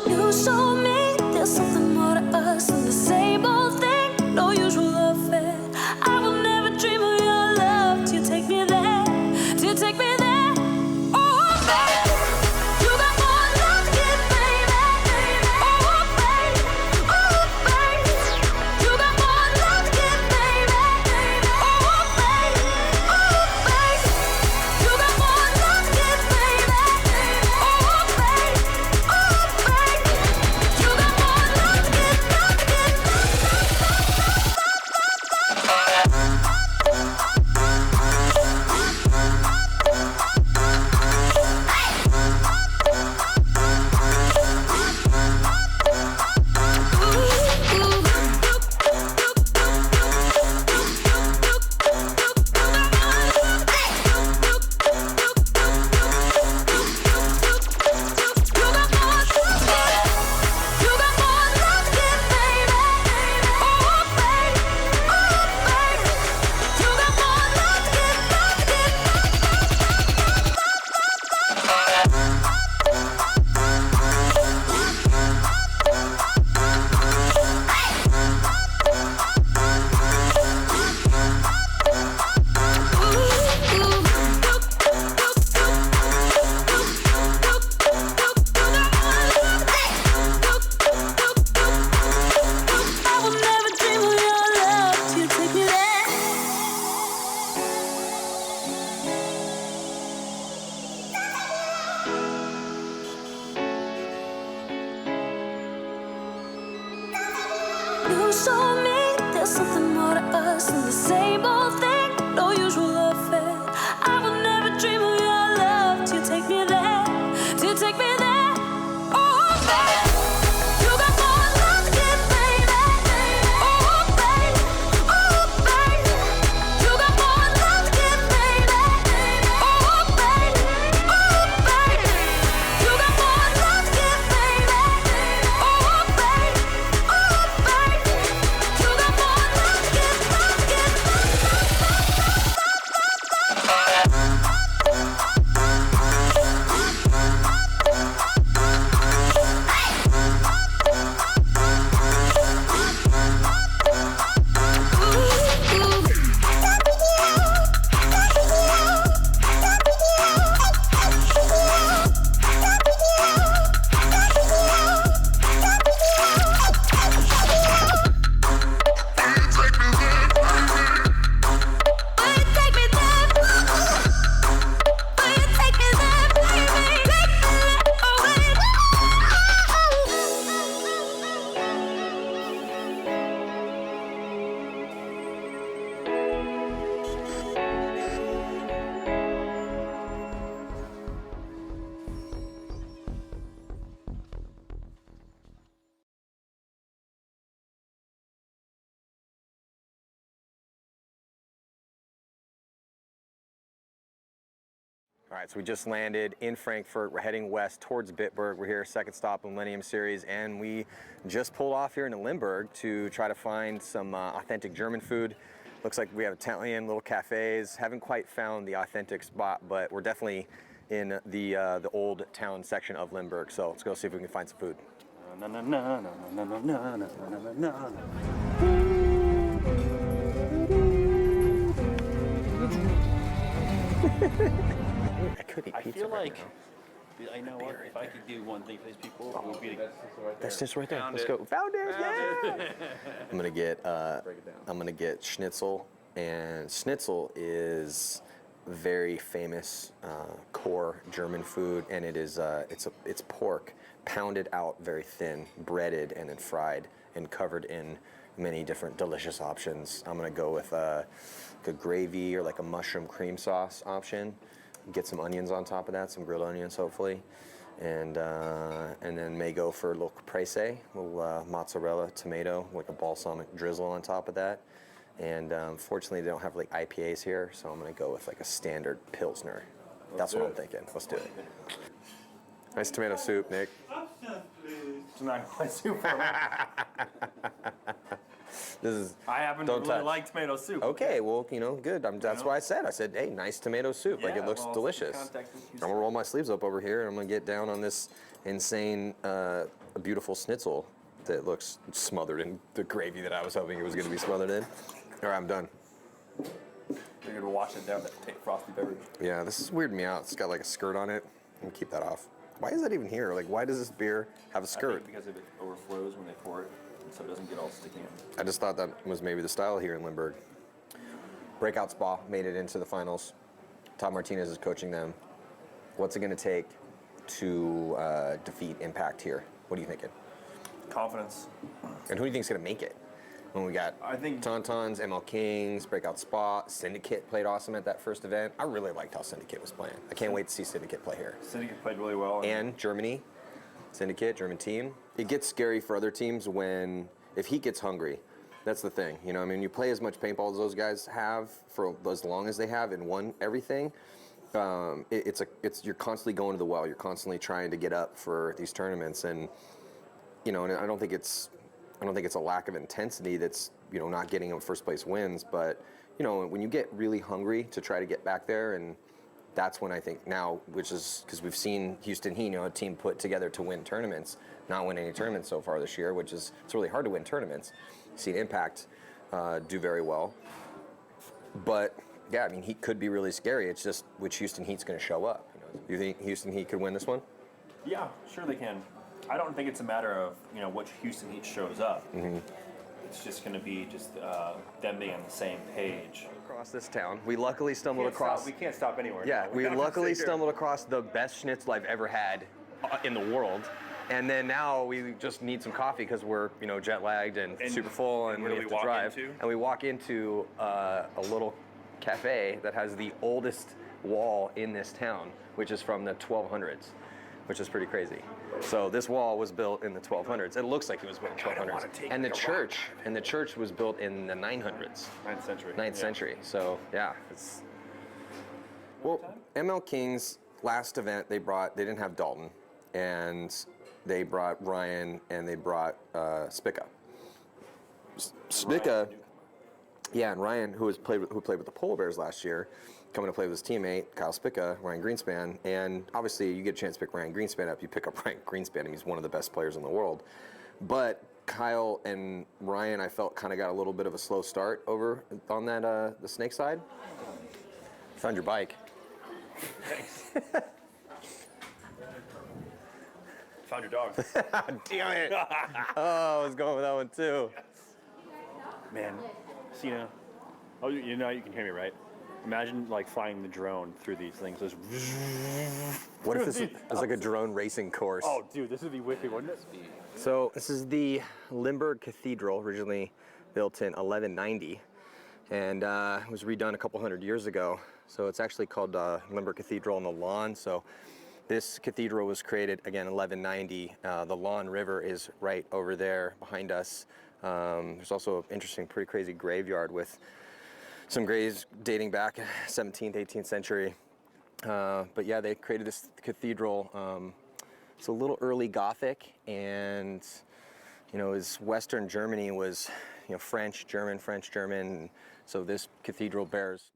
S11: You show me there's something more to us than the same old thing, no usual affair. I will never dream of your love till you take me there, till you take me there. Oh, baby, you got more love to give, baby. Oh, baby, oh, baby, you got more love to give, baby. Oh, baby, oh, baby, you got more love to give, baby. Oh, baby, oh, baby. You got more love to give, love to give, I will never dream of your love till you take me there. You show me there's something more to us than the same old thing, no usual affair. I will never dream of your love till you take me there, till you take me there. Oh, baby, you got more love to give, baby. Oh, baby, oh, baby, you got more love to give, baby. Oh, baby, oh, baby, you got more love to give, baby. Oh, baby, oh, baby, you got more love to give, love to give, love to give.
S6: All right, so we just landed in Frankfurt. We're heading west towards Bitburg. We're here, second stop in Millennium Series, and we just pulled off here into Limburg to try to find some authentic German food. Looks like we have Italian little cafes. Haven't quite found the authentic spot, but we're definitely in the old town section of Limburg. So let's go see if we can find some food. I could eat pizza.
S14: I feel
S6: right
S14: like
S6: now.
S14: I know what, if I could do one thing for these people, it would be to
S6: That's just right there. Let's go. Found it! Yeah! I'm gonna get schnitzel, and schnitzel is very famous core German food, and it is it's pork pounded out very thin, breaded and then fried and covered in many different delicious options. I'm gonna go with like a gravy or like a mushroom cream sauce option. Get some onions on top of that, some grilled onions hopefully, and then may go for a little caprese, a little mozzarella, tomato, like a balsamic drizzle on top of that. And fortunately, they don't have like IPAs here, so I'm gonna go with like a standard Pilsner. That's what I'm thinking. Let's do it. Nice tomato soup, Nick.
S3: It's not soup.
S6: This is.
S3: I happen to really like tomato soup.
S6: Okay, well, good. That's why I said, hey, nice tomato soup. Like it looks delicious. I'm gonna roll my sleeves up over here, and I'm gonna get down on this insane, beautiful schnitzel that looks smothered in the gravy that I was hoping it was gonna be smothered in. All right, I'm done.
S3: You're gonna wash it down with frosty beverage.
S6: Yeah, this is weirding me out. It's got like a skirt on it. I'm gonna keep that off. Why is that even here? Like, why does this beer have a skirt?
S3: Because it overflows when they pour it, so it doesn't get all sticky in.
S6: I just thought that was maybe the style here in Limburg. Breakout Spa made it into the finals. Tom Martinez is coaching them. What's it going to take to defeat Impact here? What are you thinking?
S3: Confidence.
S6: And who do you think is going to make it? When we got Tauntauns, ML Kings, Breakout Spa, Syndicate played awesome at that first event. I really liked how Syndicate was playing. I can't wait to see Syndicate play here.
S3: Syndicate played really well.
S6: And Germany, Syndicate, German team. It gets scary for other teams if he gets hungry. That's the thing. You play as much paintball as those guys have for as long as they have and won everything. You're constantly going to the well. You're constantly trying to get up for these tournaments, and and I don't think it's a lack of intensity that's not getting them first place wins, but when you get really hungry to try to get back there, and that's when I think now, which is because we've seen Houston Heat, a team put together to win tournaments, not win any tournaments so far this year, it's really hard to win tournaments. You've seen Impact do very well, but yeah, Heat could be really scary. It's just which Houston Heat's going to show up. You think Houston Heat could win this one?
S3: Yeah, sure they can. I don't think it's a matter of which Houston Heat shows up.
S6: Mm-hmm.
S3: It's just going to be them being on the same page.
S6: Across this town, we luckily stumbled across.
S3: We can't stop anywhere.
S6: Yeah, we luckily stumbled across the best schnitzel I've ever had in the world, and then now we just need some coffee because we're jet lagged and super full, and we have to drive. And we walk into a little cafe that has the oldest wall in this town, which is from the 1200s. Which is pretty crazy. So this wall was built in the 1200s. It looks like it was built in the 1200s. And the church was built in the 900s.
S3: 9th century.
S6: 9th century. So yeah, well, ML Kings last event they didn't have Dalton, and they brought Ryan and they brought Spica. Spica, yeah, and Ryan who played with the Polar Bears last year, coming to play with his teammate, Kyle Spica, Ryan Greenspan, and obviously you get a chance to pick Ryan Greenspan up, you pick up Ryan Greenspan, he's one of the best players in the world. But Kyle and Ryan, I felt kind of got a little bit of a slow start over on that the snake side. Found your bike.
S3: Thanks. Found your dog.
S6: Damn it. Oh, I was going with that one too.
S3: Man, Cena. Oh, you can hear me, right? Imagine flying the drone through these things.
S6: What if this is like a drone racing course?
S3: Oh, dude, this would be wicked, wouldn't it?
S6: So this is the Limburg Cathedral, originally built in 1190, and it was redone a couple hundred years ago. So it's actually called Limburg Cathedral on the Lahn. So this cathedral was created again in 1190. The Lahn River is right over there behind us. There's also an interesting, pretty crazy graveyard with some graves dating back 17th, 18th century. But yeah, they created this cathedral. It's a little early Gothic, and as Western Germany was, French, German. So this cathedral bears.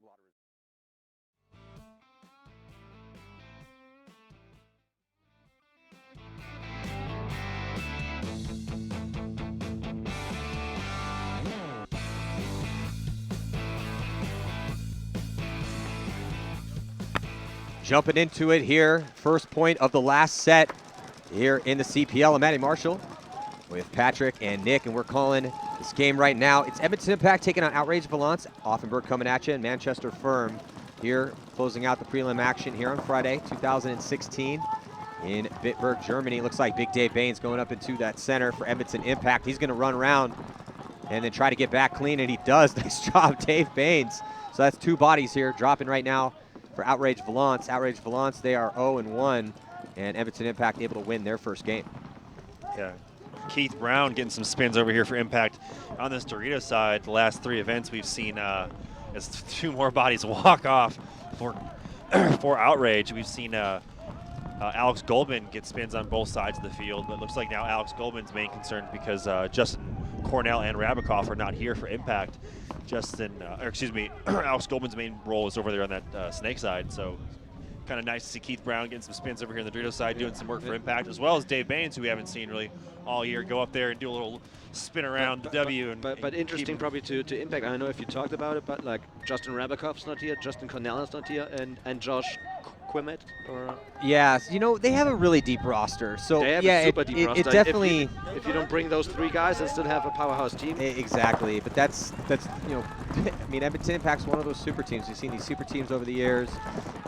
S1: Jumping into it here, first point of the last set here in the CPL. I'm Matty Marshall with Patrick and Nick, and we're calling this game right now. It's Edmonton Impact taking on Outrage Valence. Offenburg coming at you, and Manchester Firm here closing out the prelim action here on Friday, 2016 in Bitburg, Germany. Looks like Big Dave Baines going up into that center for Edmonton Impact. He's going to run around and then try to get back clean, and he does. Nice job, Dave Baines. So that's 2 bodies here, dropping right now for Outrage Valence. Outrage Valence, they are 0-1, and Edmonton Impact able to win their first game.
S3: Yeah, Keith Brown getting some spins over here for Impact. On this Dorito side, the last 3 events we've seen as 2 more bodies walk off for Outrage. We've seen Alex Goldman get spins on both sides of the field, but it looks like now Alex Goldman's main concern because Justin Cornell and Rabikoff are not here for Impact. Alex Goldman's main role is over there on that snake side, so kind of nice to see Keith Brown getting some spins over here on the Dorito side, doing some work for Impact, as well as Dave Baines, who we haven't seen really all year, go up there and do a little spin around the W.
S20: But interesting probably to Impact. I don't know if you talked about it, but like Justin Rabikoff's not here, Justin Cornell is not here, and Josh Quimet.
S1: Yeah, they have a really deep roster. So
S20: they have a super deep roster.
S1: It definitely.
S20: If you don't bring those 3 guys and still have a powerhouse team.
S1: Exactly, but that's I mean, Edmonton Impact's one of those super teams. We've seen these super teams over the years,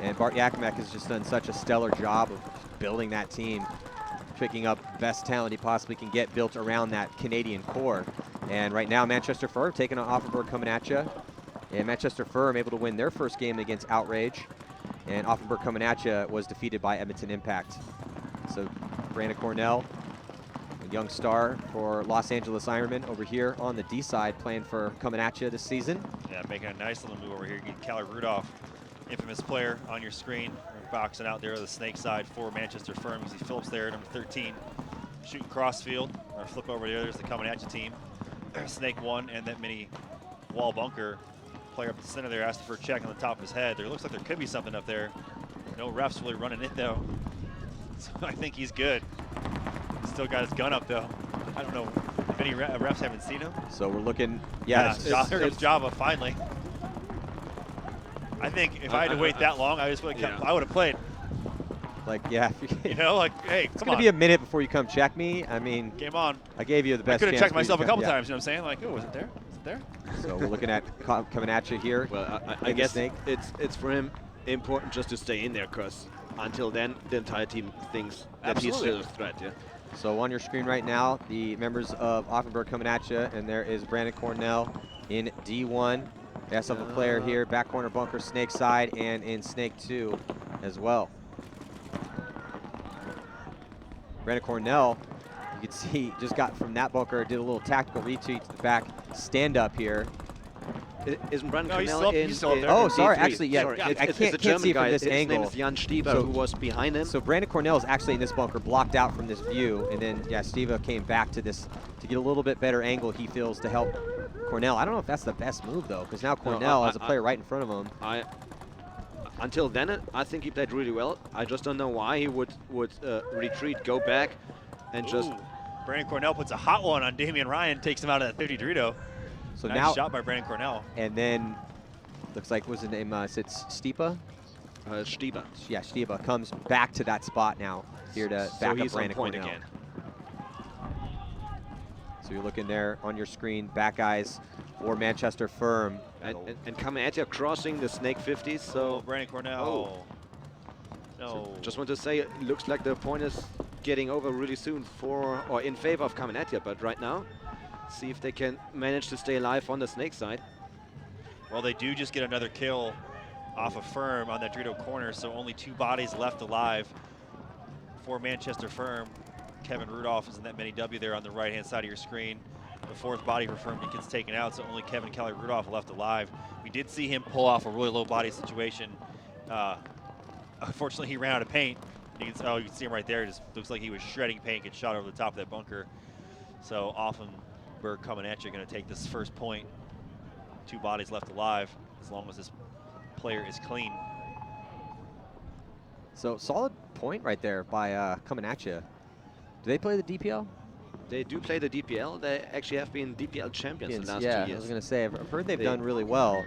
S1: and Bart Yakimek has just done such a stellar job of building that team, picking up best talent he possibly can get built around that Canadian core. And right now, Manchester Firm taking on Offenburg coming at you, and Manchester Firm able to win their first game against Outrage. And Offenburg coming at you was defeated by Edmonton Impact. So Brandon Cornell, a young star for Los Angeles Ironmen over here on the D side, playing for coming at you this season.
S3: Yeah, making a nice little move over here. Get Callie Rudolph, infamous player, on your screen. We're boxing out there on the snake side for Manchester Firm. You see Phillips there, number 13, shooting crossfield, or flip over the others, the coming at you team. Snake 1 and that mini wall bunker. Player up the center there asked for a check on the top of his head. There looks like there could be something up there. No refs really running it though. So I think he's good. He's still got his gun up though. I don't know if any refs haven't seen him.
S1: So we're looking,
S3: there comes Java finally. I think if I had to wait that long, I would have played.
S1: Like, yeah.
S3: Hey, come on.
S1: It's going to be a minute before you come check me. I mean,
S3: game on.
S1: I gave you the best chance.
S3: I could have checked myself a couple times, you know what I'm saying? Like, oh, was it there? Is it there?
S1: So we're looking at coming at you here.
S20: Well, I guess it's for him important just to stay in there, because until then, the entire team thinks that he's still a threat, yeah.
S1: So on your screen right now, the members of Offenburg coming at you, and there is Brandon Cornell in D1. They also have a player here, back corner bunker, snake side, and in snake 2 as well. Brandon Cornell, you can see, just got from that bunker, did a little tactical retreat to the back, stand up here.
S20: Isn't Brandon Cornell
S1: he's still up there. Oh, sorry, actually, yeah,
S20: sorry.
S1: I can't see from this
S20: His
S1: angle.
S20: name is Jan Stieber, who was behind him.
S1: So Brandon Cornell is actually in this bunker, blocked out from this view, and then, yeah, Stieber came back to this to get a little bit better angle, he feels, to help Cornell. I don't know if that's the best move, though, because now Cornell has a player right in front of him.
S20: Until then, I think he played really well. I just don't know why he would retreat, go back, and just...
S3: Brandon Cornell puts a hot one on Damian Ryan, takes him out of that 50 Dorito.
S1: So
S3: nice
S1: now,
S3: shot by Brandon Cornell.
S1: And then, looks like, what's the name? Is it Stipa?
S20: Stieber.
S1: Yeah, Stieber comes back to that spot now, here to back up Brandon Cornell.
S20: Again.
S1: So you're looking there on your screen, back eyes for Manchester Firm.
S20: And coming at you, crossing the snake 50s. So
S3: Brandon Cornell. No.
S20: So just want to say, it looks like the point is getting over really soon in favor of coming at you. But right now, see if they can manage to stay alive on the snake side.
S3: Well, they do just get another kill off of Firm on that Dorito corner, so only 2 bodies left alive for Manchester Firm. Kevin Rudolph is in that mini W there on the right-hand side of your screen. The 4th body for Firm gets taken out, so only Kevin Kelly Rudolph left alive. We did see him pull off a really low body situation
S18: unfortunately, he ran out of paint. You can see him right there. It just looks like he was shredding paint, get shot over the top of that bunker. So Offenberg coming at you, going to take this first point. 2 bodies left alive, as long as this player is clean.
S1: So solid point right there by coming at you. Do they play the DPL?
S20: They do play the DPL. They actually have been DPL champions in the last 2 years.
S1: I was going to say, I've heard they've done really well.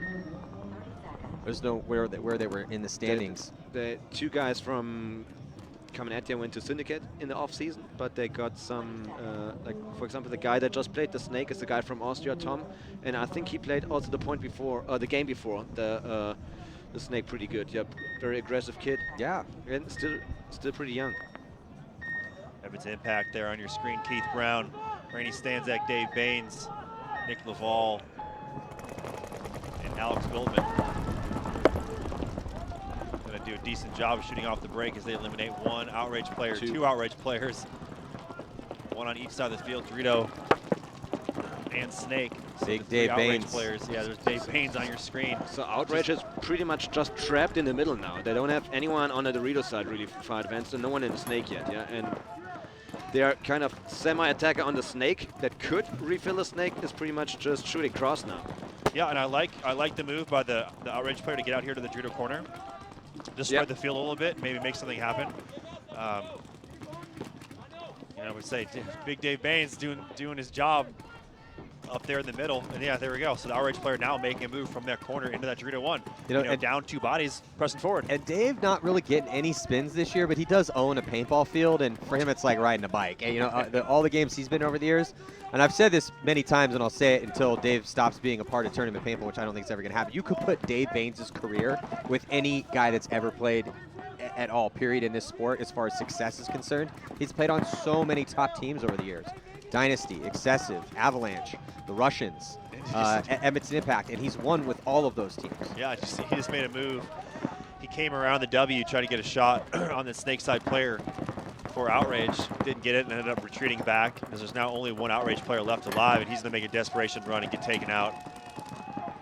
S1: There's no where they were in the standings.
S20: The 2 guys from Kamenetia went to Syndicate in the off-season, but they got some, like for example, the guy that just played the Snake is the guy from Austria, Tom, and I think he played also the game before the Snake pretty good. Yep, very aggressive kid.
S1: Yeah,
S20: and still pretty young.
S18: Edmonton Impact there on your screen. Keith Brown, Rainey Stanzak, Dave Baines, Nick Laval, and Alex Goldman. Going to do a decent job of shooting off the break as they eliminate 1 Outrage player, 2 Outrage players. 1 on each side of the field, Dorito and Snake.
S1: Big Dave Baines.
S18: Players. Yeah, there's Dave Baines on your screen.
S20: So Outrage is pretty much just trapped in the middle now. They don't have anyone on the Dorito side really far advanced, and no one in the Snake yet. Yeah, and their kind of semi-attacker on the Snake that could refill the Snake is pretty much just shooting cross now.
S18: Yeah, and I like the move by the Outrage player to get out here to the Dorito corner. Just spread the field a little bit, maybe make something happen. You know, we say Big Dave Baines doing his job up there in the middle, and yeah, there we go. So the Outrage player now making a move from that corner into that Dorito 1. You know, down 2 bodies, pressing forward.
S1: And Dave not really getting any spins this year, but he does own a paintball field, and for him it's like riding a bike. And, you know, all the games he's been over the years, and I've said this many times, and I'll say it until Dave stops being a part of tournament paintball, which I don't think is ever going to happen. You could put Dave Baines' career with any guy that's ever played at all, period, in this sport as far as success is concerned. He's played on so many top teams over the years. Dynasty, Excessive, Avalanche, the Russians, Edmonton Impact, and he's won with all of those teams.
S18: Yeah, he just made a move. He came around the W, trying to get a shot on the Snake side player for Outrage. Didn't get it and ended up retreating back, because there's now only 1 Outrage player left alive, and he's going to make a desperation run and get taken out.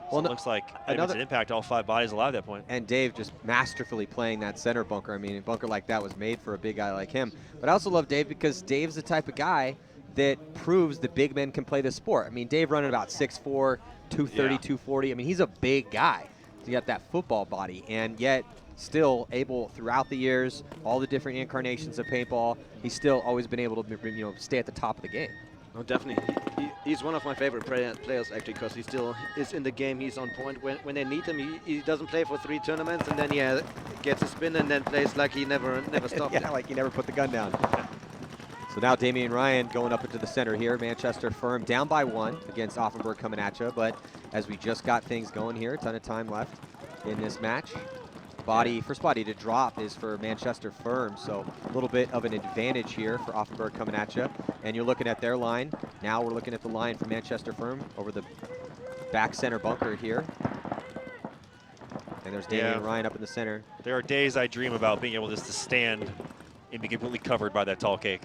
S18: So it looks like Edmonton Impact, all 5 bodies alive at that point.
S1: And Dave just masterfully playing that center bunker. I mean, a bunker like that was made for a big guy like him. But I also love Dave because Dave's the type of guy that proves that big men can play this sport. I mean, Dave running about 6'4", 230, 240. I mean, he's a big guy. He got that football body, and yet still able throughout the years, all the different incarnations of paintball, he's still always been able to stay at the top of the game.
S20: Oh, definitely. He's one of my favorite players, actually, because he still is in the game. He's on point. When they need him, he doesn't play for 3 tournaments, and then he gets a spin and then plays like he never stopped.
S1: Yeah, like he never put the gun down. So now Damian Ryan going up into the center here. Manchester Firm down by 1 against Offenberg coming at you. But as we just got things going here, a ton of time left in this match. First body to drop is for Manchester Firm. So a little bit of an advantage here for Offenberg coming at you. And you're looking at their line. Now we're looking at the line for Manchester Firm over the back center bunker here. And there's Damian Ryan up in the center.
S18: There are days I dream about being able just to stand and be completely covered by that tall cake.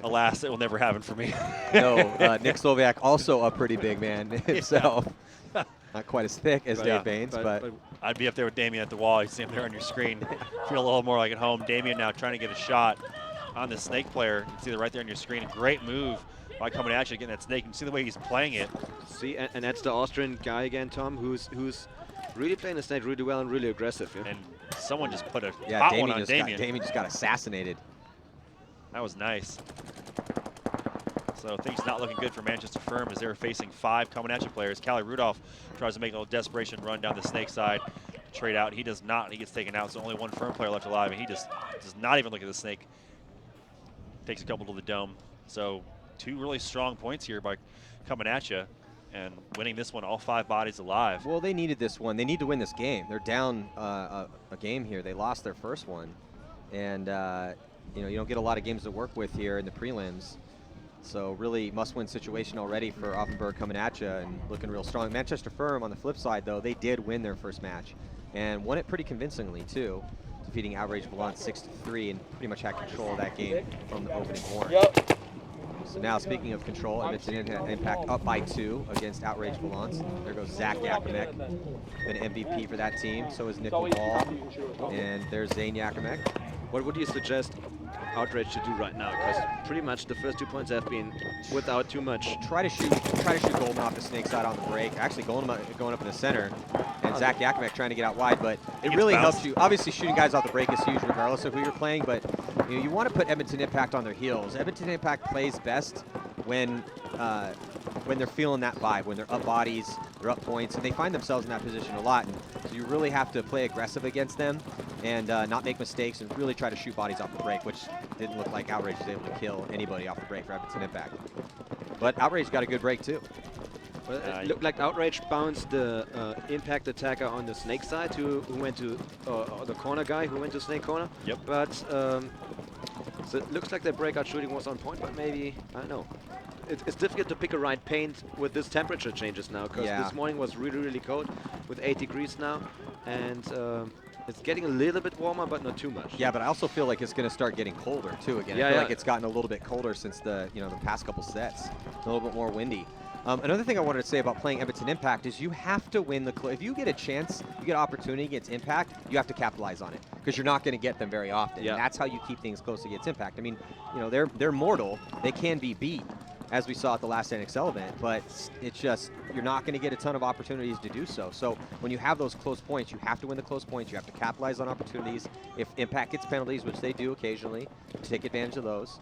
S18: Alas, it will never happen for me.
S1: No, Nick Slovack, also a pretty big man himself. Not quite as thick as Dave Baines, but
S18: I'd be up there with Damian at the wall. You see him there on your screen. Feel a little more like at home. Damian now trying to get a shot on the Snake player. You can see that right there on your screen. A great move by coming at you, getting that Snake. You can see the way he's playing it.
S20: See, and that's the Austrian guy again, Tom, who's really playing the Snake really well and really aggressive. Yeah?
S18: And someone just put a hot one on Damian.
S1: Damian just got assassinated.
S18: That was nice. So things not looking good for Manchester Firm as they're facing 5 coming at you players. Callie Rudolph tries to make a little desperation run down the Snake side. Trade out. He does not. He gets taken out. So only 1 Firm player left alive, and he just does not even look at the Snake. Takes a couple to the dome. So 2 really strong points here by coming at you and winning this one, all 5 bodies alive.
S1: Well, they needed this one. They need to win this game. They're down a game here. They lost their first one. And, you know, you don't get a lot of games to work with here in the prelims. So really must-win situation already for Offenberg coming at you and looking real strong. Manchester Firm, on the flip side, though, they did win their first match and won it pretty convincingly, too, defeating Outrage Boulogne 6-3 and pretty much had control of that game from the opening horn. So now, speaking of control, Edmonton Impact up by 2 against Outrage Valence. There goes Zach Yakimek, been MVP for that team. So is Nick Laval, and there's Zane Yakimek.
S20: What would you suggest Outrage to do right now? Because pretty much the first 2 points have been without too much.
S1: Try to shoot Golden off the snake side on the break. Actually, going up in the center, and Zach Yakimek trying to get out wide. But it really helps you. Obviously, shooting guys off the break is huge, regardless of who you're playing. But you want to put Edmonton Impact on their heels. Edmonton Impact plays best when they're feeling that vibe, when they're up bodies, they're up points, and they find themselves in that position a lot. And so you really have to play aggressive against them and not make mistakes and really try to shoot bodies off the break, which didn't look like Outrage was able to kill anybody off the break for Edmonton Impact. But Outrage got a good break too.
S20: Well, it looked like Outrage bounced the Impact attacker on the snake side who went to the corner guy who went to snake corner.
S18: Yep.
S20: But so it looks like their breakout shooting was on point, but maybe, I don't know. It's difficult to pick a right paint with this temperature changes now, because this morning was really, really cold with 8 degrees now, and it's getting a little bit warmer, but not too much.
S1: Yeah, but I also feel like it's going to start getting colder too again. I feel like it's gotten a little bit colder since the the past couple sets. A little bit more windy. Another thing I wanted to say about playing Edmonton Impact is you have to win the if you get a chance, you get an opportunity against Impact, you have to capitalize on it, because you're not going to get them very often. And that's how you keep things close against Impact. I mean, they're mortal. They can be beat, as we saw at the last NXL event, but it's just, you're not going to get a ton of opportunities to do so. So when you have those close points, you have to win the close points. You have to capitalize on opportunities. If Impact gets penalties, which they do occasionally, take advantage of those.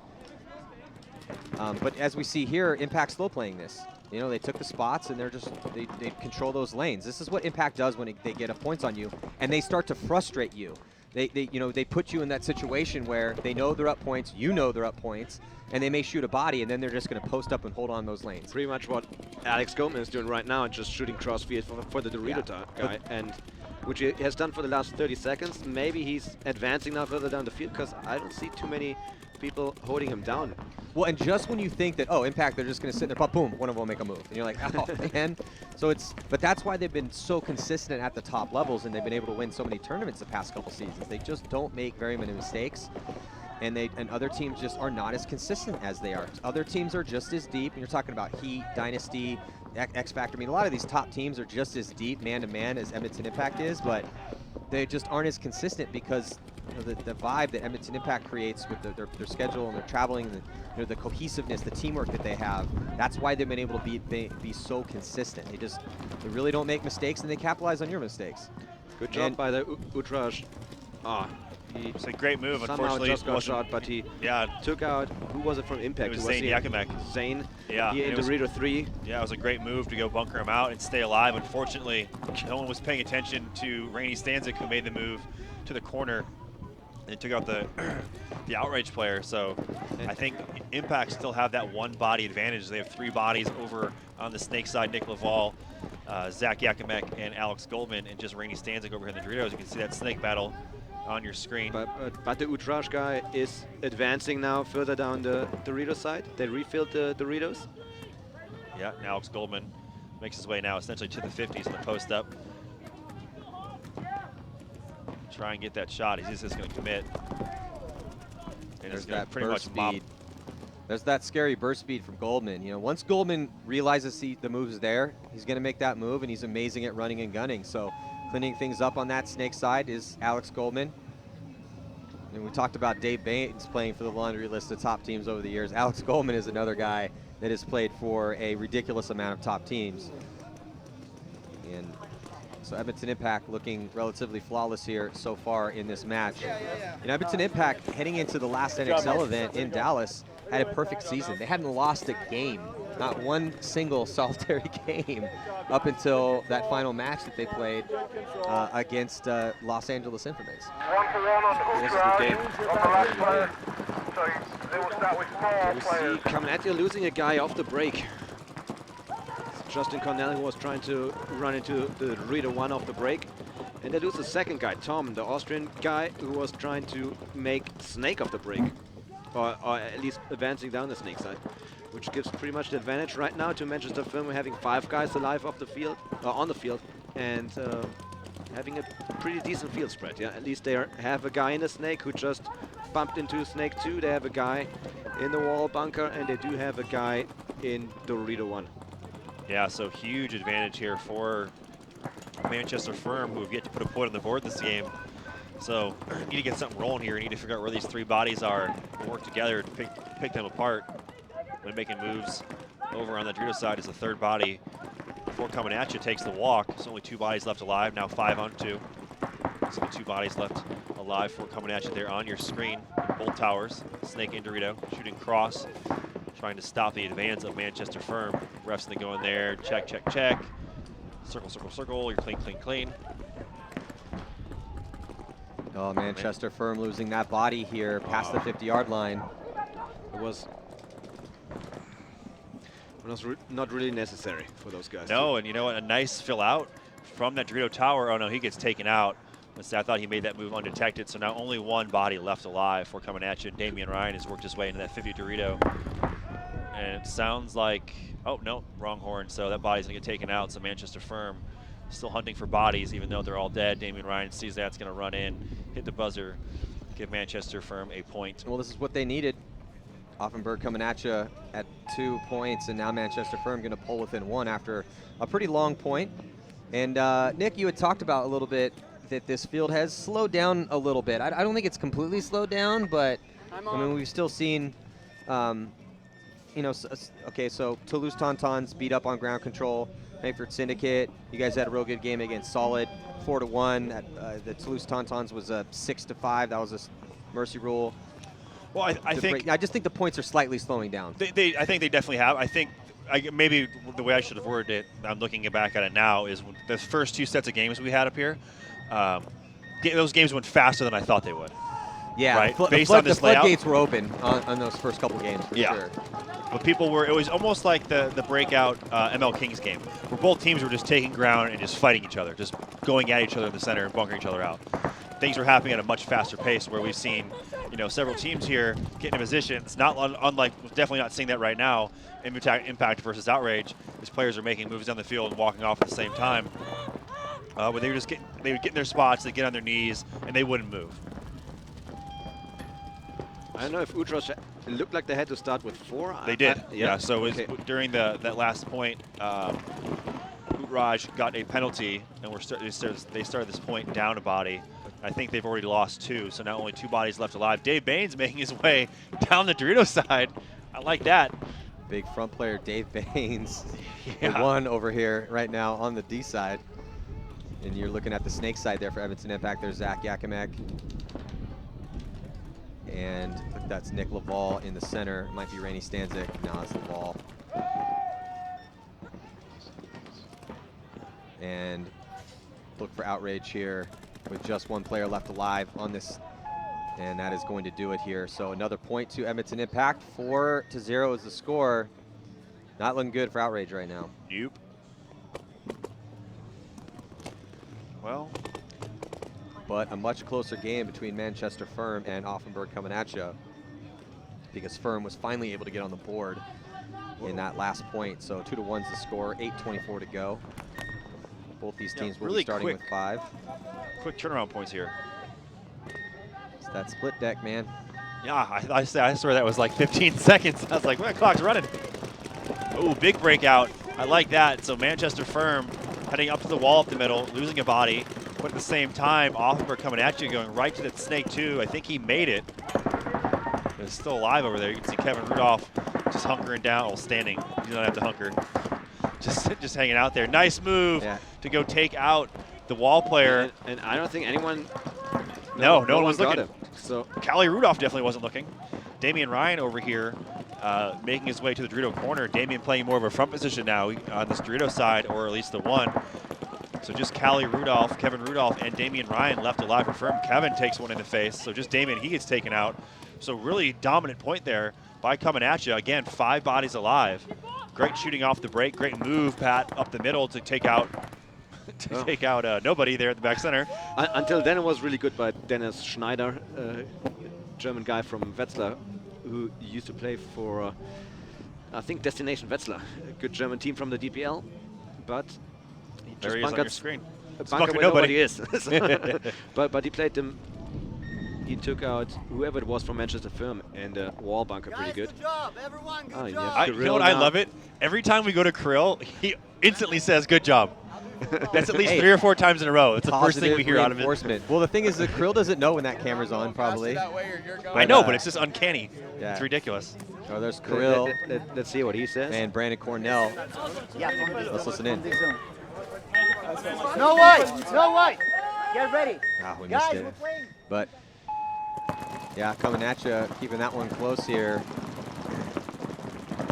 S1: But as we see here, Impact's slow playing this. They took the spots and they control those lanes. This is what Impact does when they get points on you, and they start to frustrate you. They put you in that situation where they know they're up points, they're up points, and they may shoot a body, and then they're just going to post up and hold on those lanes.
S20: Pretty much what Alex Goldman is doing right now, just shooting crossfield for the Dorito guy, and which he has done for the last 30 seconds. Maybe he's advancing now further down the field, because I don't see too many people holding him down.
S1: Well, and just when you think that, Impact, they're just going to sit there, pop, boom, one of them will make a move. And you're like, oh, man. So but that's why they've been so consistent at the top levels, and they've been able to win so many tournaments the past couple seasons. They just don't make very many mistakes, and other teams just are not as consistent as they are. Other teams are just as deep, and you're talking about Heat, Dynasty, X Factor. I mean, a lot of these top teams are just as deep man-to-man as Edmonton Impact is, but they just aren't as consistent because the vibe that Edmonton Impact creates with their schedule and their traveling, and the cohesiveness, the teamwork that they have. That's why they've been able to be so consistent. They really don't make mistakes, and they capitalize on your mistakes.
S20: Good job by the Outrage.
S18: It's a great move.
S20: Somehow
S18: Unfortunately,
S20: just got shot, but he took out, who was it from Impact?
S18: It was Zane Yakimek.
S20: Zane,
S18: yeah,
S20: he into Dorito 3.
S18: Yeah, it was a great move to go bunker him out and stay alive. Unfortunately, no one was paying attention to Rainey Stanzik, who made the move to the corner and took out the Outrage player. So I think Impact still have that one body advantage. They have 3 bodies over on the snake side: Nick Laval, Zach Yakimek, and Alex Goldman, and just Rainey Stanzik over here in the Doritos. You can see that snake battle on your screen.
S20: But the Outrage guy is advancing now further down the Dorito side. They refilled the Doritos.
S18: Yeah, and Alex Goldman makes his way now essentially to the 50s in the post up. Try and get that shot. He's just going to commit. And
S1: there's
S18: that
S1: pretty much speed. There's that scary burst speed from Goldman. Once Goldman realizes the move's there, he's going to make that move, and he's amazing at running and gunning. So cleaning things up on that snake side is Alex Goldman. And we talked about Dave Baines playing for the laundry list of top teams over the years. Alex Goldman is another guy that has played for a ridiculous amount of top teams. And so Edmonton Impact looking relatively flawless here so far in this match. And Edmonton Impact, heading into the last NXL event in Dallas, had a perfect season. They hadn't lost a game, not one single solitary game, up until that final match that they played against Los Angeles Infamous.
S9: 1-for-1 on
S20: This is the game.
S9: on the last player. So they will start with 4
S20: We
S9: players.
S20: see Caminati losing a guy off the break. Justin Cornell, who was trying to run into the Dorito 1 off the break. And they lose the second guy, Tom, the Austrian guy, who was trying to make Snake off the break. Or at least advancing down the Snake side. Which gives pretty much the advantage right now to Manchester Film. We're having 5 guys alive off the field, on the field. And having a pretty decent field spread. Yeah, at least they have a guy in the snake who just bumped into snake 2. They have a guy in the wall bunker, and they do have a guy in Dorito 1.
S18: Yeah, so huge advantage here for Manchester Firm, who have yet to put a point on the board this game. So you need to get something rolling here. You need to figure out where these 3 bodies are and work together to pick them apart. When making moves over on the Dorito side is the 3rd body. Before coming at you, takes the walk. There's only 2 bodies left alive, now 5 on 2. So the 2 bodies left alive before coming at you there on your screen. Both towers, Snake and Dorito, shooting cross, trying to stop the advance of Manchester Firm. Refs going to go in there, check, check, check. Circle, circle, circle, you're clean, clean, clean.
S1: Oh, Manchester Firm losing that body here past the 50-yard line.
S20: It was not really necessary for those guys.
S18: No, and you know what? A nice fill out from that Dorito tower. Oh no, he gets taken out. I thought he made that move undetected. So now only 1 body left alive for coming at you. Damian Ryan has worked his way into that 50 Dorito. And it sounds like, oh no, wrong horn. So that body's gonna get taken out. So Manchester Firm still hunting for bodies, even though they're all dead. Damian Ryan sees that's gonna run in, hit the buzzer, give Manchester Firm a point.
S1: Well, this is what they needed. Offenburg coming at you at 2 points, and now Manchester Firm going to pull within 1 after a pretty long point. And Nick, you had talked about a little bit that this field has slowed down a little bit. I don't think it's completely slowed down, but I mean, we've still seen, you know, okay, so Toulouse Tauntauns beat up on ground control. Frankfurt Syndicate, you guys had a real good game against Solid, 4-1. The Toulouse Tauntauns was a 6-5. That was a mercy rule.
S18: Well, I
S1: just think the points are slightly slowing down.
S18: I think they definitely have. I think maybe the way I should have worded it, I'm looking back at it now, is the first 2 sets of games we had up here, those games went faster than I thought they would.
S1: Yeah,
S18: right? Based on this layout,
S1: floodgates were open on those first couple games, for sure.
S18: But it was almost like the breakout ML Kings game, where both teams were just taking ground and just fighting each other, just going at each other in the center and bunkering each other out. Things were happening at a much faster pace, where we've seen, you know, several teams here get in position. It's not unlike, definitely not seeing that right now. Impact versus Outrage, as players are making moves down the field and walking off at the same time. But they would get in their spots, they get on their knees, and they wouldn't move.
S20: I don't know if Utrecht, it looked like they had to start with 4.
S18: They did, yeah. So it was during that last point, Utrecht got a penalty, and they started this point down a body. I think they've already lost 2, so now only 2 bodies left alive. Dave Baines making his way down the Dorito side. I like that.
S1: Big front player Dave Baines. The 1 over here right now on the D side. And you're looking at the Snake side there for Edmonton Impact. There's Zach Yakimek. And that's Nick Laval in the center. It might be Rainey Stanzik. No, it's Laval. And look for Outrage here with just 1 player left alive on this. And that is going to do it here. So another point to Edmonton Impact. 4-0 is the score. Not looking good for Outrage right now.
S18: Nope. Well,
S1: but a much closer game between Manchester Firm and Offenburg coming at you, because Firm was finally able to get on the board in that last point. So 2-1's the score, 8:24 to go. Both these teams will be starting with 5.
S18: Quick turnaround points here.
S1: It's that split deck, man.
S18: Yeah, I swear that was like 15 seconds. I was like, well, the clock's running. Oh, big breakout. I like that. So Manchester Firm heading up to the wall up the middle, losing a body. But at the same time, Offenburg coming at you, going right to that Snake 2. I think he made it. He's still alive over there. You can see Kevin Rudolph just hunkering down, well, standing. You don't have to hunker. Just hanging out there. Nice move to go take out the wall player.
S20: And I don't think anyone...
S18: No one was looking.
S20: So
S18: Callie Rudolph definitely wasn't looking. Damian Ryan over here making his way to the Dorito corner. Damian playing more of a front position now on this Dorito side, or at least the 1. So just Callie Rudolph, Kevin Rudolph, and Damian Ryan left alive for Firm. Kevin takes 1 in the face, so just Damian, he gets taken out. So really dominant point there by coming at you. Again, 5 bodies alive. Great shooting off the break. Great move, Pat, up the middle to take out nobody there at the back center.
S20: Until then, it was really good by Dennis Schneider, German guy from Wetzlar, who used to play for, I think, Destination Wetzlar, a good German team from the DPL. But he
S18: there he is on your screen.
S20: bunker where nobody is. but he played them. He took out whoever it was from Manchester Firm and wall bunker pretty good.
S17: Good job, everyone. Good
S18: You
S17: job.
S18: know what? I love it. Every time we go to Krill, he instantly says, "Good job." That's at least 3 or 4 times in a row. It's the first thing we hear out of him.
S1: Well, the thing is that Krill doesn't know when that camera's on, probably.
S18: I know, but it's just uncanny.
S1: Yeah.
S18: It's ridiculous.
S1: Oh, there's Krill.
S20: Let's see what he says.
S1: And Brandon Cornell. Let's listen in.
S17: No white. No white. Get ready.
S1: Ah, we missed it. But, yeah, coming at you, keeping that one close here.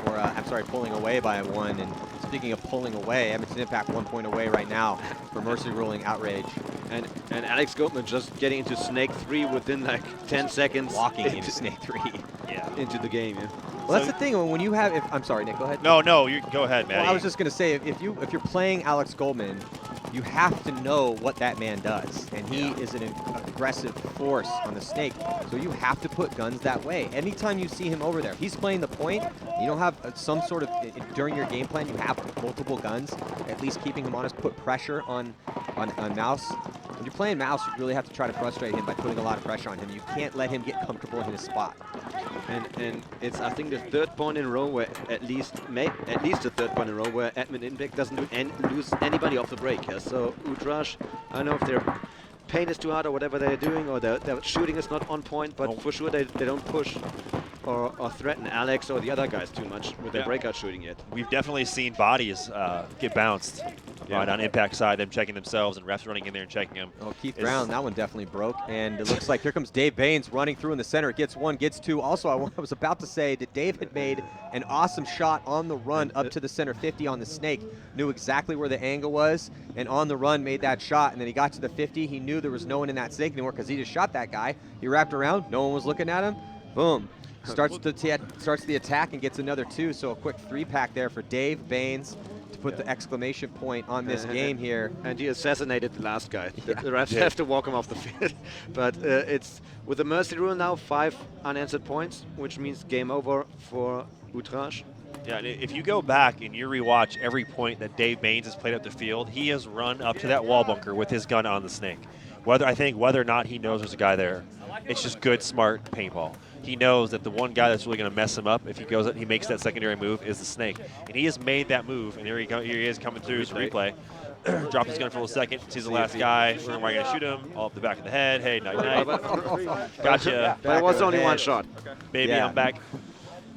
S1: Or, I'm sorry, pulling away by 1. And speaking of pulling away, Edmonton Impact 1 point away right now for Mercy ruling Outrage.
S20: And Alex Goldman just getting into Snake 3 within like 10 seconds.
S1: Walking into Snake 3.
S20: Yeah. Into the game, yeah.
S1: Well, that's the thing. When you have, I'm sorry, Nick, go ahead.
S18: No, you go ahead, man.
S1: Well, I was just going to say, if you're playing Alex Goldman, you have to know what that man does, and he is an aggressive force on the Snake. So you have to put guns that way. Anytime you see him over there, he's playing the point. You don't have some sort of during your game plan. You have multiple guns, at least keeping him honest. Put pressure on Mouse. When you're playing Mouse, you really have to try to frustrate him by putting a lot of pressure on him. You can't let him get comfortable in his spot.
S20: And it's, I think, the 3rd point in a row where at least the 3rd point in a row where Edmund Impact doesn't lose anybody off the break. Yeah? So Utrash, I don't know if their paint is too hard or whatever they're doing, or their shooting is not on point, but for sure they don't push or threaten Alex or the other guys too much with their breakout shooting yet.
S18: We've definitely seen bodies get bounced right on Impact side, them checking themselves and refs running in there and checking them.
S1: Oh, Keith Brown, that one definitely broke. And it looks like here comes Dave Baines running through in the center. Gets 1, gets 2. Also, I was about to say that Dave had made an awesome shot on the run up to the center 50 on the Snake. Knew exactly where the angle was, and on the run made that shot. And then he got to the 50. He knew there was no one in that Snake anymore because he just shot that guy. He wrapped around. No one was looking at him. Boom. Starts the attack and gets another 2. So a quick 3-pack there for Dave Baines to put the exclamation point on this game here.
S20: And he assassinated the last guy. The refs have to walk him off the field. But it's with the mercy rule now, 5 unanswered points, which means game over for Utrash.
S18: Yeah, and if you go back and you rewatch every point that Dave Baines has played up the field, he has run up to that wall bunker with his gun on the Snake. Whether or not he knows there's a guy there, it's just good, smart paintball. He knows that the one guy that's really going to mess him up if he makes that secondary move is the Snake. And he has made that move, and here he is coming through his replay. Drop his gun for a second, sees the last guy. Where am I going to shoot him? All up the back of the head. Hey, night-night. Gotcha.
S20: But it was only 1 shot.
S18: Baby, I'm back.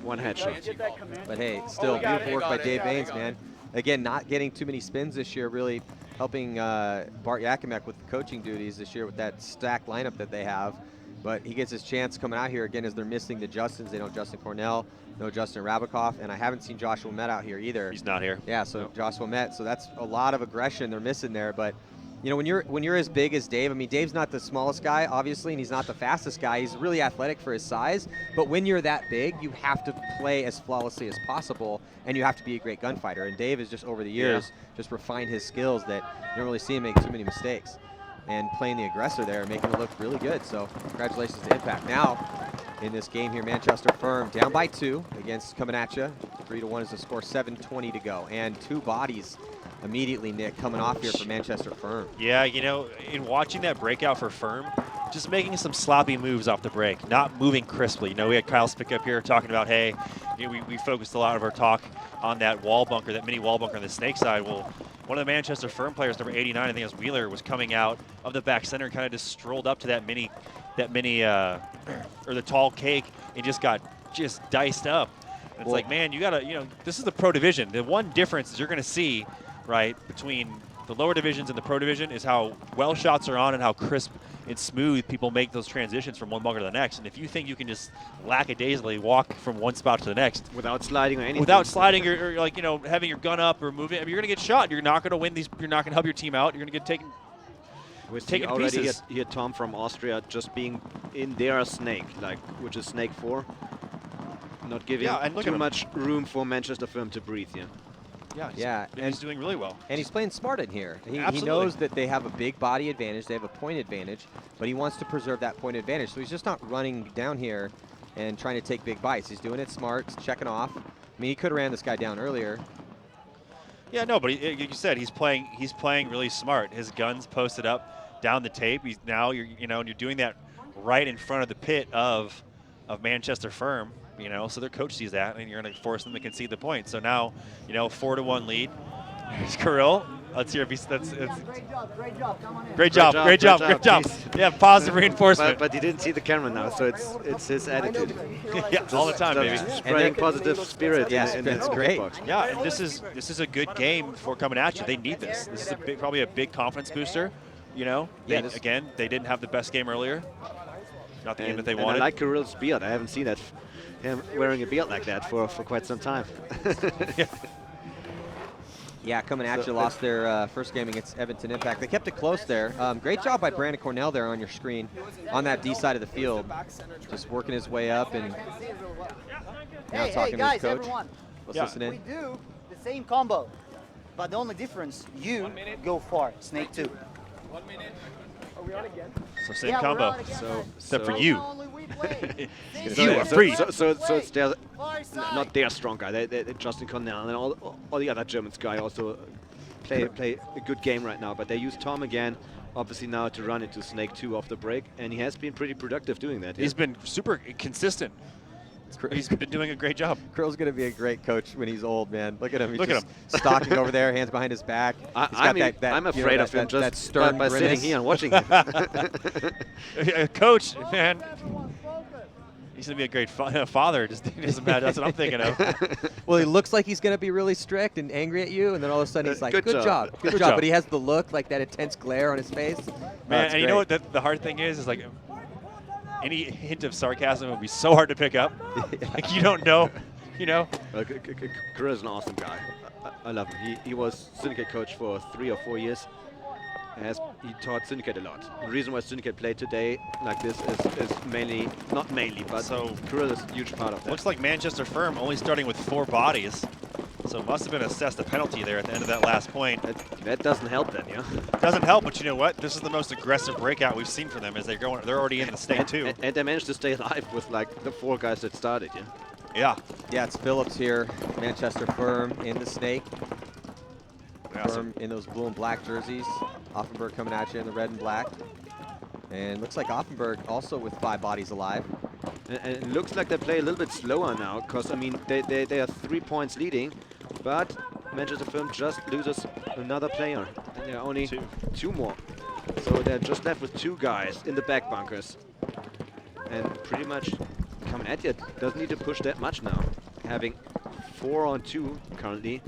S20: 1 headshot.
S1: But hey, still beautiful work by Dave Baines, man. Again, not getting too many spins this year, really helping Bart Yakimek with the coaching duties this year with that stacked lineup that they have. But he gets his chance coming out here again as they're missing the Justins. They know Justin Cornell, no Justin Rabikoff, and I haven't seen Joshua Met out here either.
S18: He's not here.
S1: Yeah, so Joshua Met. So that's a lot of aggression they're missing there. But you know, when you're as big as Dave, I mean, Dave's not the smallest guy, obviously, and he's not the fastest guy. He's really athletic for his size. But when you're that big, you have to play as flawlessly as possible, and you have to be a great gunfighter. And Dave has just over the years just refined his skills that you don't really see him make too many mistakes. And playing the aggressor there, making it look really good. So congratulations to Impact. Now, in this game here, Manchester Firm down by 2 against coming at you. 3-1 is the score, 7:20 to go. And 2 bodies immediately, Nick, coming off here for Manchester Firm.
S18: Yeah, you know, in watching that breakout for Firm, just making some sloppy moves off the break, not moving crisply. You know, we had Kyle Spick up here talking about, hey, you know, we focused a lot of our talk on that wall bunker, that mini wall bunker on the Snake side. Well, one of the Manchester Firm players, number 89, I think it was Wheeler, was coming out of the back center and kind of just strolled up to that mini, or the tall cake, and just got diced up. And it's like, man, you gotta, you know, this is the pro division. The one difference is you're gonna see, right, between the lower divisions and the pro division is how well shots are on and how crisp and smooth people make those transitions from one bunker to the next. And if you think you can just lackadaisically walk from one spot to the next
S20: without sliding or anything,
S18: without sliding or like, you know, having your gun up or moving, I mean, you're gonna get shot. You're not gonna win these. You're not gonna help your team out. You're gonna get taken. Taking pieces.
S20: Here, Tom from Austria just being in their Snake, like, which is Snake 4, not giving too much room for Manchester Firm to breathe.
S18: Yeah, and he's doing really well.
S1: And he's playing smart in here. He knows that they have a big body advantage, they have a point advantage, but he wants to preserve that point advantage. So he's just not running down here and trying to take big bites. He's doing it smart, checking off. I mean, he could have ran this guy down earlier.
S3: Yeah, no, but like you said, he's playing really smart. His gun's posted up down the tape. He's now you're doing that right in front of the pit of Manchester Firm. So their coach sees that, and you're going to force them to concede the point. So now, 4-1 lead. Here's Kirill. Let's hear if he's
S17: Great job. Come on in.
S3: Great job. Yeah, positive reinforcement.
S20: But he didn't see the camera now, so it's his attitude.
S3: Yeah, all the time, baby.
S20: Spreading positive spirit.
S1: Yeah, that's great.
S3: Yeah, and this is a good game before coming at you. They need this. This is probably a big confidence booster. Again, they didn't have the best game earlier. Not the game that they wanted.
S20: I like Kirill's beard. I haven't seen him wearing a beard like that for quite some time.
S1: Yeah, coming at you, lost their first game against Edmonton Impact. They kept it close there. Great job by Brandon Cornell there on your screen, on that D side of the field. Just working his way up and now talking to his coach.
S17: Everyone.
S1: Let's listen in.
S17: We do the same combo, but the only difference, you go far, Snake 2.
S19: 1 minute. Are we on again?
S3: So same combo. Except for you.
S20: You are free. So it's not their strong guy. They Justin Cornell and all the other Germans guy also play a good game right now. But they use Tom again, obviously now to run into Snake 2 off the break, and he has been pretty productive doing that.
S3: He's been super consistent. He's been doing a great job.
S1: Krill's going to be a great coach when he's old, man. Look at him. He's stalking over there, hands behind his back.
S20: I'm afraid of him just by sitting here and watching him.
S3: Coach, man. He's going to be a great father. Just doesn't matter. That's what I'm thinking of.
S1: Well, he looks like he's going to be really strict and angry at you, and then all of a sudden he's like, good job. But he has the look, like that intense glare on his face.
S3: Man, and you know what the hard thing is like, any hint of sarcasm would be so hard to pick up. Like you don't know,
S20: Kirill is an awesome guy. I love him. He was Syndicate coach for 3 or 4 years. He taught Syndicate a lot. The reason why Syndicate played today like this is mainly, not mainly, but Kirill is a huge part of that.
S3: Looks like Manchester Firm only starting with 4 bodies. So it must have been assessed a penalty there at the end of that last point.
S20: That doesn't help then, yeah?
S3: Doesn't help, but you know what? This is the most aggressive breakout we've seen from them as they're already in the Snake 2.
S20: And they managed to stay alive with like the 4 guys that started, yeah?
S1: Yeah, it's Phillips here, Manchester Firm in the Snake. Firm in those blue and black jerseys. Offenberg coming at you in the red and black. And looks like Offenberg also with 5 bodies alive.
S20: And it looks like they play a little bit slower now, because, I mean, they are 3 points leading, but Manchester Firm just loses another player. And there are only 2 more. So they're just left with 2 guys in the back bunkers. And pretty much coming at you. Doesn't need to push that much now. Having 4 on 2 currently,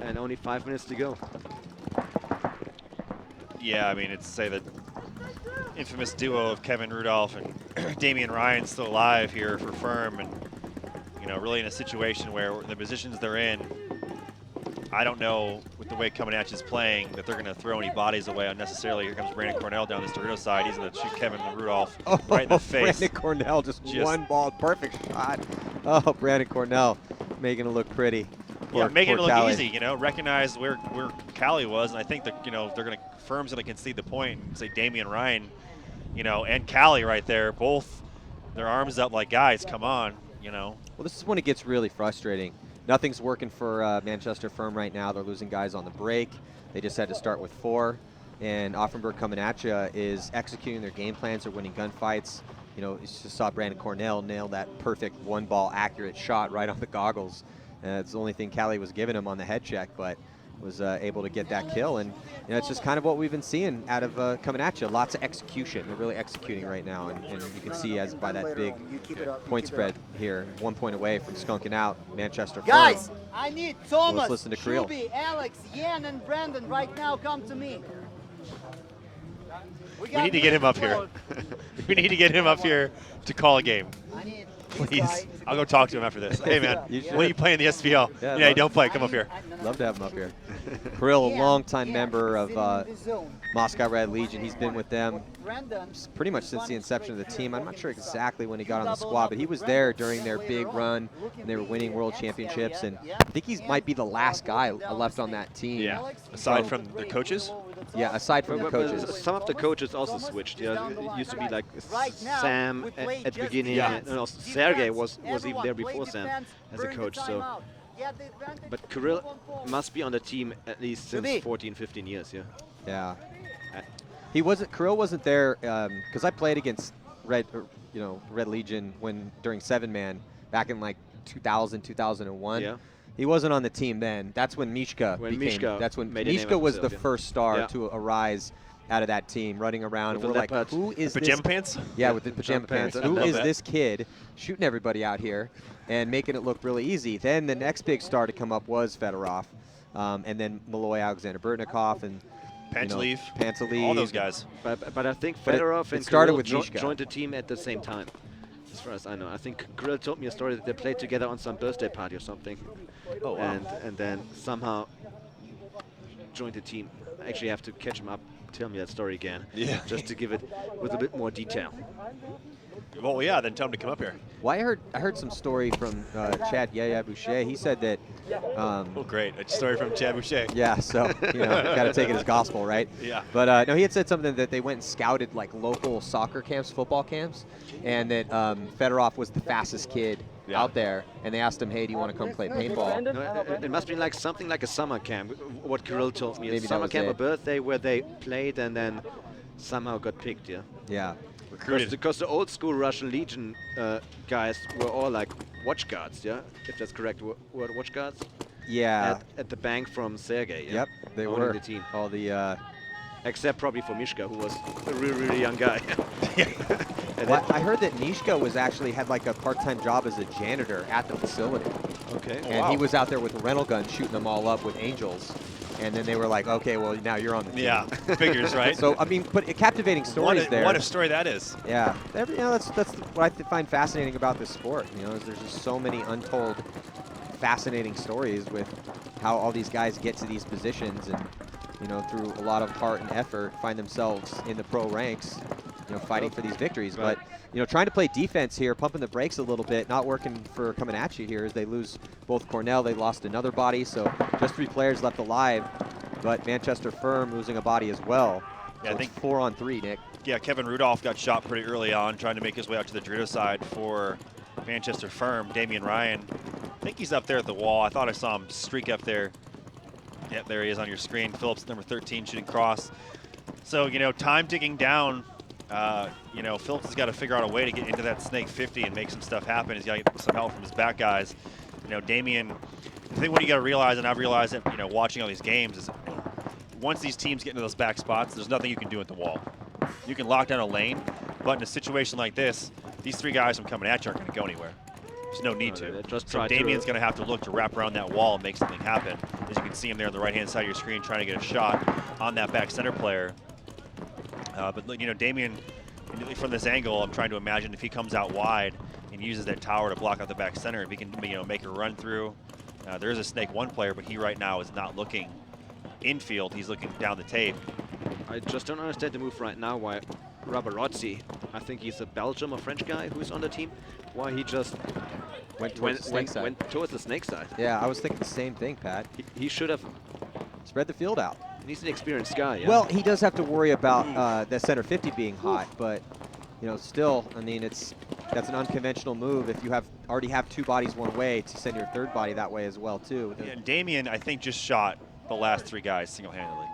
S20: and only 5 minutes to go.
S3: Yeah, I mean, it's say that infamous duo of Kevin Rudolph and Damian Ryan still alive here for Firm, and really in a situation where the positions they're in, I don't know with the way Coming At You is playing that they're going to throw any bodies away unnecessarily. Here comes Brandon Cornell down this Dorito side. He's going to shoot Kevin Rudolph right in the face.
S1: Brandon Cornell just one ball, perfect shot. Oh, Brandon Cornell making it look pretty.
S3: Making it look
S1: Callie.
S3: easy, recognize where Callie was, and I think that Firm's going to concede the point and say Damian Ryan, and Callie right there, both their arms up like, guys, come on, Well,
S1: this is when it gets really frustrating. Nothing's working for Manchester Firm right now. They're losing guys on the break. They just had to start with 4, and Offenberg Coming At You is executing their game plans. They're winning gunfights. You just saw Brandon Cornell nail that perfect 1-ball accurate shot right on the goggles. It's the only thing Callie was giving him on the head check, but was able to get that kill. And it's just kind of what we've been seeing out of Coming At You. Lots of execution. They're really executing right now, and you can see as by that big point spread here, 1 point away from skunking out Manchester Firm.
S17: Guys, I need Thomas,
S1: let's listen to Creel.
S17: Shuby, Alex, Yan, and Brandon right now. Come to me.
S3: We need to get him up here. We need to get him up here to call a game. Please. I'll go talk to him after this. Hey, man, when are you playing the SPL? Yeah, don't play. Come up here.
S1: Love to have him up here. Krill, a longtime member of Moscow Red Legion. He's been with them pretty much since the inception of the team. I'm not sure exactly when he got on the squad, but he was there during their big run, and they were winning world championships. And I think he might be the last guy left on that team.
S3: Yeah, aside from their coaches?
S1: Yeah, aside from the coaches.
S20: Some of the coaches also switched. Yeah, it used to be like Sam at the beginning. Yeah. No, Sergey was even there before Sam as a coach. So But Kirill must be on the team at least since 14, 15 years, yeah?
S1: Yeah. Kirill wasn't there because I played against Red Legion during 7-man back in like 2000, 2001.
S20: Yeah.
S1: He wasn't on the team then. That's when Mishka Mishka was the first star to arise out of that team, running around.
S20: With
S1: and we're like, who is this?
S18: Pajama pants?
S1: Yeah, with the pajama pants. Who is this kid shooting everybody out here and making it look really easy? Then the next big star to come up was Fedorov, and then Malloy Alexander Burtnikov and Pantaleev,
S18: all those guys.
S20: But I think Fedorov and Kirill joined the team at the same time, as far as I know. I think Kirill told me a story that they played together on some birthday party or something.
S1: Oh, wow.
S20: And then somehow joined the team. I actually have to catch him up, tell me that story again, just to give it with a bit more detail.
S18: Well, yeah, then tell him to come up here.
S1: Well, I heard some story from Chad Yaya Boucher. He said that.
S18: Oh, great! A story from Chad Boucher.
S1: Yeah, so got to take it as gospel, right?
S18: Yeah.
S1: But no, he had said something that they went and scouted like local soccer camps, football camps, and that Fedorov was the fastest kid out there, and they asked him, "Hey, do you want to come play paintball?"
S20: No, it must be like something like a summer camp. What Kirill told me,
S1: Maybe
S20: a summer camp, a birthday where they played and then somehow got picked. Yeah.
S1: Yeah.
S18: Recruited.
S20: Because the old school Russian Legion guys were all like watch guards, yeah? If that's correct word, watch guards?
S1: Yeah.
S20: At the bank from Sergei, yeah?
S1: Yep, they
S20: Owning
S1: were.
S20: the team.
S1: All the...
S20: Except probably for Mishka, who was a really, really young guy.
S1: Well, I heard that Mishka had like a part-time job as a janitor at the facility.
S20: Okay.
S1: And he was out there with a rental gun shooting them all up with angels. And then they were like, okay, well, now you're on the team.
S18: Yeah, figures, right?
S1: So, I mean, but captivating stories there.
S18: What a story that is.
S1: Yeah. That's what I find fascinating about this sport. Is there's just so many untold fascinating stories with how all these guys get to these positions and, through a lot of heart and effort, find themselves in the pro ranks, fighting for these victories.
S20: Right.
S1: But, trying to play defense here, pumping the brakes a little bit, not working for coming at you here as they lose both Cornell. They lost another body, so just 3 players left alive. But Manchester Firm losing a body as well.
S18: Yeah,
S1: so
S18: I think
S1: 4-on-3, Nick.
S18: Yeah, Kevin Rudolph got shot pretty early on, trying to make his way out to the Dorito side for Manchester Firm. Damian Ryan, I think he's up there at the wall. I thought I saw him streak up there. Yep, there he is on your screen. Phillips, number 13, shooting cross. So, time ticking down. Phillips has got to figure out a way to get into that Snake 50 and make some stuff happen. He's got to get some help from his back guys. Damian, I think what you got to realize, and I've realized it, watching all these games, is once these teams get into those back spots, there's nothing you can do at the wall. You can lock down a lane, but in a situation like this, these 3 guys from coming at you aren't going to go anywhere. There's no need to. So Damian's going to have to look to wrap around that wall and make something happen. As you can see him there on the right-hand side of your screen trying to get a shot on that back center player. But Damian, from this angle, I'm trying to imagine if he comes out wide and uses that tower to block out the back center, if he can make a run through. There is a Snake 1 player, but he right now is not looking infield. He's looking down the tape.
S20: I just don't understand the move right now, why Rabarozzi, I think he's a Belgium or French guy who's on the team, why he just went towards the snake side.
S1: Yeah, I was thinking the same thing, Pat.
S20: He should have
S1: spread the field out.
S20: He's an experienced guy, yeah.
S1: Well, he does have to worry about the center 50 being hot, but still, I mean, that's an unconventional move if you already have 2 bodies one way to send your 3rd body that way as well too.
S18: Yeah, and Damian, I think, just shot the last 3 guys single-handedly.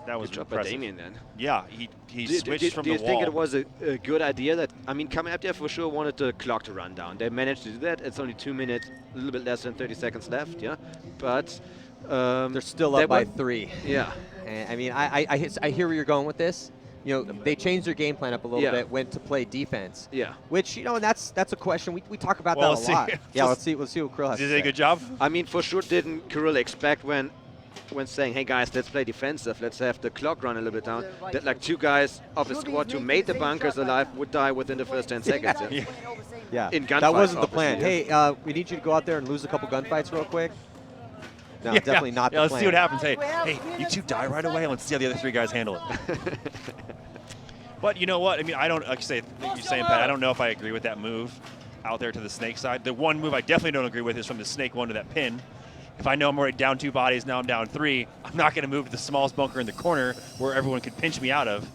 S18: That was
S20: impressive. By Damian then.
S18: Yeah, he switched from the wall.
S20: Do you think it was a good idea that, I mean, coming up there for sure wanted the clock to run down. They managed to do that. It's only 2 minutes, a little bit less than 30 seconds left, yeah. But
S1: they're still up by 3.
S20: Yeah.
S1: And, I mean, I hear where you're going with this. They changed their game plan up a little bit, went to play defense.
S20: Yeah.
S1: Which, and that's a question. We talk about that a lot. Yeah, let's see what Kirill has to say.
S18: Did he do a good job?
S20: I mean, for sure didn't Kirill expect when saying, hey guys, let's play defensive, let's have the clock run a little bit down, that like 2 guys of the squad who made the bunkers alive would die within the first 10 seconds.
S1: Yeah.
S20: In gunfights,
S1: that wasn't the plan.
S20: Yeah.
S1: Hey, we need you to go out there and lose a couple gunfights real quick. No, definitely not the plan.
S18: Let's see what happens. Hey, you 2 die right away, and let's see how the other 3 guys handle it. But you know what? I mean, I don't, like you're saying, Pat, I don't know if I agree with that move out there to the snake side. The one move I definitely don't agree with is from the snake 1 to that pin. If I know I'm already down 2 bodies, now I'm down 3, I'm not going to move to the smallest bunker in the corner where everyone could pinch me out of.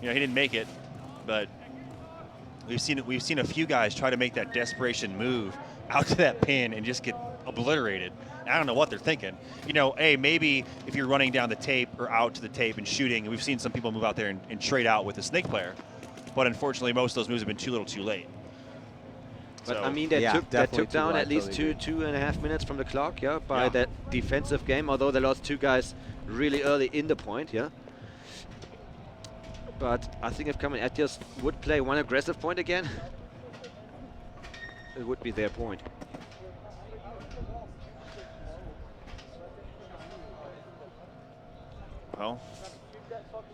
S18: He didn't make it, but we've seen a few guys try to make that desperation move out to that pin and just get obliterated. I don't know what they're thinking. You know, maybe if you're running down the tape or out to the tape and shooting, and we've seen some people move out there and trade out with the Snake player, but unfortunately most of those moves have been too little too late.
S20: But
S18: So,
S20: I mean, they took down at least
S1: totally
S20: 2.5 minutes from the clock, by that defensive game, although they lost 2 guys really early in the point, But I think if Kamen Etios would play one aggressive point again, it would be their point.
S3: Well,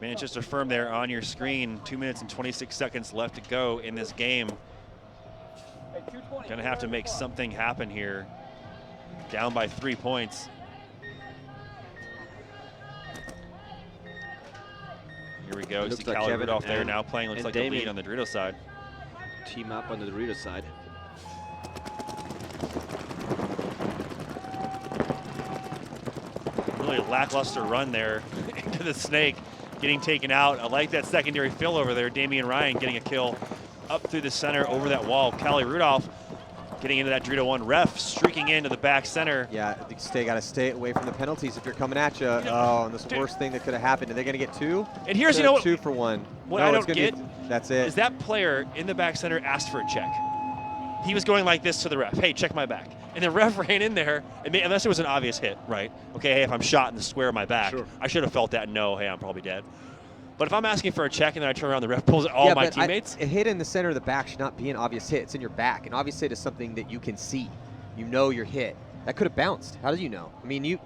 S3: Manchester Firm there on your screen. 2 minutes and 26 seconds left to go in this game. Gonna have to make something happen here. Down by 3 points. Here we go. You see
S20: like
S3: Callie
S20: Kevin
S3: Rudolph there
S20: and-
S3: now playing. Looks
S20: and
S3: like the lead
S20: Damien
S3: on the Dorito side.
S20: Team up on the Dorito side.
S3: Really lackluster run there into the Snake, getting taken out. I like that secondary fill over there. Damian Ryan getting a kill up through the center over that wall. Callie Rudolph getting into that Dorito 1 ref, streaking into the back center.
S1: Yeah, I think got to stay away from the penalties if you're coming at you. Oh, and this worst thing that could have happened. Are they going to get 2?
S3: And here's, you know what?
S1: 2 for 1.
S3: What
S1: no,
S3: I
S1: it's
S3: don't
S1: gonna
S3: get
S1: be, that's it.
S3: is that player in the back center asked for a check. He was going like this to the ref. Hey, check my back. And the ref ran in there, and unless it was an obvious hit, right? Okay, hey, if I'm shot in the square of my back, I should have felt that. No, hey, I'm probably dead. But if I'm asking for a check and then I turn around, the ref pulls all my teammates.
S1: A hit in the center of the back should not be an obvious hit. It's in your back. An obvious hit is something that you can see. You know you're hit. That could have bounced. How do you know? I mean,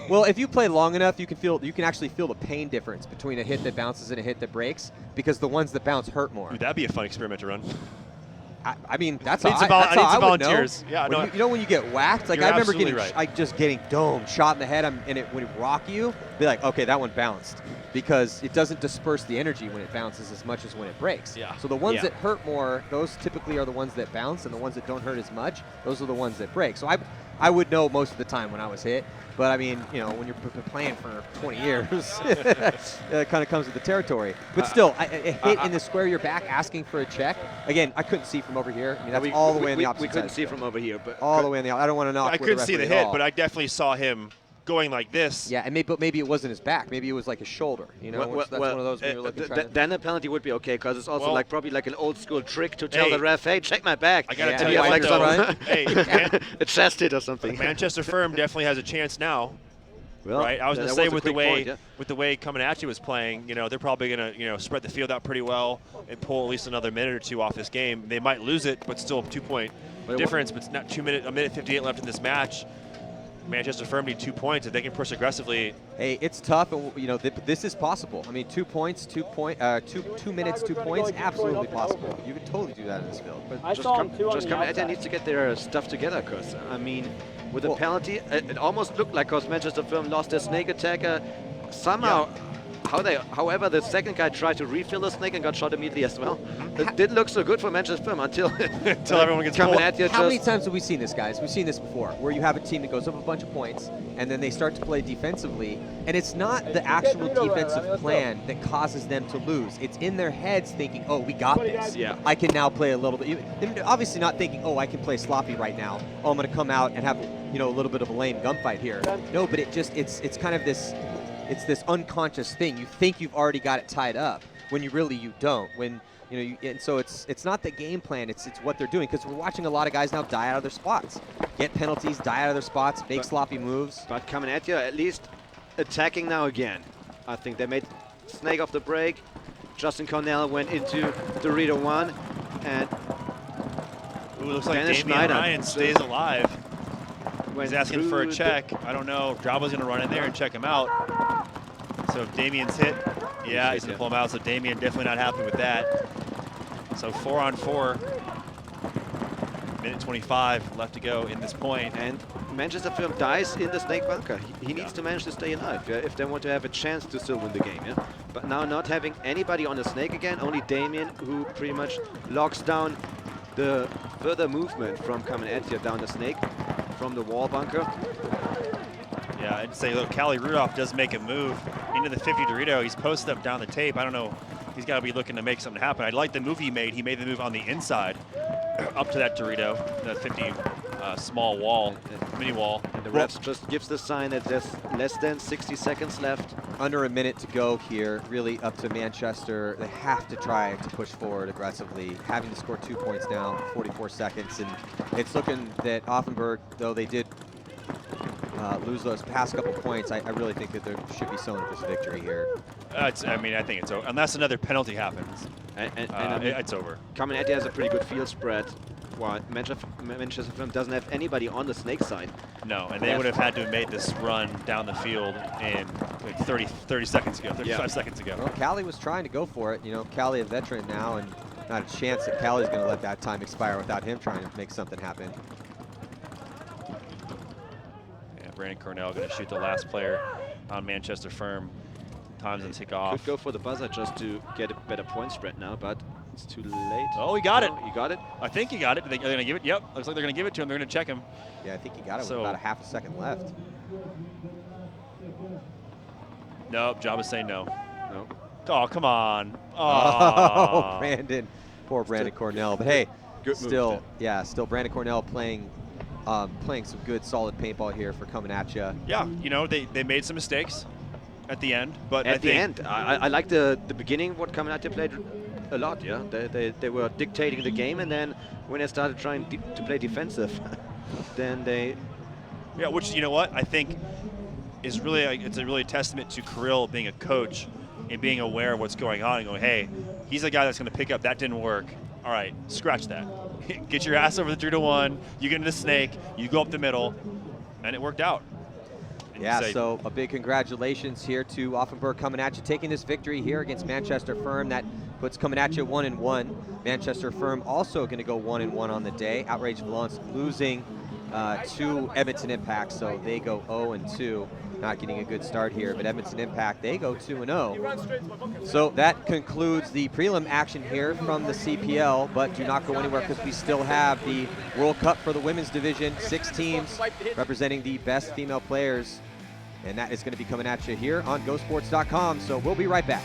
S1: well, if you play long enough, you can actually feel the pain difference between a hit that bounces and a hit that breaks, because the ones that bounce hurt more.
S3: Dude, that'd be a fun experiment to run.
S1: I mean, that's
S3: I
S1: how
S3: need some
S1: I would
S3: volunteers.
S1: know.
S3: Yeah,
S1: when
S3: no,
S1: you know when you get whacked? Like
S3: you're
S1: I remember
S3: absolutely
S1: getting just getting domed, shot in the head, and it would rock you. Be like, okay, that one bounced, because it doesn't disperse the energy when it bounces as much as when it breaks.
S3: Yeah.
S1: So the ones that hurt more, those typically are the ones that bounce, and the ones that don't hurt as much, those are the ones that break. So I would know most of the time when I was hit. But I mean, you know, when you're playing for 20 years, it kind of comes with the territory. But still, a hit in the square of your back asking for a check. Again, I couldn't see from over here. I mean, that's all the way on the opposite
S20: We couldn't
S1: side.
S20: see from over here, but
S1: all the way on the. I don't want to knock.
S3: I couldn't see the hit,
S1: but
S3: but I definitely saw him going like this.
S1: Yeah, and maybe it wasn't his back. Maybe it was like his shoulder. You know, that's one of those when you're looking.
S20: Then the penalty would be okay, because it's also probably like an old school trick to tell the ref, hey, check my back.
S3: I gotta tell you,
S20: like some
S3: hey,
S20: a chest hit or something.
S3: Manchester Firm definitely has a chance now.
S20: Well,
S3: right, I was going to
S20: that
S3: say
S20: was
S3: with
S20: a
S3: the way Coming At You was playing, you know, they're probably going to spread the field out pretty well and pull at least another minute or 2 off this game. They might lose it, but still 2-point difference. But it's not a minute 58 left in this match. Manchester Firm need 2 points if they can push aggressively.
S1: Hey, it's tough, and you know this is possible. I mean, 2 points, 2 minutes, 2 points, absolutely possible. You could totally do that in this field.
S20: But just Kamen At You needs to get their stuff together, because I mean, with a penalty, it almost looked like because Manchester Firm lost their snake attacker somehow. However, the second guy tried to refill the snake and got shot immediately as well. It didn't look so good for Manchester Firm until
S3: everyone gets
S20: Coming At You.
S1: How many times have we seen this, guys? We've seen this before, where you have a team that goes up a bunch of points, and then they start to play defensively, and it's not the actual defensive plan that causes them to lose. It's in their heads thinking, oh, we got this.
S20: Yeah.
S1: I can now play a little bit. They're obviously not thinking, oh, I can play sloppy right now. Oh, I'm going to come out and have a little bit of a lame gunfight here. No, but it's kind of this. It's this unconscious thing. You think you've already got it tied up when you don't. When and so it's not the game plan. It's what they're doing, because we're watching a lot of guys now die out of their spots, get penalties, die out of their spots, make sloppy moves.
S20: But Coming At You at least attacking now again. I think they made snake off the break. Justin Cornell went into Dorito 1, and
S3: looks like
S20: Dennis
S3: Damian
S20: Schneider
S3: Ryan stays alive. He's asking for a
S20: through
S3: check. I don't know. Draba's going to run in there and check him out. So if Damian's hit, yeah, he's going to pull him out. So Damian definitely not happy with that. So 4-on-4. Minute 25 left to go in this point.
S20: And Manchester Firm dies in the snake bunker. He needs to manage to stay alive if they want to have a chance to still win the game. Yeah? But now not having anybody on the snake again, only Damien, who pretty much locks down the further movement from Coming At You down the snake from the wall bunker.
S3: Yeah, I'd say, look, Callie Rudolph does make a move into the 50 Dorito. He's posted up down the tape. I don't know. He's got to be looking to make something happen. I like the move he made. He made the move on the inside. up to that Dorito, the 50 small wall, mini wall.
S20: And the refs just gives the sign that there's less than 60 seconds left.
S1: Under a minute to go here, really up to Manchester. They have to try to push forward aggressively, having to score 2 points now, 44 seconds. And it's looking that Offenburg, though they did lose those past couple points, I really think that there should be someone for this victory here.
S3: I think it's over. Unless another penalty happens, it's over.
S20: Caminiti has a pretty good field spread, while Manchester Firm doesn't have anybody on the Snake side.
S3: No, and they would have had to have made this run down the field in like 30 seconds ago, 35 seconds ago.
S1: Well, Callie was trying to go for it. You know, Callie a veteran now, and not a chance that Callie's going to let that time expire without him trying to make something happen.
S3: Yeah, Brandon Cornell going to shoot the last player on Manchester Firm. Time's going to tick off.
S20: Could go for the buzzer just to get a better point spread now, but it's too late.
S3: Oh, he got it.
S20: He got it?
S3: I think he got it. Are they going to give it? Yep. Looks like they're going to give it to him. They're going to check him.
S1: Yeah, I think he got it with about a half a second left.
S3: Nope. Job is saying no.
S20: No.
S3: Oh, come on.
S1: Oh, Brandon. Poor Brandon Cornell. But hey,
S20: still
S1: Brandon Cornell playing some good, solid paintball here for coming at you.
S3: Yeah, you know, they made some mistakes at the end, but
S20: at the end, I like the beginning. What Caminiti played a lot. Yeah, they were dictating the game, and then when they started trying to play defensive, then they.
S3: Yeah, which you know what I think is really it's a really testament to Kirill being a coach and being aware of what's going on and going, hey, he's a guy that's going to pick up. That didn't work. All right, scratch that. Get your ass over the 3-1. You get into the Snake. You go up the middle, and it worked out.
S1: Yeah, so a big congratulations here to Offenburg coming at you, taking this victory here against Manchester Firm. That puts coming at you 1-1. Manchester Firm also going to go 1-1 on the day. Outrage Valence losing to Edmonton Impact, so they go 0-2. Not getting a good start here, but Edmonton Impact, they go 2-0. So that concludes the prelim action here from the CPL, but do not go anywhere because we still have the World Cup for the women's division, 6 teams representing the best female players, and that is going to be coming at you here on GoSports.com, so we'll be right back.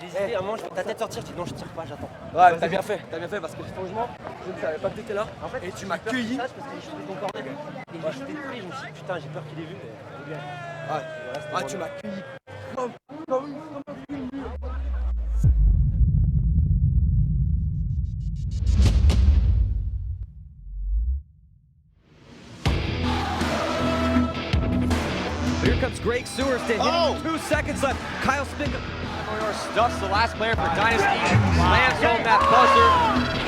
S5: J'ai hésité un moment, je vois ta tête sortir, je dis non, je tire pas, j'attends.
S21: Ouais, t'as bien fait parce que franchement, je ne savais pas que t'étais là.
S5: En fait,
S21: et tu m'as cueilli.
S5: Parce que j'ai shooté ton corner. Et j'ai shooté de près, je me suis dit putain, j'ai peur qu'il ait vu, mais il est bien.
S21: Ah, tu m'as cueilli.
S22: Here comes Greg Sewers to hit. 2 seconds left. Kyle Spinka.
S1: Stuffs the last player for Dynasty. Slams home that buzzer.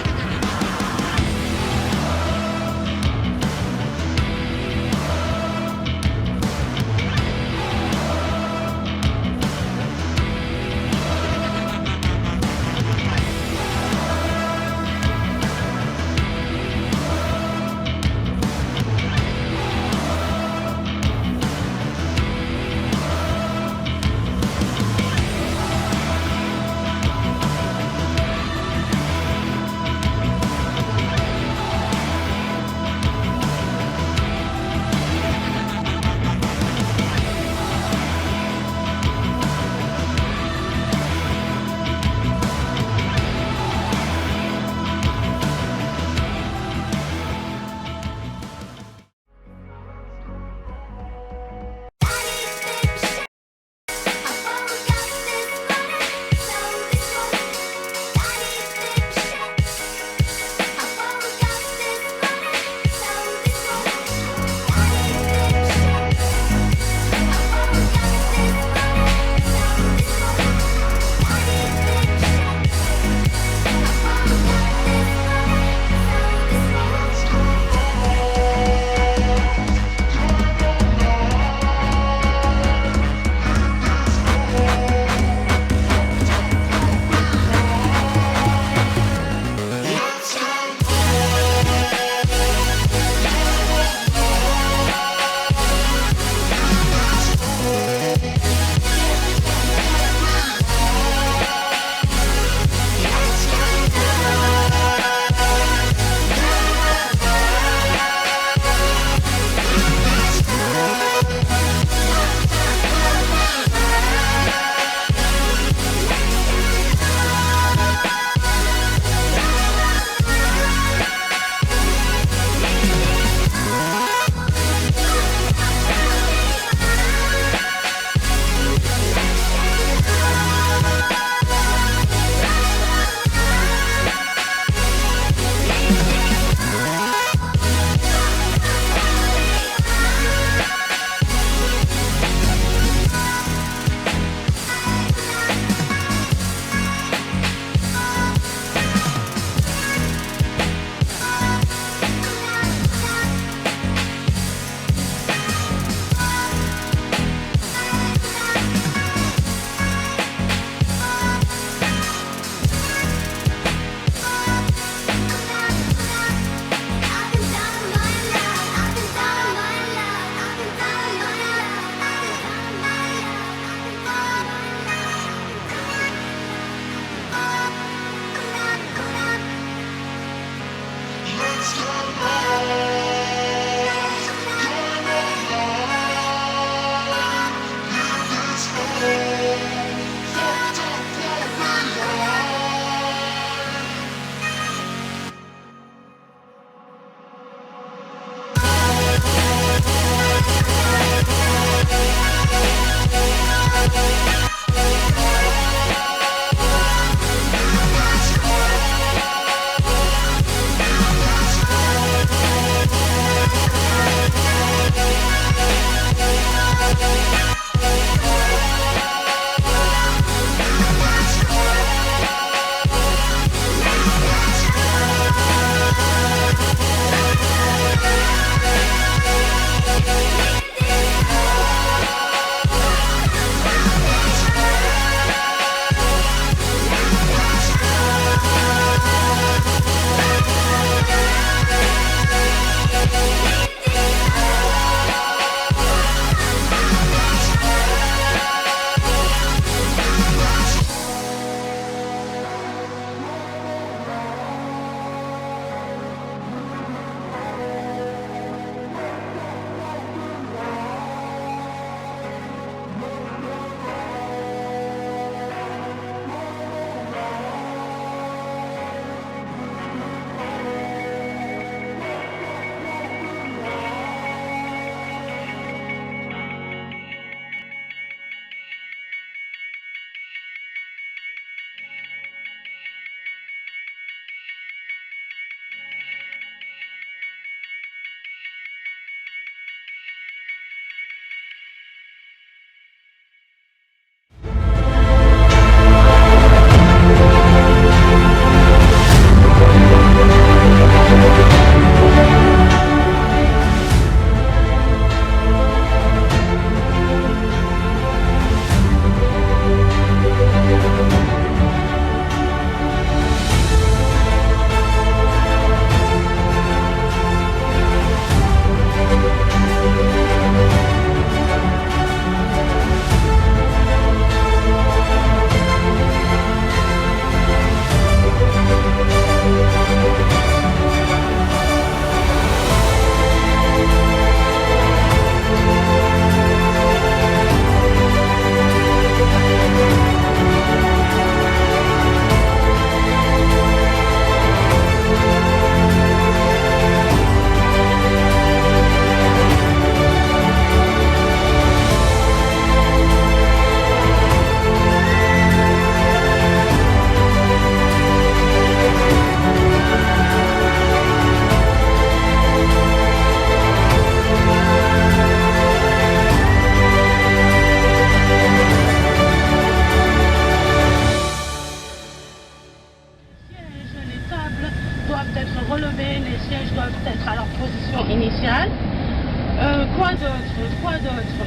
S10: Quoi d'autre? Quoi d'autre?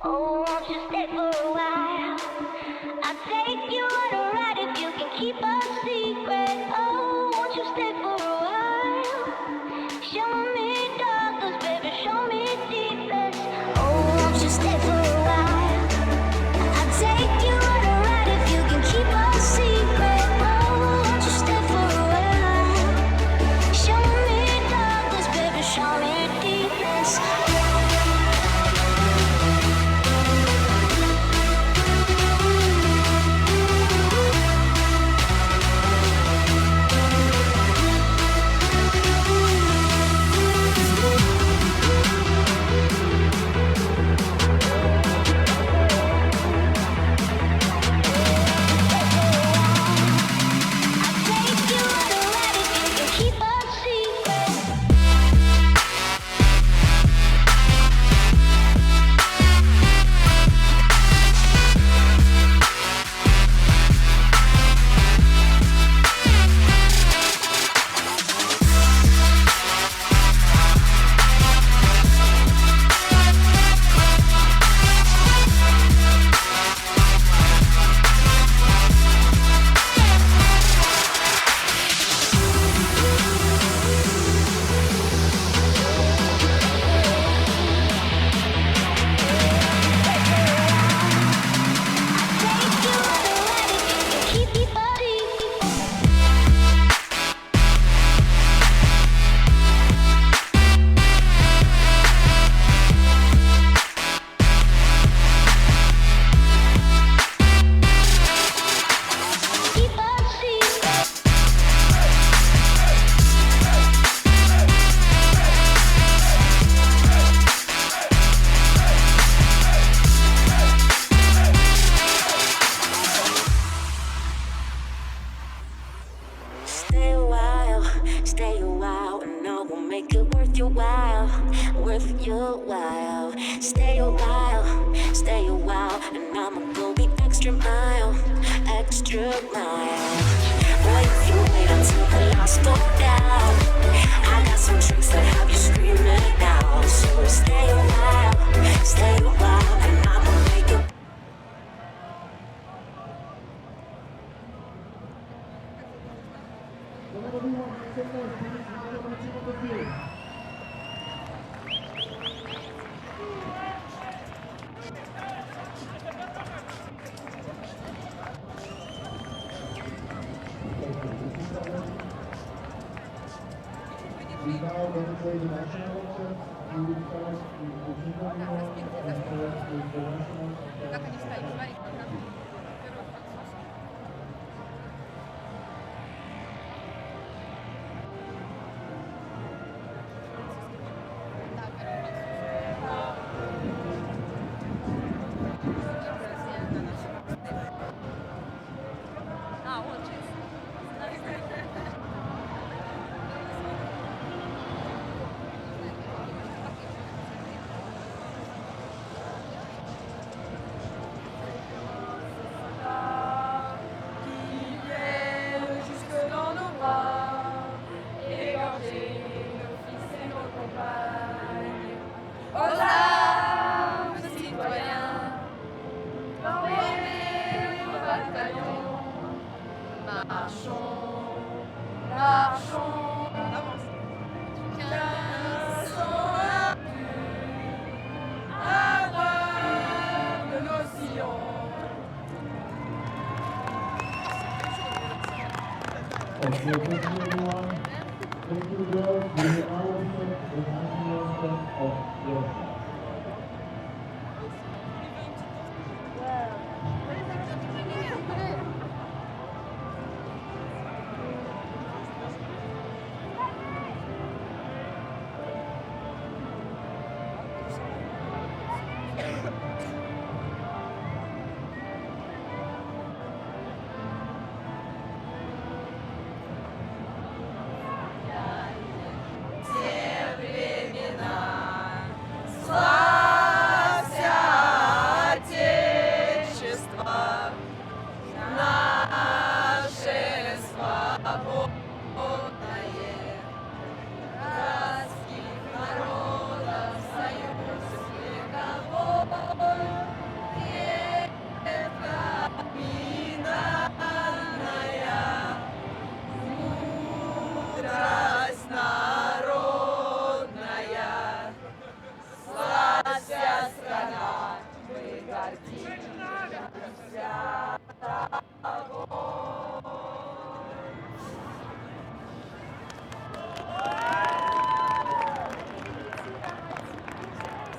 S11: Oh, won't you stay for a while? I'll take you on a ride if you can keep a secret. Oh, won't you stay for a while? Show me darkness, baby, show me deepest. Oh, won't you stay for a while? I'll take you on a ride if you can keep a secret. Oh, won't you stay for a while? Show me darkness, baby, show me deepest. Stay a while, and I will make it worth your while, worth your while. Stay a while, and I'ma go the extra mile, extra mile. Boy, if you wait until the last go down, I got some tricks that have you screaming out. So stay a while, and I'ma make it.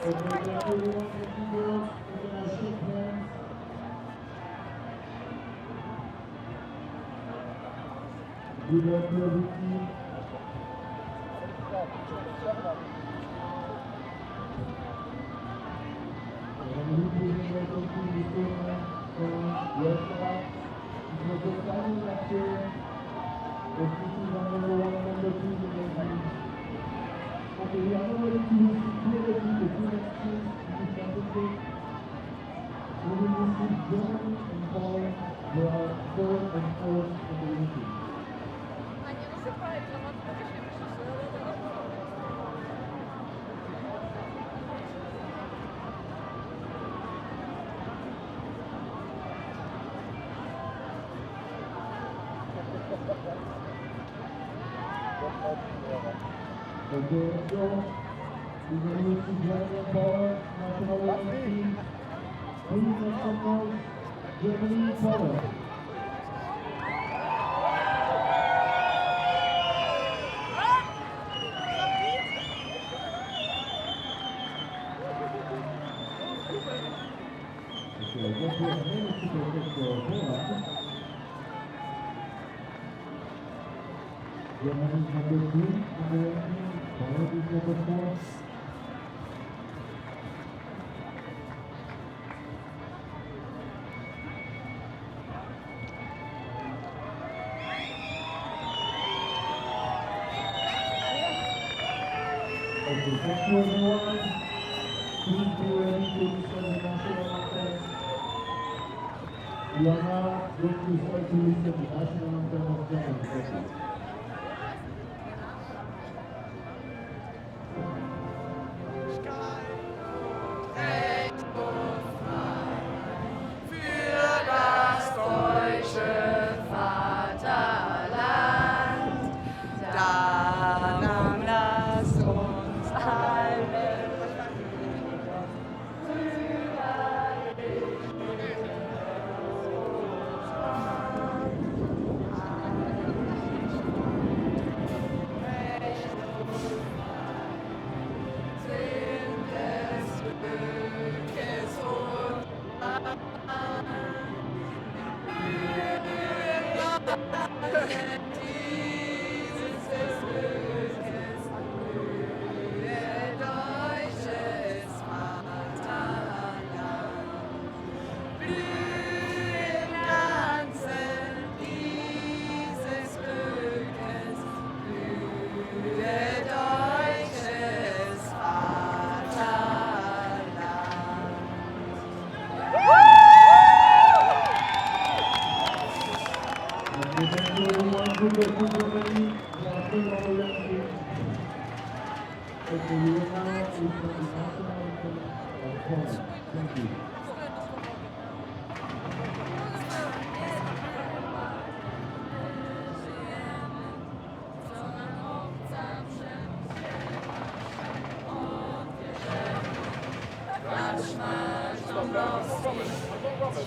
S2: Z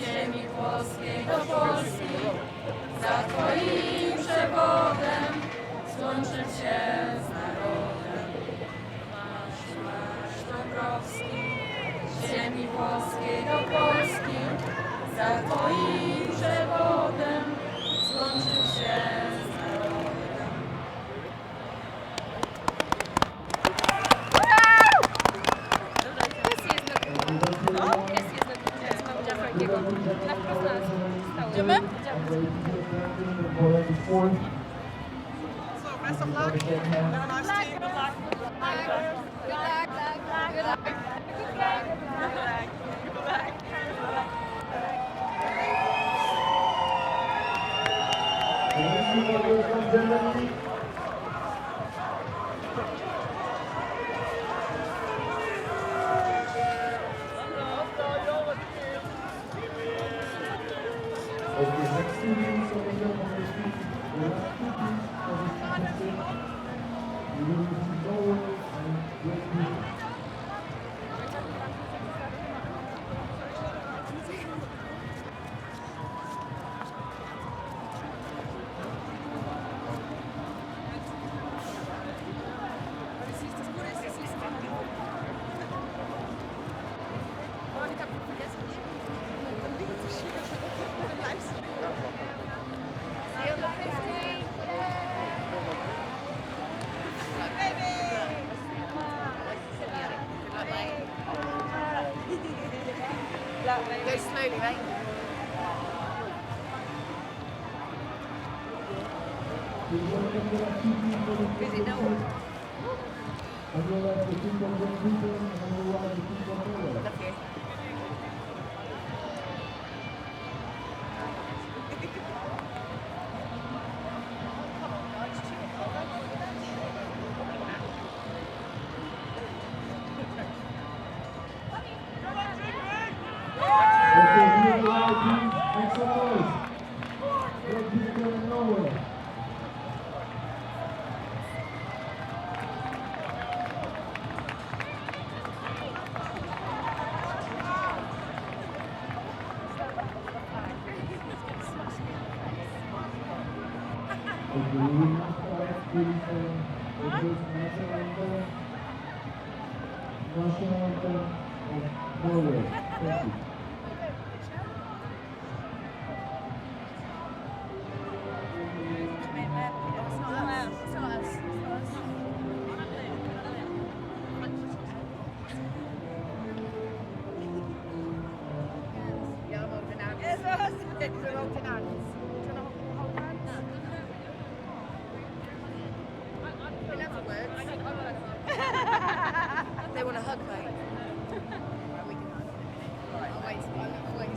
S2: ziemi włoskiej do Polski, za Twoim przewodem złączyć się z narodem. Marsz Dąbrowski, z ziemi włoskiej do Polski, za Twoim przewodem złączyć się z narodem.
S7: Idziemy?
S2: Best of luck. Have a nice team. Good luck. Good luck. Good luck. Good luck. Go slowly, right? Is it no? Okay. They want a hug, mate. We can hug. Alright, I'll wait. I'll wait.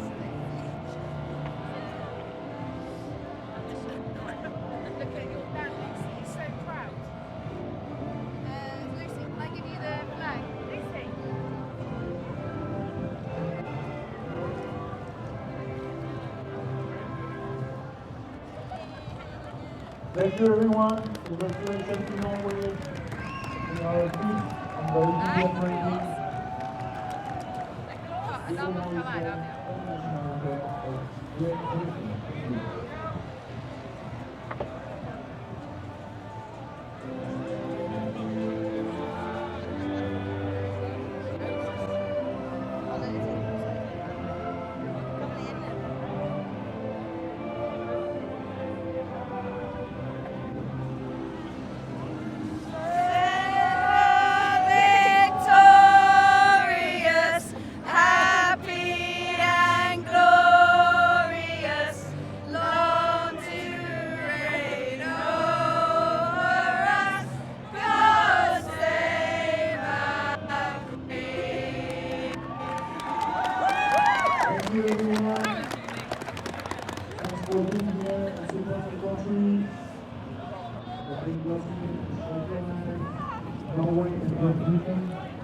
S2: Look at your dad, Lucy. He's so proud. Lucy, can I give you the flag? Lucy.
S12: Thank you, everyone. Congratulations to Norway. We are a team and the Olympic ranking.
S2: Victorious, happy and glorious, long to reign over us, God save our Queen.
S12: Thank you, everyone. Thanks for being here and supporting the country. The big blessing, Norway and Great Britain.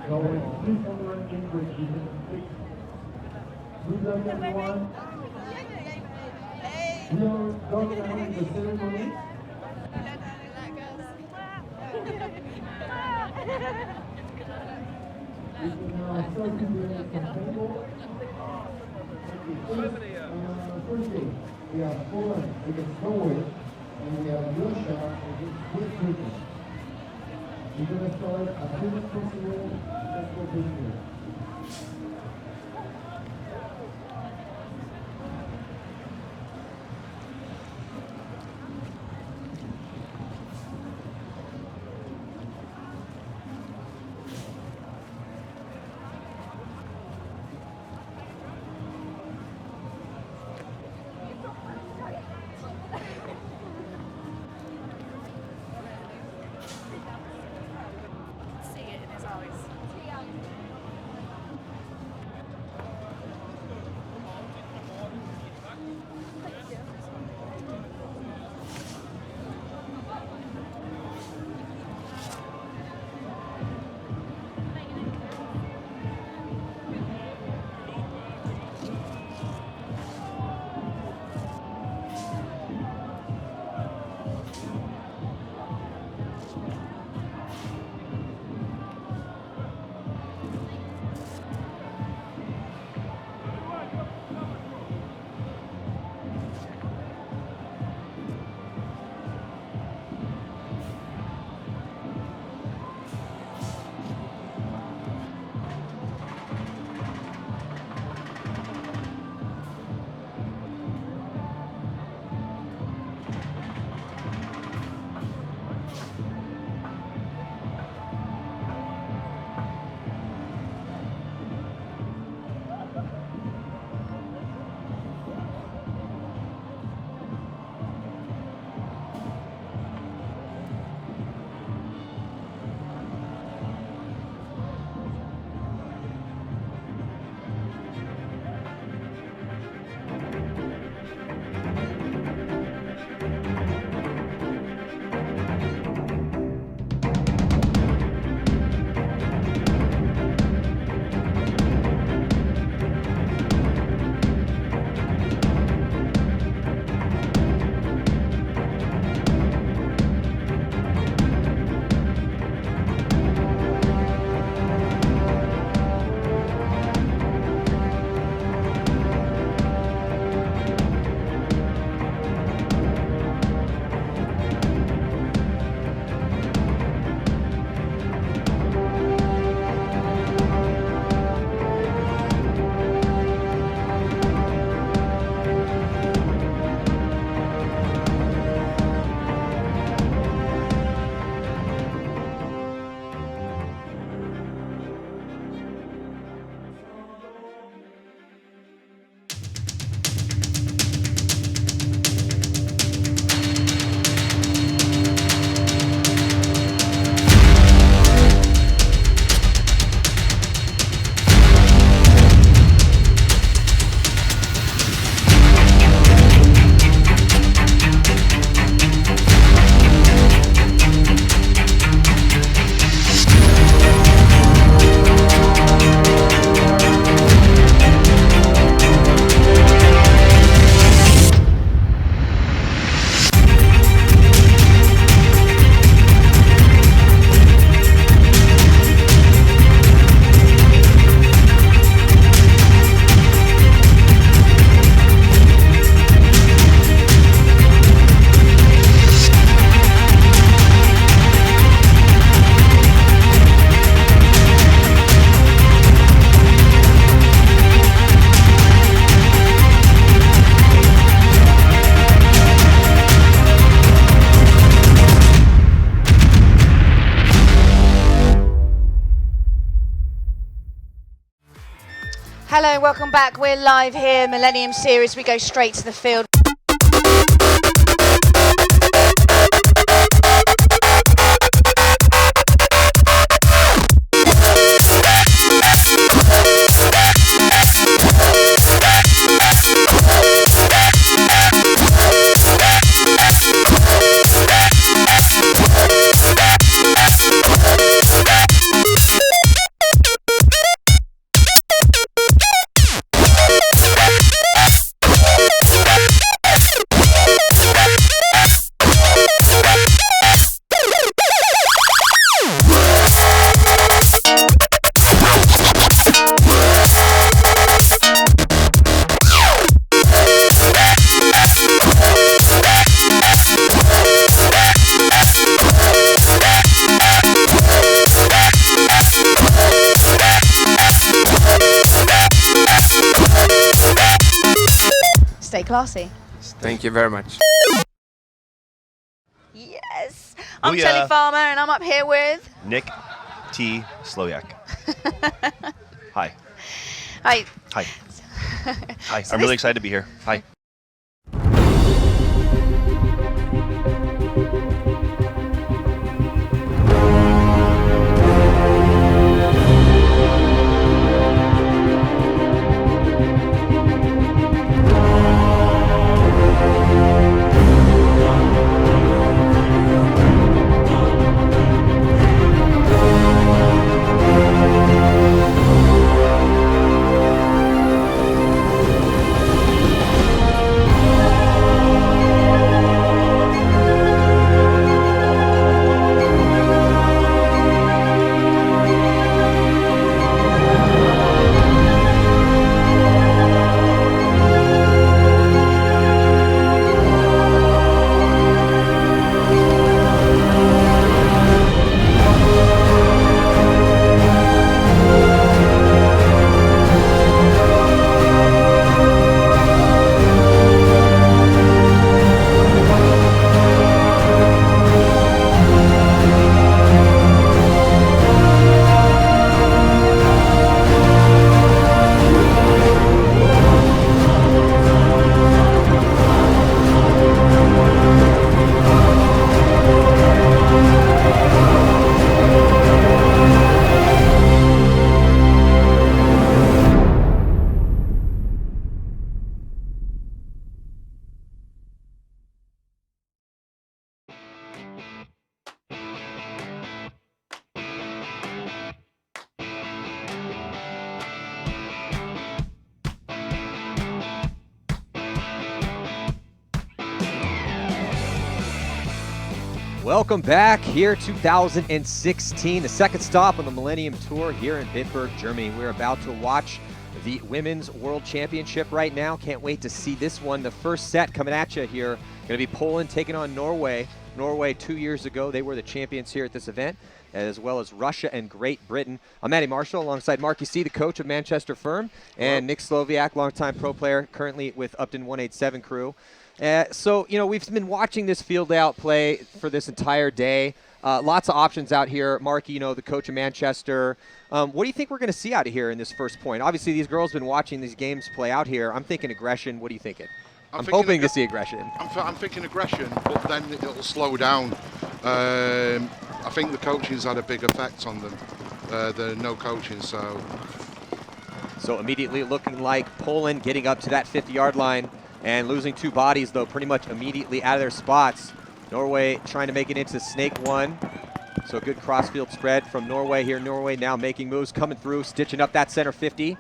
S12: Norway is fifth on the ranking, Great Britain is sixth. Good luck, everyone. We are done now with the ceremony. We can now start to bring some table. First game, we have Poland against Norway, and we have Russia against Great Britain. We're going to start as soon as possible. Let's go to here.
S2: See it in his eyes. Hello and welcome back. We're live here, Millennium Series. We go straight to the field. Stay classy.
S13: Thank you very much.
S2: Yes. I'm
S16: Booyah.
S2: Shelley Farmer and I'm up here with...
S16: Nick T. Slowiak. Hi.
S2: Hi.
S16: Hi. Hi.
S2: So
S16: I'm really excited to be here. Hi.
S1: Welcome back here, 2016, the second stop on the Millennium Tour here in Bitburg, Germany. We're about to watch the Women's World Championship right now. Can't wait to see this one. The first set coming at you here, going to be Poland taking on Norway. Norway 2 years ago, they were the champions here at this event, as well as Russia and Great Britain. I'm Matty Marshall alongside Mark C., the coach of Manchester Firm, and Nick Slowiak, longtime pro player, currently with Upton 187 crew. So, you know, we've been watching this field layout play for this entire day. Lots of options out here. Mark, you know, the coach of Manchester. What do you think we're going to see out of here in this first point? Obviously, these girls have been watching these games play out here. I'm thinking aggression. What are you thinking? I'm hoping to see aggression.
S4: I'm thinking aggression, but then it'll slow down. I think the coaching's had a big effect on them. The no coaching, so.
S1: So immediately looking like Poland getting up to that 50-yard line. And losing two bodies, though, pretty much immediately out of their spots. Norway trying to make it into snake one. So good crossfield spread from Norway here. Norway now making moves, coming through, stitching up that center 50.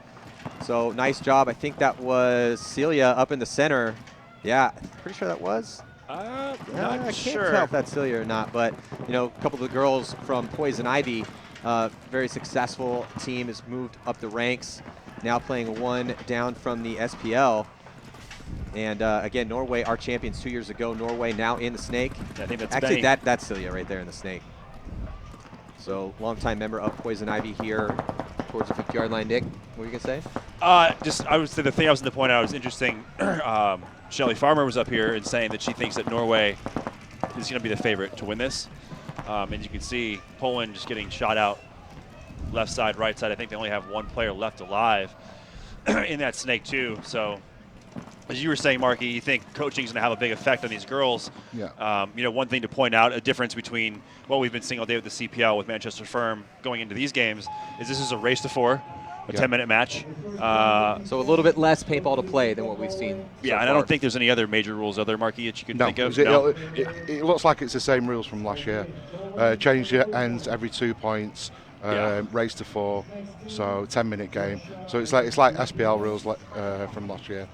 S1: So nice job. I think that was Celia up in the center. Yeah, pretty sure that was.
S3: Not
S1: I can't
S3: sure.
S1: tell if that's Celia or not, but you know, a couple of the girls from Poison Ivy, very successful team, has moved up the ranks. Now playing one down from the SPL. And again, Norway, our champions 2 years ago. Norway now in the snake.
S3: I think that's
S1: actually
S3: Benny.
S1: that's Celia right there in the snake. So longtime member of Poison Ivy here towards the 50-yard line. Nick, what were you gonna say?
S3: I would say the thing I was going to point out was interesting. Shelley Farmer was up here and saying that she thinks that Norway is going to be the favorite to win this. And you can see Poland just getting shot out left side, right side. I think they only have one player left alive.
S18: in that snake too. So, as you were saying, Marky, you think coaching is going to have a big effect on these girls.
S4: Yeah.
S18: You know, one thing to point out, a difference between what we've been seeing all day with the CPL with Manchester Firm going into these games is this is a race to 4, a 10-minute match.
S1: So a little bit less paintball to play than what we've seen.
S18: Yeah, and I don't think there's any other major rules, other Marky, that you can think of.
S4: It looks like it's the same rules from last year. Change the ends every 2 points. Race to 4, so 10-minute game. So it's like SPL rules from last year.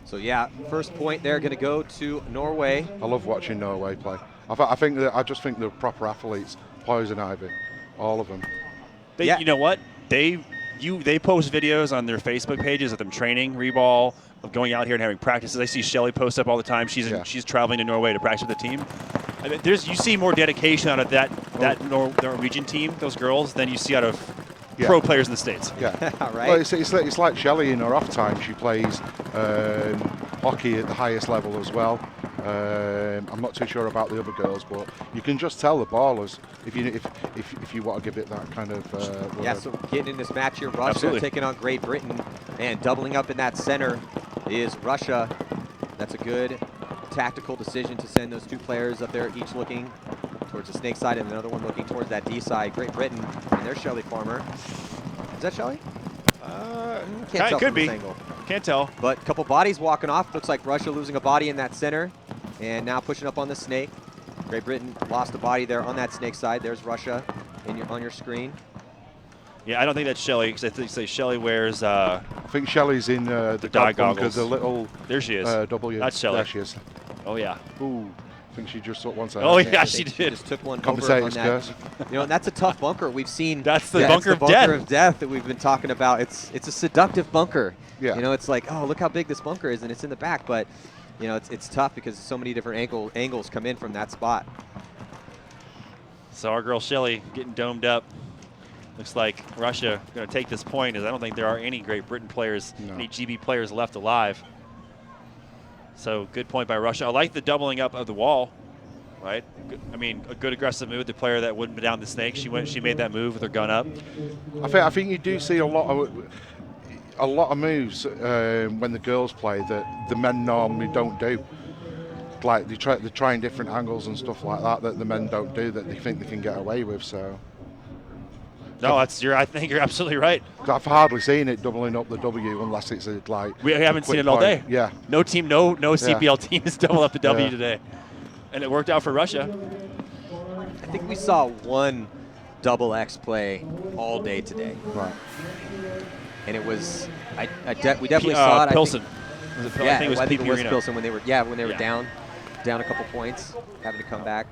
S1: So yeah, first point there going to go to Norway.
S4: I love watching Norway play. I just think they're proper athletes. Poison Ivy, all of them.
S18: You know what? They post videos on their Facebook pages of them training reball, of going out here and having practices. I see Shelly post up all the time. She's traveling to Norway to practice with the team. I mean, you see more dedication out of that Norwegian team, those girls, than you see out of pro players in the States.
S4: Yeah,
S1: right.
S4: Well, it's like Shelly in her off time. She plays hockey at the highest level as well. I'm not too sure about the other girls, but you can just tell the ballers if you want to give it that kind of.
S1: Yeah, so getting in this match here, Russia taking on Great Britain, and doubling up in that center is Russia. That's a good tactical decision to send those 2 players up there, each looking towards the snake side and another one looking towards that D side. Great Britain, and there's Shelly Farmer. Is that Shelly? Can't tell
S18: could
S1: from
S18: be.
S1: this angle.
S18: Can't tell.
S1: But a couple bodies walking off. Looks like Russia losing a body in that center, and now pushing up on the snake. Great Britain lost a body there on that snake side. There's Russia on your screen.
S18: Yeah, I don't think that's Shelly, because I think Shelly wears.
S4: I think Shelly's in the
S18: dye
S4: bunker,
S18: goggles.
S4: the little.
S18: There she is.
S4: W.
S18: That's Shelly.
S4: There she is.
S18: Oh yeah.
S4: Ooh. I think she just took one side.
S18: Oh yeah, she did.
S1: Just took one over on
S4: Compensator's
S1: that.
S4: curse.
S1: You know, and that's a tough bunker. We've seen.
S18: That's the bunker of death
S1: that we've been talking about. It's a seductive bunker.
S4: Yeah.
S1: You know, it's like, oh, look how big this bunker is, and it's in the back. But, you know, it's tough because so many different angles come in from that spot.
S18: So our girl Shelly getting domed up. Looks like Russia going to take this point, as I don't think there are any Great Britain players, any GB players left alive. So good point by Russia. I like the doubling up of the wall, right? I mean, a good aggressive move. The player that wouldn't be down the snake, she made that move with her gun up.
S4: I think you do see a lot of moves when the girls play that the men normally don't do. Like they're trying different angles and stuff like that the men don't do, that they think they can get away with. So.
S18: No, I think you're absolutely right.
S4: I've hardly seen it doubling up the W unless it's like.
S18: We haven't seen it all day.
S4: Yeah.
S18: No team, no CPL team has doubled up the W today, and it worked out for Russia.
S1: I think we saw one double X play all day today.
S4: Right.
S1: And it was we definitely saw it.
S18: Pilsen.
S1: I think it was Pilsen when they were down a couple points, having to come back.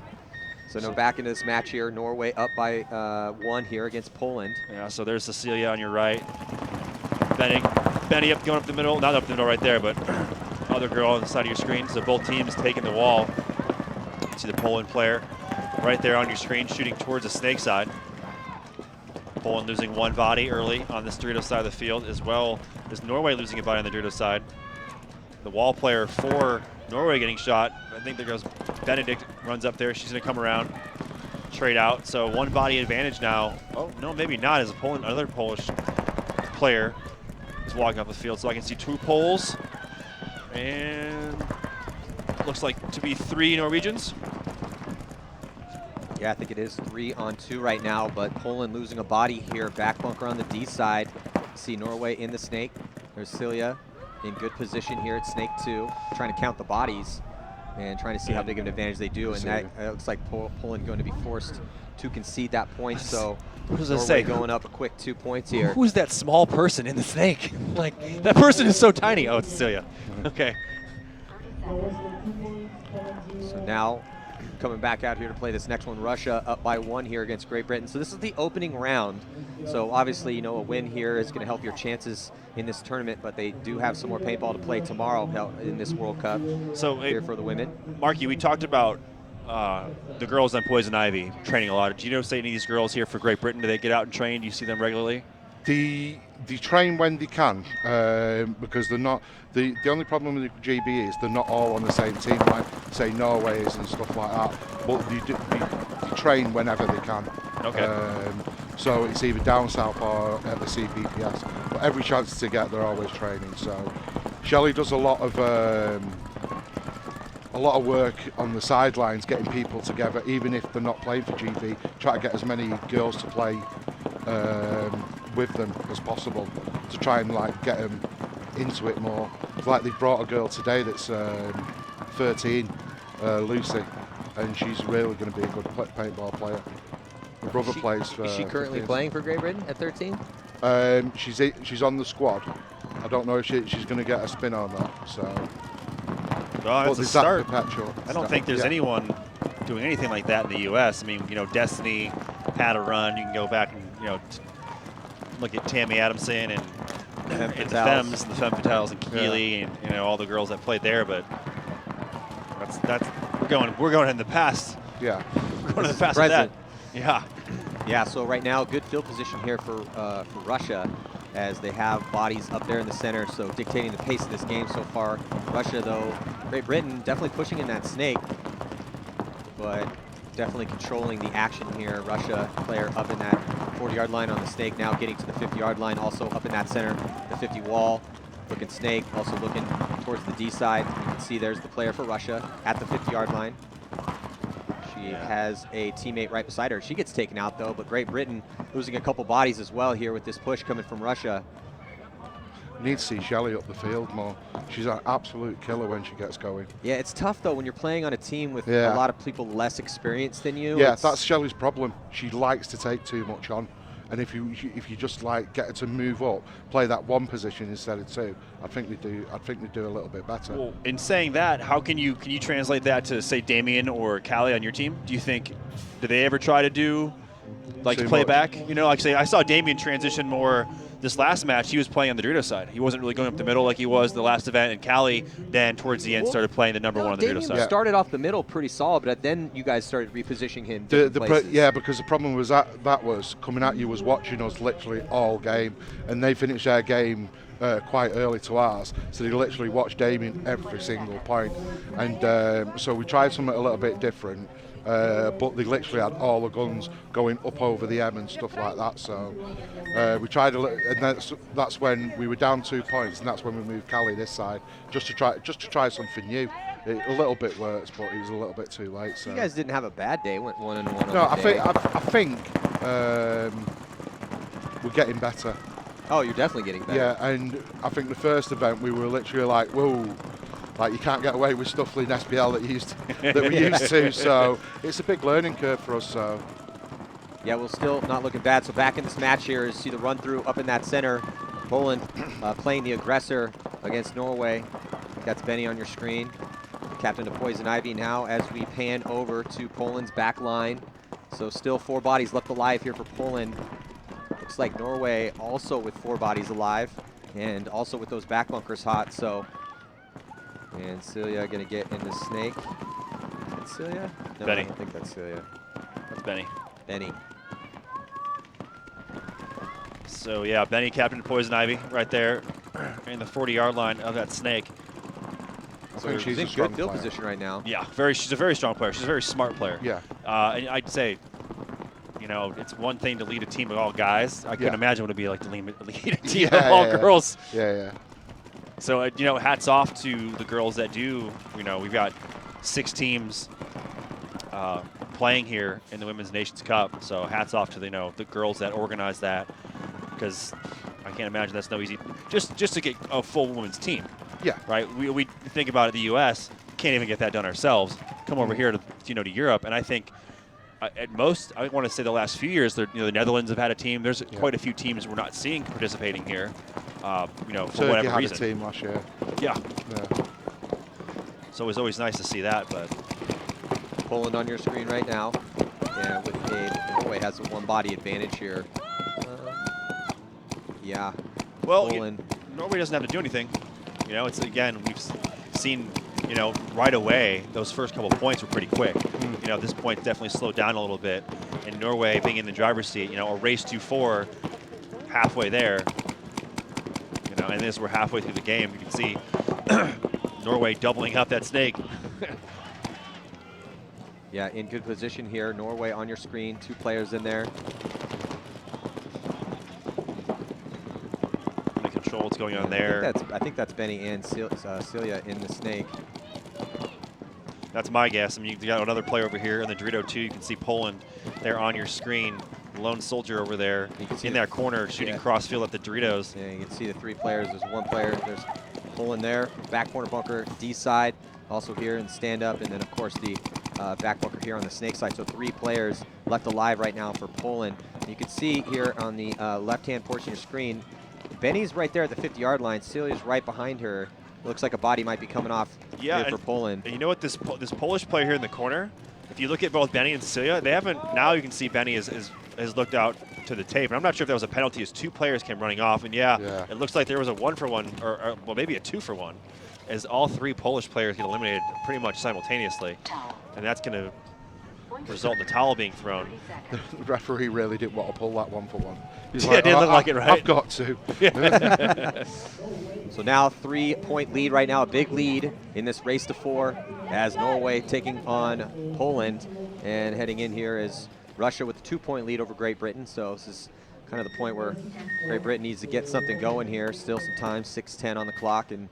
S1: So now back into this match here. Norway up by 1 here against Poland.
S18: Yeah, so there's Cecilia on your right. Benny going up the middle. Not up the middle right there, but other girl on the side of your screen. So both teams taking the wall. You see the Poland player right there on your screen shooting towards the snake side. Poland losing 1 body early on this Dorito side of the field, as well as Norway losing a body on the Dorito side. The wall player for Norway getting shot. I think there goes Benedict, runs up there. She's going to come around, trade out. So 1 body advantage now. Oh, no, maybe not, as another Polish player is walking off the field. So I can see 2 Poles, and looks like to be 3 Norwegians.
S1: Yeah, I think it is 3 on 2 right now, but Poland losing a body here. Back bunker on the D side. See Norway in the snake. There's Celia in good position here at snake 2, trying to count the bodies and trying to see how big of an advantage they do. And that looks like Poland going to be forced to concede that point. So Norway going up a quick 2 points here.
S18: Who's that small person in the snake? Like, that person is so tiny. Oh, it's Cecilia. Okay.
S1: So now coming back out here to play this next one. Russia up by 1 here against Great Britain. So this is the opening round. So obviously, you know, a win here is going to help your chances in this tournament, but they do have some more paintball to play tomorrow in this World Cup here for the women.
S18: Marky, we talked about the girls on Poison Ivy training a lot. Do you notice any of these girls here for Great Britain? Do they get out and train? Do you see them regularly?
S4: They train when they can, because they're not. The only problem with the GB is they're not all on the same team, like say Norway is and stuff like that. But they train whenever they can.
S18: Okay.
S4: So it's either down south or at the CBPS. But every chance to get, they're always training. So Shelley does a lot of work on the sidelines, getting people together, even if they're not playing for GV. Try to get as many girls to play with them as possible to try and like get them into it more. It's like they brought a girl today that's 13, Lucy, and she's really going to be a good paintball player. Her brother plays for.
S1: Is she currently
S4: 15.
S1: playing for Great Britain at 13?
S4: She's on the squad. I don't know if she's going to get a spin on that. So.
S3: Well, that's a start. I don't think there's
S4: yeah.
S3: anyone doing anything like that in the U.S. I mean, you know, Destiny had a run. You can go back and, you know, look at Tammy Adamson and the Femmes, the Femme Fatales, and Keeley, and, you know, all the girls that played there. But that's we're going in the past.
S4: Yeah,
S3: we're going in the past with that. Yeah.
S1: Yeah. So right now, good field position here for Russia, as they have bodies up there in the center, so dictating the pace of this game so far. Russia, though, Great Britain definitely pushing in that snake, but definitely controlling the action here. Russia player up in that 40-yard line on the snake, now getting to the 50-yard line, also up in that center, the 50 wall. Looking snake, also looking towards the D side. You can see there's the player for Russia at the 50-yard line. She has a teammate right beside her. She gets taken out, though, but Great Britain losing a couple bodies as well here with this push coming from Russia.
S4: Need to see Shelley up the field more. She's an absolute killer when she gets going.
S1: Yeah, it's tough, though, when you're playing on a team with a lot of people less experienced than you.
S4: Yeah, that's Shelley's problem. She likes to take too much on. And if you just like get her to move up, play that one position instead of two, I think they do a little bit better.
S3: Well, in saying that, how can you translate that to, say, Damien or Callie on your team? Do you think, do they ever try to do like to play back? You know, like say I saw Damien transition more this last match. He was playing on the Dorito side. He wasn't really going up the middle like he was the last event. And Callie then towards the end started playing the number one on the Dorito side.
S1: Started off the middle pretty solid, but then you guys started repositioning him.
S4: Yeah, because the problem was that was coming at you was watching us literally all game, and they finished their game quite early to ours, so they literally watched Damien every single point, and so we tried something a little bit different. But they literally had all the guns going up over the M and stuff like that. So we tried and that's when we were down 2 points, and that's when we moved Callie this side just to try something new. A little bit works, but it was a little bit too late. So
S1: you guys didn't have a bad day. Went 1-1.
S4: No, I think we're getting better.
S1: Oh, you're definitely getting better.
S4: Yeah, and I think the first event we were literally like, whoa. Like you can't get away with stuff in SPL that we used to, so it's a big learning curve for us. So
S1: yeah, we're still not looking bad. So back in this match here is see the run through up in that center. Poland playing the aggressor against Norway. That's Benny on your screen. Captain of Poison Ivy now as we pan over to Poland's back line. So still 4 bodies left alive here for Poland. Looks like Norway also with 4 bodies alive and also with those back bunkers hot. So. And Celia gonna get in the snake. Is that Celia? No,
S3: Benny.
S1: I don't think that's Celia.
S3: That's Benny.
S1: Benny.
S3: So yeah, Benny, Captain of Poison Ivy, right there in the 40-yard line of that snake.
S1: So she's in good field position right now.
S3: Yeah, she's a very strong player. She's a very smart player.
S4: Yeah.
S3: And I'd say, you know, it's one thing to lead a team of all guys. I couldn't imagine what it'd be like to lead a team of all girls.
S4: Yeah.
S3: So, you know, hats off to the girls that do. You know, we've got 6 teams playing here in the Women's Nations Cup. So hats off to the girls that organize that, because I can't imagine that's no easy. Just to get a full women's team.
S4: Yeah.
S3: Right. We think about it. The U.S. can't even get that done ourselves. Come over here to to Europe, and I think at most I want to say the last few years, the Netherlands have had a team. There's quite a few teams we're not seeing participating here. For whatever reason.
S4: Had a team last year.
S3: Yeah. So it was always nice to see that, but
S1: Poland on your screen right now. Yeah, with Norway has a 1-body advantage here. Yeah.
S3: Well, Norway doesn't have to do anything. You know, it's again we've seen. You know, right away those first couple of points were pretty quick. You know, this point definitely slowed down a little bit, and Norway being in the driver's seat. You know, a race to 4, halfway there. You know, and as we're halfway through the game, you can see Norway doubling up that snake.
S1: Yeah, in good position here. Norway on your screen, 2 players in there.
S18: sure what's going on there.
S1: I think that's Benny and Celia in the snake.
S18: That's my guess. I mean, you got another player over here in the Dorito 2. You can see Poland there on your screen. Lone soldier over there in that corner shooting cross field at the Doritos.
S1: Yeah, you can see the 3 players. There's 1 player. There's Poland there, back corner bunker, D side, also here in stand up, and then of course the back bunker here on the snake side. So 3 players left alive right now for Poland. And you can see here on the left-hand portion of your screen, Benny's right there at the 50-yard line. Celia's right behind her. It looks like a body might be coming off here for Poland.
S18: And you know what, this Polish player here in the corner, if you look at both Benny and Celia, they haven't, now you can see Benny has looked out to the tape. And I'm not sure if that was a penalty as 2 players came running off. And yeah, it looks like there was a 1-for-1, or well, maybe a 2-for-1, as all 3 Polish players get eliminated pretty much simultaneously. And that's going to result in the towel being thrown.
S4: The referee really didn't want to pull that 1-for-1. He's
S18: It didn't look like it, right?
S4: I've got to.
S1: So now 3-point lead right now, a big lead in this race to 4 as Norway taking on Poland, and heading in here is Russia with a 2-point lead over Great Britain. So this is kind of the point where Great Britain needs to get something going here. Still some time, 6:10 on the clock in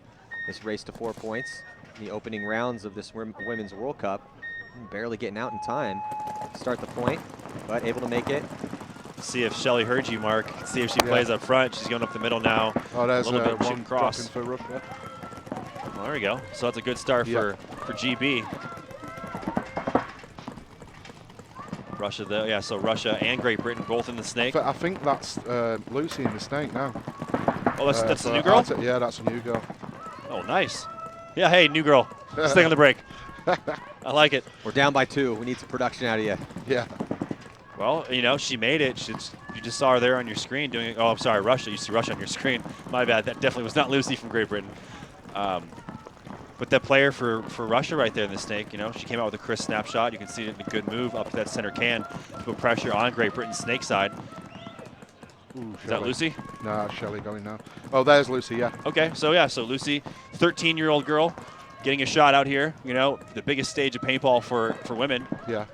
S1: this race to 4 points. The opening rounds of this Women's World Cup, barely getting out in time to start the point, but able to make it.
S18: See if Shelly heard you, Mark. See if she plays up front. She's going up the middle now.
S4: Oh, there's
S18: a little bit
S4: one
S18: cross
S4: for Russia.
S18: Well, there we go. So that's a good start for GB. Russia, though, yeah. So Russia and Great Britain both in the snake.
S4: I think that's Lucy in the snake now.
S18: Oh, that's the new girl.
S4: Yeah, that's a new girl.
S18: Oh, nice. Yeah, hey, new girl. Stay on the break. I like it.
S1: We're down by 2. We need some production out of you.
S4: Yeah.
S18: Well, you know, she made it. You just saw her there on your screen doing it. Oh, I'm sorry, Russia. You see Russia on your screen. My bad. That definitely was not Lucy from Great Britain. But that player for Russia right there in the snake, you know, she came out with a crisp snapshot. You can see it in a good move up to that center can to put pressure on Great Britain's snake side.
S4: Ooh,
S18: is that Lucy?
S4: No, Shelly going now. Oh, there's Lucy, yeah.
S18: Okay, so yeah, so Lucy, 13-year-old girl, getting a shot out here. You know, the biggest stage of paintball for women.
S4: Yeah.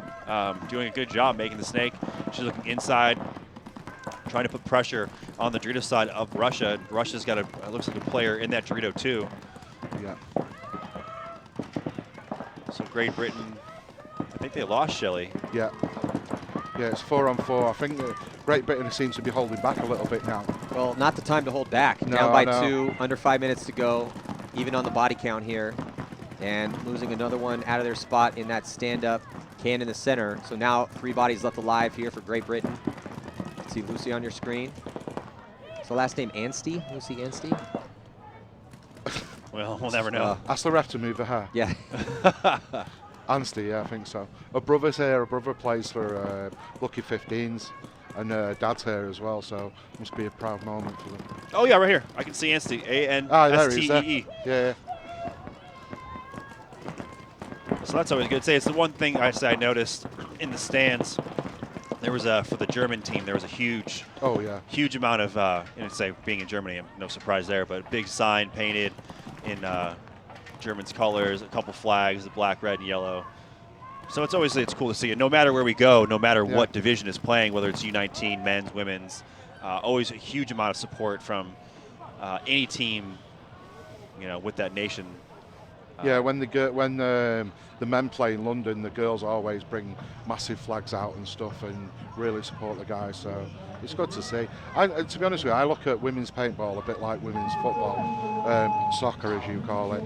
S18: Doing a good job making the snake. She's looking inside, trying to put pressure on the Dorito side of Russia. Russia's got looks like a player in that Dorito too.
S4: Yeah.
S18: So Great Britain, I think they lost Shelly.
S4: Yeah. Yeah, it's 4-on-4. I think Great Britain seems to be holding back a little bit now.
S1: Well, not the time to hold back.
S4: No,
S1: down by 2, under 5 minutes to go, even on the body count here. And losing another one out of their spot in that stand-up can in the center. So now 3 bodies left alive here for Great Britain. See Lucy on your screen. Is the last name Anstey? Lucy Anstey?
S18: Well, we'll never know.
S4: Ask the ref to move the hair.
S1: Yeah.
S4: Anstey, yeah, I think so. Her brother's here. Her brother plays for Lucky 15s. And Dad's here as well, so must be a proud moment for them.
S18: Oh, yeah, right here. I can see Anstey. A-N-S-T-E-E.
S4: There he is. Yeah.
S18: So that's always good to say. It's the one thing I noticed in the stands. There was for the German team, there was a huge, huge amount of, and say being in Germany, no surprise there, but a big sign painted in German's colors, a couple flags, the black, red, and yellow. So it's cool to see it. No matter where we go, no matter what division is playing, whether it's U19, men's, women's, always a huge amount of support from any team, you know, with that nation.
S4: Yeah, when the men play in London, the girls always bring massive flags out and stuff and really support the guys. So it's good to see. To be honest with you, I look at women's paintball a bit like women's football, soccer as you call it.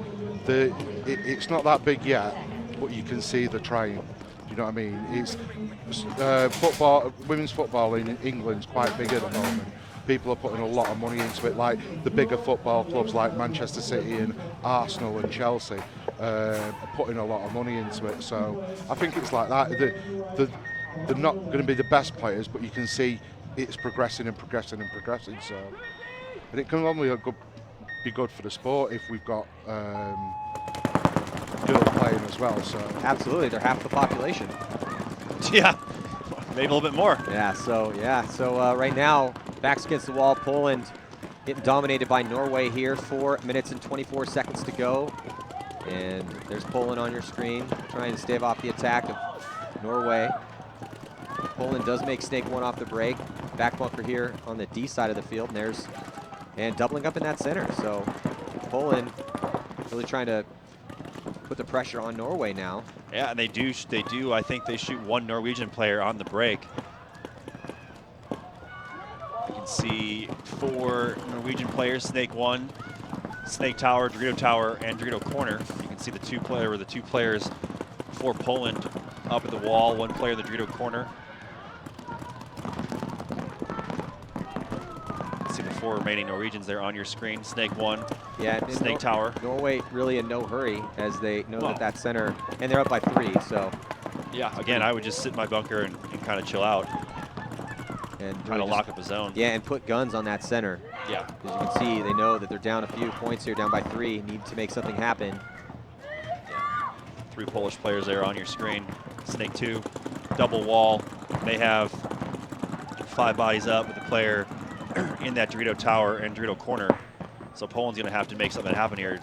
S4: It's not that big yet, but you can see the trying. Do you know what I mean? It's football. Women's football in England's quite big at the moment. People are putting a lot of money into it, like the bigger football clubs like Manchester City and Arsenal and Chelsea are putting a lot of money into it. So I think it's like that. They're not going to be the best players, but you can see it's progressing and progressing and progressing. So, and it can only be good for the sport if we've got girls playing as well. So
S1: absolutely, they're half the population.
S18: Yeah, maybe a little bit more.
S1: Yeah. So right now, backs against the wall. Poland getting dominated by Norway here. 4 minutes and 24 seconds to go. And there's Poland on your screen, trying to stave off the attack of Norway. Poland does make snake 1 off the break. Back bunker here on the D side of the field. And there's and doubling up in that center. So Poland really trying to put the pressure on Norway now.
S18: Yeah, and they do. I think they shoot one Norwegian player on the break. You can see 4 Norwegian players: Snake 1, Snake Tower, Dorito Tower, and Dorito Corner. You can see the two players for Poland up at the wall. 1 player in the Dorito Corner. See the 4 remaining Norwegians there on your screen. Snake 1,
S1: yeah,
S18: Snake Tower.
S1: Norway really in no hurry as they know that center, and they're up by 3, so.
S18: Yeah, again, I would just sit in my bunker and kind of chill out.
S1: And
S18: kind of lock up a zone.
S1: Yeah, and put guns on that center.
S18: Yeah.
S1: As you can see, they know that they're down a few points here, down by 3, need to make something happen.
S18: Yeah. 3 Polish players there on your screen. Snake 2, double wall. They have 5 bodies up with the player in that Dorito Tower and Dorito Corner. So Poland's going to have to make something happen here.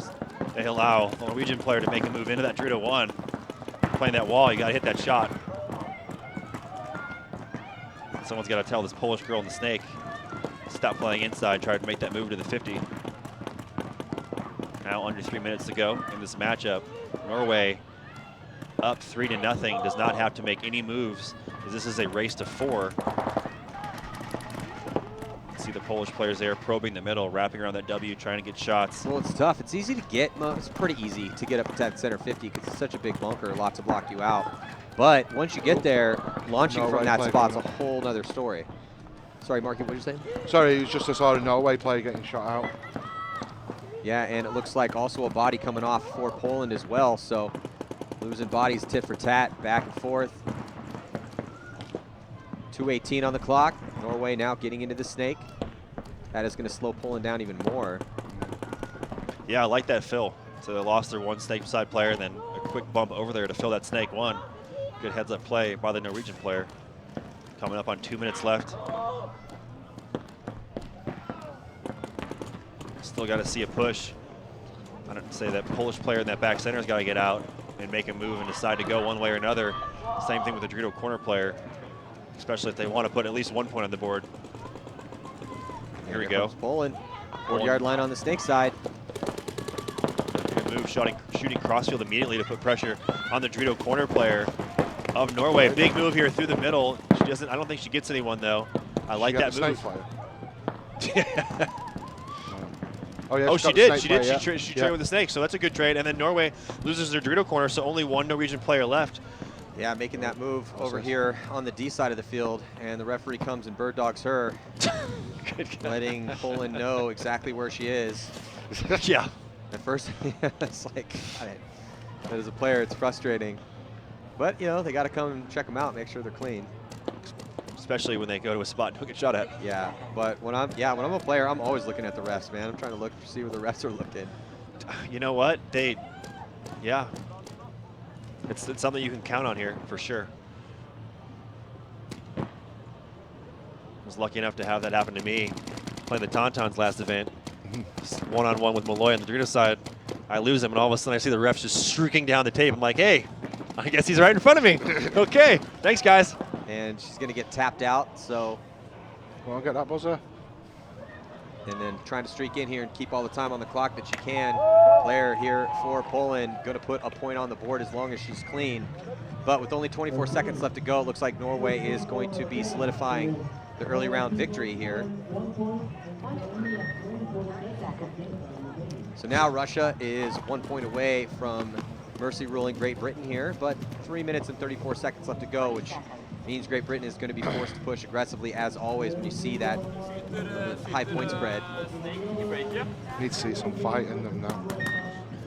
S18: They allow the Norwegian player to make a move into that Dorito 1. Playing that wall, you got to hit that shot. Someone's got to tell this Polish girl in the Snake, stop playing inside, try to make that move to the 50. Now under 3 minutes to go in this matchup. Norway up 3-0, does not have to make any moves, as this is a race to 4. See the Polish players there probing the middle, wrapping around that W, trying to get shots.
S1: Well, it's tough. It's easy to get. It's pretty easy to get up to that center 50 because it's such a big bunker, a lot to block you out. But once you get there, launching from that spot's a whole nother story. Sorry, Marky, what did you say?
S4: Sorry, it was just a sort of Norway player getting shot out.
S1: Yeah, and it looks like also a body coming off for Poland as well. So losing bodies tit for tat, back and forth. 2:18 on the clock. Norway now getting into the Snake. That is going to slow Poland down even more.
S18: Yeah, I like that fill. So they lost their 1 Snake side player, then a quick bump over there to fill that Snake 1. Good heads-up play by the Norwegian player. Coming up on 2 minutes left. Still got to see a push. I don't say that Polish player in that back center has got to get out and make a move and decide to go one way or another. Same thing with the Dorito Corner player, especially if they want to put at least 1 point on the board. Here we go.
S1: Poland. 4-yard line on the Snake side.
S18: Good move, shooting crossfield immediately to put pressure on the Dorito Corner player of Norway. Big move here through the middle. She doesn't. I don't think she gets anyone though. I like that move. Oh, she did. She did. She traded with the Snake, so that's a good trade. And then Norway loses their Dorito Corner, so only 1 Norwegian player left.
S1: Yeah, making that move over here on the D side of the field, and the referee comes and bird dogs her, letting Poland know exactly where she is.
S18: Yeah.
S1: At first, it's like, as a player, it's frustrating. But, you know, they got to come and check them out, make sure they're clean.
S18: Especially when they go to a spot and don't get shot at.
S1: Yeah, but when I'm a player, I'm always looking at the refs, man. I'm trying to see where the refs are looking.
S18: You know what? Yeah. It's something you can count on here, for sure. I was lucky enough to have that happen to me playing the Tauntauns last event. One-on-one with Malloy on the Dorito side. I lose him, and all of a sudden I see the refs just streaking down the tape. I'm like, hey, I guess he's right in front of me. Okay, thanks, guys.
S1: And she's going to get tapped out, so.
S4: Come on, get that buzzer.
S1: And then trying to streak in here and keep all the time on the clock that she can. Player here for Poland, going to put a point on the board as long as she's clean. But with only 24 seconds left to go, it looks like Norway is going to be solidifying the early round victory here. So now Russia is 1 point away from mercy ruling Great Britain here, but 3 minutes and 34 seconds left to go, which means Great Britain is going to be forced to push aggressively as always when you see that high point spread.
S4: Need to see some fight in them now.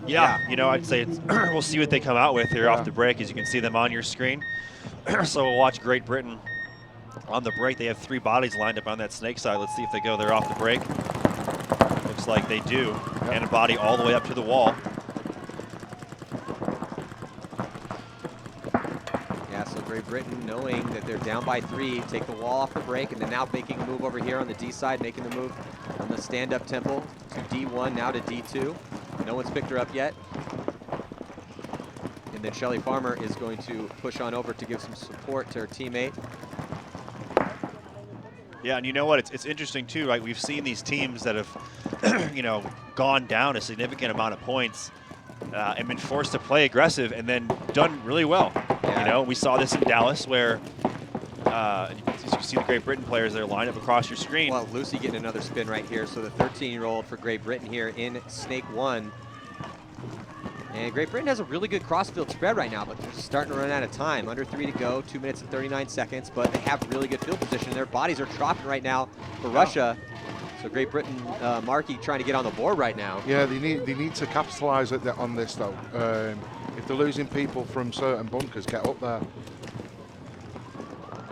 S18: Yeah, you know, I'd say we'll see what they come out with here off the break, as you can see them on your screen. So we'll watch Great Britain on the break. They have 3 bodies lined up on that Snake side. Let's see if they go there off the break. Looks like they do, and a body all the way up to the wall.
S1: Yeah, so Great Britain, knowing that they're down by 3, take the wall off the break, and then now making a move over here on the D side, making the move on the stand-up temple to D1, now to D2. No one's picked her up yet. And then Shelly Farmer is going to push on over to give some support to her teammate.
S18: Yeah, and you know what? It's interesting too, right? We've seen these teams that have, you know, gone down a significant amount of points and been forced to play aggressive and then done really well.
S1: Yeah.
S18: You know, we saw this in Dallas where as you see the Great Britain players that are lined up across your screen.
S1: Well, Lucy getting another spin right here. So the 13-year-old for Great Britain here in Snake 1. And Great Britain has a really good cross-field spread right now, but they're starting to run out of time. Under 3 to go, 2 minutes and 39 seconds, but they have really good field position. Their bodies are dropping right now for Russia. So Great Britain, Markey trying to get on the board right now.
S4: Yeah, they need to capitalise on this though. If they're losing people from certain bunkers, get up there.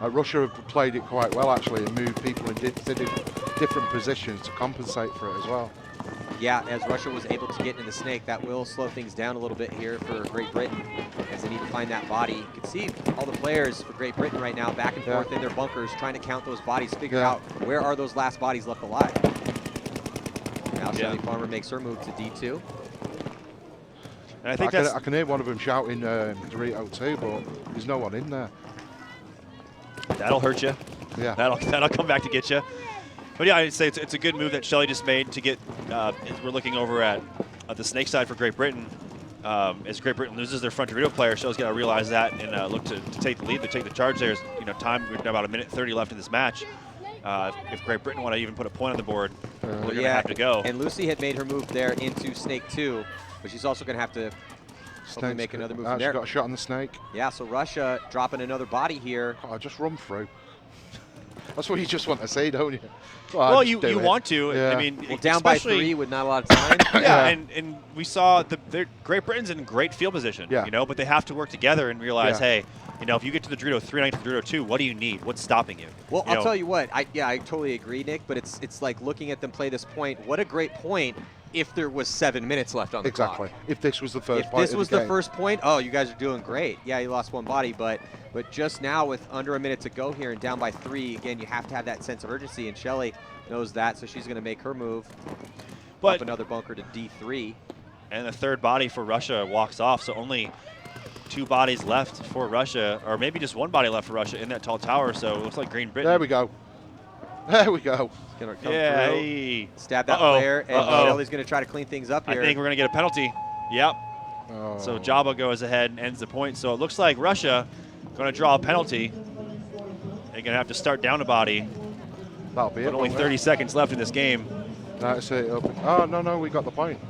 S4: Russia have played it quite well actually and moved people in different positions to compensate for it as well.
S1: Yeah, as Russia was able to get in the snake, that will slow things down a little bit here for Great Britain as they need to find that body. You can see all the players for Great Britain right now back and forth in their bunkers trying to count those bodies, figure out where are those last bodies left alive. Now Shelley Farmer makes her move to D2.
S18: And I think
S4: I can hear one of them shouting Dorito too, but there's no one in there.
S18: That'll hurt you.
S4: Yeah.
S18: That'll come back to get you. But yeah, I'd say it's a good move that Shelley just made to get. We're looking over at the snake side for Great Britain. As Great Britain loses their front Dorito player, Shelley's got to realize that and look to take the lead, to take the charge. There's time. We've got about 1:30 left in this match. If Great Britain want to even put a point on the board, they're going to have to go.
S1: And Lucy had made her move there into Snake 2, but she's also going to have to hopefully make another move from there.
S4: She's got a shot on the snake.
S1: Yeah, so Russia dropping another body here.
S4: Oh, just run through. That's what you just want to say, don't you?
S18: Well, you want to.
S4: Yeah.
S18: I mean,
S1: well, down by 3 with not a lot of time.
S18: And we saw Great Britain's in great field position. You know, but they have to work together and realize, hey, you know, if you get to the Dorito 3 and to the Dorito 2, what do you need? What's stopping you?
S1: Well, I'll tell you what. I totally agree, Nick. But it's like looking at them play this point. What a great point! If there was 7 minutes left on the clock.
S4: If this was the first point.
S1: If this was the first point, oh, you guys are doing great. Yeah, you lost one body, but just now with under a minute to go here and down by 3, again, you have to have that sense of urgency, and Shelley knows that, so she's going to make her move. Up another bunker to D3.
S18: And the third body for Russia walks off, so only 2 bodies left for Russia, or maybe just 1 body left for Russia in that tall tower, so it looks like Great Britain.
S4: There we go. There we go.
S1: Gonna come through, stab that player, and Shelley's going to try to clean things up here.
S18: I think we're going to get a penalty. Yep. So Jabba goes ahead and ends the point. So it looks like Russia going to draw a penalty. They're going to have to start down a body.
S4: That'll be it.
S18: Only 30 seconds left in this game.
S4: That's it. Oh, no, we got the point.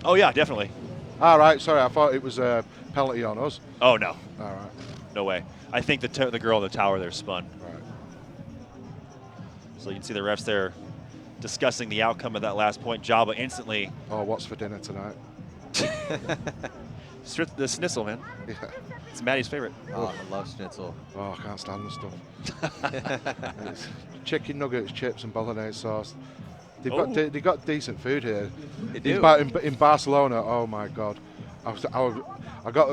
S18: Oh, yeah, definitely.
S4: All right, sorry, I thought it was a penalty on us.
S18: Oh, no.
S4: All right.
S18: No way. I think the girl in the tower there spun.
S4: Right.
S18: So you can see the refs there discussing the outcome of that last point. Jabba instantly.
S4: Oh, what's for dinner tonight?
S18: The schnitzel, man.
S4: Yeah.
S18: It's Maddie's favorite.
S1: Oh, I love schnitzel.
S4: Oh, I can't stand the stuff. It's chicken nuggets, chips, and bolognese sauce. They've got decent food here.
S1: They do.
S4: In Barcelona, oh my God.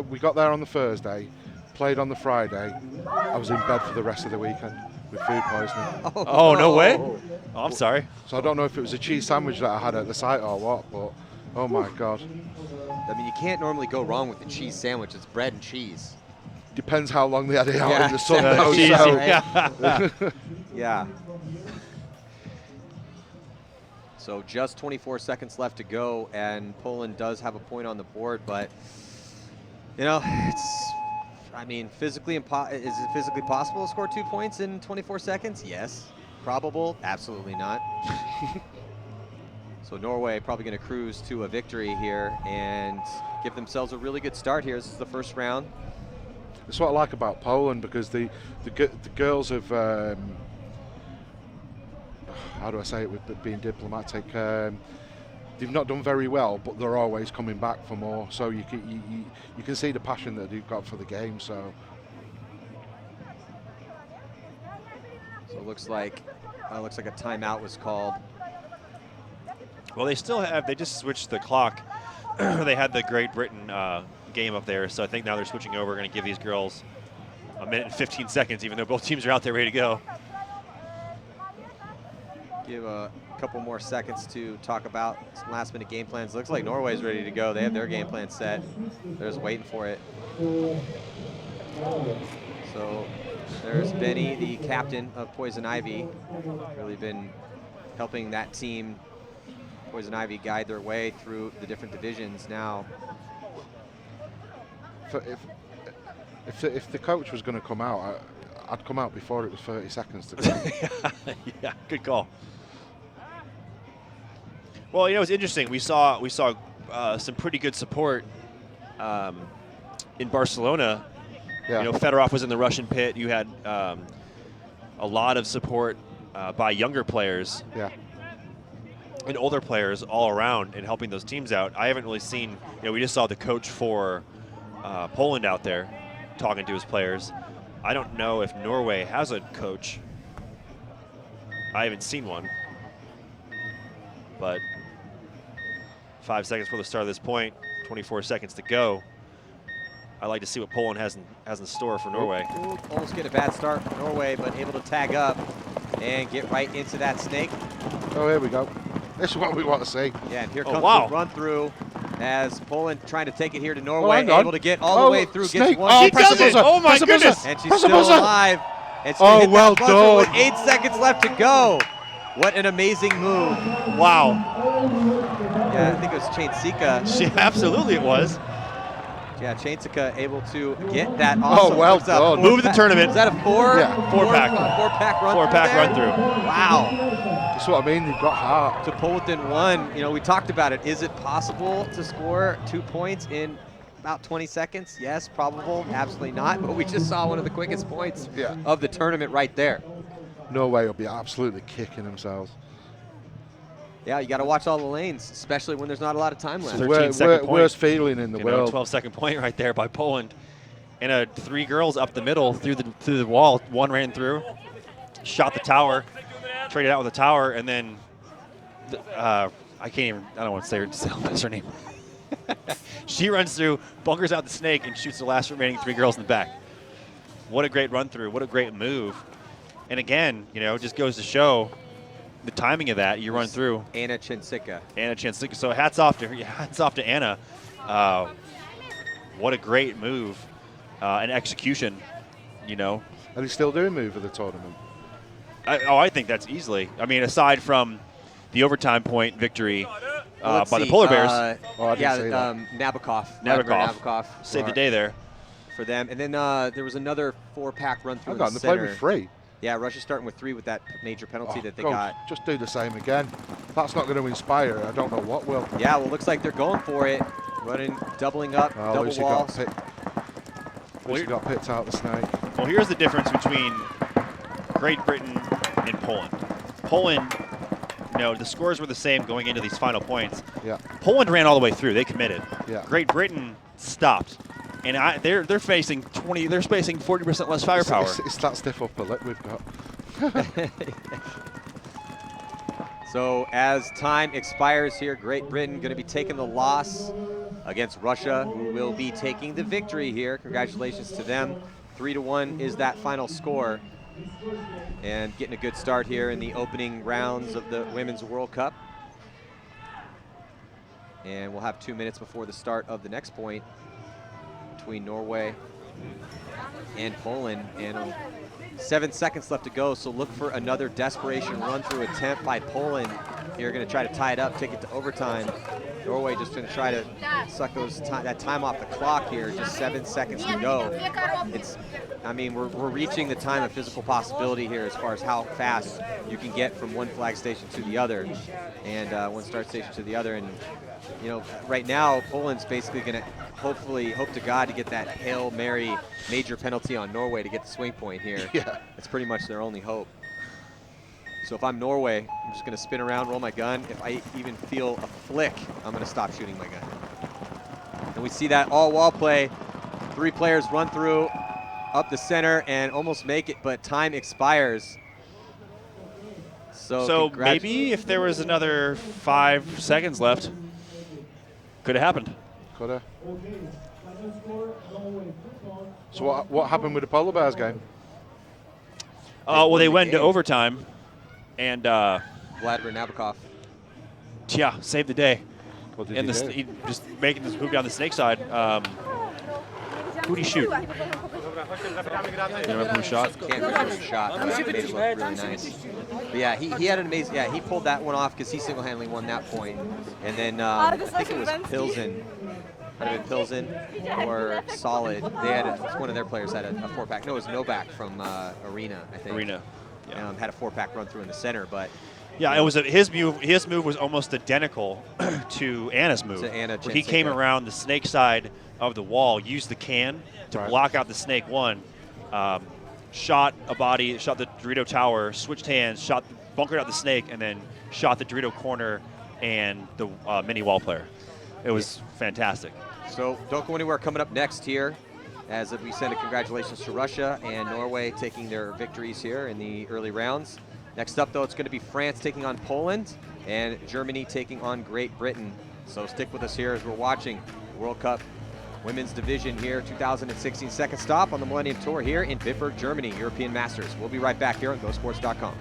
S4: We got there on the Thursday, played on the Friday. I was in bed for the rest of the weekend with food poisoning.
S18: Oh, no way? Oh, I'm sorry.
S4: So I don't know if it was a cheese sandwich that I had at the site or what, but oh my God.
S1: I mean, you can't normally go wrong with the cheese sandwich. It's bread and cheese.
S4: Depends how long they had it out in the sun.
S1: Yeah. So just 24 seconds left to go, and Poland does have a point on the board, but you know, I mean, is it physically possible to score 2 points in 24 seconds? Yes. Probable? Absolutely not. So Norway probably going to cruise to a victory here and give themselves a really good start here. This is the first round.
S4: That's what I like about Poland, because the girls have, how do I say it with being diplomatic, they've not done very well, but they're always coming back for more. So you can see the passion that they've got for the game. So
S1: it looks like a timeout was called.
S18: Well, they just switched the clock. They had the Great Britain game up there, so I think now they're switching over. We're going to give these girls 1 minute and 15 seconds, even though both teams are out there ready to go.
S1: Give a couple more seconds to talk about some last-minute game plans. Looks like Norway's ready to go. They have their game plan set. They're just waiting for it. So There's Benny, the captain of Poison Ivy, really been helping that team, Poison Ivy, guide their way through the different divisions now.
S4: If the coach was going to come out, I'd come out before it was 30 seconds to go.
S18: Yeah, good call. Well, you know, it's interesting. We saw some pretty good support in Barcelona.
S4: Yeah.
S18: You know, Fedorov was in the Russian pit. You had a lot of support by younger players.
S4: Yeah.
S18: And older players all around and helping those teams out. I haven't really seen, you know, we just saw the coach for Poland out there talking to his players. I don't know if Norway has a coach. I haven't seen one. But 5 seconds before the start of this point, 24 seconds to go. I'd like to see what Poland has in store for Norway.
S1: Ooh, almost get a bad start for Norway, but able to tag up and get right into that snake.
S4: Oh, here we go. This is what we want to see.
S1: Yeah, and here comes the run through as Poland trying to take it here to Norway,
S4: Oh,
S1: able to get all the way through.
S4: Snake.
S1: Gets one.
S4: Oh,
S1: She does it!
S18: Oh my goodness!
S1: And she's still alive. And she's gonna hit
S4: well
S1: that buzzer
S4: done.
S1: with 8 seconds left to go. What an amazing move.
S18: Wow.
S1: Yeah, I think it was Chainsika.
S18: Absolutely it was.
S1: Yeah, Chainsika able to get that awesome.
S4: Oh, well done.
S18: Move the tournament.
S1: Is that a four?
S4: Yeah.
S18: Four-pack
S1: run
S18: Four-pack
S1: through
S18: run
S1: there?
S18: through.
S1: Wow.
S4: That's what I mean. You've got heart.
S1: To pull within one, you know, we talked about it. Is it possible to score 2 points in about 20 seconds? Yes, probable. Absolutely not. But we just saw one of the quickest points of the tournament right there.
S4: Norway will be absolutely kicking themselves.
S1: Yeah, you got to watch all the lanes, especially when there's not a lot of time left.
S18: 13-second point.
S4: Worst feeling in the world.
S18: 12-second point right there by Poland. And 3 girls up the middle through the wall. One ran through, shot the tower, traded out with the tower, and then I don't want to say her name. She runs through, bunkers out the snake, and shoots the last remaining 3 girls in the back. What a great run through. What a great move. And again, you know, it just goes to show the timing of that. You run through.
S1: Anna Chainsika.
S18: So hats off to Anna. What a great move and execution. You know.
S4: And he's still doing move of the tournament.
S18: I think that's easily. I mean, aside from the overtime point victory by the Polar Bears.
S1: Nabokov
S18: saved the day there
S1: for them. And then there was another 4-pack run through.
S4: They played with 3.
S1: Yeah, Russia's starting with 3 with that major penalty that they got.
S4: Just do the same again. If that's not going to inspire, I don't know what will.
S1: Yeah, well, looks like they're going for it. Running, doubling up, double wall.
S4: Lucy got picked out the snake.
S18: Well, here's the difference between Great Britain and Poland. Poland, you know, the scores were the same going into these final points.
S4: Yeah.
S18: Poland ran all the way through. They committed.
S4: Yeah.
S18: Great Britain stopped. And they're facing 40% less firepower.
S4: It's that stiff upper lip we've got.
S1: So as time expires here, Great Britain going to be taking the loss against Russia, who will be taking the victory here. Congratulations to them. 3-1 is that final score. And getting a good start here in the opening rounds of the Women's World Cup. And we'll have 2 minutes before the start of the next point between Norway and Poland, and 7 seconds left to go, so look for another desperation run-through attempt by Poland. Here going to try to tie it up, take it to overtime. Norway just going to try to suck that time off the clock here, just 7 seconds to go. I mean, we're reaching the time of physical possibility here as far as how fast you can get from one flag station to the other, and one start station to the other. And you know, right now, Poland's basically going to hopefully hope to God to get that Hail Mary major penalty on Norway to get the swing point here.
S4: Yeah.
S1: It's pretty much their only hope. So if I'm Norway, I'm just going to spin around, roll my gun. If I even feel a flick, I'm going to stop shooting my gun. And we see that all wall play. 3 players run through, up the center, and almost make it, but time expires.
S18: So maybe if there was another 5 seconds left, could have happened.
S4: Could have. So what happened with the Polar Bears game?
S18: Well, they went into overtime, and
S1: Vladimir Nabokov.
S18: Yeah, saved the day.
S4: What did
S18: and
S4: he do?
S18: He just making this move down the snake side. Who did he shoot?
S3: Get up from the shot.
S1: Can't miss from the shot. Made it look really nice. But yeah, he had an amazing. Yeah, he pulled that one off because he single-handedly won that point. And then I think it was Pilsen. Might have been Pilsen or Solid. They had one of their players had a 4-pack. No, it was Novak from Arena, I think.
S3: Arena. Yeah.
S1: Had a 4-pack run through in the center, but.
S18: Yeah, it was his move. His move was almost identical to Anna's move.
S1: To Anna
S18: where he came around the snake side of the wall, used the can to block out the snake one, shot a body, shot the Dorito tower, switched hands, bunkered out the snake, and then shot the Dorito corner and the mini wall player. It was fantastic.
S1: So don't go anywhere. Coming up next here, as we send a congratulations to Russia and Norway taking their victories here in the early rounds. Next up, though, it's going to be France taking on Poland and Germany taking on Great Britain. So stick with us here as we're watching World Cup Women's Division here, 2016 second stop on the Millennium Tour here in Bitburg, Germany, European Masters. We'll be right back here on GoSports.com.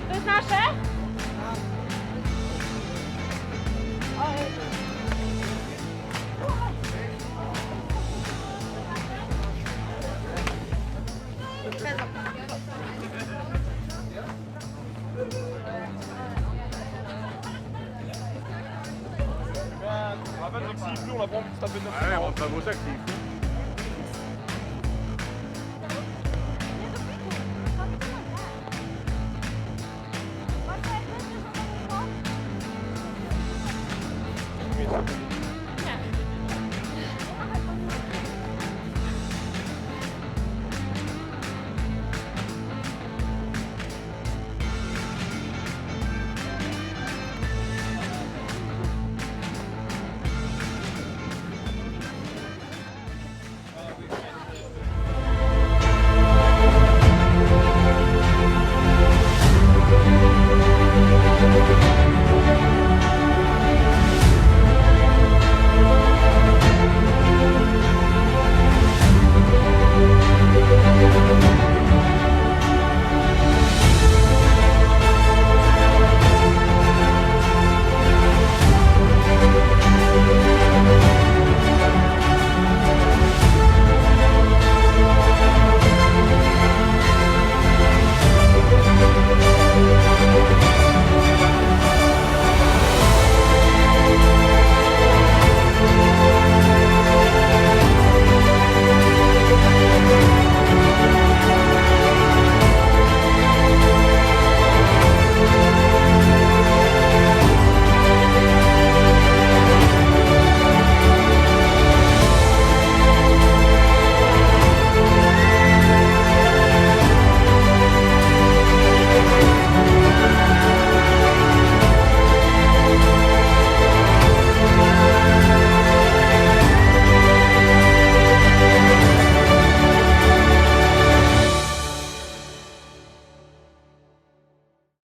S2: To jest nasze?
S4: Ouais, on va vos actifs.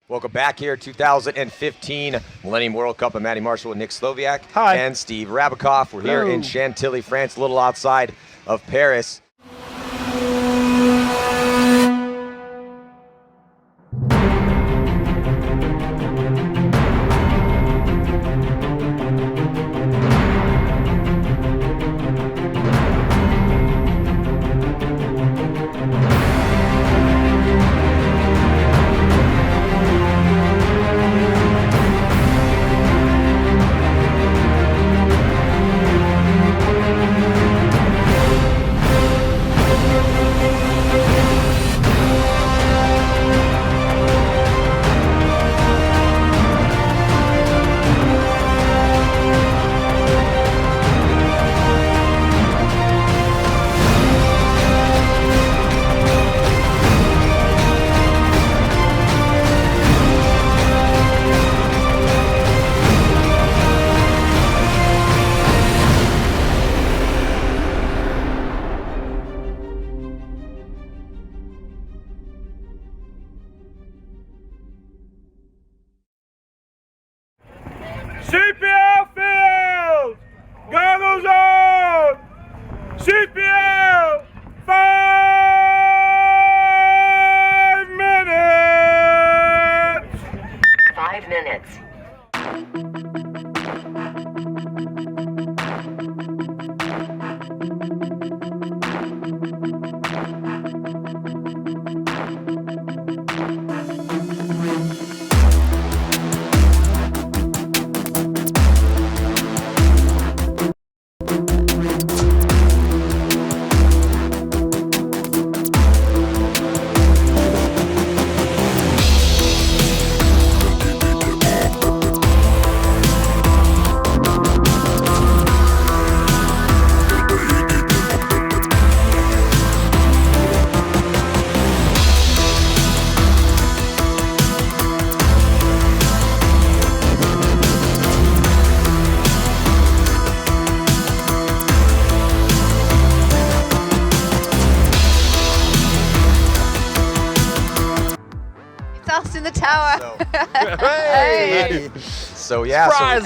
S1: Welcome back here, 2015 Millennium World Cup. I'm Matty Marshall with Nick Sloviak.
S14: Hi.
S1: And Steve Rabikoff. We're here in Chantilly, France, a little outside of Paris.
S8: 5 minutes.
S15: Us in the tower.
S1: Hey! So yeah.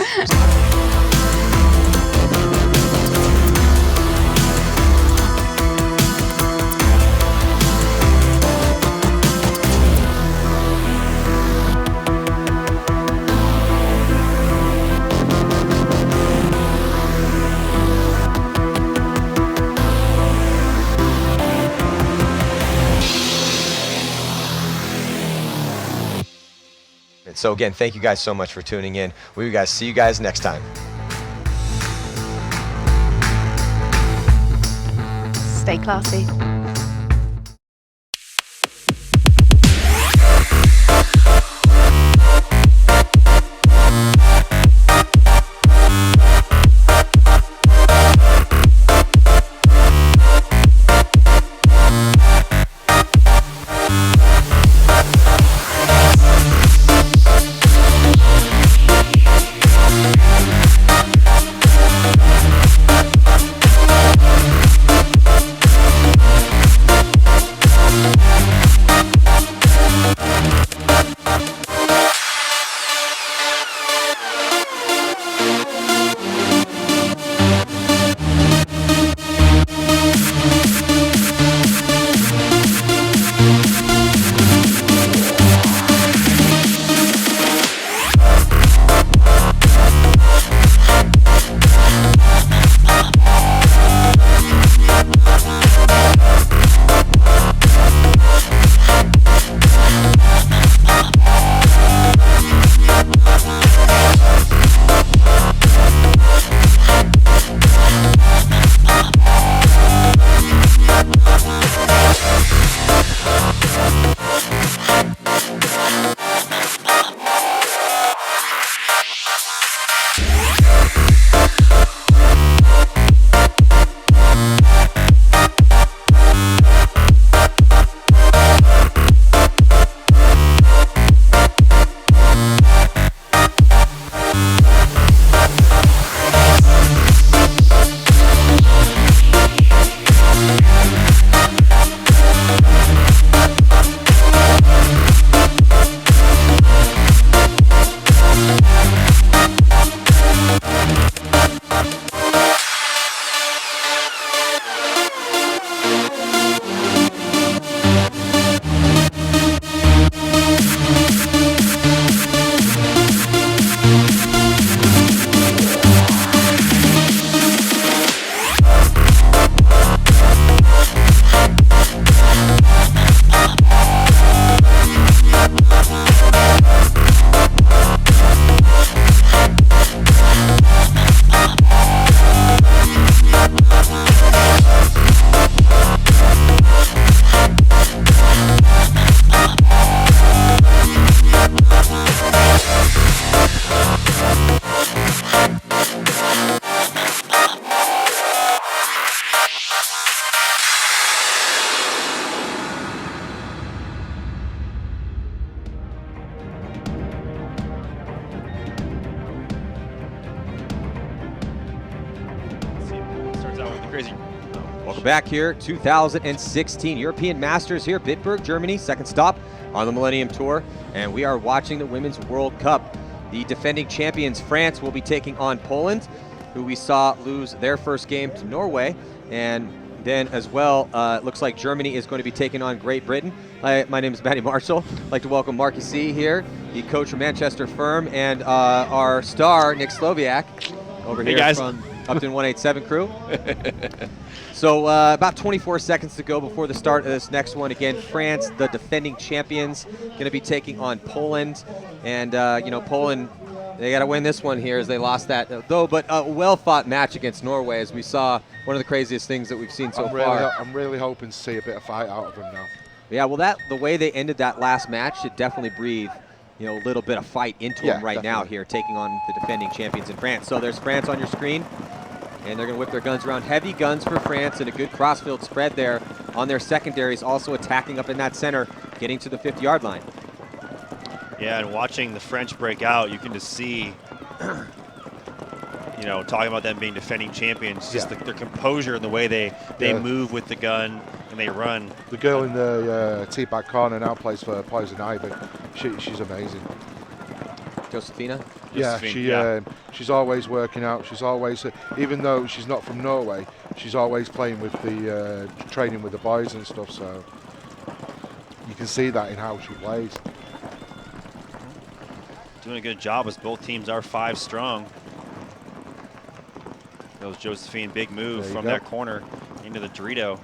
S1: So again, thank you guys so much for tuning in. We guys see you guys next time.
S15: Stay classy.
S1: Crazy. Welcome back here, 2016 European Masters here, Bitburg, Germany, second stop on the Millennium Tour, and we are watching the Women's World Cup. The defending champions, France, will be taking on Poland, who we saw lose their first game to Norway, and then as well, it looks like Germany is going to be taking on Great Britain. My name is Matty Marshall. I'd like to welcome Marky C here, the coach from Manchester Firm, and our star, Nick Slowiak, over here from Upton 187 crew. So about 24 seconds to go before the start of this next one. Again, France, the defending champions, going to be taking on Poland. And, you know, Poland, they got to win this one here as they lost that, though. But a well-fought match against Norway, as we saw one of the craziest things that we've seen so far.
S4: I'm really hoping to see a bit of fight out of them now.
S1: Yeah, well, the way they ended that last match should definitely breathe, you know, a little bit of fight into them right now here, taking on the defending champions in France. So there's France on your screen. And they're going to whip their guns around. Heavy guns for France and a good crossfield spread there on their secondaries, also attacking up in that center, getting to the 50-yard line.
S18: Yeah, and watching the French break out, you can just see, you know, talking about them being defending champions, just their composure and the way they move with the gun and they run.
S4: The girl in the T-back corner now plays for Poison Ivy. She's amazing.
S1: Josephina?
S4: Yeah, she's always working out. She's always, even though she's not from Norway, she's always playing with the, training with the boys and stuff, so you can see that in how she plays.
S18: Doing a good job as both teams are 5 strong. Goes Josephine, big move from that corner into the Dorito.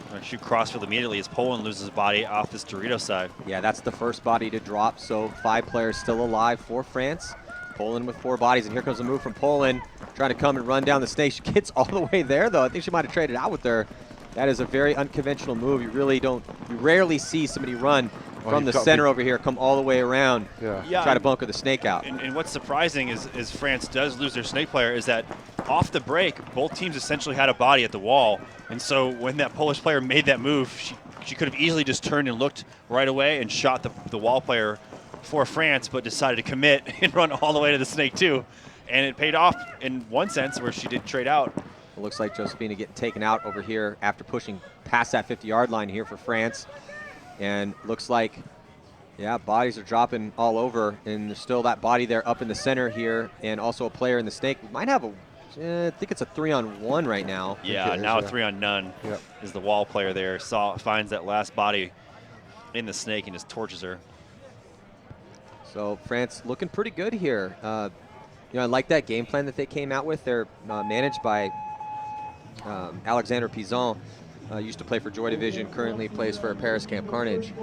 S18: Gonna shoot crossfield immediately as Poland loses body off this Dorito side.
S1: Yeah, that's the first body to drop, so 5 players still alive for France. Poland with 4 bodies, and here comes a move from Poland, trying to come and run down the snake. She gets all the way there, though. I think she might have traded out with her. That is a very unconventional move. You rarely see somebody run from the center over here, come all the way around, try to bunker the snake out.
S18: And what's surprising is France does lose their snake player is that off the break, both teams essentially had a body at the wall. And so when that Polish player made that move, she could have easily just turned and looked right away and shot the wall player for France, but decided to commit and run all the way to the snake too. And it paid off in one sense where she did trade out.
S1: It looks like Josephina getting taken out over here after pushing past that 50-yard line here for France. And looks like, yeah, bodies are dropping all over, and there's still that body there up in the center here, and also a player in the snake. We might have I think it's a 3-on-1 right now.
S18: Yeah, now a 3-on-none is the wall player there. Finds that last body in the snake and just torches her.
S1: So France looking pretty good here. You know, I like that game plan that they came out with. They're managed by Alexander Pizon. Used to play for Joy Division, currently plays for Paris Camp Carnage.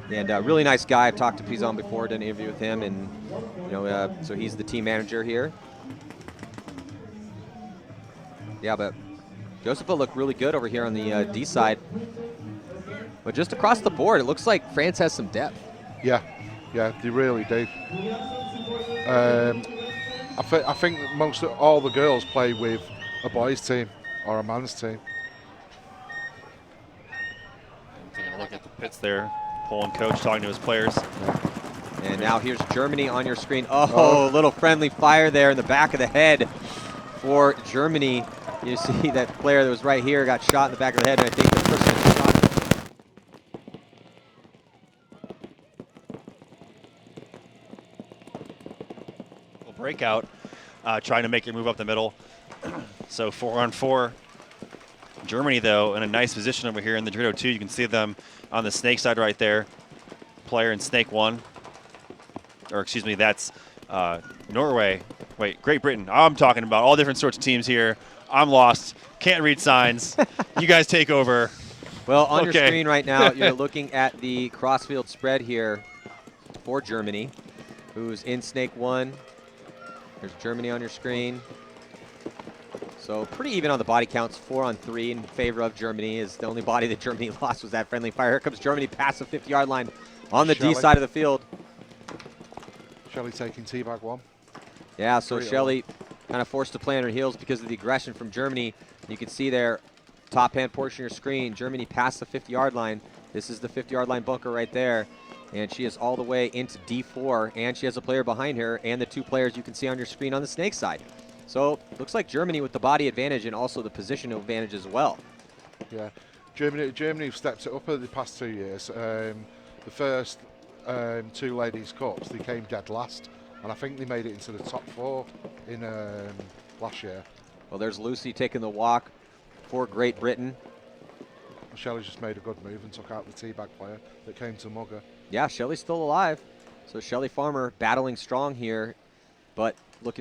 S1: And really nice guy. I've talked to Pizon before, done an interview with him, and you know, so he's the team manager here. Yeah, but Josepha looked really good over here on the D side. But just across the board, it looks like France has some depth.
S4: Yeah, they really do. I think most of all the girls play with a boys' team or a man's team.
S18: Taking a look at the pits there. Poland coach talking to his players.
S1: And now here's Germany on your screen. Oh, a little friendly fire there in the back of the head for Germany. You see that player that was right here got shot in the back of the head, and I think the person that shot.
S18: Breakout, trying to make it move up the middle. So 4-on-4. Germany, though, in a nice position over here in the Dorito 2. You can see them on the snake side right there. Player in snake 1. Or excuse me, that's Norway. Wait, Great Britain. I'm talking about all different sorts of teams here. I'm lost. Can't read signs. You guys take over.
S1: Well, on your screen right now, you're looking at the crossfield spread here for Germany, who's in snake 1. There's Germany on your screen. So pretty even on the body counts, 4-on-3 in favor of Germany. Is the only body that Germany lost was that friendly fire. Here comes Germany past the 50-yard line on the D side of the field.
S4: Shelley taking T-bag 1.
S1: Yeah, so Shelley kind of forced to play on her heels because of the aggression from Germany. You can see there, top hand portion of your screen, Germany past the 50-yard line. This is the 50-yard line bunker right there. And she is all the way into D4, and she has a player behind her, and the 2 players you can see on your screen on the snake side. So looks like Germany with the body advantage and also the position advantage as well.
S4: Yeah, Germany have stepped it up over the past 2 years. The first 2 ladies' cups, they came dead last, and I think they made it into the top 4 in last year.
S1: Well, there's Lucy taking the walk for Great Britain.
S4: Shelley just made a good move and took out the teabag player that came to mug her.
S1: Yeah, Shelley's still alive. So Shelley Farmer battling strong here, but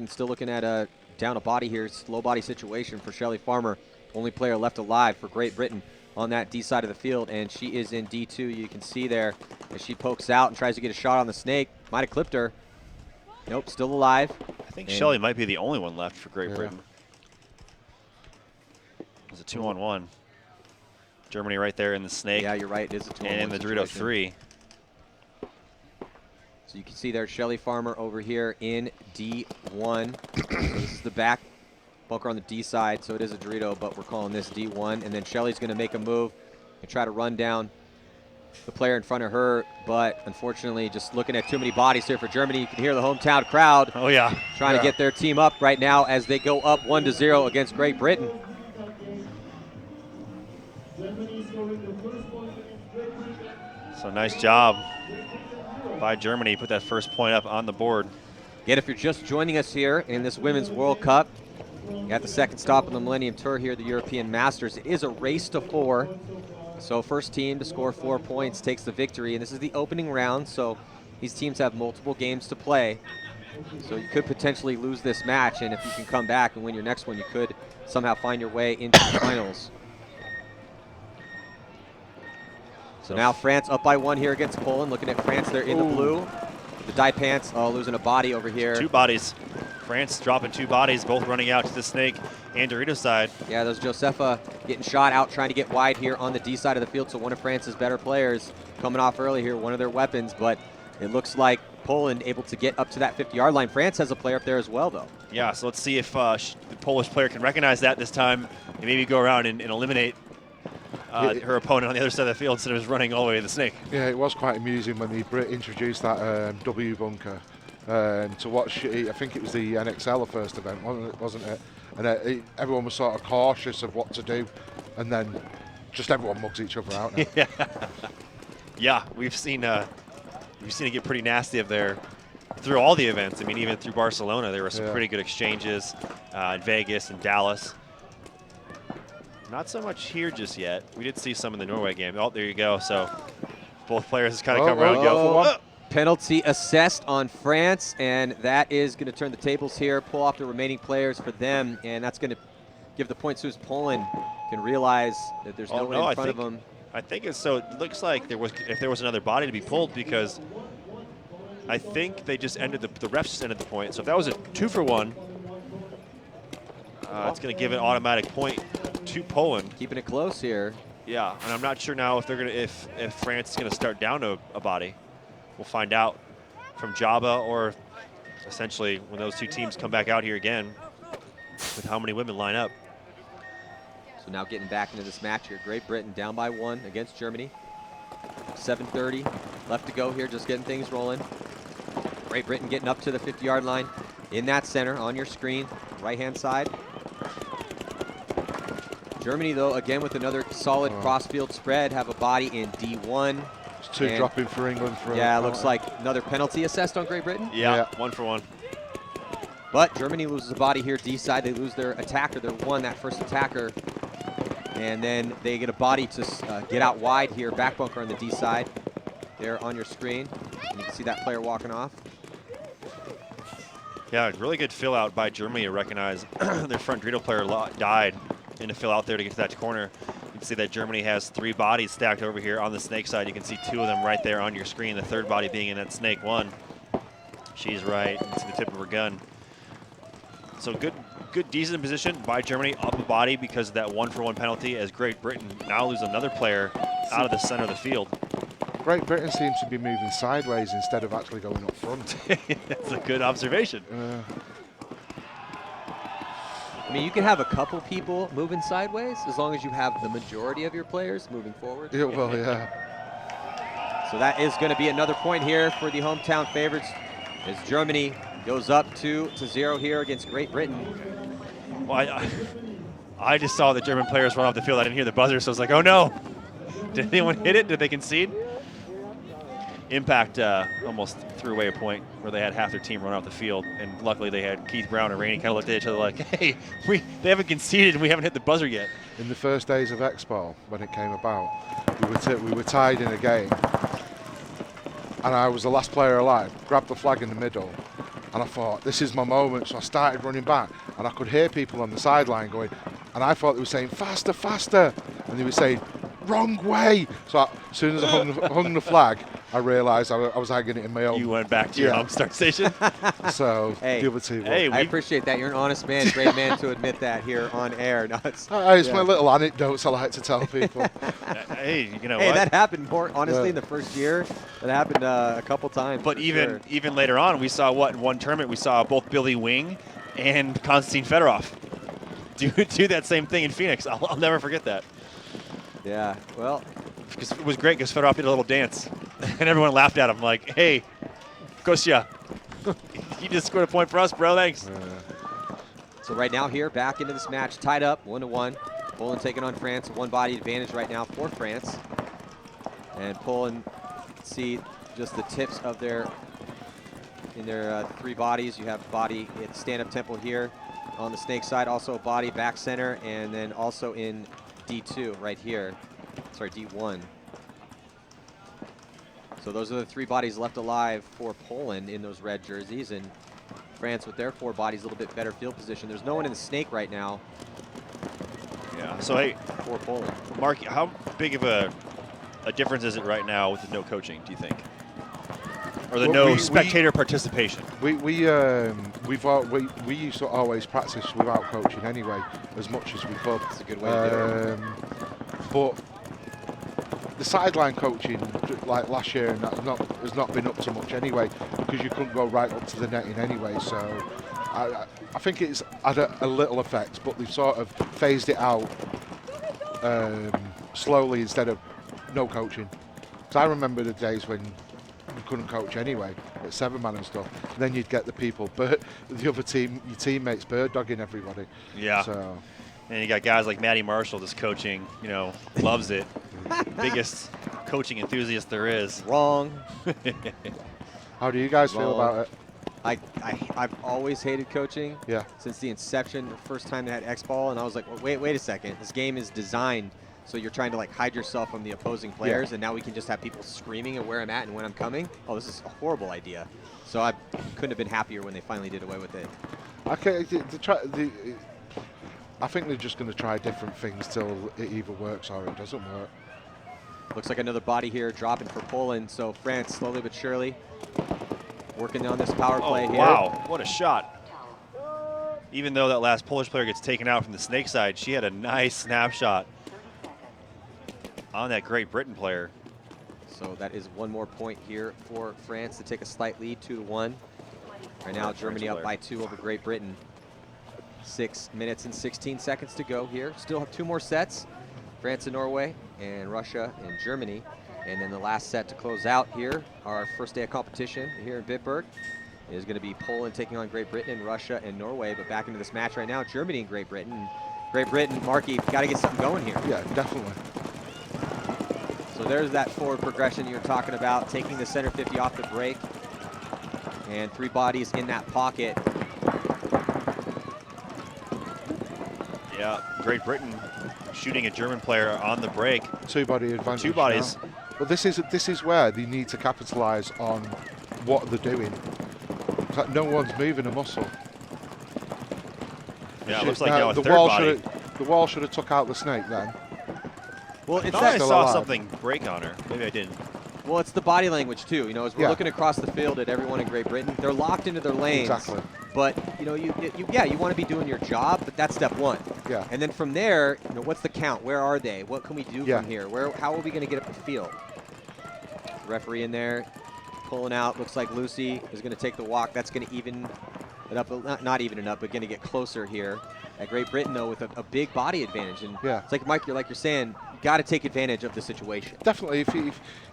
S1: still looking at a down a body here. Slow body situation for Shelley Farmer. Only player left alive for Great Britain on that D side of the field, and she is in D2. You can see there as she pokes out and tries to get a shot on the snake. Might have clipped her. Nope, still alive.
S18: I think Shelley might be the only one left for Great Britain. It's a 2-on-1. Germany right there in the snake.
S1: Yeah, you're right. It is a 2-on-1
S18: and in the Dorito 3.
S1: So you can see there Shelley Farmer over here in D1. So this is the back bunker on the D side, so it is a Dorito, but we're calling this D1. And then Shelley's going to make a move and try to run down the player in front of her, but unfortunately just looking at too many bodies here for Germany. You can hear the hometown crowd trying to get their team up right now as they go up 1-0 against Great Britain.
S18: So nice job by Germany. Put that first point up on the board.
S1: Again, if you're just joining us here in this Women's World Cup, at the second stop on the Millennium Tour here, the European Masters, it is a race to 4. So first team to score 4 points takes the victory, and this is the opening round, so these teams have multiple games to play. So you could potentially lose this match, and if you can come back and win your next one, you could somehow find your way into the finals. So now France up by 1 here against Poland. Looking at France, they're in the blue. The dye pants losing a body over here.
S18: 2 bodies. France dropping 2 bodies, both running out to the snake and Dorito side.
S1: Yeah, there's Josefa getting shot out, trying to get wide here on the D side of the field. So one of France's better players coming off early here, one of their weapons. But it looks like Poland able to get up to that 50-yard line. France has a player up there as well, though.
S18: Yeah, so let's see if the Polish player can recognize that this time and maybe go around and eliminate her opponent on the other side of the field instead of just running all the way to the snake.
S4: Yeah, it was quite amusing when the Brit introduced that W bunker. To watch, I think it was the NXL, the first event, wasn't it? And everyone was sort of cautious of what to do, and then just everyone mugs each other out now.
S18: Yeah, we've seen it get pretty nasty up there through all the events. I mean, even through Barcelona, there were some pretty good exchanges in Vegas and Dallas. Not so much here just yet. We did see some in the Norway game. Oh, there you go. So both players just kind of come around and go for one.
S1: Penalty assessed on France, and that is going to turn the tables here, pull off the remaining players for them, and that's going to give the points to Poland can realize that there's no one in front of them.
S18: I think it's so. It looks like if there was another body to be pulled, because I think they just ended the refs just ended the point. So if that was a 2-for-1, it's going to give an automatic point to Poland.
S1: Keeping it close here.
S18: Yeah, and I'm not sure now if they're going to if France is going to start down to a body. We'll find out from Jabba, or essentially when those 2 teams come back out here again with how many women line up.
S1: So now getting back into this match here. Great Britain down by 1 against Germany. 7:30 left to go here, just getting things rolling. Great Britain getting up to the 50-yard line in that center on your screen, right-hand side. Germany, though, again with another solid cross-field spread, have a body in D1.
S4: 2 dropping for England.
S1: Yeah, looks like another penalty assessed on Great Britain.
S18: Yeah, 1-for-1.
S1: But Germany loses a body here, D side. They lose their attacker, that first attacker. And then they get a body to get out wide here, back bunker on the D side. There on your screen. And you can see that player walking off.
S18: Yeah, really good fill out by Germany to recognize their front Dorito player died and to fill out there to get to that corner. You can see that Germany has 3 bodies stacked over here on the snake side. You can see 2 of them right there on your screen. The third body being in that snake 1. She's right. You can see the tip of her gun. So good, decent position by Germany up a body because of that 1-for-1 penalty, as Great Britain now lose another player out of the center of the field.
S4: Great Britain seems to be moving sideways instead of actually going up front.
S18: That's a good observation.
S1: I mean, you can have a couple people moving sideways as long as you have the majority of your players moving forward.
S4: Yeah, well, yeah.
S1: So that is going to be another point here for the hometown favorites as Germany goes up 2-0 here against Great Britain.
S18: Well, I just saw the German players run off the field. I didn't hear the buzzer, so I was like, oh no. Did anyone hit it? Did they concede?
S3: Impact almost threw away a point where they had half their team run off the field, and luckily they had Keith Brown and Rainey kind of looked at each other like, hey, they haven't conceded and we haven't hit the buzzer yet.
S4: In the first days of Expo, when it came about, we were tied in a game, and I was the last player alive, grabbed the flag in the middle, and I thought, this is my moment, so I started running back, and I could hear people on the sideline going, and I thought they were saying, faster, faster, and they were saying, wrong way. So as soon as I hung the flag, I realised I was hanging it in my own.
S3: You went back to your home start station.
S4: So
S1: hey,
S4: the other two.
S1: Hey, I appreciate that. You're an honest man, great man to admit that here on air. No,
S4: it's my little anecdotes I like to tell people.
S3: Hey, you know
S1: what?
S3: Hey,
S1: that happened more honestly in the first year. That happened a couple times.
S3: But even later on, we saw in one tournament we saw both Billy Wing and Konstantin Fedorov do that same thing in Phoenix. I'll never forget that.
S1: Yeah, well,
S3: because it was great because Fedorov did a little dance, and everyone laughed at him like, "Hey, Kostya, you just scored a point for us, bro. Thanks."
S1: So right now here, back into this match, tied up 1-1. Poland taking on France, one body advantage right now for France, and Poland see just the tips of their three bodies. You have body at stand-up tempo here on the snake side, also body back center, and then also in D2 right here, sorry, D1. So those are the three bodies left alive for Poland in those red jerseys, and France with their four bodies a little bit better field position. There's no one in the snake right now.
S3: Yeah, so hey,
S1: for Poland.
S3: Mark, how big of a difference is it right now with the no coaching, do you think? Or the no spectator participation?
S4: We used to always practice without coaching anyway, as much as we could.
S1: That's a good way to do it.
S4: But the sideline coaching, like last year, and has not been up to much anyway, because you couldn't go right up to the netting anyway. So I think it's had a little effect, but they've sort of phased it out slowly instead of no coaching. Because I remember the days when you couldn't coach anyway at 7-man and stuff. And then you'd get the people, the other team, your teammates, bird dogging everybody.
S3: Yeah.
S4: So.
S3: And you got guys like Matty Marshall just coaching, loves it. Biggest coaching enthusiast there is.
S1: Wrong.
S4: How do you guys feel about it?
S1: I've always hated coaching.
S4: Yeah.
S1: Since the inception, the first time they had X-Ball, and I was like, well, wait a second. This game is designed so you're trying to hide yourself from the opposing players, and now we can just have people screaming at where I'm at and when I'm coming. Oh, this is a horrible idea. So I couldn't have been happier when they finally did away with it.
S4: Okay, I think they're just going to try different things till it either works or it doesn't work.
S1: Looks like another body here dropping for Poland. So France slowly but surely working on this power play here.
S3: Wow, what a shot. Even though that last Polish player gets taken out from the snake side, she had a nice snapshot on that Great Britain player.
S1: So that is one more point here for France to take a slight lead, 2-1. Right now, Germany up by 2 over Great Britain. 6 minutes and 16 seconds to go here. Still have 2 more sets. France and Norway, and Russia and Germany. And then the last set to close out here, our first day of competition here in Bitburg, is going to be Poland taking on Great Britain and Russia and Norway. But back into this match right now, Germany and Great Britain. Great Britain, Marky, got to get something going here.
S4: Yeah, definitely.
S1: So there's that forward progression you were talking about, taking the center 50 off the break. And 3 bodies in that pocket.
S3: Yeah, Great Britain shooting a German player on the break.
S4: 2-body advantage.
S3: 2 bodies.
S4: Now. But this is where they need to capitalize on what they're doing. It's like no one's moving a muscle.
S3: Yeah, it looks like now a third body.
S4: The wall should have took out the snake then.
S1: Well,
S3: I thought I saw something break on her. Maybe I didn't.
S1: Well, it's the body language too. As we're looking across the field at everyone in Great Britain, they're locked into their lanes.
S4: Exactly.
S1: But you want to be doing your job, but that's step 1.
S4: Yeah.
S1: And then from there, what's the count? Where are they? What can we do from here? How are we going to get up the field? The referee in there, pulling out. Looks like Lucy is going to take the walk. That's going to even it up, not even it up, but going to get closer here. At Great Britain, though, with a big body advantage, and it's like Mike, you're saying, you got to take advantage of the situation.
S4: Definitely,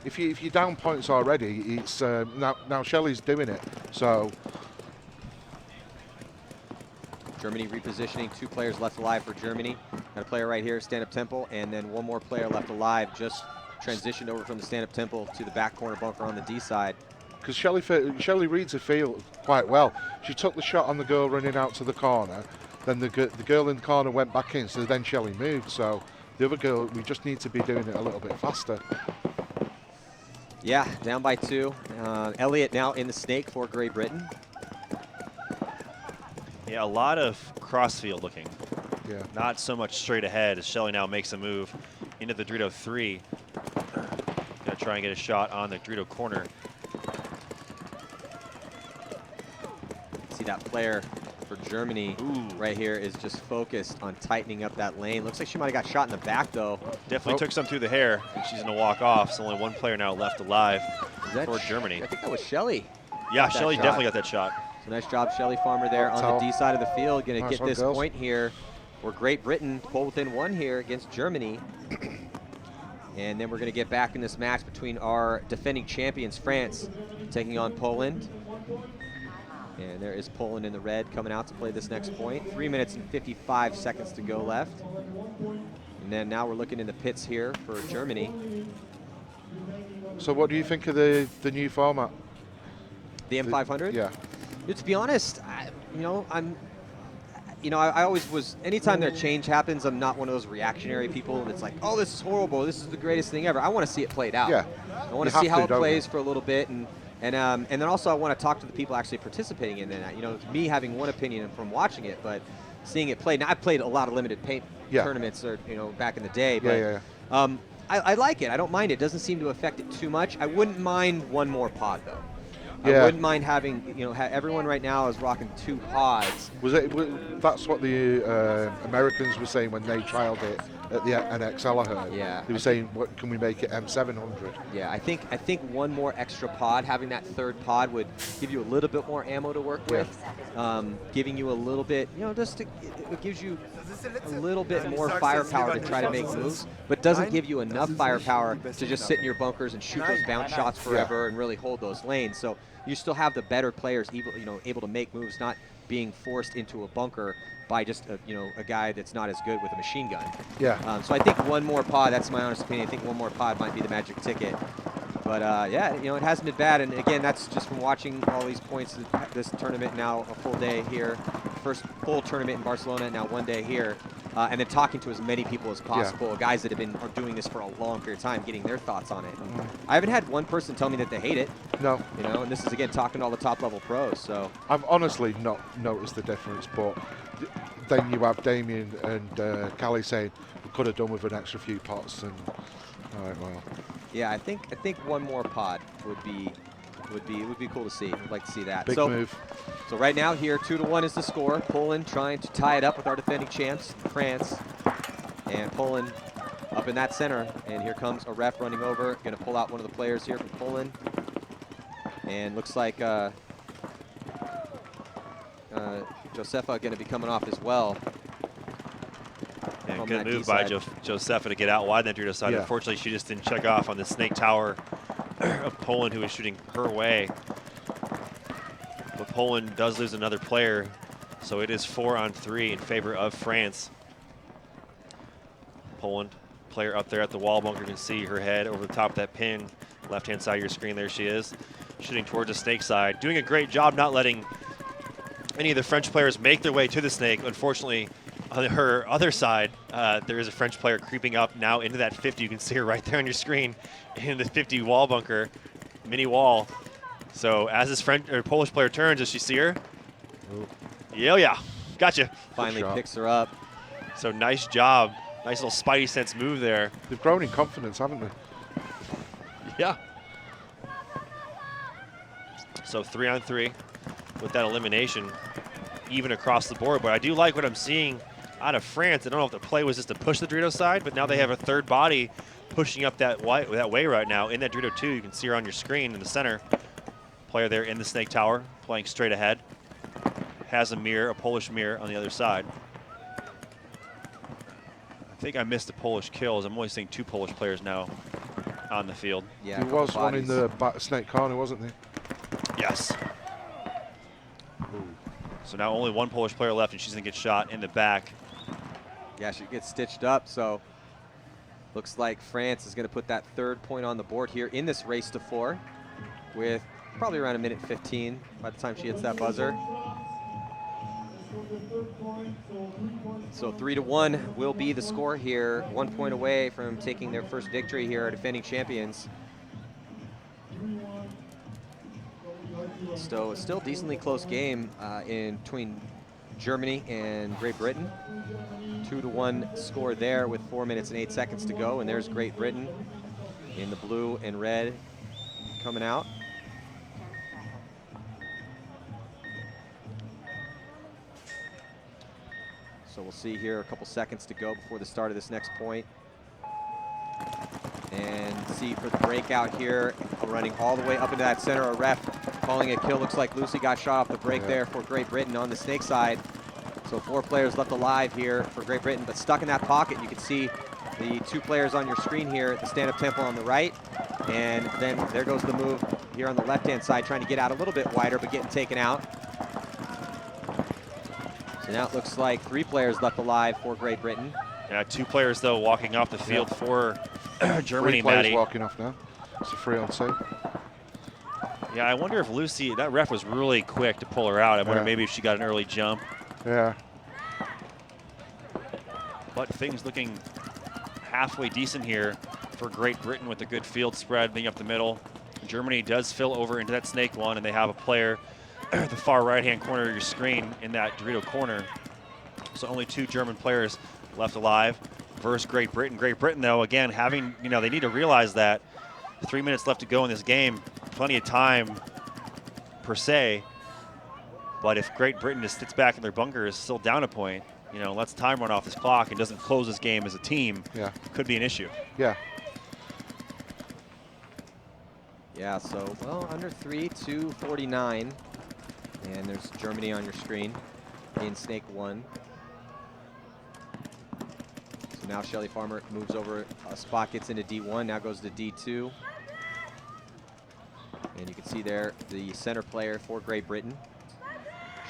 S4: if you're down points already, it's now Shelley's doing it. So
S1: Germany repositioning, 2 players left alive for Germany. Got a player right here, stand-up tempo, and then 1 more player left alive, just transitioned over from the stand-up temple to the back corner bunker on the D side.
S4: Because Shelley reads the field quite well. She took the shot on the girl running out to the corner, then the girl in the corner went back in, so then Shelley moved. So the other girl, we just need to be doing it a little bit faster.
S1: Yeah, down by 2. Elliott now in the snake for Great Britain.
S18: Yeah, a lot of crossfield looking.
S4: Yeah.
S18: Not so much straight ahead as Shelley now makes a move into the Dorito 3. Gonna try and get a shot on the Dorito corner.
S1: See that player for Germany right here is just focused on tightening up that lane. Looks like she might have got shot in the back though.
S18: Definitely took some through the hair, and she's gonna walk off. So only one player now left alive for Germany.
S1: I think that was Shelley.
S18: Yeah, Shelley definitely got that shot.
S1: So nice job, Shelley Farmer there on the D side of the field. Gonna get this point here where Great Britain pull within 1 here against Germany. And then we're gonna get back in this match between our defending champions, France, taking on Poland. And there is Poland in the red coming out to play this next point. 3 minutes and 55 seconds to go left. And then now we're looking in the pits here for Germany.
S4: So what do you think of the new format?
S1: The M500?
S4: Yeah.
S1: To be honest, I always was, anytime that change happens, I'm not one of those reactionary people that's like, oh, this is horrible, this is the greatest thing ever. I want to see it played out.
S4: Yeah.
S1: I want to see how it plays for a little bit, and then also I want to talk to the people actually participating in that. Me having one opinion from watching it, but seeing it played. Now, I've played a lot of limited paint tournaments, or back in the day, but I like it. I don't mind it. It doesn't seem to affect it too much. I wouldn't mind one more pod though. I wouldn't mind having, everyone right now is rocking 2 pods.
S4: That's what the Americans were saying when they trialed it at the NXL, I heard.
S1: Yeah.
S4: They were saying, what can we make it M700?
S1: Yeah, I think one more extra pod, having that 3rd pod would give you a little bit more ammo to work with, giving you a little bit, it gives you a little bit more firepower to try to make moves, but doesn't give you enough firepower to just sit in your bunkers and shoot those bounce shots forever and really hold those lanes. So you still have the better players able to make moves, not being forced into a bunker by just a guy that's not as good with a machine gun.
S4: Yeah.
S1: So I think one more pod, that's my honest opinion, I think one more pod might be the magic ticket. But yeah, it hasn't been bad, and again, that's just from watching all these points. This tournament now a full day here, first full tournament in Barcelona, now 1 day here, and then talking to as many people as possible, guys that are doing this for a long period of time, getting their thoughts on it. I haven't had one person tell me that they hate it.
S4: No.
S1: And this is again talking to all the top level pros. So
S4: I've honestly not noticed the difference, but then you have Damien and Callie saying we could have done with an extra few pots, and all right, well.
S1: Yeah, I think one more pod would be cool to see. I'd like to see that.
S4: Big move.
S1: So right now here, 2-1 is the score. Poland trying to tie it up with our defending champs, France, and Poland up in that center. And here comes a ref running over, going to pull out one of the players here from Poland. And looks like Josefa going to be coming off as well.
S18: Yeah, good move by Josefa to get out wide on that Dorito side. Unfortunately, she just didn't check off on the snake tower of Poland, who was shooting her way. But Poland does lose another player, so it is 4-on-3 in favor of France. Poland player up there at the wall bunker. You can see her head over the top of that pin. Left-hand side of your screen, there she is, shooting towards the snake side. Doing a great job not letting any of the French players make their way to the snake. Unfortunately, on her other side, there is a French player creeping up now into that 50. You can see her right there on your screen in the 50 wall bunker, mini wall. So as this Polish player turns, does she see her? Yeah, gotcha.
S1: Finally picks her up.
S18: So nice job. Nice little Spidey sense move there.
S4: They've grown in confidence, haven't they?
S18: Yeah. So 3-on-3 with that elimination, even across the board. But I do like what I'm seeing out of France. I don't know if the play was just to push the Dorito side, but now they have a 3rd body pushing up that way right now in that Dorito 2. You can see her on your screen in the center. Player there in the snake tower, playing straight ahead. Has a mirror, a Polish mirror on the other side. I think I missed the Polish kills. I'm only seeing 2 Polish players now on the field.
S1: Yeah,
S4: there was one in the snake corner, wasn't there?
S18: Yes. So now only 1 Polish player left, and she's going to get shot in the back.
S1: Yeah, she gets stitched up, so Looks like France is going to put that 3rd point on the board here in this race to 4 with probably around 1:15 by the time she hits that buzzer. So 3-1 will be the score here. 1 point away from taking their first victory here, defending champions. So it's still a decently close game in between Germany and Great Britain. 2-1 score there with 4 minutes and 8 seconds to go. And there's Great Britain in the blue and red coming out. So we'll see here a couple seconds to go before the start of this next point. And see for the breakout here, running all the way up into that center, a ref calling a kill. Looks like Lucy got shot off the break there for Great Britain on the snake side. So 4 players left alive here for Great Britain, but stuck in that pocket. You can see the 2 players on your screen here, the stand-up temple on the right, and then there goes the move here on the left-hand side, trying to get out a little bit wider, but getting taken out. So now it looks like 3 players left alive for Great Britain.
S3: Yeah, 2 players though walking off the field for Germany.
S4: 3 players
S3: Maddie
S4: walking off now. It's a 3-on-2.
S3: Yeah, I wonder if Lucy, that ref was really quick to pull her out. I wonder maybe if she got an early jump.
S4: Yeah.
S3: But things looking halfway decent here for Great Britain with a good field spread being up the middle. Germany does fill over into that snake one, and they have a player at the far right-hand corner of your screen in that Dorito corner. So only 2 German players left alive versus Great Britain. Great Britain, though, again, having, they need to realize that 3 minutes left to go in this game, plenty of time per se. But if Great Britain just sits back in their bunkers, still down a point, lets time run off this clock and doesn't close this game as a team, could be an issue.
S4: Yeah.
S1: Yeah, so, well, under 3, 2:49. And there's Germany on your screen in snake 1. So now Shelly Farmer moves over a spot, gets into D1, now goes to D2. And you can see there the center player for Great Britain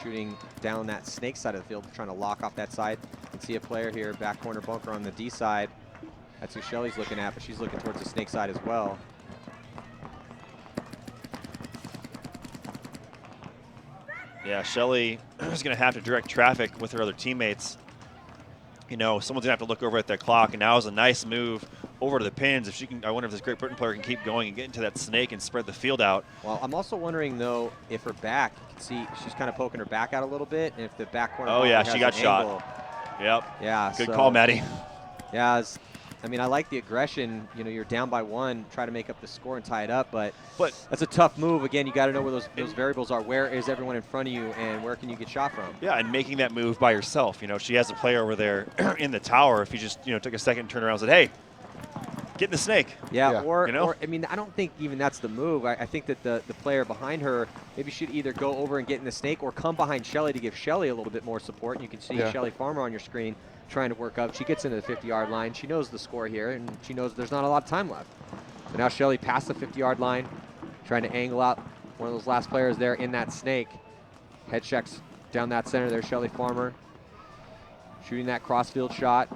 S1: shooting down that snake side of the field, trying to lock off that side. You can see a player here, back corner bunker on the D side. That's who Shelly's looking at, but she's looking towards the snake side as well.
S3: Yeah, Shelly is going to have to direct traffic with her other teammates. Someone's going to have to look over at that clock, and now is a nice move over to the pins. If she can, I wonder if this Great Britain player can keep going and get into that snake and spread the field out.
S1: Well, I'm also wondering, though, if her back, you can see she's kind of poking her back out a little bit, and if the back corner
S3: oh, yeah, she got shot.
S1: Angle.
S3: Yep.
S1: Yeah.
S3: Good call, Maddie.
S1: Yeah, I mean, I like the aggression. You're down by 1, try to make up the score and tie it up, but that's a tough move. Again, you got to know where those variables are. Where is everyone in front of you, and where can you get shot from?
S3: Yeah, and making that move by yourself. She has a player over there in the tower. If you just, took a second and turned around and said, hey, get in the snake.
S1: Yeah, or I mean, I don't think even that's the move. I think that the player behind her maybe should either go over and get in the snake or come behind Shelly to give Shelly a little bit more support. And you can see Shelly Farmer on your screen trying to work up. She gets into the 50-yard line. She knows the score here, and she knows there's not a lot of time left. But now Shelly past the 50-yard line, trying to angle out one of those last players there in that snake. Head checks down that center there, Shelly Farmer. Shooting that crossfield shot.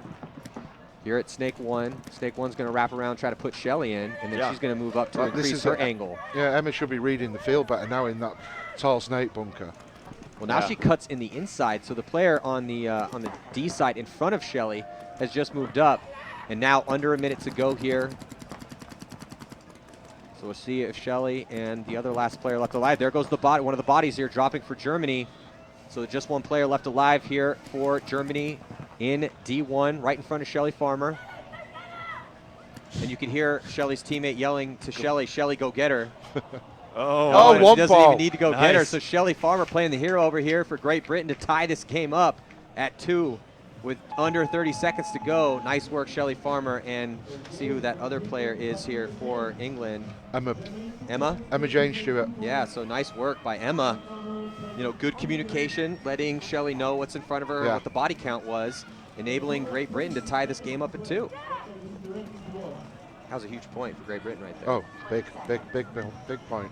S1: Here at snake 1. Snake 1's going to wrap around, try to put Shelly in, and then she's going to move up to increase her angle.
S4: Yeah, Emma should be reading the field better now in that tall snake bunker.
S1: Well, now she cuts in the inside, so the player on the D side in front of Shelly has just moved up, and now under a minute to go here. So we'll see if Shelly and the other last player left alive. There goes the body, one of the bodies here dropping for Germany. So just 1 player left alive here for Germany in D1, right in front of Shelly Farmer. And you can hear Shelly's teammate yelling to Shelly, "Shelly, go get her."
S4: Oh,
S1: she
S4: one
S1: doesn't
S4: ball.
S1: even need to go get her. So Shelly Farmer playing the hero over here for Great Britain to tie this game up at 2 with under 30 seconds to go. Nice work, Shelly Farmer, and see who that other player is here for England.
S4: Emma Jane Stewart.
S1: Yeah, so nice work by Emma. Good communication, letting Shelly know what's in front of her, what the body count was, enabling Great Britain to tie this game up at 2. That was a huge point for Great Britain right there.
S4: Oh, big point.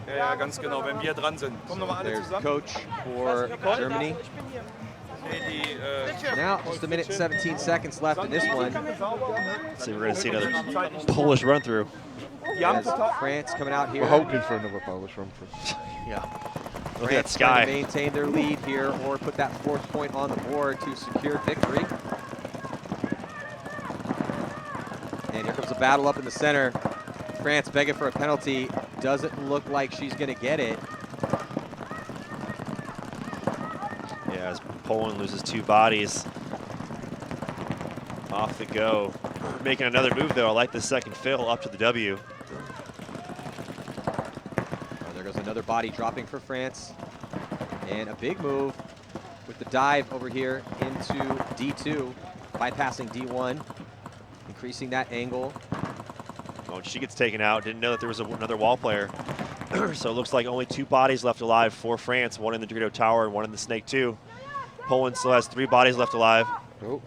S19: Ja, ganz genau, wenn wir dran sind. Komm nochmal alle
S1: There's
S19: zusammen.
S1: coach for Germany. Now, just a minute and 17 seconds left in this one.
S18: So we're going to see another Polish run through.
S1: As France coming out here.
S4: We're hoping for another Polish run through.
S1: Yeah.
S18: Look at that
S1: France trying
S18: sky.
S1: to maintain their lead here or put that 4th point on the board to secure victory. And here comes a battle up in the center. France begging for a penalty. Doesn't look like she's going to get it.
S18: Yeah, as Poland loses 2 bodies. Off the go. Making another move, though. I like the second fill up to the W.
S1: Oh, there goes another body dropping for France. And a big move with the dive over here into D2, bypassing D1, increasing that angle.
S18: Oh, and she gets taken out. Didn't know that there was another wall player. So it looks like only 2 bodies left alive for France, 1 in the Dorito Tower and 1 in the Snake 2. Poland still has 3 bodies left alive.
S4: Oh.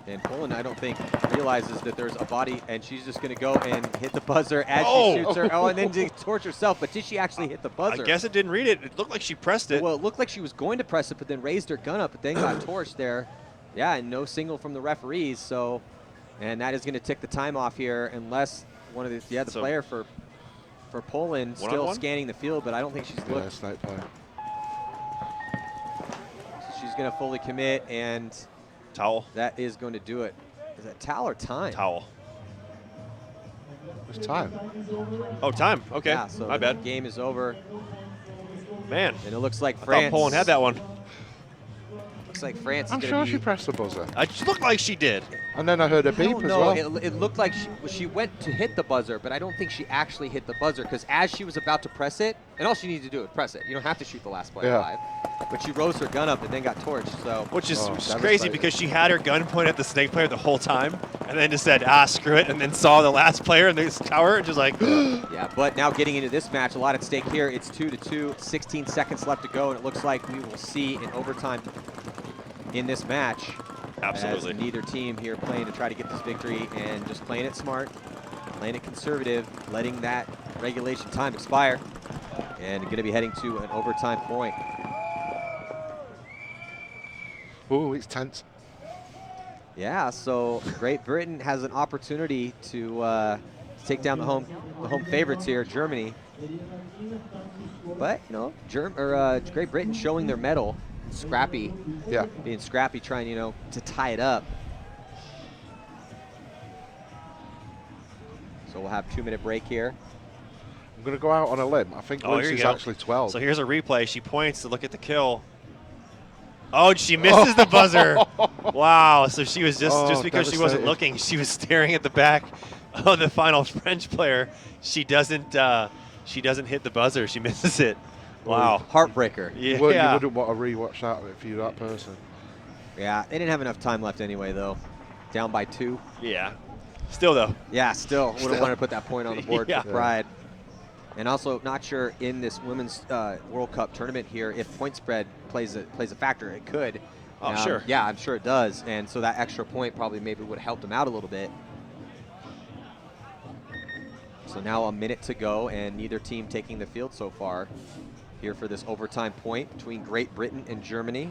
S1: And Poland, I don't think, realizes that there's a body, and she's just going to go and hit the buzzer as she shoots her. Oh, and then to torch herself. But did she actually hit the buzzer?
S18: I guess it didn't read it. It looked like she pressed it.
S1: Well, it looked like she was going to press it, but then raised her gun up, but then got torched there. Yeah, and no signal from the referees. So, and that is going to tick the time off here, unless one of the other player for Poland still scanning the field, but I don't think she's looked.
S4: Yeah, snipe player.
S1: So she's going to fully commit, and
S18: towel.
S1: That is going to do it. Is that towel or time?
S18: Towel.
S4: It's time.
S18: Oh, time. Okay.
S1: Yeah, so
S18: my bad.
S1: The game is over.
S18: Man.
S1: And it looks like
S18: I
S1: France.
S18: thought Poland had that one.
S1: Looks like France.
S4: I'm sure she pressed the buzzer.
S18: It looked like she did.
S4: And then I heard a beep as well.
S1: It looked like she went to hit the buzzer, but I don't think she actually hit the buzzer, because as she was about to press it, and all she needed to do was press it. You don't have to shoot the last player live. But she rose her gun up and then got torched. So
S18: Which is crazy, because she had her gun pointed at the Snake player the whole time, and then just said, screw it, and then saw the last player in this tower and just like,
S1: yeah, but now getting into this match, a lot at stake here. It's 2-2, 16 seconds left to go, and it looks like we will see an overtime in this match.
S18: Absolutely.
S1: As neither team here playing to try to get this victory and just playing it smart, playing it conservative, letting that regulation time expire, and going to be heading to an overtime point.
S4: Oh, it's tense.
S1: Yeah, so Great Britain has an opportunity to take down the home favorites here, Germany. But you know, Great Britain showing their mettle, scrappy.
S4: Yeah.
S1: Being scrappy, trying to tie it up. So we'll have a 2-minute break here.
S4: I'm going to go out on a limb. I think Lucy's actually 12.
S18: So here's a replay. She points to look at the kill. Oh, and she misses the buzzer. Wow. So she was just because she wasn't looking, she was staring at the back of the final French player. She doesn't hit the buzzer. She misses it. Wow.
S1: Heartbreaker.
S18: Yeah.
S4: Well, you wouldn't want to rewatch that if you're that person.
S1: Yeah, they didn't have enough time left anyway, though. Down by 2.
S18: Yeah. Still, though.
S1: Yeah, still. Would have wanted to put that point on the board
S18: Yeah.
S1: for pride. And also, not sure in this Women's World Cup tournament here if point spread plays a factor. It could.
S18: Oh, sure.
S1: Yeah, I'm sure it does. And so that extra point probably maybe would have helped them out a little bit. So now a minute to go, and neither team taking the field so far. Here for this overtime point between Great Britain and Germany.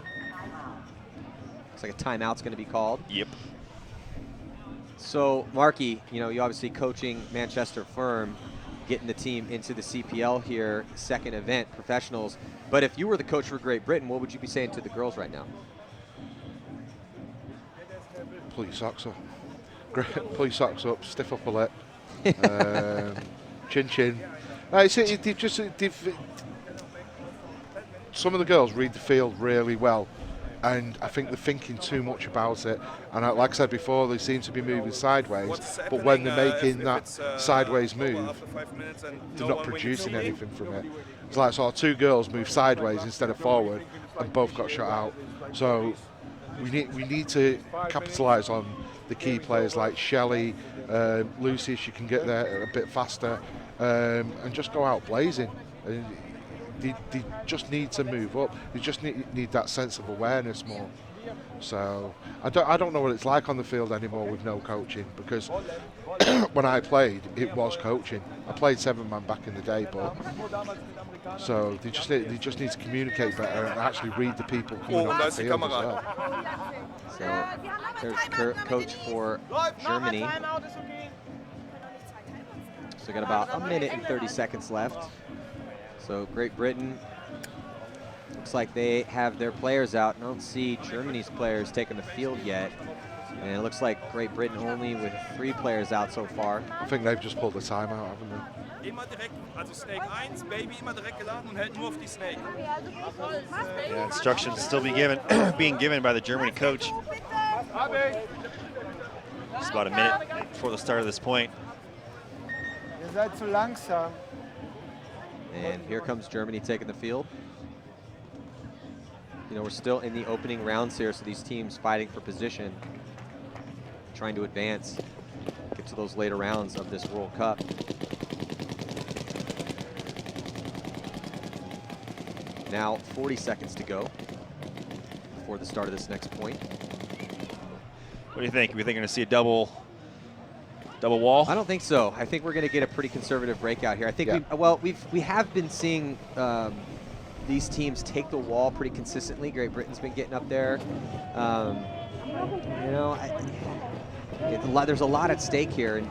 S1: Looks like a timeout's going to be called.
S18: Yep.
S1: So, Marky, you obviously coaching Manchester Firm, getting the team into the CPL here, second event, professionals. But if you were the coach for Great Britain, what would you be saying to the girls right now?
S4: Pull your socks up. Pull your socks up, stiff upper lip. Chin chin. Some of the girls read the field really well, and I think they're thinking too much about it. And like I said before, they seem to be moving sideways, but when they're making that sideways move, they're not producing anything from it. It's like sort of 2 girls move sideways instead of forward, and both got shot out. So we need to capitalise on the key players like Shelley, Lucy, if she can get there a bit faster, and just go out blazing. They just need to move up. They just need that sense of awareness more. So I don't know what it's like on the field anymore with no coaching, because when I played, it was coaching. I played 7-man back in the day, but so they just need to communicate better and actually read the people coming off the field as well.
S1: So there's coach for Germany. So got about a minute and 30 seconds left. So Great Britain, looks like they have their players out. I don't see Germany's players taking the field yet. And it looks like Great Britain only with 3 players out so far.
S4: I think they've just pulled the timeout, haven't they?
S8: Immer direkt, also Snake 1, Baby immer direkt geladen und hält nur auf die Snake.
S3: Yeah, instructions still being given by the Germany coach. Just about a minute before the start of this point.
S13: Ihr seid zu langsam.
S1: And here comes Germany taking the field. You know, we're still in the opening rounds here, so these teams fighting for position, trying to advance, get to those later rounds of this World Cup. Now 40 seconds to go before the start of this next point.
S3: What do you think? We think we're going to see a double wall?
S1: I don't think so. I think we're going to get a pretty conservative breakout here. I think we have been seeing these teams take the wall pretty consistently. Great Britain's been getting up there. You know, there's a lot at stake here, and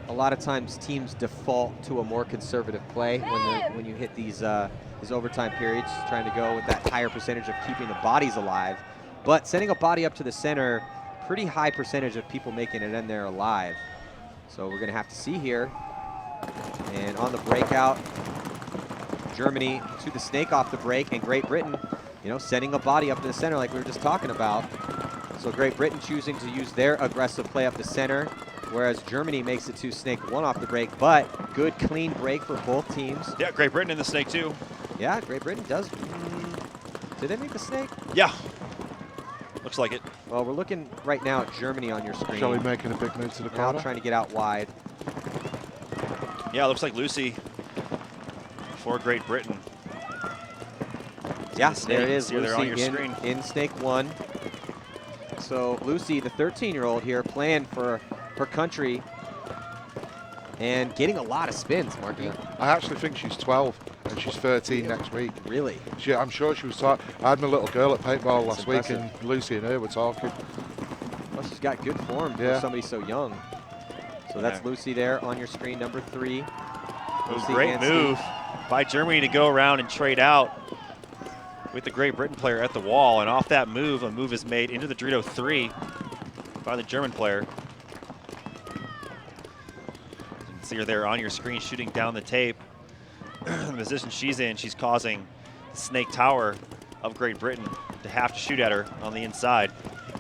S1: a lot of times teams default to a more conservative play when you hit these overtime periods, trying to go with that higher percentage of keeping the bodies alive. But sending a body up to the center, pretty high percentage of people making it in there alive. So we're going to have to see here. And on the breakout, Germany to the snake off the break, and Great Britain, you know, sending a body up to the center like we were just talking about. So Great Britain choosing to use their aggressive play up the center, whereas Germany makes it to snake 1 off the break, but good clean break for both teams.
S3: Yeah, Great Britain in the snake too.
S1: Yeah, Great Britain does. Did they make the snake?
S3: Yeah. Looks like it.
S1: Well, we're looking right now at Germany on your screen.
S4: Shall we making a big move to the
S1: now
S4: corner?
S1: Trying to get out wide.
S3: Yeah, it looks like Lucy for Great Britain.
S1: Yeah, there it is.
S3: Lucy on your
S1: Lucy
S3: screen.
S1: in snake 1. So Lucy, the 13-year-old here, playing for her country and getting a lot of spins, Marky.
S4: Yeah. I actually think she's 12 and she's 13 next week.
S1: Really?
S4: I'm sure she was talking. I had my little girl at paintball
S1: That's
S4: last
S1: impressive.
S4: week, and Lucy and her were talking.
S1: Well, she's got good form for somebody so young. So that's Lucy there on your screen, number 3. Lucy
S3: Great move by Germany to go around and trade out with the Great Britain player at the wall, and off that move, a move is made into the Dorito 3 by the German player. You can see her there on your screen shooting down the tape. The position she's in, she's causing the Snake Tower of Great Britain to have to shoot at her on the inside.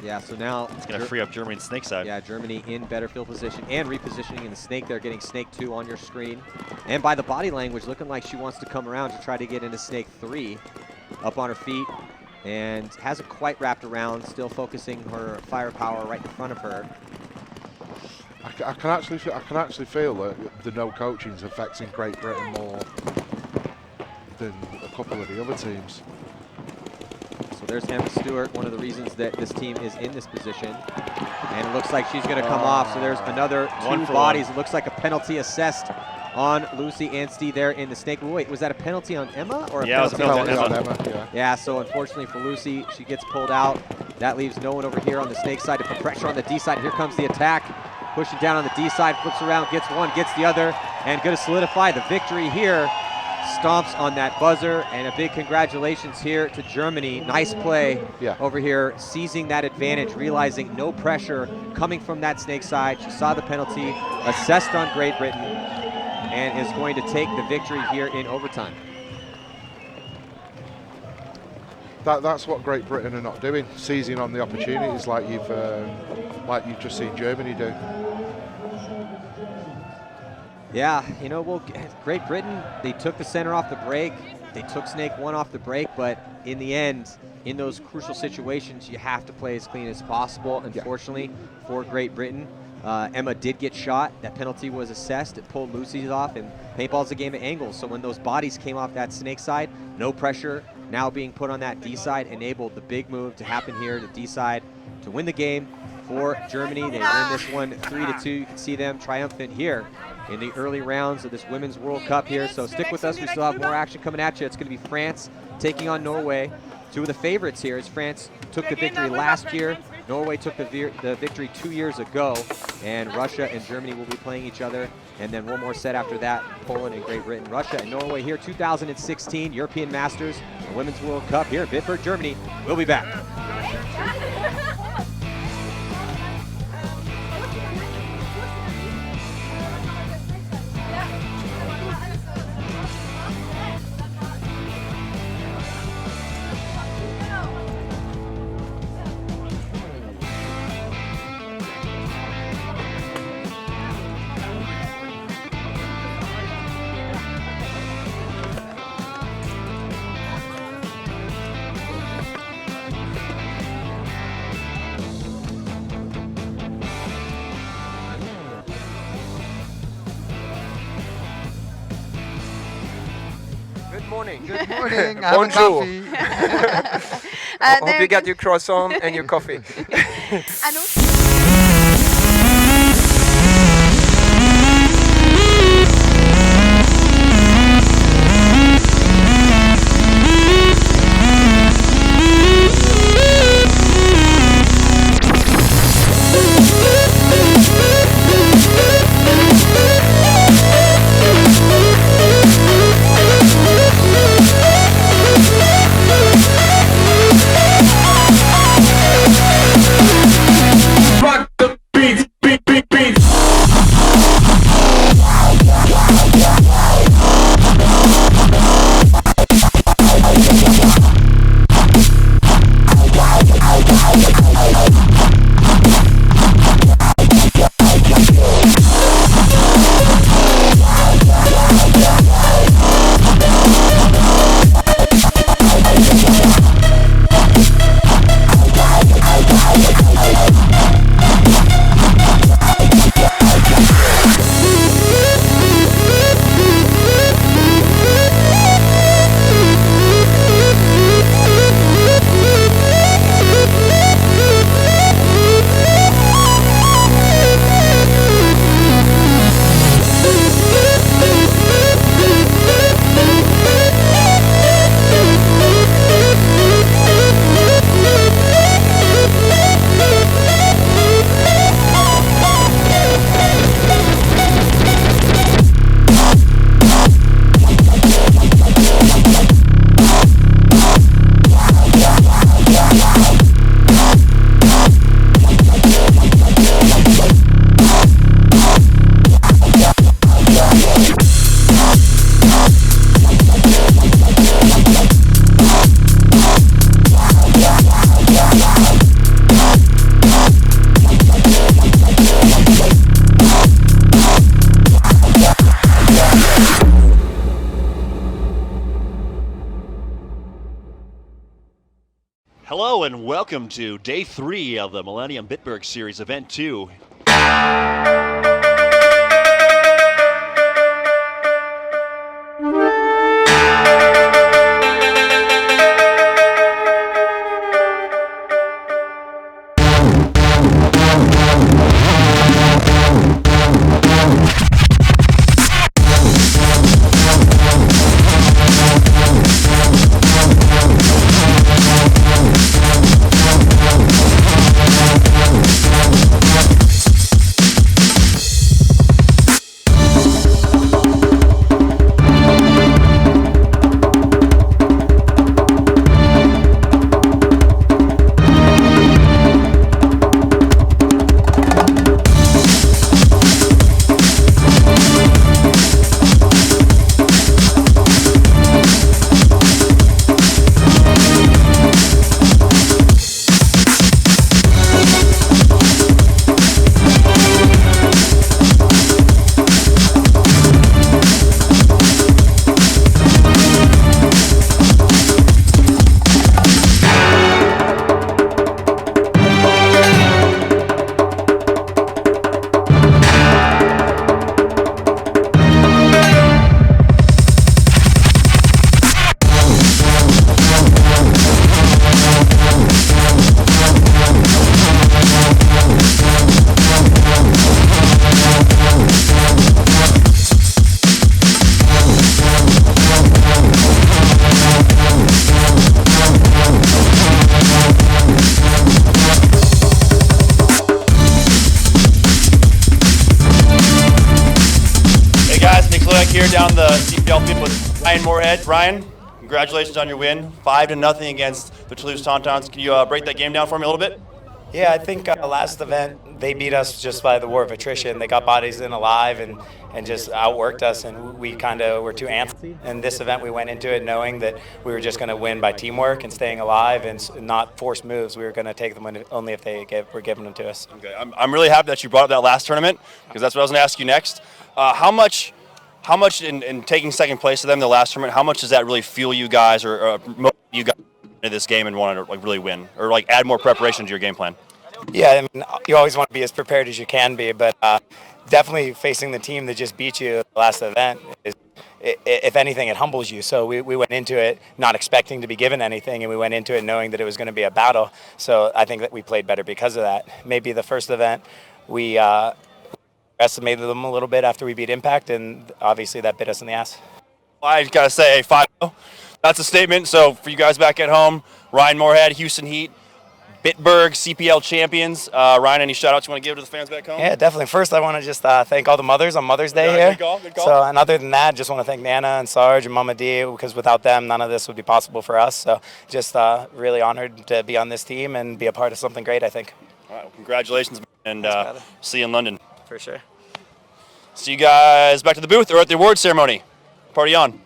S1: Yeah, so now
S3: it's going to free up Germany's snake side.
S1: Yeah, Germany in better field position and repositioning in the snake. They're getting snake 2 on your screen. And by the body language, looking like she wants to come around to try to get into snake 3. Up on her feet and hasn't quite wrapped around, still focusing her firepower right in front of her.
S4: I can actually feel that the no coaching is affecting Great Britain more than a couple of the other teams.
S1: So there's Emma Stewart, one of the reasons that this team is in this position. And it looks like she's going to come off. So there's another 2 bodies. It looks like a penalty assessed on Lucy Anstey there in the snake. Wait, was that a penalty on Emma or a penalty on Emma? Yeah, so unfortunately for Lucy, she gets pulled out. That leaves no one over here on the snake side to put pressure on the D side. Here comes the attack. Pushing down on the D side, flips around, gets one, gets the other, and going to solidify the victory here. Stomps on that buzzer, and a big congratulations here to Germany. Nice play over here, seizing that advantage, realizing no pressure coming from that snake side. She saw the penalty, assessed on Great Britain, and is going to take the victory here in overtime.
S4: That's what Great Britain are not doing, seizing on the opportunities like you've just seen Germany do.
S1: Yeah, you know, well, Great Britain, they took the center off the break. They took snake 1 off the break, but in the end, in those crucial situations, you have to play as clean as possible. Unfortunately, for Great Britain, Emma did get shot. That penalty was assessed. It pulled Lucy's off, and paintball's a game of angles. So when those bodies came off that snake side, no pressure, now being put on that D side enabled the big move to happen here to D side to win the game for Germany. They win this one 3-2. You can see them triumphant here in the early rounds of this Women's World Cup here. So stick with us. We still have more action coming at you. It's going to be France taking on Norway. Two of the favorites here as France took the victory last year. Norway took the victory 2 years ago. And Russia and Germany will be playing each other. And then one more set after that, Poland and Great Britain. Russia and Norway here, 2016 European Masters, the Women's World Cup here at Bitburg, Germany. We'll be back.
S19: Good morning.
S21: Bonjour.
S19: I hope you got your croissant and your coffee.
S6: Hello and welcome to Day 3 of the Millennium Bitburg Series, Event 2.
S9: Ryan Moorhead. Ryan, congratulations on your win, 5-0 against the Toulouse Tauntauns. Can you break that game down for me a little bit?
S17: Yeah, I think last event they beat us just by the war of attrition. They got bodies in alive and just outworked us, and we kind of were too antsy. And this event we went into it knowing that we were just going to win by teamwork and staying alive and not force moves. We were going to take them only if they were giving them to us.
S9: Okay, I'm really happy that you brought up that last tournament because that's what I was going to ask you next. How much in taking second place to them the last tournament, how much does that really fuel you guys or motivate you guys into this game and want to like really win or like add more preparation to your game plan?
S17: Yeah, I mean, you always want to be as prepared as you can be, but definitely facing the team that just beat you at the last event is, if anything, it humbles you. So we went into it not expecting to be given anything, and we went into it knowing that it was going to be a battle. So I think that we played better because of that. Maybe the first event we estimated them a little bit after we beat Impact, and obviously that bit us in the ass.
S9: I got to say, 5-0, that's a statement. So for you guys back at home, Ryan Moorhead, Houston Heat, Bitburg, CPL champions. Ryan, any shout-outs you want to give to the fans back home?
S17: Yeah, definitely. First, I want to just thank all the mothers on Mother's Day here.
S9: Good call, good call.
S17: So, and other than that, just want to thank Nana and Sarge and Mama D, because without them, none of this would be possible for us. So just really honored to be on this team and be a part of something great, I think.
S9: All right, well, congratulations, and see you in London.
S17: For sure.
S9: See you guys back to the booth or at the awards ceremony. Party on.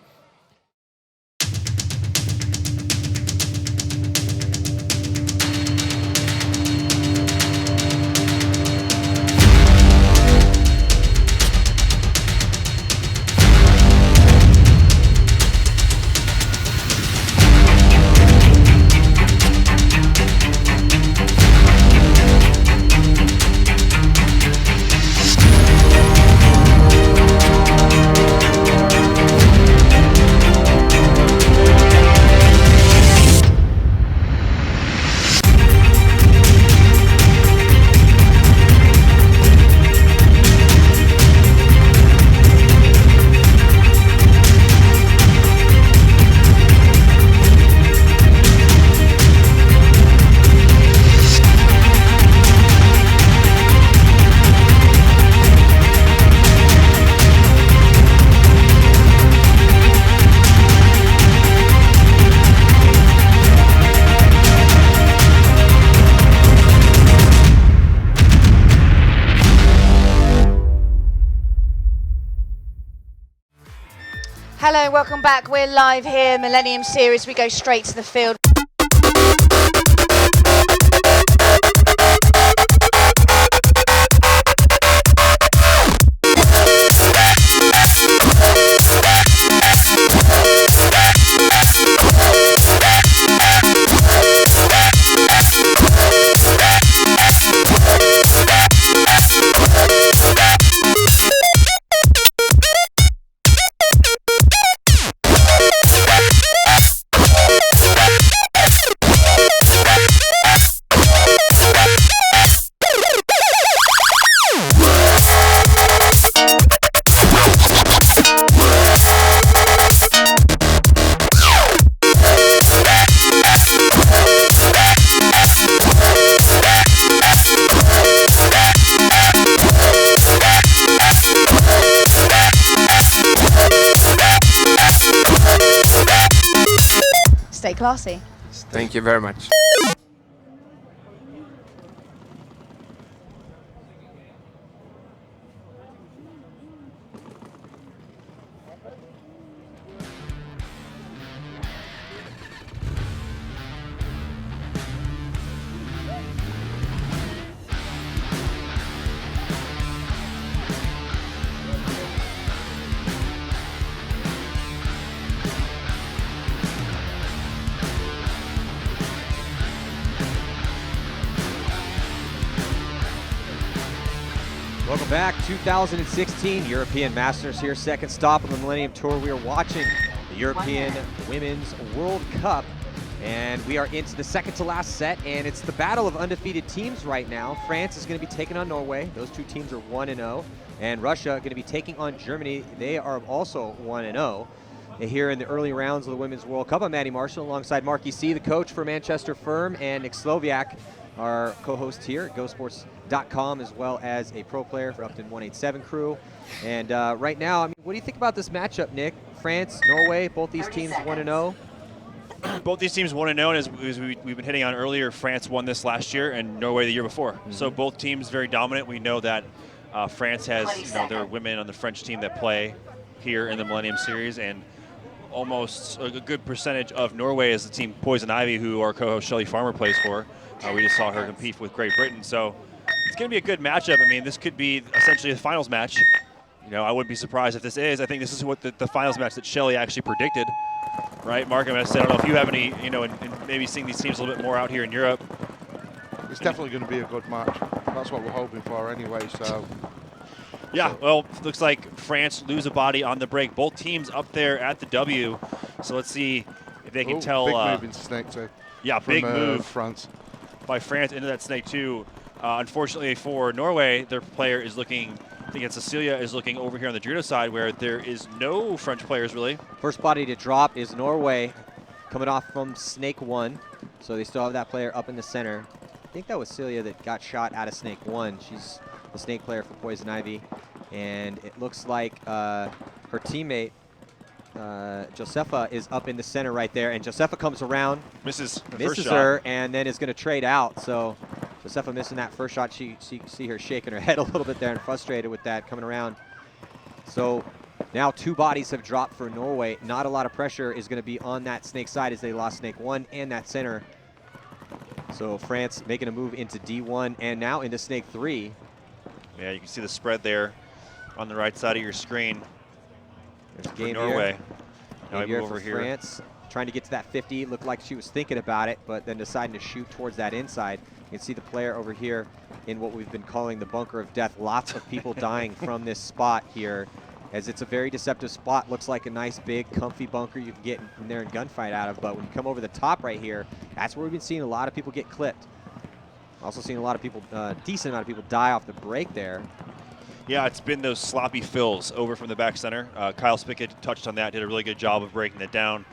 S2: Hello, welcome back. We're live here, Millennium Series. We go straight to the field. Stay classy.
S19: Thank you very much.
S1: Welcome back, 2016 European Masters here, second stop on the Millennium Tour. We are watching the European Women's World Cup, and we are into the second to last set, and it's the battle of undefeated teams right now. France is going to be taking on Norway. Those two teams are 1-0, and Russia going to be taking on Germany. They are also 1-0. here in the early rounds of the Women's World Cup. I'm Matty Marshall alongside Marky C, the coach for Manchester Firm, and Nick Slowiak, our co-host here at GoSports.com, as well as a pro player for Upton 187 crew. And right now, I mean, what do you think about this matchup, Nick? France, Norway, both these teams 1-0.
S3: Both these teams 1-0, and as we've been hitting on earlier, France won this last year and Norway the year before. So both teams very dominant. We know that France has, their women on the French team that play here in the Millennium Series, and almost a good percentage of Norway is the team Poison Ivy, who our co-host Shelley Farmer plays for. We just saw her compete with Great Britain, so it's going to be a good matchup. I mean, this could be essentially a finals match. I wouldn't be surprised if this is. I think this is what the finals match that Shelley actually predicted. Right, Mark? I don't know if you have any, and maybe seeing these teams a little bit more out here in Europe.
S4: It's definitely going to be a good match. That's what we're hoping for anyway, so.
S3: Yeah, well, looks like France lose a body on the break. Both teams up there at the W. So let's see if they can tell.
S4: Big move into Snake 2.
S3: Yeah, big move.
S4: France.
S3: By France into that Snake 2. Unfortunately for Norway, their player is looking, I think it's Cecilia, is looking over here on the judo side where there is no French players really.
S1: First body to drop is Norway, coming off from Snake 1. So they still have that player up in the center. I think that was Celia that got shot out of Snake 1. She's the Snake player for Poison Ivy. And it looks like her teammate, Josefa, is up in the center right there. And Josefa comes around,
S3: misses
S1: her, and then is going to trade out. So Josefa missing that first shot. She see her shaking her head a little bit there and frustrated with that coming around. So now 2 bodies have dropped for Norway. Not a lot of pressure is going to be on that Snake side as they lost Snake 1 and that center. So France making a move into D1 and now into Snake 3.
S3: Yeah, you can see the spread there on the right side of your screen.
S1: There's game
S3: Norway.
S1: Now we move over here. France trying to get to that 50. Looked like she was thinking about it, but then deciding to shoot towards that inside. You can see the player over here in what we've been calling the bunker of death. Lots of people dying from this spot here, as it's a very deceptive spot. Looks like a nice, big, comfy bunker you can get in there and gunfight out of. But when you come over the top right here, that's where we've been seeing a lot of people get clipped. Also seeing a lot of people, decent amount of people die off the break there.
S3: Yeah, it's been those sloppy fills over from the back center. Kyle Spickett touched on that, did a really good job of breaking it down.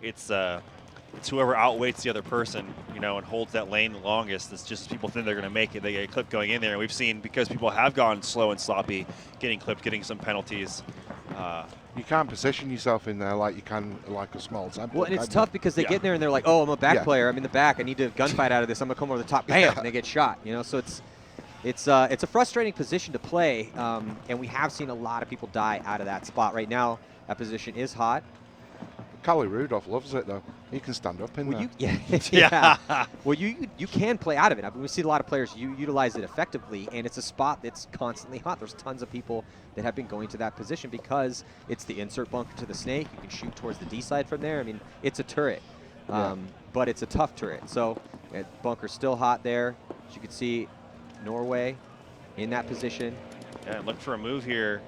S3: It's whoever outweights the other person, and holds that lane the longest. It's just people think they're going to make it. They get a clip going in there. And we've seen, because people have gone slow and sloppy, getting clipped, getting some penalties.
S4: You can't position yourself in there like you can like a small sample.
S1: Well, and it's tough because they get in there and they're like, oh, I'm a back player. I'm in the back. I need to gunfight out of this. I'm going to come over the top. Bam! And they get shot. So it's a frustrating position to play, and we have seen a lot of people die out of that spot. Right now, that position is hot.
S4: Callie Rudolph loves it, though. He can stand up in there.
S1: Yeah. Well, you can play out of it. I mean, we see a lot of players utilize it effectively, and it's a spot that's constantly hot. There's tons of people that have been going to that position because it's the insert bunker to the Snake. You can shoot towards the D side from there. I mean, it's a turret, but it's a tough turret. So bunker's still hot there. As you can see, Norway in that position.
S3: Yeah, and look for a move here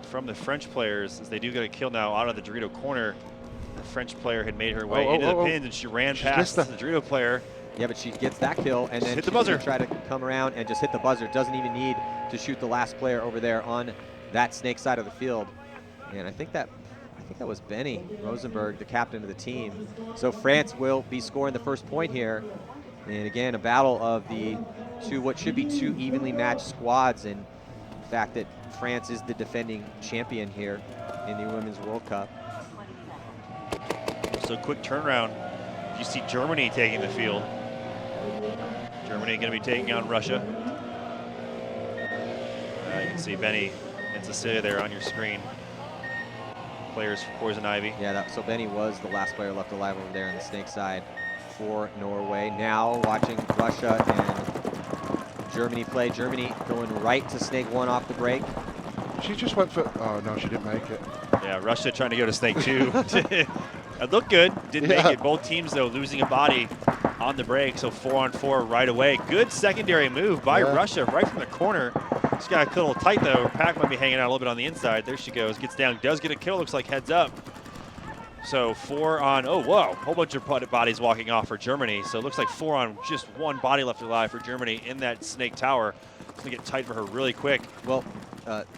S3: from the French players, as they do get a kill now out of the Dorito corner. The French player had made her way into the pins, and she ran past the Dorito player.
S1: Yeah, but she gets that kill, and then
S3: hit the buzzer.
S1: Try to come around and just hit the buzzer. Doesn't even need to shoot the last player over there on that Snake side of the field. And I think that was Benny Rosenberg, the captain of the team. So France will be scoring the first point here. And again, a battle of the what should be 2 evenly matched squads, and the fact that France is the defending champion here in the Women's World Cup.
S3: So quick turnaround. You see Germany taking the field. Germany going to be taking on Russia. You can see Benny and Cecilia there on your screen. Players for Poison Ivy.
S1: Yeah, so Benny was the last player left alive over there on the Snake side for Norway. Now watching Russia and Germany play. Germany going right to Snake 1 off the break.
S4: She just went for, oh no, she didn't make it.
S3: Yeah, Russia trying to go to Snake 2. It looked good, didn't make it. Both teams though losing a body on the break, so 4-on-4 right away. Good secondary move by Russia right from the corner. She's got a little tight though. Her pack might be hanging out a little bit on the inside. There she goes, gets down, does get a kill, looks like heads up. So 4 on, oh whoa, whole bunch of bodies walking off for Germany. So it looks like 4 on just 1 body left alive for Germany in that Snake tower. It's gonna get tight for her really quick.
S1: Well,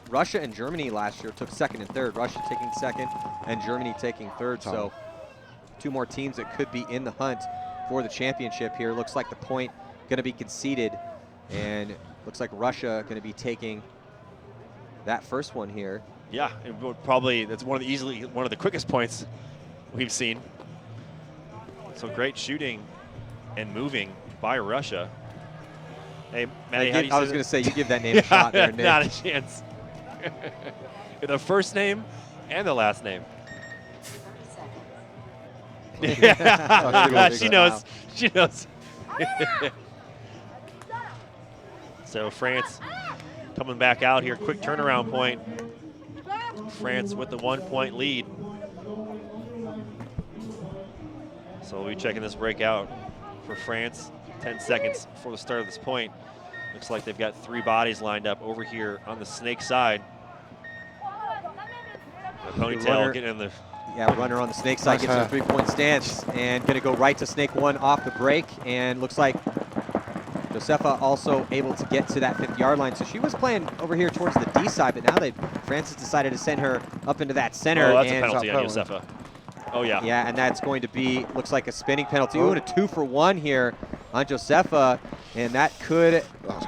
S1: Russia and Germany last year took second and third. Russia taking second and Germany taking third. So 2 more teams that could be in the hunt for the championship here. Looks like the point going to be conceded, and looks like Russia going to be taking that first one here.
S18: Yeah, it would probably, that's one of the quickest points we've seen. So great shooting and moving by Russia. Hey, Matty, how do you
S1: I was going to say, you give that name a shot there, Nick.
S18: Not a chance. The first name and the last name. Yeah, she knows. She knows. So France coming back out here. Quick turnaround point. France with the 1-point lead. So we'll be checking this breakout for France. 10 seconds before the start of this point. Looks like they've got 3 bodies lined up over here on the snake side. The ponytail getting in the...
S1: Yeah, runner on the snake side gets a 3-point stance and going to go right to snake 1 off the break. And looks like Josefa also able to get to that 50-yard line. So she was playing over here towards the D side, but now France has decided to send her up into that center.
S18: Oh, that's a penalty on Josefa. Oh, yeah.
S1: Yeah, and that's going to be, looks like a spinning penalty. Ooh, and a 2-for-1 here on Josefa. And that could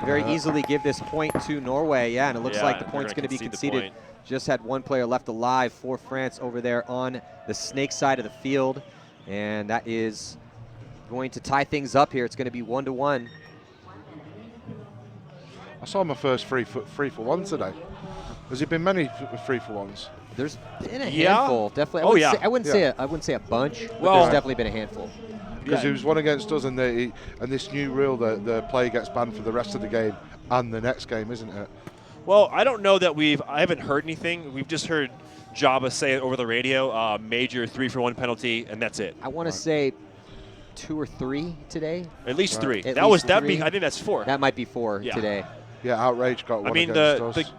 S1: very easily give this point to Norway. Yeah, and it looks like the point's going to be conceded. Just had 1 player left alive for France over there on the snake side of the field. And that is going to tie things up here. It's going to be 1-1.
S4: I saw my first 3-for-1 today. Has there been many 3-for-1s?
S1: There's been a handful, definitely. I wouldn't say a bunch, but there's definitely been a handful.
S4: Because it was one against us, and this new rule that the player gets banned for the rest of the game and the next game, isn't it?
S18: Well, I don't know that I haven't heard anything. We've just heard Jabba say it over the radio, major 3-for-1 penalty, and that's it.
S1: I want to say 2 or 3 today.
S18: At least 3.
S1: I
S18: think that's 4.
S1: That might be 4 today.
S4: Yeah, Outrage got one against us.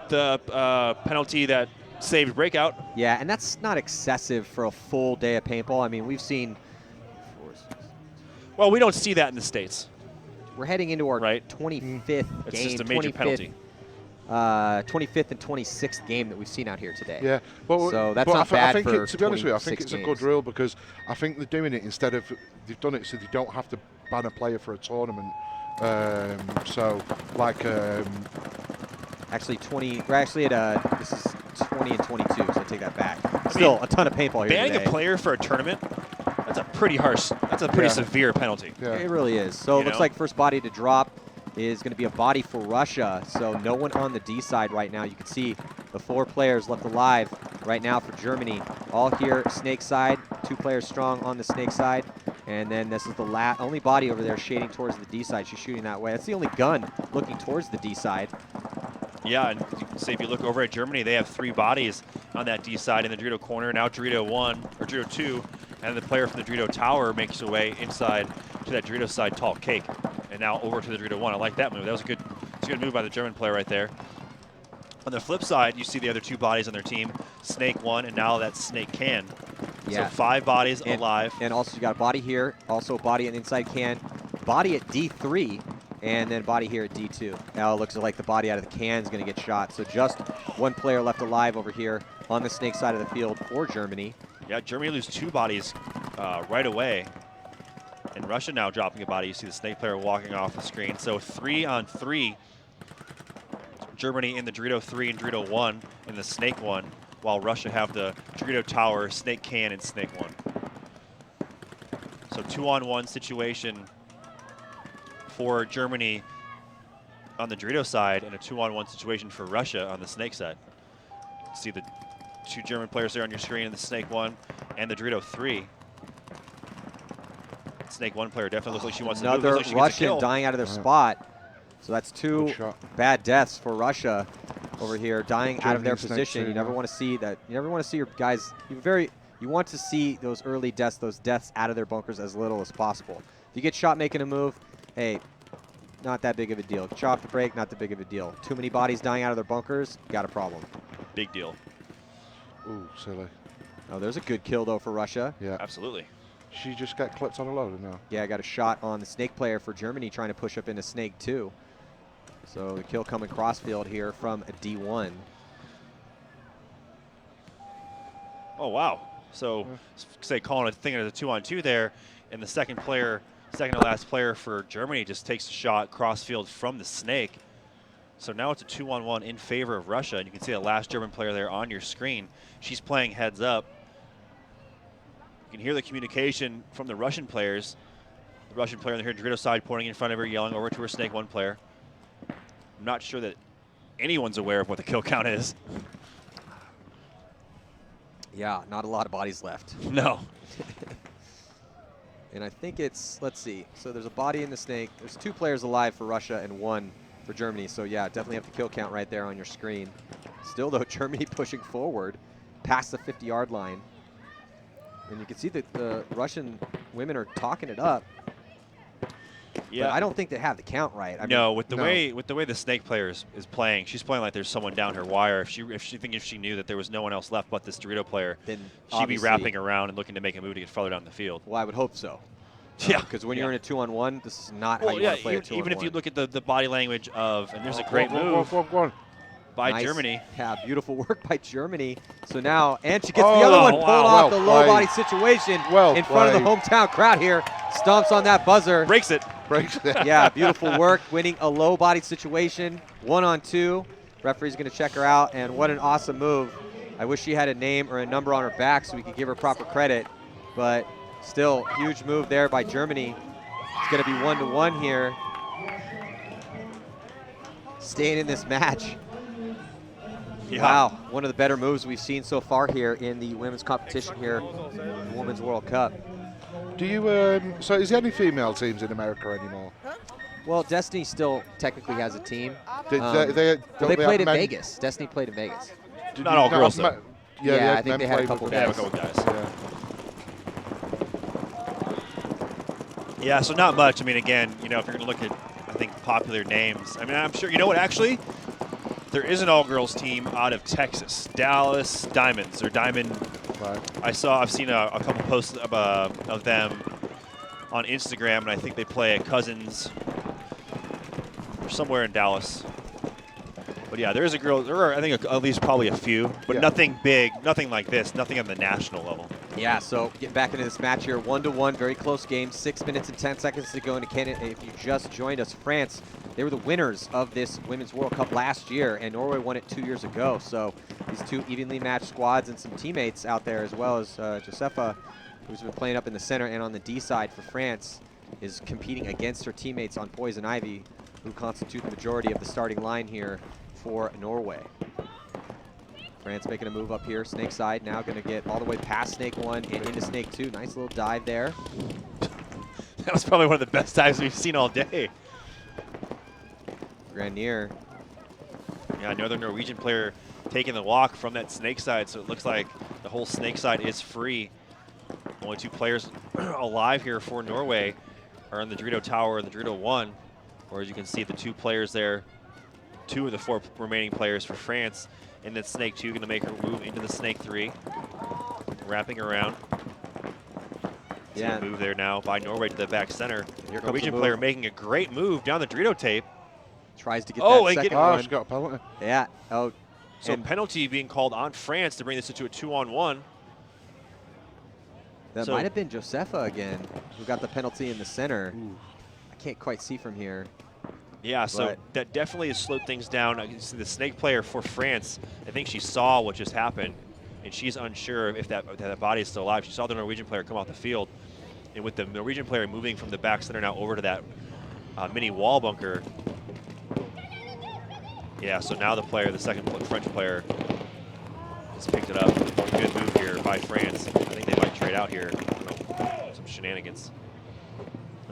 S18: the penalty that saved breakout.
S1: Yeah, and that's not excessive for a full day of paintball. I mean, we've seen.
S18: Well, we don't see that in the States.
S1: We're heading into our 25th game.
S18: It's just a major penalty.
S1: 25th and 26th game that we've seen out here today.
S4: Yeah,
S1: so that's not bad for
S4: to be honest with you, I think it's
S1: games.
S4: a good rule because I think they're doing it instead of they've done it so they don't have to ban a player for a tournament.
S1: Actually 20. We're actually at this is 20 and 22, so I take that back. Still a ton of paintball here
S18: banning
S1: today.
S18: a player for a tournament. That's a pretty harsh. That's a pretty severe penalty.
S4: Yeah.
S1: It really is. So it looks like first body to drop is going to be a body for Russia. So no one on the D side right now. You can see the 4 players left alive right now for Germany. All here snake side, 2 players strong on the snake side. And then this is the only body over there shading towards the D side. She's shooting that way. That's the only gun looking towards the D side.
S18: Yeah, and say if you look over at Germany, they have 3 bodies on that D side in the Dorito corner. Now Dorito 1 or Dorito 2, and the player from the Dorito tower makes their way inside to that Dorito side tall cake, and now over to the Dorito 1. I like that move. That was a good move by the German player right there. On the flip side, you see the other 2 bodies on their team, Snake 1, and now that's Snake Can.
S1: Yeah.
S18: So 5 bodies alive.
S1: And also you got a body here, also a body on the inside can, body at D3, and then body here at D2. Now it looks like the body out of the can is going to get shot. So just 1 player left alive over here on the snake side of the field for Germany.
S18: Yeah, Germany lose 2 bodies right away. And Russia now dropping a body. You see the snake player walking off the screen. So 3 on 3. Germany in the Dorito 3 and Dorito 1 in the snake 1, while Russia have the Dorito tower, snake can, and snake 1. So 2-on-1 situation for Germany on the Dorito side and a 2-on-1 situation for Russia on the snake side. See the 2 German players there on your screen in the snake 1 and the Dorito 3. Snake 1 player definitely looks like she wants to move.
S1: Another Russian dying out of their spot. So that's 2 bad deaths for Russia over here, dying out of their position. You never want to see that. You never want to see your guys. You want to see those early deaths, those deaths out of their bunkers as little as possible. If you get shot making a move, hey, not that big of a deal. Shot off the break, not that big of a deal. Too many bodies dying out of their bunkers, got a problem.
S18: Big deal.
S4: Ooh, silly.
S1: Oh, there's a good kill though for Russia.
S4: Yeah,
S18: absolutely.
S4: She just got clipped on a loader now.
S1: Yeah, I got a shot on the snake player for Germany trying to push up into snake 2. So the kill coming crossfield here from a D1.
S3: Oh, wow. So, say calling a thing as a 2-on-2 there, and the second to last player for Germany just takes a shot crossfield from the snake. So now it's a 2-on-1 in favor of Russia, and you can see the last German player there on your screen. She's playing heads up. You can hear the communication from the Russian players. The Russian player on the Dorito side pointing in front of her, yelling over to her snake 1 player. I'm not sure that anyone's aware of what the kill count is.
S1: Yeah, not a lot of bodies left.
S3: No.
S1: And I think it's, let's see. So there's a body in the snake. There's 2 players alive for Russia and 1 for Germany. So yeah, definitely have the kill count right there on your screen. Still though, Germany pushing forward past the 50-yard line. And you can see that the Russian women are talking it up.
S3: Yeah,
S1: but I don't think they have the count right.
S3: No, with the way the snake player is playing, she's playing like there's someone down her wire. If she knew that there was no one else left but this Dorito player,
S1: then
S3: she'd be wrapping around and looking to make a move to get farther down the field.
S1: Well, I would hope so.
S3: Yeah,
S1: because when you're in a 2-on-1, this is not how you want to play a 2-on-1.
S3: Even if you look at the body language of, and there's a great move by Germany.
S1: Yeah, beautiful work by Germany. So now, and she gets the other one pulled off the low body situation in front of the hometown crowd here. Stomps on that buzzer.
S3: Breaks it.
S1: Yeah, beautiful work, winning a low body situation, 1-on-2. Referee's going to check her out, and what an awesome move. I wish she had a name or a number on her back so we could give her proper credit, but still, huge move there by Germany. It's going to be 1-to-1 here. Staying in this match.
S3: Yeah.
S1: Wow, one of the better moves we've seen so far here in the women's competition here, the Women's World Cup.
S4: Do you, so is there any female teams in America anymore?
S1: Well, Destiny still technically has a team.
S4: They
S1: played in Vegas. Destiny played in Vegas.
S3: Not all girls, though.
S1: Yeah, I think they had a couple guys.
S3: Yeah, so not much. I mean, again, if you're going to look at, I think, popular names, I mean, I'm sure, you know what, actually? There is an all-girls team out of Texas, Dallas Diamonds, or Diamond.
S4: Right.
S3: I've seen a couple posts of them on Instagram, and I think they play at Cousins or somewhere in Dallas. But yeah, there is a girl. There are, I think, at least probably a few, but nothing big, nothing like this, nothing on the national level.
S1: Yeah, so getting back into this match here, 1-to-1, very close game, 6 minutes and 10 seconds to go into Canada. If you just joined us, France, they were the winners of this Women's World Cup last year, and Norway won it 2 years ago. So these 2 evenly matched squads and some teammates out there, as well as Josefa, who's been playing up in the center and on the D side for France, is competing against her teammates on Poison Ivy, who constitute the majority of the starting line here for Norway. France making a move up here, snake side, now going to get all the way past snake 1 and into snake 2. Nice little dive there.
S3: That was probably one of the best dives we've seen all day.
S1: Granier.
S3: Yeah, another Norwegian player taking the walk from that snake side, so it looks like the whole snake side is free. Only 2 players alive here for Norway are in the Dorito Tower and the Dorito 1, or as you can see, the 2 players there, 2 of the 4 remaining players for France. And then snake 2 going to make her move into the snake 3, wrapping around.
S1: Yeah,
S3: move there now by Norway to the back center. Norwegian player making a great move down the Dorito tape.
S1: Tries to get that second one.
S4: She got a penalty.
S1: Yeah. Oh,
S3: so penalty being called on France to bring this into a 2-on-1.
S1: That might have been Josefa again, who got the penalty in the center.
S3: Ooh.
S1: I can't quite see from here.
S3: Yeah, so that definitely has slowed things down. You can see the snake player for France, I think she saw what just happened, and she's unsure if that body is still alive. She saw the Norwegian player come off the field, and with the Norwegian player moving from the back center now over to that mini wall bunker. Yeah, so now the second French player has picked it up. Good move here by France. I think they might trade out here. Some shenanigans.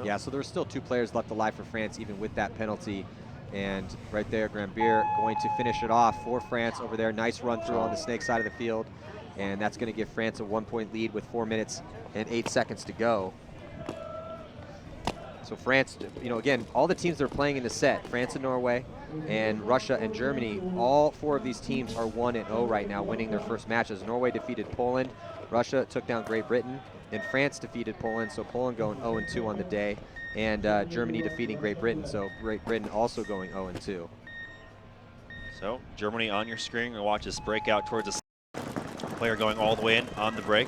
S1: Yeah, so there's still 2 players left alive for France, even with that penalty. And right there, Granbier going to finish it off for France over there. Nice run through on the snake side of the field. And that's going to give France a 1-point lead with 4 minutes and 8 seconds to go. So France, again, all the teams that are playing in the set, France and Norway and Russia and Germany, all 4 of these teams are 1-0 right now, winning their first matches. Norway defeated Poland Russia took down Great Britain, and France defeated Poland, so Poland going 0-2 on the day, and Germany defeating Great Britain, so Great Britain also going 0-2.
S3: So Germany on your screen. We'll watch this breakout towards a player going all the way in on the break.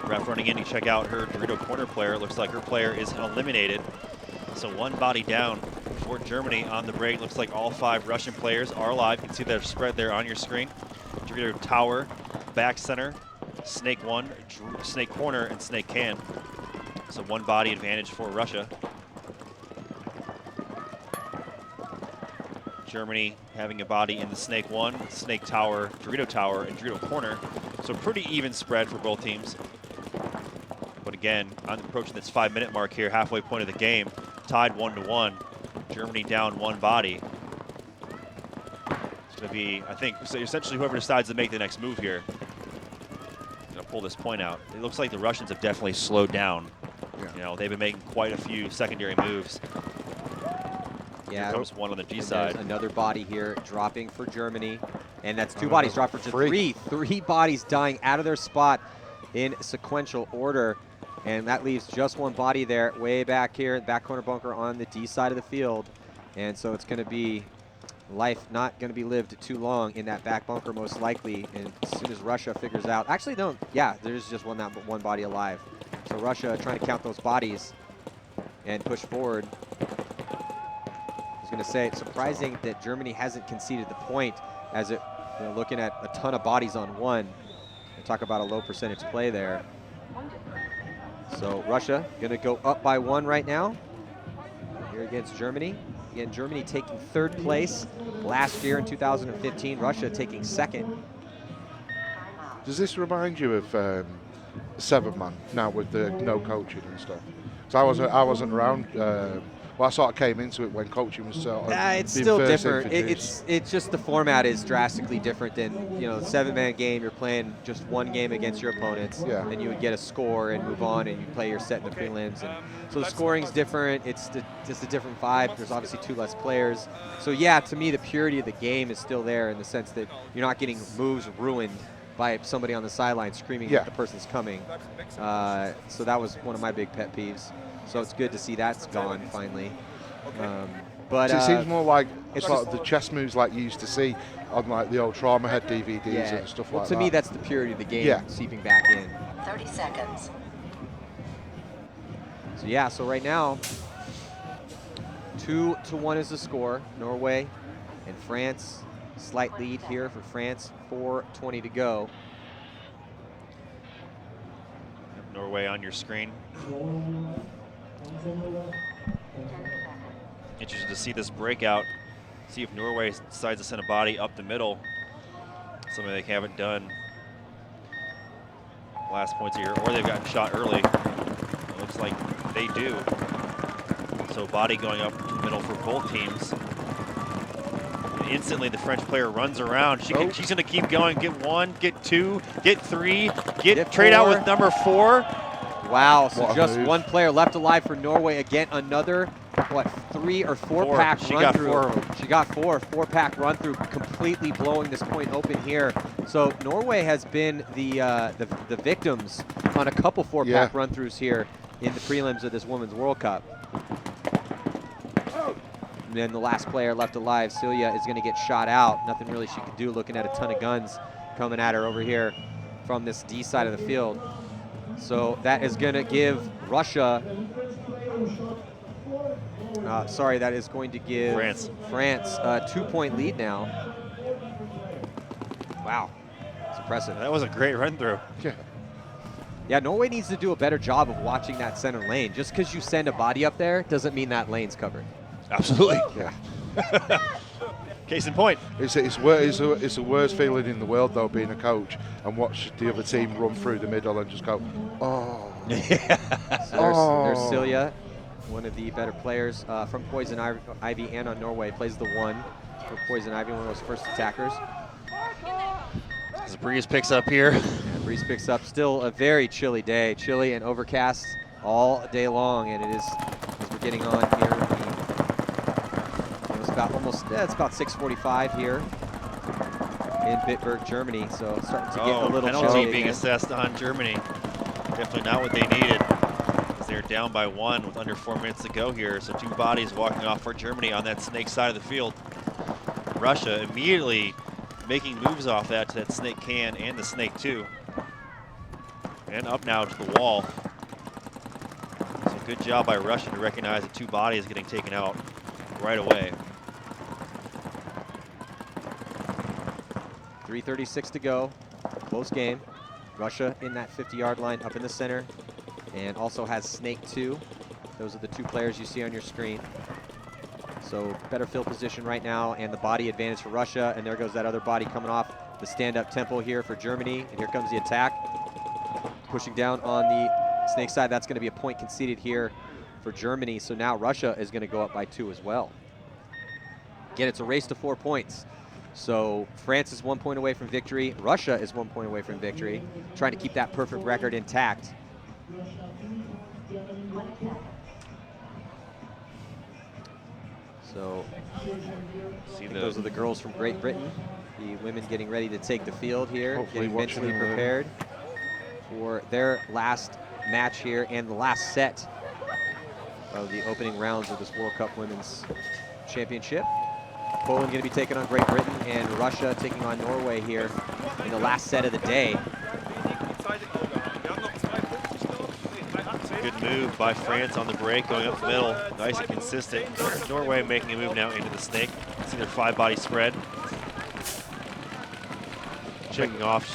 S3: Ref running in to check out her Dorito corner player. It looks like her player is eliminated. So one body down for Germany on the break. Looks like all 5 Russian players are alive. You can see that spread there on your screen. Dorito tower, back center, snake 1, snake corner, and snake can. So one body advantage for Russia. Germany having a body in the snake 1, snake tower, and Dorito corner. So pretty even spread for both teams. But again, I'm approaching this 5-minute mark here, halfway point of the game, tied 1-1. Germany down 1 body. It's going to be, I think, so essentially whoever decides to make the next move here. Going to pull this point out. It looks like the Russians have definitely slowed down. Yeah. You know, they've been making quite a few secondary moves.
S1: Yeah,
S3: here comes one on the G side.
S1: Another body here dropping for Germany, and that's 2 bodies dropped for three. 3 bodies dying out of their spot in sequential order, and that leaves just 1 body there, way back here, back corner bunker on the D side of the field, and so it's going to be life not going to be lived too long in that back bunker most likely. And as soon as Russia figures out, actually no, yeah, there's just one body alive. So Russia trying to count those bodies and push forward. I was going to say, it's surprising that Germany hasn't conceded the point, as it, you know, looking at a ton of bodies on 1. And talk about a low percentage play there. So Russia going to go up by 1 right now here against Germany. Again, Germany taking 3rd place last year in 2015. Russia taking 2nd.
S4: Does this remind you of 7-man now with the no coaching and stuff? Because I wasn't around. Well, I sort of came into it when coaching was sort of
S1: it's still different. It's just the format is drastically different than, you know, the 7-man game. You're playing just 1 game against your opponents, and you would get a score and move on, and you play your set in the prelims. And so the scoring's different. It's just a different vibe. There's obviously 2 less players. So yeah, to me, the purity of the game is still there in the sense that you're not getting moves ruined by somebody on the sideline screaming that the person's coming. So that was one of my big pet peeves. So it's good to see that's gone finally. But
S4: it seems more like it's sort of the chess moves like you used to see on like the old Trauma Head DVDs and stuff like that.
S1: To me, that's the purity of the game seeping back in.
S11: 30 seconds.
S1: So yeah, so right now, 2-1 is the score. Norway and France, slight lead here for France. 4:20 to go.
S3: Norway on your screen. Interested to see this breakout. See if Norway decides to send a body up the middle. Something they haven't done last points here, or they've gotten shot early. It looks like they do. So body going up to the middle for both teams. And instantly the French player runs around. She's going to keep going. Get 1, get 2, get 3, get trade 4. Out with number 4.
S1: Wow, so just move. 1 player left alive for Norway. Again, another, what, 3 or 4 pack run through. She got 4 pack run through, completely blowing this point open here. So Norway has been the victims on a couple 4 pack run throughs here in the prelims of this Women's World Cup. And then the last player left alive, Celia, is going to get shot out. Nothing really she can do, looking at a ton of guns coming at her over here from this D side of the field. So that is going to give Russia, that is going to give France a 2-point lead now. Wow, it's impressive.
S3: That was a great run through.
S1: Yeah, Norway needs to do a better job of watching that center lane. Just because you send a body up there doesn't mean that lane's covered.
S3: Absolutely.
S4: Yeah.
S3: Case in point.
S4: It's the worst feeling in the world, though, being a coach and watch the other team run through the middle and just go, oh.
S1: So there's Celia, one of the better players from Poison Ivy and on Norway, plays the 1 for Poison Ivy, one of those first attackers.
S3: As the breeze picks up here.
S1: Yeah, breeze picks up. Still a very chilly day. Chilly and overcast all day long, and it is, as we're getting on here, it's about 6:45 here. in Bitburg, Germany. So starting to get a little
S18: penalty
S1: chilly
S18: being
S1: again.
S18: assessed on Germany. Definitely not what they needed, as they're down by 1 with under 4 minutes to go here. So 2 bodies walking off for Germany on that snake side of the field. Russia immediately making moves off that to that snake can and the snake 2. And up now to the wall. So good job by Russia to recognize the 2 bodies getting taken out right away.
S1: 3:36 to go. Close game. Russia in that 50-yard line up in the center, and also has snake 2. Those are the 2 players you see on your screen. So better field position right now, and the body advantage for Russia. And there goes that other body coming off the stand-up tempo here for Germany. And here comes the attack. Pushing down on the snake side. That's going to be a point conceded here for Germany. So now Russia is going to go up by 2 as well. Again, it's a race to 4 points. So France is 1 point away from victory. Russia is 1 point away from victory. Trying to keep that perfect record intact. So those are the girls from Great Britain. The women getting ready to take the field here,
S4: Hopefully
S1: getting mentally prepared for their last match here and the last set of the opening rounds of this World Cup Women's Championship. Poland going to be taking on Great Britain, and Russia taking on Norway here in the last set of the day.
S18: Good move by France on the break, going up the middle. Nice and consistent. Norway making a move now into the snake. See their 5-body spread. Checking off.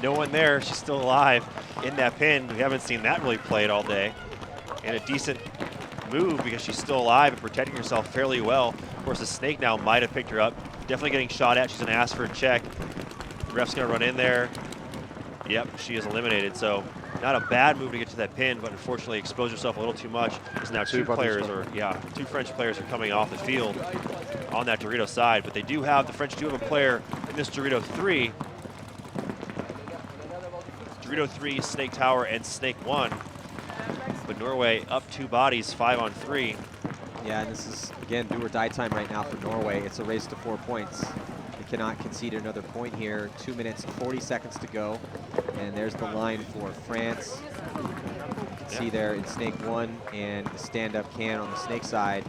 S18: No one there. She's still alive in that pin. We haven't seen that really played all day. And a decent move because she's still alive and protecting herself fairly well. Of course, the snake now might have picked her up. Definitely getting shot at. She's going to ask for a check. The ref's going to run in there. Yep, she is eliminated. So not a bad move to get to that pin, but unfortunately exposed herself a little too much. Because now 2 French players are coming off the field on that Dorito side. But they do have, the French do have a player in this Dorito 3. Dorito 3, Snake Tower, and Snake 1. But Norway up 2 bodies, 5 on 3.
S1: Yeah, and this is, again, do or die time right now for Norway. It's a race to 4 points. They cannot concede another point here. 2 minutes and 40 seconds to go. And there's the line for France. You can see there in Snake 1 and the stand-up can on the snake side.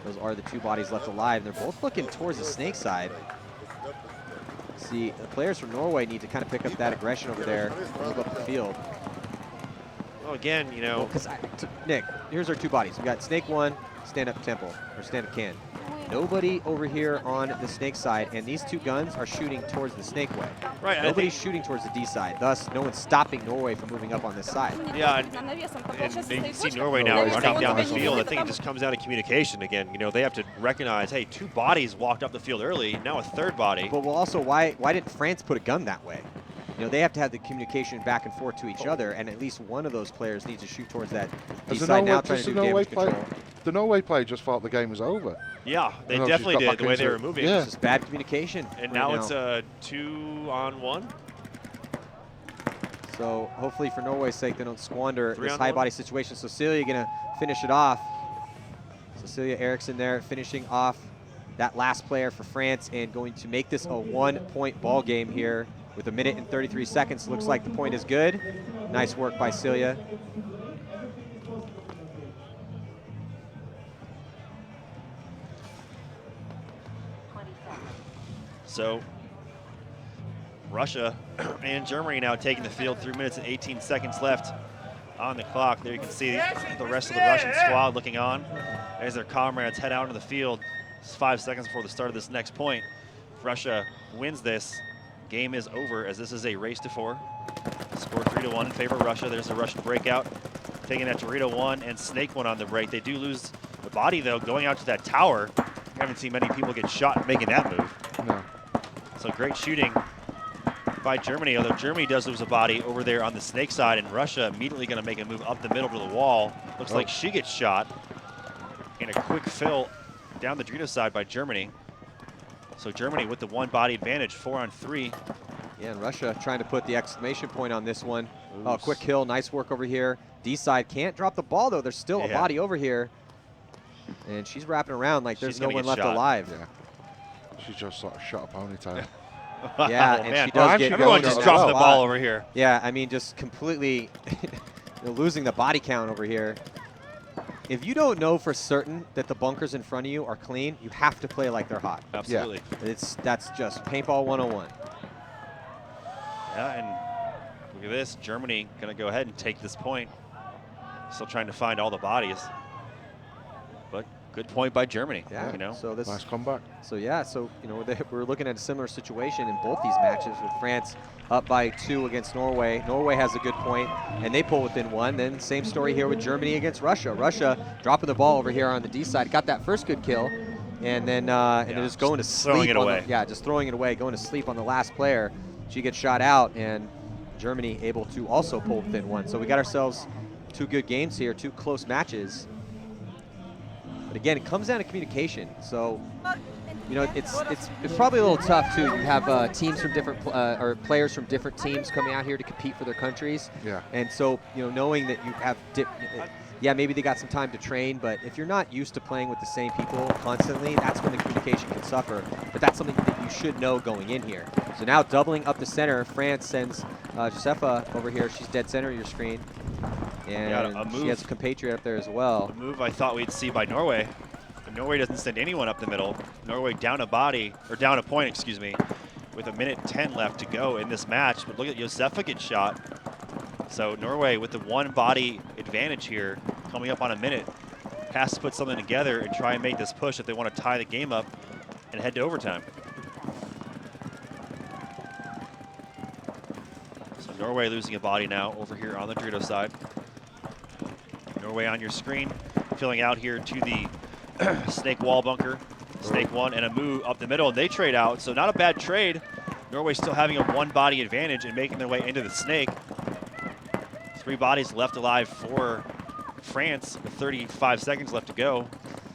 S1: Those are the 2 bodies left alive. And they're both looking towards the snake side. See, the players from Norway need to kind of pick up that aggression over there and move up the field.
S18: Well, again, you know.
S1: Nick, here's our 2 bodies. We got Snake 1, stand-up temple, or stand-up can. Nobody over here on the snake side, and these 2 guns are shooting towards the snake way.
S18: Right.
S1: Nobody's shooting towards the D side. Thus, no one's stopping Norway from moving up on this side.
S18: Yeah, and you see Norway now running down the field. I think it just comes down to communication again. You know, they have to recognize, hey, 2 bodies walked up the field early, now a 3rd body.
S1: But well, also, why didn't France put a gun that way? You know, they have to have the communication back and forth to each other, and at least one of those players needs to shoot towards that D side now, trying to do damage control.
S4: The Norway player just thought the game was over.
S18: Yeah, they definitely did, the way they were moving.
S1: Yeah. It's just bad communication.
S18: And now it's a 2 on 1.
S1: So hopefully for Norway's sake, they don't squander this high body situation. Cecilia going to finish it off. Cecilia Eriksson there finishing off that last player for France and going to make this a 1-point ball game here with 1 minute and 33 seconds. Looks like the point is good. Nice work by Celia.
S18: So Russia and Germany now taking the field. 3 minutes and 18 seconds left on the clock. There you can see the rest of the Russian squad looking on as their comrades head out into the field. It's 5 seconds before the start of this next point. If Russia wins this, game is over, as this is a race to 4. Score 3-1 in favor of Russia. There's a Russian breakout, taking that Dorito 1 and Snake 1 on the break. They do lose the body, though, going out to that tower. Haven't seen many people get shot making that move.
S4: No.
S18: So great shooting by Germany, although Germany does lose a body over there on the snake side, and Russia immediately going to make a move up the middle to the wall. Looks like she gets shot. And a quick fill down the Dorito side by Germany. So Germany with the 1 body advantage, 4 on 3.
S1: Yeah, and Russia trying to put the exclamation point on this one. Oh, quick kill, nice work over here. D side can't drop the ball though. There's still a body over here. And she's wrapping around like there's no one left alive.
S4: Yeah. She just sort of shot a ponytail.
S1: Yeah,
S3: Oh,
S1: and
S3: man.
S1: she does get
S3: Everyone
S1: going
S3: just
S1: on
S3: dropped
S1: that
S3: the
S1: spot.
S3: ball over here.
S1: Yeah, I mean, just completely losing the body count over here. If you don't know for certain that the bunkers in front of you are clean, you have to play like they're hot.
S3: Absolutely.
S1: That's just paintball 101.
S3: Yeah, and look at this. Germany going to go ahead and take this point. Still trying to find all the bodies. But good point by Germany.
S1: Yeah,
S3: you know.
S1: so this
S4: Nice comeback.
S1: So yeah, so we're looking at a similar situation in both these matches with France up by 2 against Norway. Norway has a good point, and they pull within 1. Then same story here with Germany against Russia. Russia dropping the ball over here on the D side, got that first good kill, and then just going to sleep.
S3: Throwing it away.
S1: Just throwing it away, going to sleep on the last player. She gets shot out, and Germany able to also pull within 1. So we got ourselves 2 good games here, 2 close matches. But again, it comes down to communication. So, it's probably a little tough too. You have teams from different or players from different teams coming out here to compete for their countries.
S4: Yeah.
S1: And so, knowing that you have, maybe they got some time to train, but if you're not used to playing with the same people constantly, that's when the communication can suffer. But that's something that you should know going in here. So now doubling up the center, France sends Josefa over here. She's dead center of your screen. And she has a compatriot up there as well.
S3: A move I thought we'd see by Norway. But Norway doesn't send anyone up the middle. Norway down a point, excuse me, with 1:10 left to go in this match. But look at Josefa get shot. So Norway with the 1 body advantage here, coming up on a minute, has to put something together and try and make this push if they want to tie the game up and head to overtime. So Norway losing a body now over here on the Dorito side. Norway on your screen, filling out here to the snake wall bunker. Snake 1 and a move up the middle, and they trade out. So not a bad trade. Norway still having a 1 body advantage and making their way into the snake. 3 bodies left alive for France with 35 seconds left to go.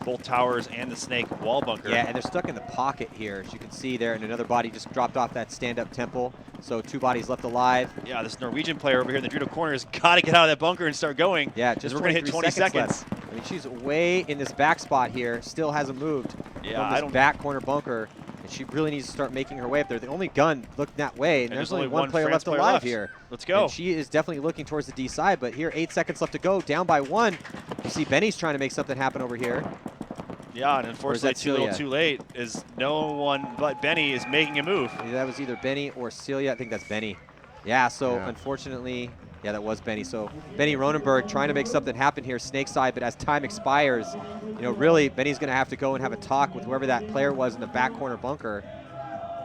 S3: Both towers and the snake wall bunker.
S1: Yeah, and they're stuck in the pocket here, as you can see there, and another body just dropped off that stand-up temple. So 2 bodies left alive.
S3: Yeah, this Norwegian player over here in the judo corner has got to get out of that bunker and start going.
S1: Yeah, just
S3: we're going to hit 20 seconds.
S1: I mean, she's way in this back spot here, still hasn't moved from this back corner bunker, and she really needs to start making her way up there. The only gun looking that way, and there's only one player left alive here.
S3: Let's go.
S1: And she is definitely looking towards the D side, but here, 8 seconds left to go, down by 1. You see Benny's trying to make something happen over here.
S3: Yeah, and unfortunately, too little too late, is no one but Benny is making a move.
S1: Yeah, that was either Benny or Celia. I think that's Benny. Yeah, so unfortunately, yeah, that was Benny. So Benny Ronenberg trying to make something happen here, snake side, but as time expires, really, Benny's going to have to go and have a talk with whoever that player was in the back corner bunker.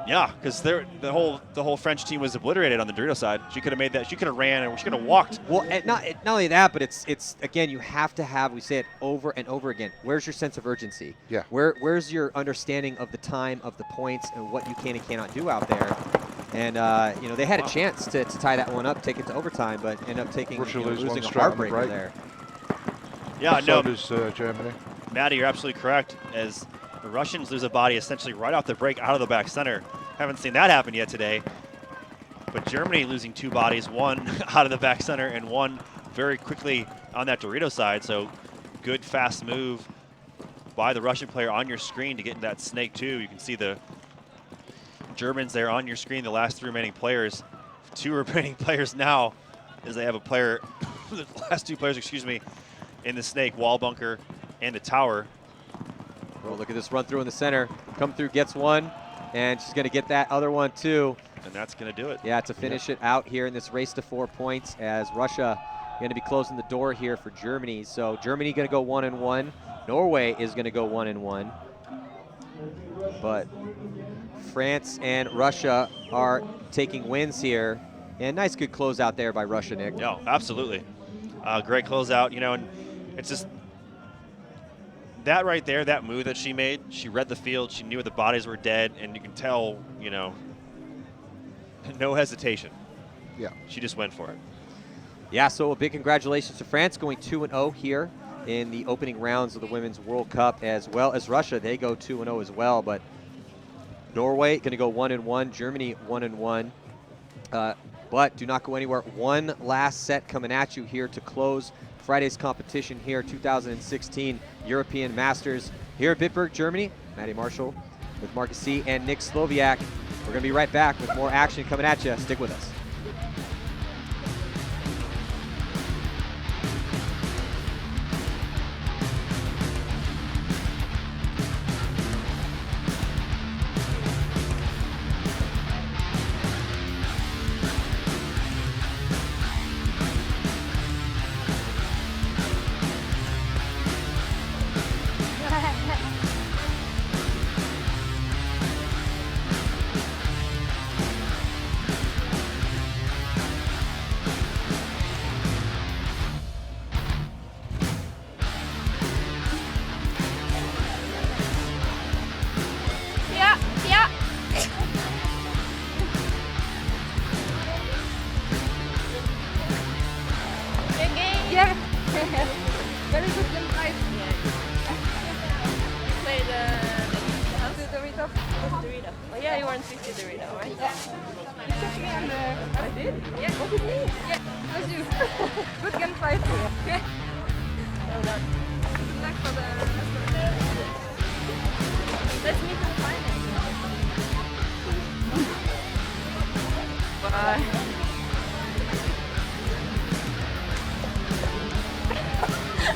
S3: Yeah, because the whole French team was obliterated on the Dorito side. She could have made that. She could have ran and she could have walked.
S1: Well, and not only that, but it's again, you have to have. We say it over and over again. Where's your sense of urgency?
S4: Yeah.
S1: Where's your understanding of the time, of the points, and what you can and cannot do out there? And they had a chance to tie that one up, take it to overtime, but end up losing a heartbreaker there.
S3: Yeah,
S4: so does Germany.
S3: Maddie, you're absolutely correct. As the Russians lose a body essentially right off the break out of the back center. Haven't seen that happen yet today. But Germany losing 2 bodies, 1 out of the back center and 1 very quickly on that Dorito side. So good fast move by the Russian player on your screen to get in that snake 2. You can see the Germans there on your screen, the last 3 remaining players. 2 remaining players now as they have a player, the last 2 players, excuse me, in the snake wall bunker and the tower.
S1: Oh, look at this run through in the center. Come through, gets 1, and she's going to get that other one too.
S3: And that's going to do it.
S1: Yeah, to finish it out here in this race to 4 points, as Russia going to be closing the door here for Germany. So Germany going to go 1-1. Norway is going to go 1-1. But France and Russia are taking wins here. And nice good closeout there by Russia, Nick.
S3: Yeah, absolutely. Great closeout, and it's just that right there, that move that she made, she read the field, she knew the bodies were dead, and you can tell, no hesitation.
S4: Yeah.
S3: She just went for it.
S1: Yeah, so a big congratulations to France going 2-0 here in the opening rounds of the Women's World Cup, as well as Russia. They go 2-0 as well, but Norway going to go 1-1, Germany 1-1. But do not go anywhere. One last set coming at you here to close Friday's competition here, 2016 European Masters here at Bitburg, Germany. Maddie Marshall with Marcus C. and Nick Slowiak. We're going to be right back with more action coming at you. Stick with us.
S2: Yeah. Very good game fight. Play the Dorito. Oh yeah, you weren't 50 Dorito, right? Yeah. You took me on the... I did? Yeah. What did you? Yeah, it was you. Good game fight. Yeah. Well done. Good luck for the rest of the... Let's meet in the final. Bye.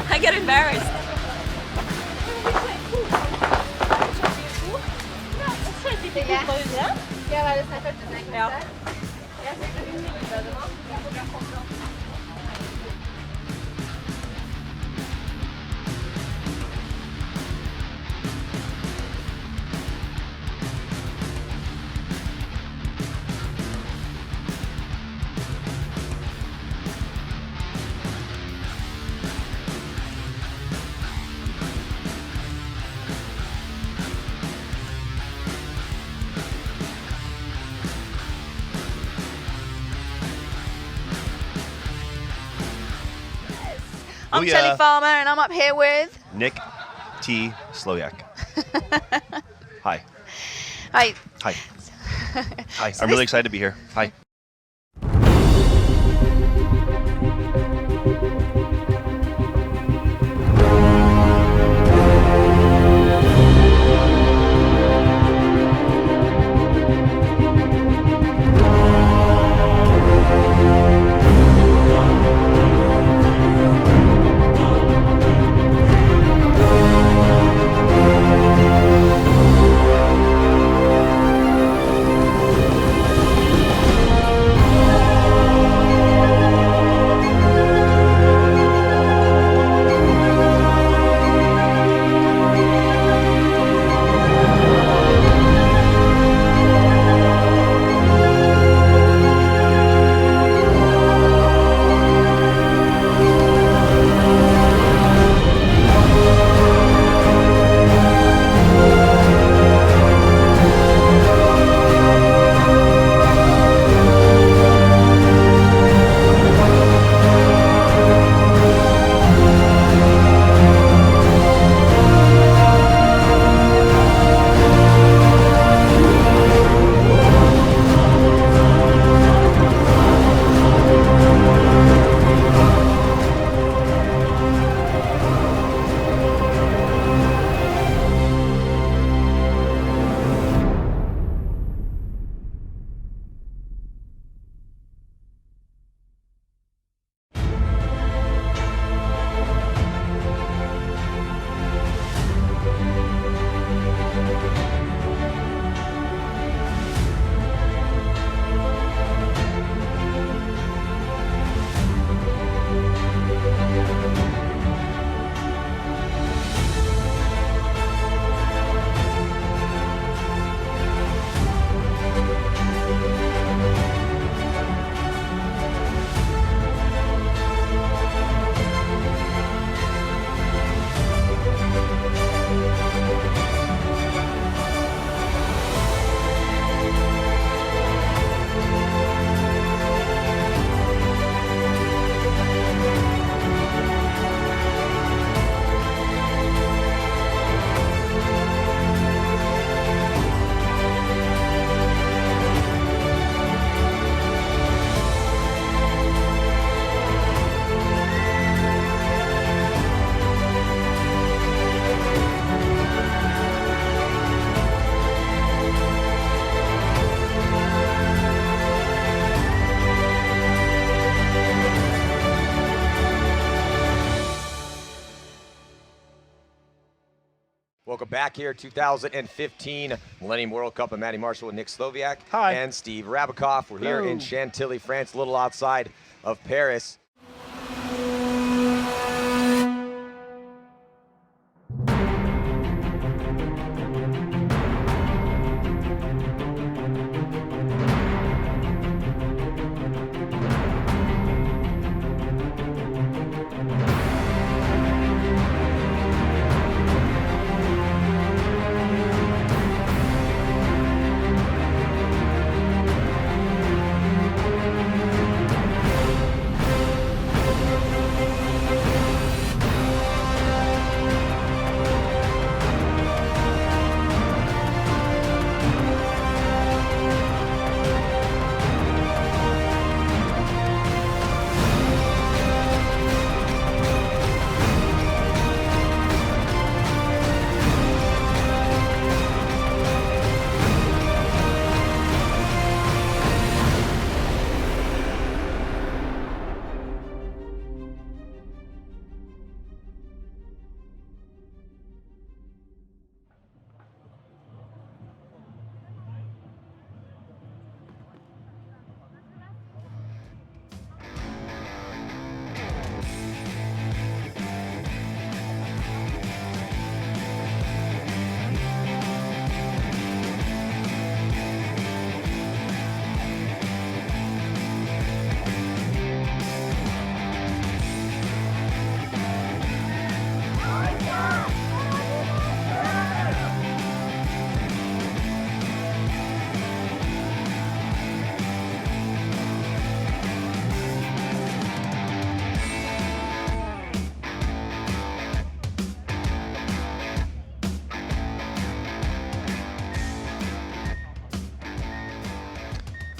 S2: I get embarrassed. Ja, weil es einfach zu denken ist. Ja,
S16: I'm
S5: Shelly Farmer, and I'm up here with
S16: Nick T. Sloyak. Hi.
S5: Hi.
S16: Hi. Hi. I'm really excited to be here. Hi.
S1: Welcome back here, 2015 Millennium World Cup. I'm Matty Marshall with Nick Sloviak
S14: Hi.
S1: and Steve Rabikoff. We're here in Chantilly, France, a little outside of Paris.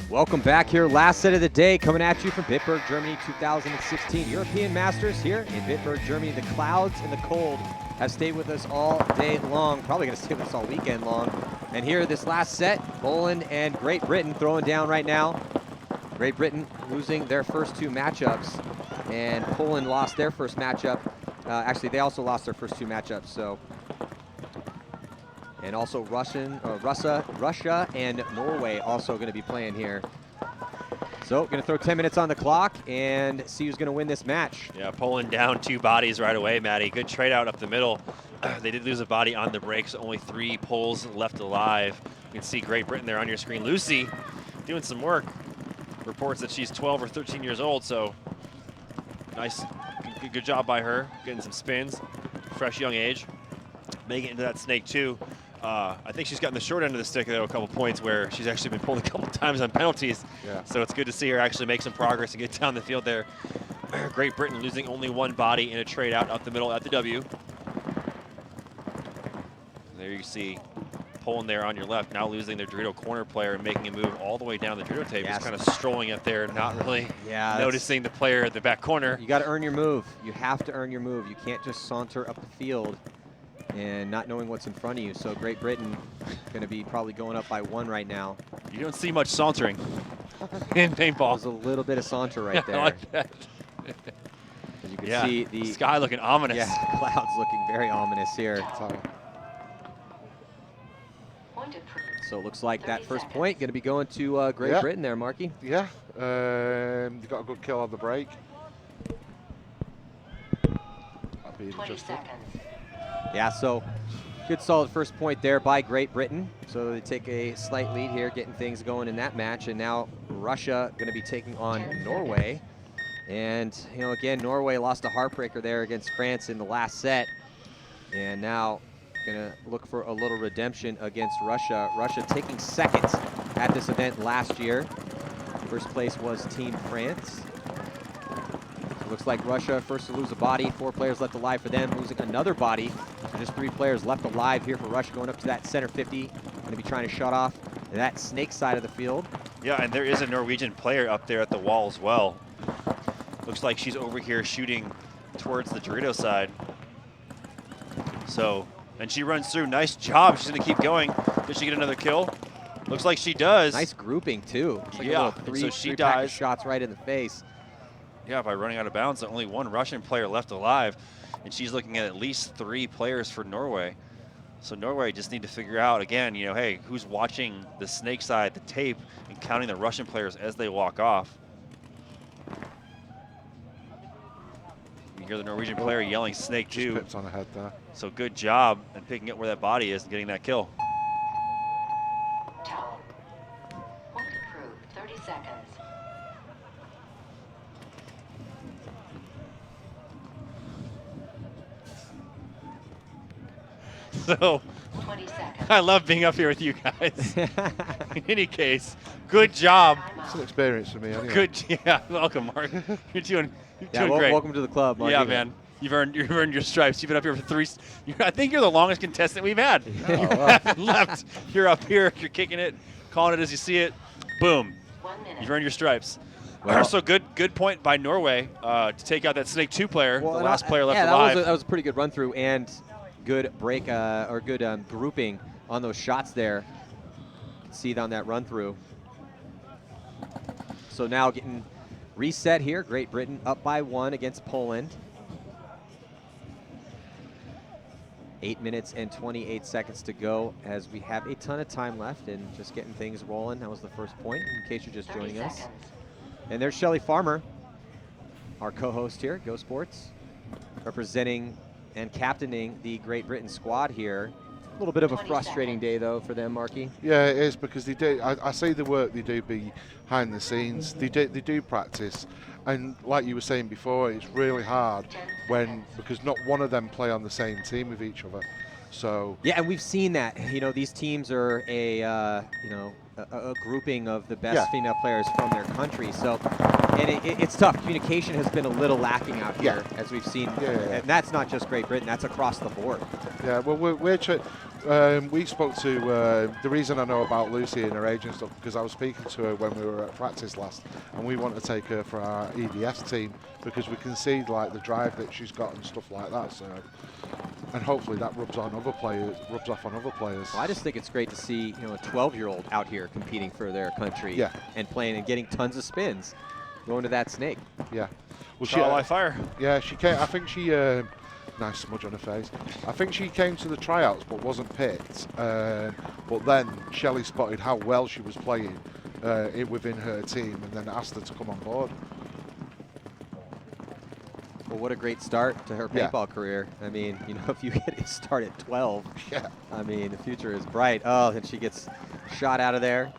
S1: Welcome back here, last set of the day, coming at you from Bitburg, Germany, 2016 European Masters here in Bitburg, Germany. The clouds and the cold have stayed with us all day long, probably going to stay with us all weekend long. And here, this last set, Poland and Great Britain throwing down right now. Great Britain losing their first two matchups, and Poland lost their first matchup. Actually, they also lost their first two matchups, so. And also Russia and Norway also going to be playing here. So going to throw 10 minutes on the clock and see who's going to win this match.
S3: Yeah, Poland down 2 bodies right away, Matty. Good trade out up the middle. They did lose a body on the breaks. Only 3 Poles left alive. You can see Great Britain there on your screen. Lucy doing some work. Reports that she's 12 or 13 years old, so nice, good job by her. Getting some spins, fresh young age. Making it into that snake too. I think she's gotten the short end of the stick, though, a couple points where she's actually been pulled a couple times on penalties.
S1: Yeah.
S3: So it's good to see her actually make some progress and get down the field there. Great Britain losing only 1 body in a trade out up the middle at the W. There you see Poland there on your left, now losing their Dorito corner player and making a move all the way down the Dorito tape.
S1: Yes.
S3: Just kind of strolling up there, not really noticing the player at the back corner.
S1: You got to earn your move. You have to earn your move. You can't just saunter up the field and not knowing what's in front of you. So Great Britain going to be probably going up by 1 right now.
S3: You don't see much sauntering in paintball.
S1: There's a little bit of saunter right there.
S3: I like that.
S1: As you can see, the
S3: sky looking ominous.
S1: Yeah, the clouds looking very ominous here. So it looks like that first point going to be going to Great Britain there, Marky.
S4: Yeah, they got a good kill on the break.
S11: 20 seconds.
S1: Yeah, so good solid first point there by Great Britain. So they take a slight lead here, getting things going in that match. And now Russia going to be taking on Norway. And, you know, again, Norway lost a heartbreaker there against France in the last set. And now going to look for a little redemption against Russia. Russia taking second at this event last year. First place was Team France. Looks like Russia first to lose a body, 4 players left alive for them, losing another body. So just 3 players left alive here for Russia, going up to that center 50. Going to be trying to shut off that snake side of the field.
S3: Yeah, and there is a Norwegian player up there at the wall as well. Looks like she's over here shooting towards the Dorito side. So, and she runs through, nice job. She's gonna keep going. Does she get another kill? Looks like she does.
S1: Nice grouping too. Like
S3: yeah,
S1: so she dies. Shots right in the face.
S3: Yeah, by running out of bounds, only 1 Russian player left alive, and she's looking at least 3 players for Norway. So Norway just need to figure out, again, you know, hey, who's watching the snake side, the tape, and counting the Russian players as they walk off. You hear the Norwegian player yelling snake too.
S4: Pips on the head there.
S3: So good job in picking up where that body is and getting that kill.
S11: Point approved. 30 seconds.
S3: So
S11: 20 seconds.
S3: I love being up here with you guys. In any case, good job.
S4: It's an experience for me anyway.
S3: Good, yeah. Welcome, Mark. You're doing
S1: Yeah,
S3: great.
S1: welcome to the club, Mark.
S3: Yeah, man. You've earned your stripes. You've been up here for 3. I think you're the longest contestant we've had.
S4: Oh,
S3: You
S4: wow.
S3: haven't left. You're up here. You're kicking it, calling it as you see it. Boom.
S11: 1 minute.
S3: You've earned your stripes.
S1: Well,
S3: So good point by Norway to take out that Snake 2 player, the last player left
S1: yeah,
S3: alive.
S1: that was a pretty good run through and good break or good grouping on those shots there. See it on that run through. So now getting reset here. Great Britain up by 1 against Poland. 8 minutes and 28 seconds to go as we have a ton of time left and just getting things rolling. That was the first point in case you're just joining us. And there's Shelly Farmer, our co-host here, Go Sports, representing and captaining the Great Britain squad here. A little bit of a frustrating day, though, for them, Marky.
S4: Yeah, it is, because they do. I see the work they do behind the scenes. They do practice, and like you were saying before, it's really hard because not one of them play on the same team with each other. So
S1: yeah, and we've seen that. You know, these teams are a grouping of the best female players from their country. So, and it's tough. Communication has been a little lacking out here, as we've seen. And that's not just Great Britain. That's across the board.
S4: Yeah, well, we spoke to, the reason I know about Lucy and her age and stuff, because I was speaking to her when we were at practice last, and we want to take her for our EDS team because we can see like the drive that she's got and stuff like that. So, and hopefully that rubs off on other players.
S1: Well, I just think it's great to see, you know, a 12-year-old out here competing for their country and playing and getting tons of spins, going to that snake.
S4: Yeah. Well,
S3: Trial by fire.
S4: Yeah, she came. I think she. Nice smudge on her face. I think she came to the tryouts but wasn't picked. But then Shelley spotted how well she was playing within her team and then asked her to come on board.
S1: Well, what a great start to her paintball career. I mean, you know, if you get a start at 12, I mean, the future is bright. Oh, and she gets shot out of there.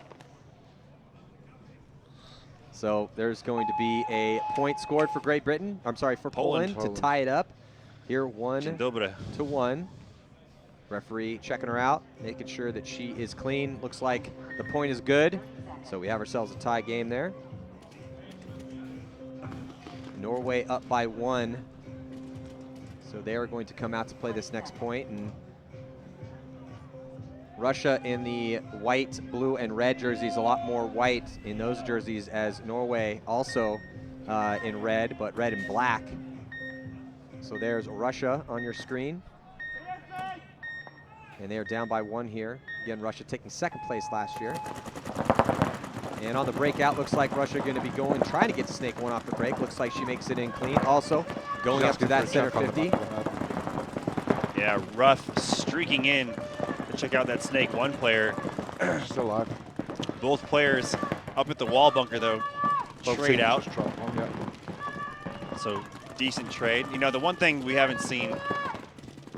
S1: So there's going to be a point scored for Great Britain. I'm sorry, for Poland to tie it up. Here, 1-1. Referee checking her out, making sure that she is clean. Looks like the point is good. So we have ourselves a tie game there. Norway up by 1. So they are going to come out to play this next point. And Russia in the white, blue, and red jerseys, a lot more white in those jerseys, as Norway also in red, but red and black. So there's Russia on your screen. And they are down by 1 here. Again, Russia taking second place last year. And on the breakout, looks like Russia going to be trying to get Snake 1 off the break. Looks like she makes it in clean. Also going up to that center 50.
S3: Yeah, Ruff streaking in to check out that Snake 1 player.
S4: Still alive.
S3: Both players up at the wall bunker, though, trade out. So decent trade. You know, the one thing we haven't seen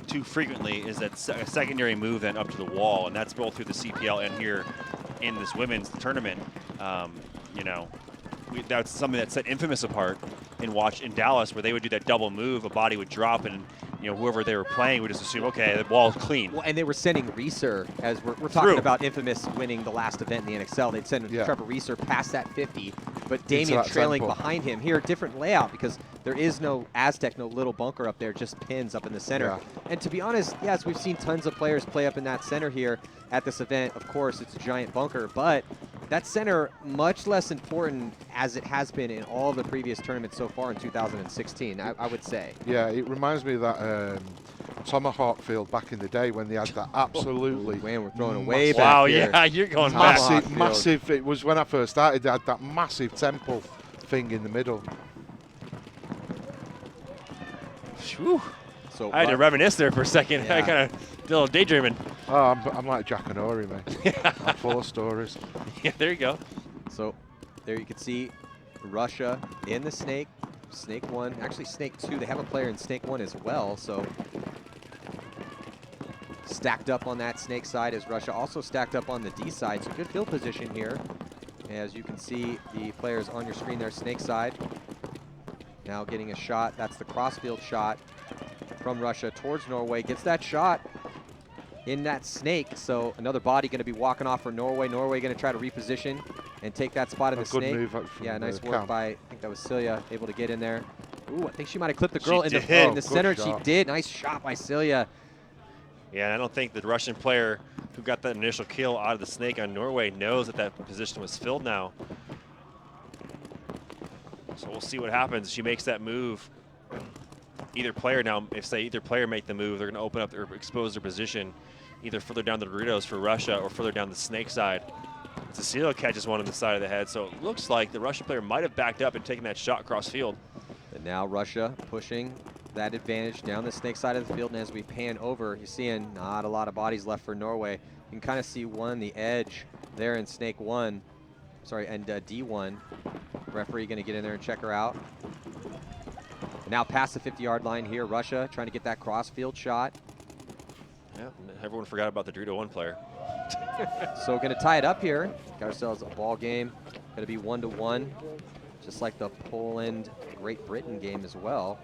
S3: too frequently is that a secondary move then up to the wall, and that's both through the CPL and here in this women's tournament. You know, that's something that set Infamous apart in Dallas, where they would do that double move, a body would drop, and you know, whoever they were playing would just assume, okay, the wall's clean.
S1: Well, and they were sending Reeser, as we're talking about Infamous winning the last event in the NXL. They'd send Trevor Reeser past that 50, but Damien trailing behind him. Here, different layout because there is no Aztec, no little bunker up there, just pins up in the center. And to be honest, yes, we've seen tons of players play up in that center here at this event. Of course, it's a giant bunker, but that center much less important as it has been in all the previous tournaments so far in 2016, I would say.
S4: Yeah, it reminds me of that Tomahawk field back in the day when they had that absolutely
S1: man, we're throwing away back
S3: wow,
S1: here.
S3: Yeah, you're going
S4: massive. It was when I first started. They had that massive temple thing in the middle.
S3: Whew. So I had to reminisce there for a second. I kind of
S18: Still daydreaming.
S4: Oh, I'm like Jack and Ori, man. I'm full of stories.
S18: Yeah, there you go.
S1: So there you can see Russia in the snake. Snake 1, actually Snake 2. They have a player in Snake 1 as well. So stacked up on that snake side as Russia also stacked up on the D side. So good field position here. As you can see the players on your screen there, snake side. Now getting a shot. That's the crossfield shot from Russia towards Norway. Gets that shot in that snake. So another body going to be walking off for Norway. Norway going to try to reposition and take that spot in the snake.
S4: Good move from
S1: yeah, nice work
S4: Cam.
S1: by, I think that was Celia, able to get in there. Ooh, I think she might have clipped the girl in
S18: She
S1: the
S18: did.
S1: center.
S4: shot.
S1: She did. Nice shot by Celia.
S18: Yeah, and I don't think the Russian player who got that initial kill out of the snake on Norway knows that that position was filled now. So we'll see what happens. She makes that move. Either player now, if say either player make the move, they're going to open up or expose their position either further down the Doritos for Russia or further down the snake side. Cecilio catches one on the side of the head, so it looks like the Russian player might have backed up and taken that shot across field.
S1: And now Russia pushing that advantage down the snake side of the field, and as we pan over, you're seeing not a lot of bodies left for Norway. You can kind of see one, the edge there in snake 1, sorry, and D1. Referee going to get in there and check her out. And now past the 50-yard line here, Russia trying to get that cross-field shot.
S18: Yeah, everyone forgot about the Dorito 1 player.
S1: So going to tie it up here. Got ourselves a ball game. Going to be 1-1, just like the Poland-Great Britain game as well.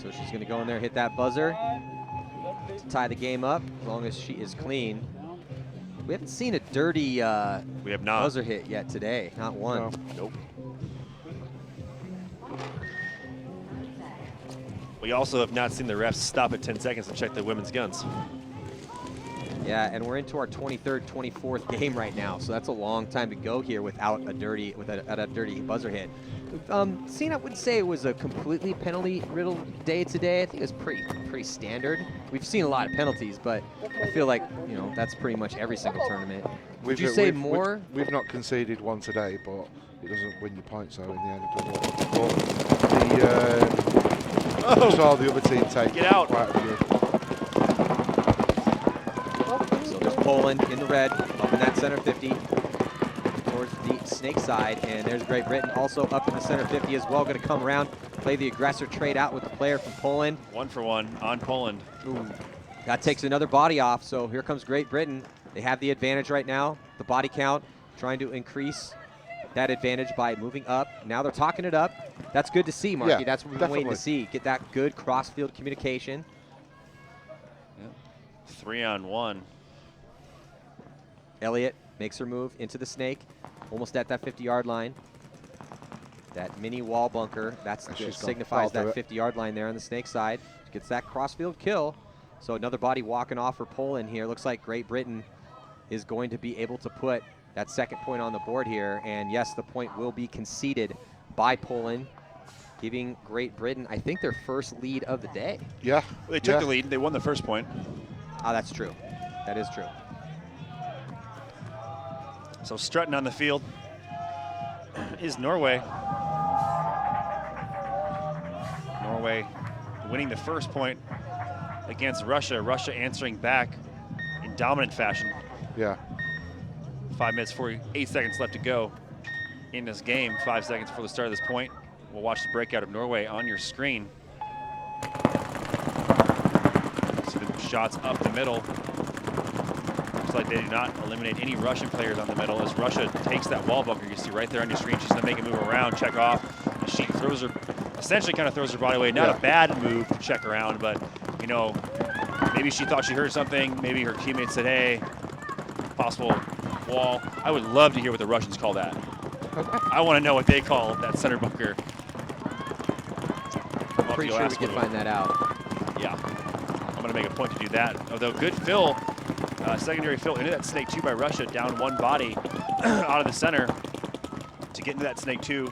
S1: So she's going to go in there, hit that buzzer to tie the game up, as long as she is clean. We haven't seen a dirty
S18: we have not.
S1: buzzer hit yet today, not one.
S18: No. Nope. We also have not seen the refs stop at 10 seconds to check the women's guns.
S1: Yeah, and we're into our 23rd, 24th game right now, so that's a long time to go here without a dirty buzzer hit. Seen, I wouldn't say it was a completely penalty-riddled day today. I think it was pretty standard. We've seen a lot of penalties, but I feel like that's pretty much every single tournament. Would you say more?
S4: We've not conceded one today, but it doesn't win your points though in the end. It doesn't. But the saw the other team take
S18: Get out.
S4: quite a few.
S1: So there's Poland in the red, up in that center 50, towards the snake side, and there's Great Britain also up in the center 50 as well, going to come around, play the aggressor trade out with the player from Poland.
S18: 1-for-1 on Poland.
S1: Ooh, that takes another body off, so here comes Great Britain. They have the advantage right now, the body count, trying to increase that advantage by moving up. Now they're talking it up. That's good to see, Marky.
S4: Yeah,
S1: that's what we've been waiting to see. Get that good cross-field communication.
S18: 3-on-1.
S1: Elliott makes her move into the snake, almost at that 50-yard line. That mini wall bunker, signifies that 50-yard line there on the snake side. Gets that crossfield kill. So another body walking off for Poland here. Looks like Great Britain is going to be able to put that second point on the board here. And yes, the point will be conceded by Poland, giving Great Britain, I think, their first lead of the day.
S4: Yeah.
S18: Well, they took the lead. They won the first point.
S1: Oh, that's true. That is true.
S18: So strutting on the field is Norway. Norway winning the first point against Russia. Russia answering back in dominant fashion.
S4: Yeah.
S18: 5 minutes, 48 seconds left to go in this game. 5 seconds before the start of this point. We'll watch the breakout of Norway on your screen. See the shots up the middle. Looks like they do not eliminate any Russian players on the middle as Russia takes that wall bunker. You see right there on your screen. She's going to make a move around, check off. She throws her, essentially kind of throws her body away. Not a bad move to check around, but maybe she thought she heard something. Maybe her teammates said, hey, possible wall. I would love to hear what the Russians call that. I want to know what they call that center bunker.
S1: I'm pretty sure we can find that out.
S18: Yeah, I'm going to make a point to do that. Although good fill, secondary fill into that snake 2 by Russia, down one body out of the center to get into that snake 2.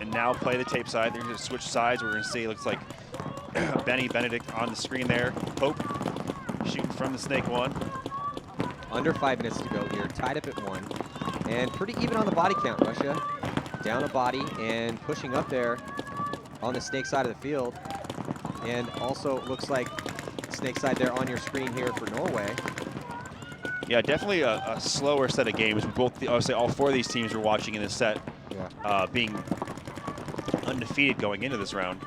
S18: And now play the tape side. They're going to switch sides. We're going to see, looks like Benedict on the screen there. Pope shooting from the snake 1.
S1: Under 5 minutes to go here, tied up at 1. And pretty even on the body count, Russia. Down a body and pushing up there on the snake side of the field. And also looks like snake side there on your screen here for Norway.
S3: Yeah, definitely a slower set of games. Both, I would say, all 4 of these teams we're watching in this set, being undefeated going into this round.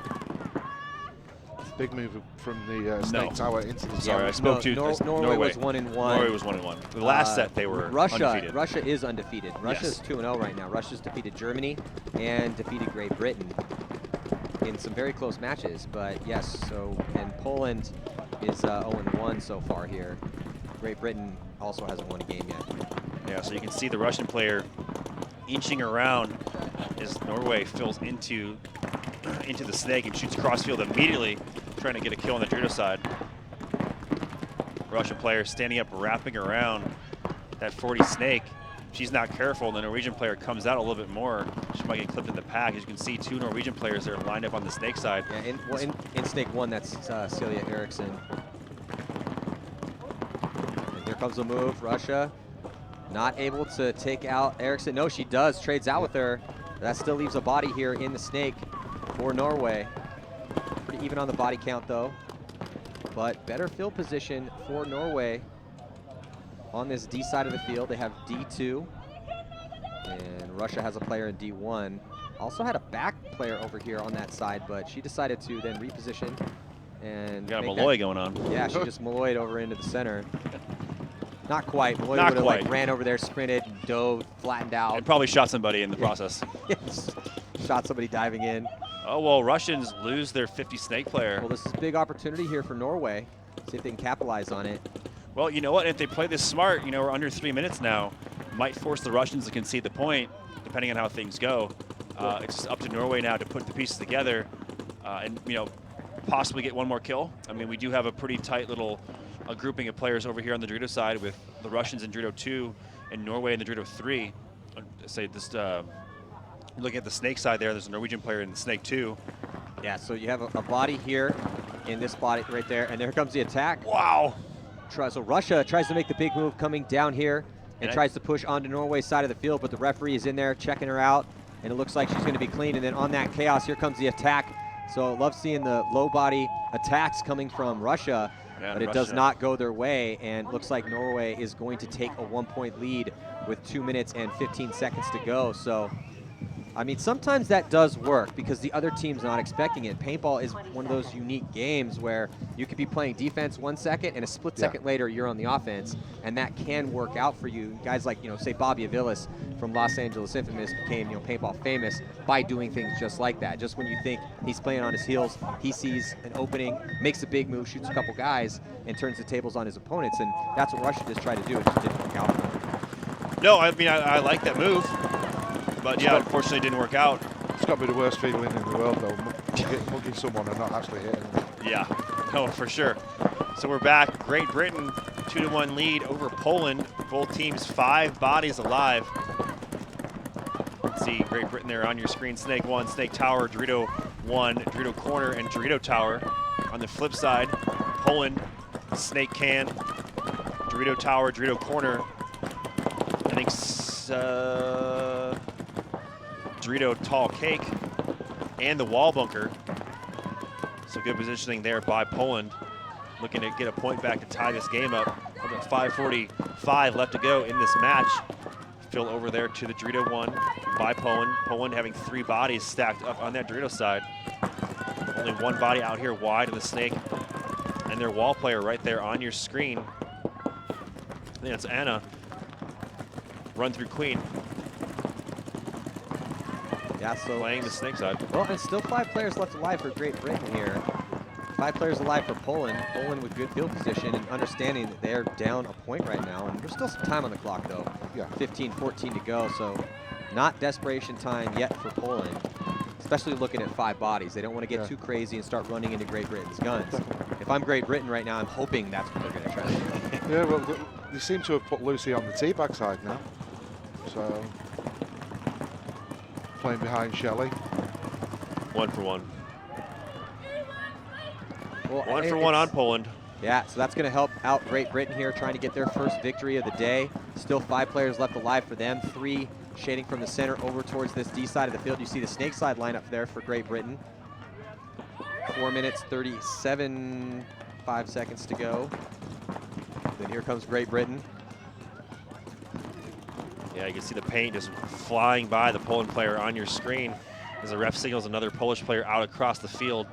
S4: Big move from the snake tower into the
S3: Sorry, I spoke to
S1: Norway was 1-1.
S3: Norway was 1-1. The last set they were undefeated.
S1: Russia is undefeated. Russia's 2-0 right now. Russia's defeated Germany and defeated Great Britain in some very close matches. But yes, and Poland is 0-1 so far here. Great Britain also hasn't won a game yet.
S3: Yeah, so you can see the Russian player inching around as Norway fills into the snake and shoots crossfield immediately, trying to get a kill on the Drito side. Russian player standing up, wrapping around that 40 snake. She's not careful, and the Norwegian player comes out a little bit more. She might get clipped in the pack. As you can see, 2 Norwegian players there lined up on the snake side.
S1: Yeah, in snake 1, that's Celia Eriksson. And here comes a move. Russia not able to take out Eriksson. No, she does. Trades out with her. That still leaves a body here in the snake for Norway. Pretty even on the body count, though. But better field position for Norway on this D side of the field. They have D2, and Russia has a player in D1. Also had a back player over here on that side, but she decided to then reposition and
S3: got a Malloy going on.
S1: Yeah, she just Malloyed over into the center. Not quite. Malloy
S3: Not
S1: would have
S3: quite.
S1: like ran over there, sprinted, dove, flattened out.
S3: And probably shot somebody in the process.
S1: Yes. Shot somebody diving in.
S3: Oh, well, Russians lose their 50 snake player.
S1: Well, this is a big opportunity here for Norway. See if they can capitalize on it.
S3: Well, you know what? If they play this smart, we're under 3 minutes now. Might force the Russians to concede the point, depending on how things go. It's up to Norway now to put the pieces together and, possibly get one more kill. I mean, we do have a pretty tight little grouping of players over here on the Drito side with the Russians in Drito 2 and Norway in the Drito 3. Say this, looking at the snake side there's a Norwegian player in the snake 2.
S1: Yeah, so you have a body here in this body right there, and there comes the attack.
S3: Wow.
S1: So Russia tries to make the big move coming down here and tries to push onto Norway's side of the field, but the referee is in there checking her out, and it looks like she's going to be clean. And then on that chaos, here comes the attack. So love seeing the low body attacks coming from Russia, but it does not go their way, and looks like Norway is going to take a 1-point lead with 2 minutes and 15 seconds to go. So, I mean, sometimes that does work because the other team's not expecting it. Paintball is one of those unique games where you could be playing defense 1 second and a split second later you're on the offense, and that can work out for you. Guys like, say Bobby Aviles from Los Angeles Infamous became, paintball famous by doing things just like that. Just when you think he's playing on his heels, he sees an opening, makes a big move, shoots a couple guys, and turns the tables on his opponents, and that's what Russia just tried to do. It just didn't work out for them.
S3: No, I mean, I like that move. But yeah, unfortunately it didn't work out.
S4: It's got to be the worst feeling in the world, though, mugging someone and not actually hitting them.
S3: Yeah, no, for sure. So we're back. Great Britain, 2-1 lead over Poland. Both teams 5 bodies alive. Let's see Great Britain there on your screen. Snake 1, Snake Tower, Dorito 1, Dorito Corner, and Dorito Tower. On the flip side, Poland, Snake Can, Dorito Tower, Dorito Corner. I think Dorito Tall Cake and the Wall Bunker. So good positioning there by Poland. Looking to get a point back to tie this game up. About 5:45 left to go in this match. Phil over there to the Dorito 1 by Poland. Poland having 3 bodies stacked up on that Dorito side. Only 1 body out here wide of the snake. And their wall player right there on your screen. I think that's Anna. Run through Queen.
S1: Yeah, so
S3: playing the snake side.
S1: Well, and still 5 players left alive for Great Britain here. 5 players alive for Poland. Poland with good field position and understanding that they're down a point right now. And there's still some time on the clock, though. Yeah. 15-14 to go, so not desperation time yet for Poland, especially looking at 5 bodies. They don't want to get too crazy and start running into Great Britain's guns. If I'm Great Britain right now, I'm hoping that's what they're going to try to do.
S4: Yeah, well, they seem to have put Lucy on the teabag side now. So, playing behind Shelley.
S3: 1 for 1.
S1: Well,
S3: 1 for 1 on Poland.
S1: Yeah, so that's going to help out Great Britain here, trying to get their first victory of the day. Still 5 players left alive for them. 3 shading from the center over towards this D side of the field. You see the snake side lineup there for Great Britain. 4 minutes, 37, 5 seconds to go. Then here comes Great Britain.
S18: Yeah, you can see the paint just flying by the Poland player on your screen as the ref signals another Polish player out across the field.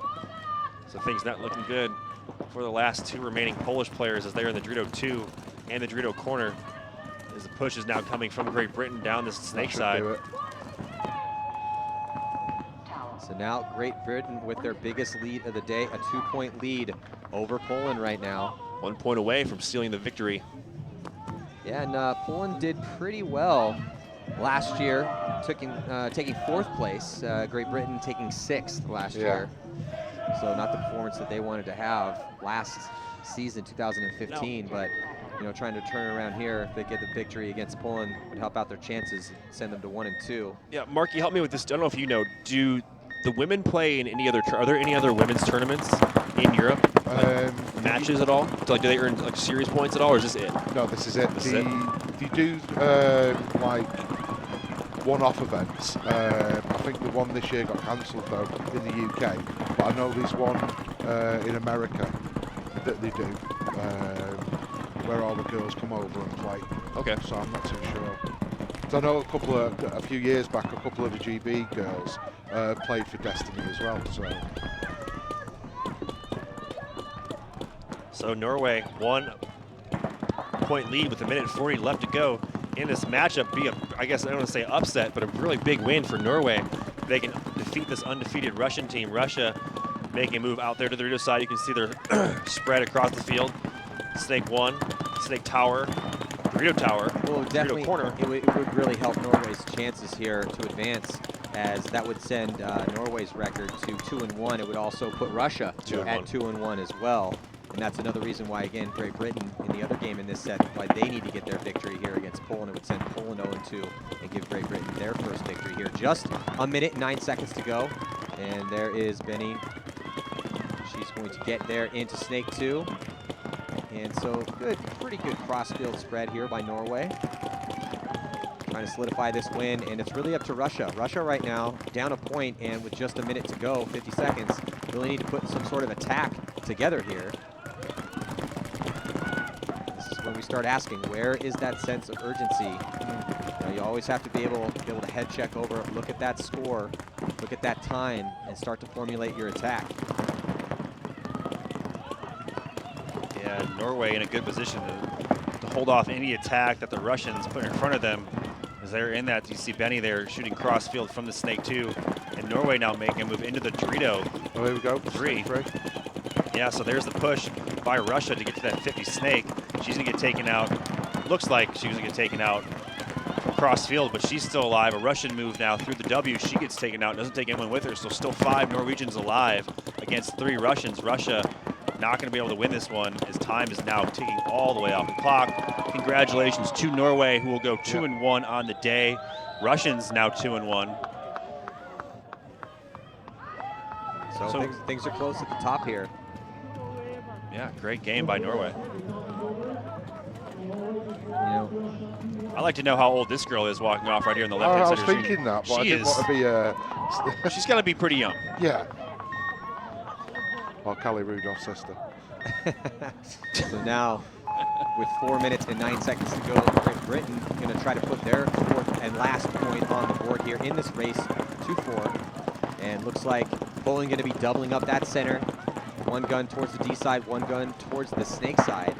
S18: So things not looking good for the last 2 remaining Polish players as they're in the Dorito 2 and the Dorito corner, as the push is now coming from Great Britain down the snake side.
S1: So now Great Britain with their biggest lead of the day, a 2-point lead over Poland right now.
S18: 1 point away from stealing the victory.
S1: Yeah, and Poland did pretty well last year, taking 4th place. Great Britain taking 6th last year. So not the performance that they wanted to have last season, 2015, but you know, trying to turn around here, if they get the victory against Poland, would help out their chances, send them to 1 and 2.
S18: Yeah, Marky, help me with this. I don't know if you know, do the women play in any other, are there any other women's tournaments in Europe? Like matches at all? Like, do they earn like series points at all, or is this it?
S4: No, this is it. They do like one-off events. I think the one this year got cancelled though in the UK, but I know there's one in America that they do, where all the girls come over and play.
S18: Okay.
S4: So I'm not too sure. So I know a few years back, a couple of the GB girls played for Destiny as well.
S18: So Norway 1 point lead with 1:40 left to go in this matchup. I guess I don't want to say upset, but a really big win for Norway. They can defeat this undefeated Russian team. Russia making a move out there to the Dorito side. You can see their spread across the field. Snake 1, Snake Tower, Dorito Tower,
S1: well, definitely,
S18: Dorito corner.
S1: It would really help Norway's chances here to advance, as that would send Norway's record to 2-1. It would also put Russia at 2-1 as well. And that's another reason why, again, Great Britain in the other game in this set, why they need to get their victory here against Poland. It would send Poland 0-2 and give Great Britain their first victory here. Just 1 minute and 9 seconds to go. And there is Benny. She's going to get there into Snake 2. And so pretty good cross-field spread here by Norway. Trying to solidify this win, and it's really up to Russia. Russia right now down a point, and with just 1 minute to go, 50 seconds, really need to put some sort of attack together here. This is when we start asking, where is that sense of urgency? You know, you always have to be able to head check over, look at that score, look at that time, and start to formulate your attack.
S18: Yeah, Norway in a good position to hold off any attack that the Russians put in front of them. As they're in that, you see Benny there shooting cross field from the Snake 2, and Norway now making a move into the Dorito.
S4: Oh, here we go.
S18: 3. Yeah, so there's the push by Russia to get to that 50 Snake. She's gonna get taken out. Looks like she's gonna get taken out from cross field, but she's still alive. A Russian move now through the W. She gets taken out, doesn't take anyone with her, so still 5 Norwegians alive against 3 Russians. Russia not going to be able to win this one, as time is now ticking all the way off the clock. Congratulations to Norway, who will go 2-1 on the day. Russians now 2-1.
S1: So things are close at the top here.
S18: Yeah, great game by Norway.
S1: You know,
S18: I'd like to know how old this girl is walking off right here in the left-hand
S4: I was
S18: center.
S4: thinking that, but I
S18: She
S4: didn't want to be...
S18: she's got to be pretty young.
S4: Yeah. Or Callie Rudolph's sister.
S1: So now, with 4 minutes and 9 seconds to go, Great Britain going to try to put their 4th and last point on the board here in this race, 2-4. And looks like Poland going to be doubling up that center. 1 gun towards the D side, 1 gun towards the Snake side.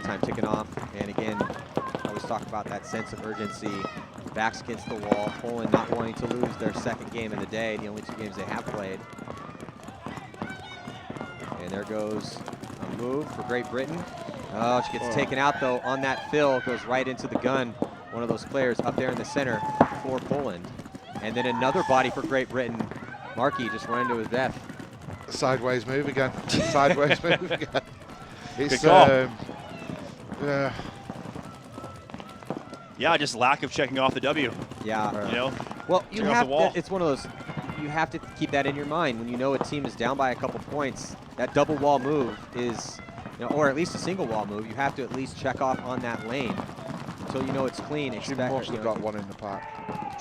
S1: Time ticking off. And again, I always talk about that sense of urgency. Backs against the wall. Poland not wanting to lose their 2nd game of the day, the only 2 games they have played. And there goes a move for Great Britain. Oh, she gets taken out though on that fill, goes right into the gun. One of those players up there in the center for Poland. And then another body for Great Britain. Markey just ran into his death.
S4: Sideways move again. Sideways move again. It's,
S18: good call.
S4: Yeah,
S18: just lack of checking off the W.
S1: Yeah.
S18: You know?
S1: Well, you have
S18: to,
S1: it's one of those, you have to keep that in your mind when you know a team is down by a couple points. That double wall move is, you know, or at least a single wall move, you have to at least check off on that lane until you know it's clean.
S4: She must have got one in the park.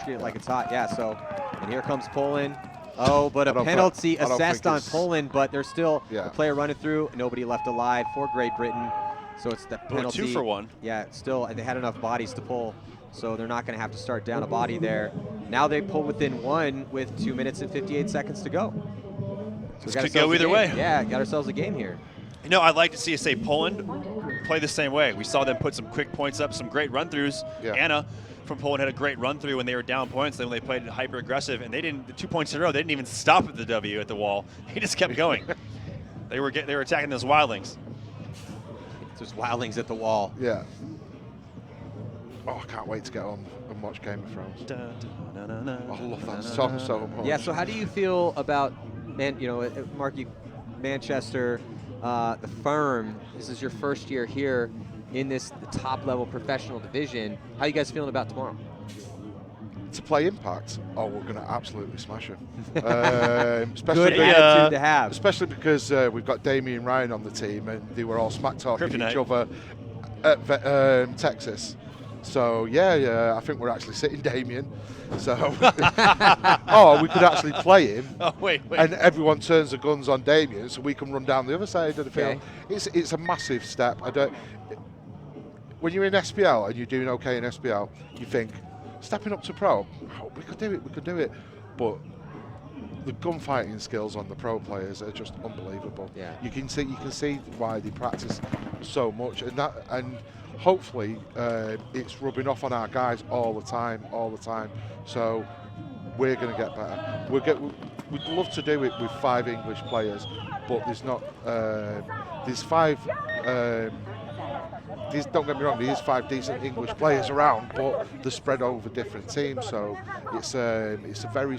S1: Treat it like it's hot, yeah. So, and here comes Poland. Oh, but a penalty
S4: I don't
S1: assessed
S4: think
S1: on
S4: it's-
S1: Poland, but there's still
S4: Yeah.
S1: a player running through. Nobody left alive for Great Britain. So it's the penalty.
S3: 2 for 1.
S1: Yeah, still, and they had enough bodies to pull, so they're not going to have to start down a body there. Now they pull within 1 with 2 minutes and 58 seconds to go. So
S3: This
S1: got
S3: could go
S1: ourselves a
S3: either
S1: game.
S3: way.
S1: Yeah, got ourselves a game here.
S3: You know, I'd like to see, say, Poland play the same way. We saw them put some quick points up, some great run-throughs.
S4: Yeah.
S3: Anna from Poland had a great run-through when they were down points. Then when they played hyper-aggressive, and they didn't, the 2 points in a row, they didn't even stop at the W at the wall. They just kept going. they were attacking those wildlings.
S1: Just wildlings at the wall.
S4: Yeah. Oh, I can't wait to get on and watch Game of Thrones. I love that song so much.
S1: Yeah, so how do you feel about, Marky, Manchester, the firm? This is your first year here in the top-level professional division. How are you guys feeling about tomorrow?
S4: To play Impact, oh, we're going to absolutely smash them.
S1: Good attitude to have.
S4: Especially because we've got Damien and Ryan on the team, and they were all smack-talking each other at Texas. So, yeah, I think we're actually sitting Damien. So, we could actually play him.
S3: Oh, wait.
S4: And everyone turns the guns on Damien, so we can run down the other side of the field. It's a massive step. When you're in SPL and you're doing okay in SPL, you think, stepping up to pro, we could do it. But the gunfighting skills on the pro players are just unbelievable.
S1: Yeah.
S4: You can see why they practice so much, and hopefully it's rubbing off on our guys all the time. So we're going to get better. We'd love to do it with 5 English players, but there's not. There's 5. Don't get me wrong, there is 5 decent English players around, but they're spread over different teams. So it's a very